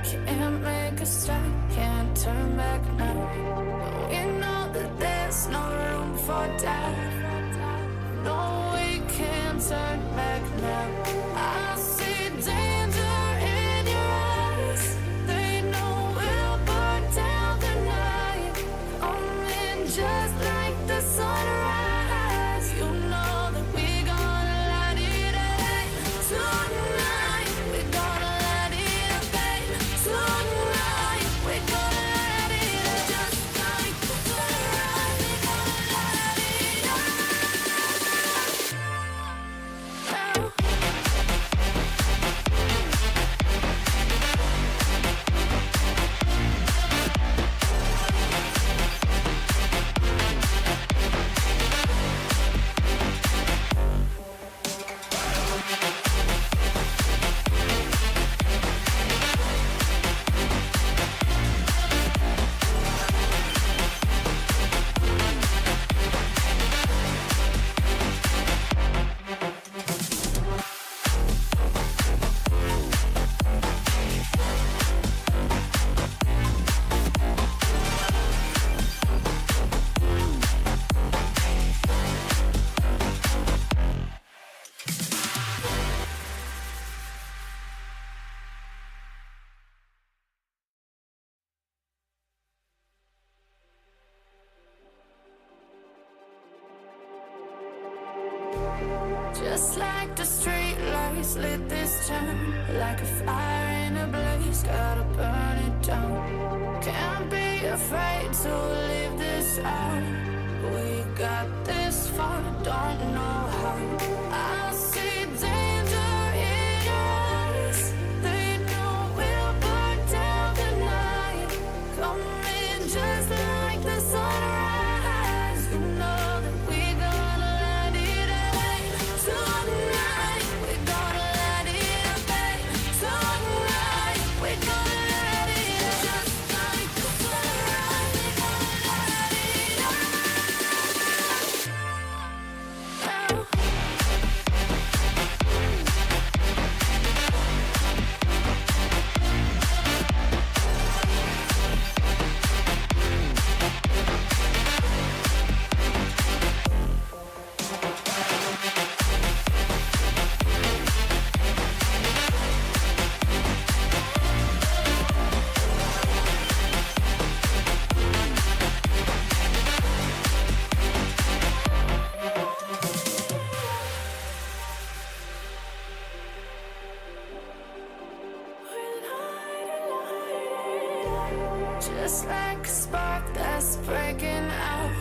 Can't make a stop, can't turn back now. We know that there's no room for doubt. No, we can't turn back now. I see danger in your eyes. They know we'll burn down the night. Coming just like the sunrise. You know that we gonna light it up tonight. We gonna light it up tonight. We gonna light it up just like the sunrise. We gonna light it up now. Just like the street lights lit this town, like a fire in a blaze, gotta burn it down. Can't be afraid to leave this out. We got this far, don't know how. I see danger in your eyes. They know we'll burn down the night. Coming just like the sunrise. You know that we gonna light it up tonight. We gonna light it up tonight. We gonna light it up just like the sunrise. We gonna light it up now. Just like a spark that's breaking out.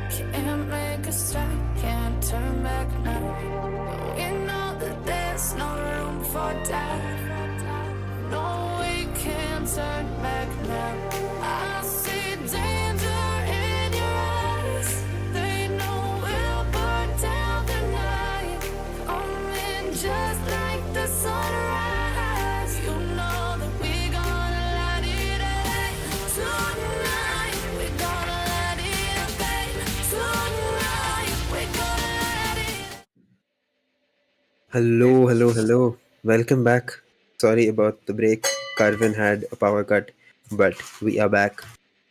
Can't make a stop, can't turn back now. We know that there's no room for doubt. No, we can't turn back now. I see danger in your eyes. They know we'll burn down the night. Coming just like the sunrise. You know that we gonna light it up tonight. We gonna Hello. Welcome back. Sorry about the break. Carvin had a power cut, but we are back.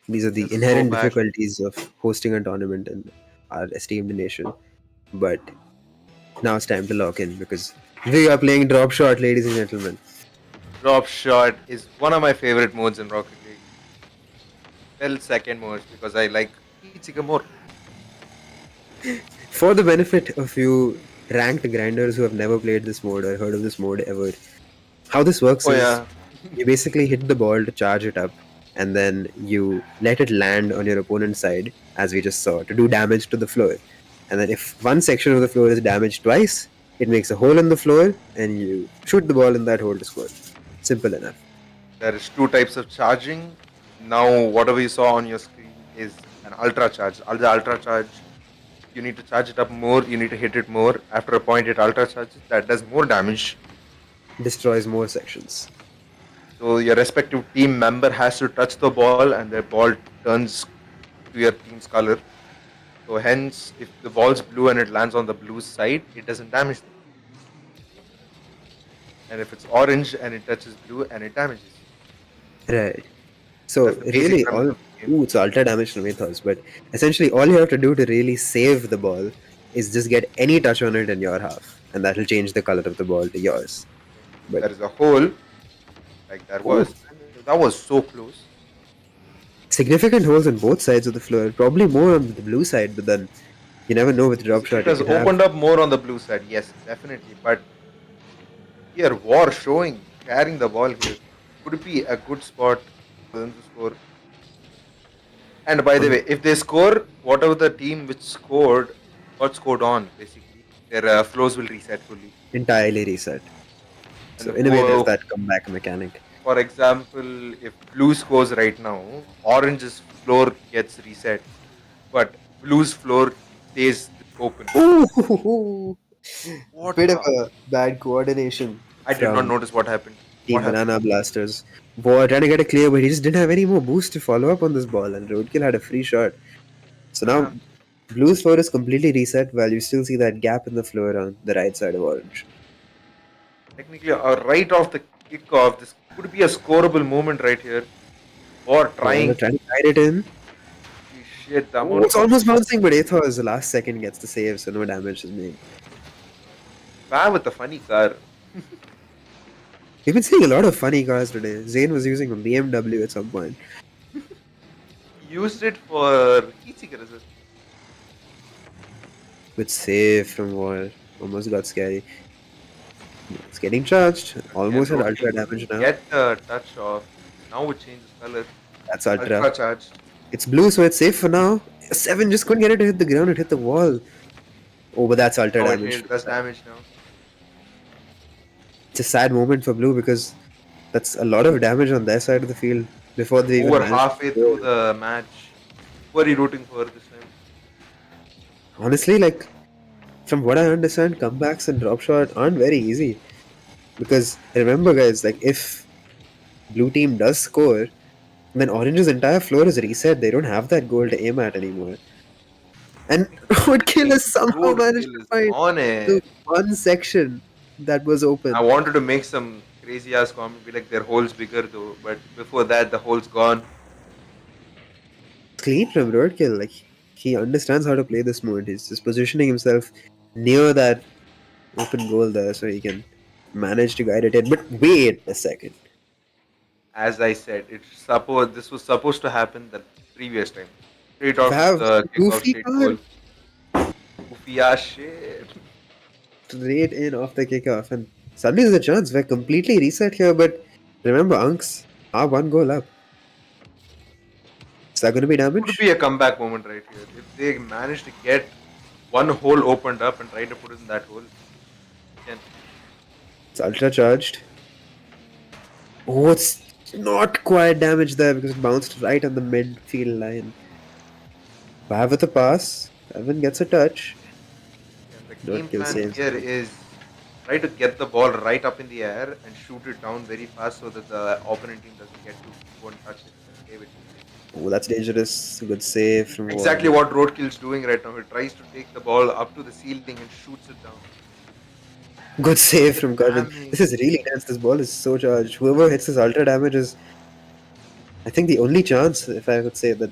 These are the Yes, so inherent back. difficulties of hosting a tournament in our esteemed nation. But now it's time to lock in because we are playing drop shot, ladies and gentlemen. Drop shot is one of my favorite modes in Rocket League. Well, second most because I like Heatseeker more. For the benefit of you ranked grinders who have never played this mode or heard of this mode ever, how this works Oh is yeah, you basically hit the ball to charge it up, and then you let it land on your opponent's side, as we just saw, to do damage to the floor. And then if one section of the floor is damaged twice, it makes a hole in the floor, and you shoot the ball in that hole to score. Simple enough. there is two types of charging. Now, whatever you saw on your screen is an ultra charge. The ultra charge, you need to charge it up more. You need to hit it more. After a point, it ultra charges. That does more damage. Destroys more sections. So your respective team member has to touch the ball, and their ball turns to your team's color. So hence, if the ball's blue and it lands on the blue side, it doesn't damage them. And if it's orange and it touches blue and it damages. Right. So That's the basic really, premise all of the game. it's ultra damage to Mythos, but essentially all you have to do to really save the ball is just get any touch on it in your half, and that'll change the color of the ball to yours. If But there is a hole, like there oh, was, and that was so close. significant holes on both sides of the floor, probably more on the blue side, but then you never know with drop shot. It You has can have opened up more on the blue side, yes, definitely. But here, War showing, carrying the ball here, could be a good spot for them to score. And by the way, if they score, whatever the team which scored got scored on, basically, their flows will reset fully. entirely reset. So And in a way, there's that comeback mechanic. for example, if blue scores right now, orange's floor gets reset, but blue's floor stays open. Ooh, What bit of the? a bad coordination I did not from notice what happened. Team What happened? Banana Blasters. Boy, trying to get a clear, but he just didn't have any more boost to follow up on this ball, and Roadkill had a free shot. So now Yeah. Blue's floor is completely reset, while you still see that gap in the floor on the right side of Orange. Technically, right off the kickoff, this could be a scoreable moment right here. Or They're trying. trying to guide it in. Holy shit, the Oh, amount it's of almost bouncing, but Aethos, the last second, gets the save, so no damage is made. Bam with the funny car. We've been seeing a lot of funny cars today. Zane was using a BMW at some point. He used it for Heatseeker as well. With save from Wall. Almost got scary. It's getting charged. Almost had ultra damage now. Get the touch off. Now it changes color. That's ultra. Ultra charged. It's blue, so it's safe for now. 7 just couldn't get it to hit the ground, it hit the wall. Oh, but that's ultra Oh, damage. it does damage now. It's a sad moment for blue because that's a lot of damage on their side of the field before they even Over managed halfway to through score. the match. Who are you rooting for this time? Honestly, like, from what I understand, comebacks and drop shot aren't very easy. Because remember, guys, like, if blue team does score, then Orange's entire floor is reset. They don't have that goal to aim at anymore. And Roadkill has somehow managed Roadkill to is find on the it. one section that was open. I wanted to make some crazy ass comment, be like their hole's bigger though, but before that the hole's gone. Clean from Roadkill. Like, he understands how to play this mode. He's just positioning himself near that open goal there so he can manage to guide it in. But wait a second. As I said, this was supposed to happen the previous time. Straight You off have the kickoff, goofy straight card goal. Goofy ass shit. straight in off the kickoff. And suddenly there's a chance. We're completely reset here. But remember, Unks are one goal up. Is that going to be Could damage? be a comeback moment right here. If they manage to get one hole opened up and try to put it in that hole, again. It's ultra charged. Oh, it's not quite damage there because it bounced right on the midfield line. Bav with a pass. Evan gets a touch. And the Don't game kill plan saves. here is try to get the ball right up in the air and shoot it down very fast so that the opponent team doesn't get to go and touch it and save it. Oh, that's dangerous. Good save from Exactly Warren. what Roadkill's doing right now. He tries to take the ball up to the ceiling and shoots it down. Good save from Corbin. Damage. This is really tense. This ball is so charged. Whoever hits this ultra damage is, I think, the only chance, if I would say, that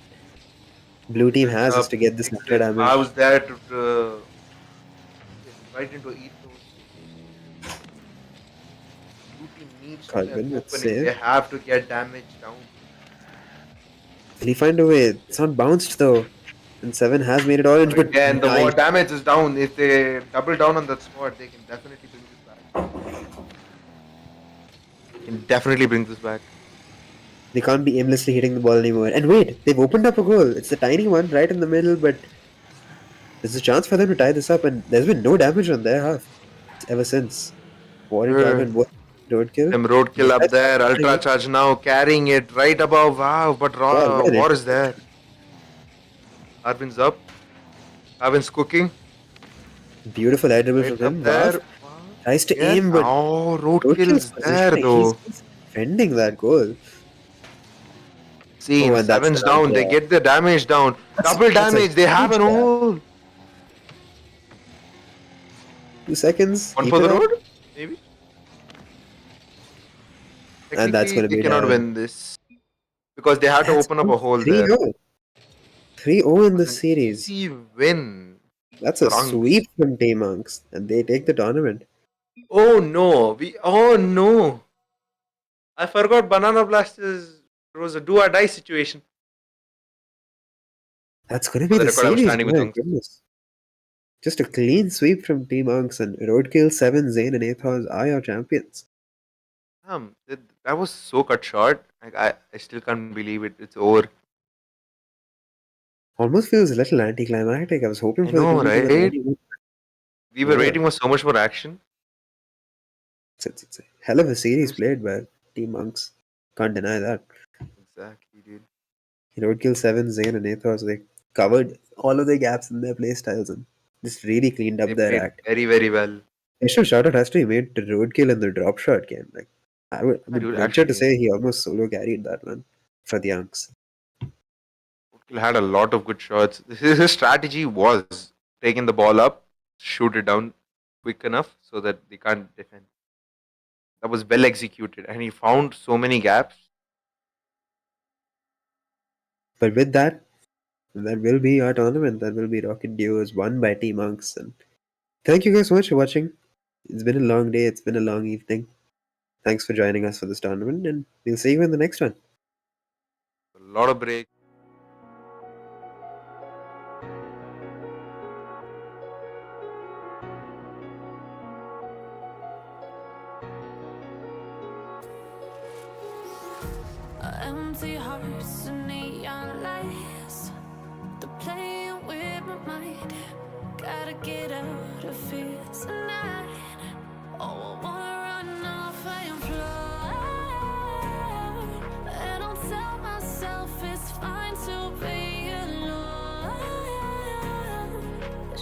blue team Builds has is up. to get this Takes ultra it. damage. How's there to get right into ethos? Blue team needs to play an Corbin with opening. They save. have to get damage down. Will he find a way? It's not bounced though. And 7 has made it orange, but Again, the war nice. damage is down. If they double down on that spot, they can definitely bring this back. They can definitely bring this back. They can't be aimlessly hitting the ball anymore. And wait, they've opened up a goal. It's the tiny one right in the middle, but there's a chance for them to tie this up, and there's been no damage on their half ever since. War and Corbin both roadkill. Them roadkill up there, ultra charge now, carrying it right above. Wow, but war is there. Arvin's up. Arvin's cooking. Beautiful air dribble Right from up him. there. Wow. Tries to aim, but oh, roadkill's there positioning. though. He's defending that goal. See, Oh, and that's seven's the down. right They there. get the damage down. Double That's a damage. They have huge an gap. hole. 2 seconds. One keep for it the up. road, maybe. And that's Technically, gonna be they cannot down. win this because they have to open up a hole 3-0. there. 3-0 in the An series. easy win. That's a Drunks. sweep from Team Monks, and they take the tournament. Oh no! Oh no! I forgot Banana Blast is. It was a do or die situation. That's gonna For be the the record, I was series. standing with My Unks. goodness. Just a clean sweep from Team Monks, and Roadkill, 7, Zane, and Athos are your champions. That was so cut short. Like I still can't believe it. It's over. Almost feels a little anticlimactic. I was hoping I for the know, conclusion of the right? 90 We were Yeah. waiting for so much more action. It's a hell of a series played by Team Monks. Can't deny that. Exactly, dude. Roadkill 7, Zane, and Athos, they covered all of the gaps in their playstyles and just really cleaned up They their played act. very, very well. Special shout out has to be made to Roadkill in the drop shot game. Like I would Dude, venture to actually, say he almost solo carried that one for the Unks. Roadkill had a lot of good shots. His strategy was taking the ball up, shoot it down quick enough so that they can't defend. That was well executed, and he found so many gaps. But with that will be our tournament. That will be Rocket Duos won by Team Monks. And thank you guys so much for watching. It's been a long day. It's been a long evening. Thanks for joining us for this tournament, and we'll see you in the next one. A lot of breaks. Empty hearts and neon lights. They're playing with my mind. Gotta get out of here tonight. Oh, I wanna run off and fly. And I'll tell myself it's fine to be alone.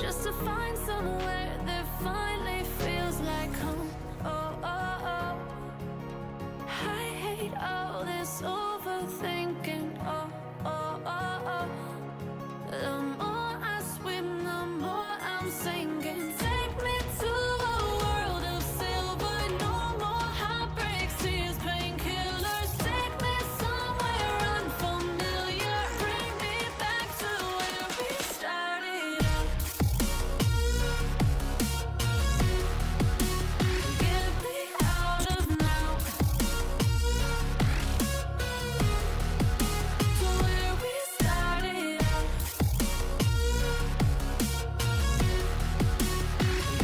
Just to find somewhere that finally feels like home. Oh, oh, oh. I hate all this overthinking. Oh, oh, oh, oh. The more I swim, the more I'm sinking. Take me to a world of silver. No more heartbreaks, tears, painkillers. Take me somewhere unfamiliar. Bring me back to where we started out. Get me out of now. To where we started out.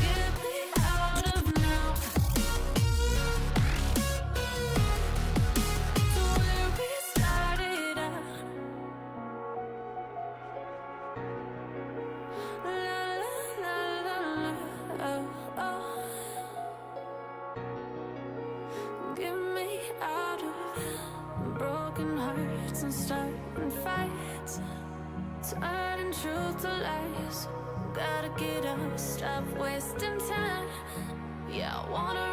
Get me out of now. To where we started out. La la la la, oh, oh. Get me out of broken hearts and starting fights, turning truth to lies. Gotta get up, stop wasting time. Yeah, I wanna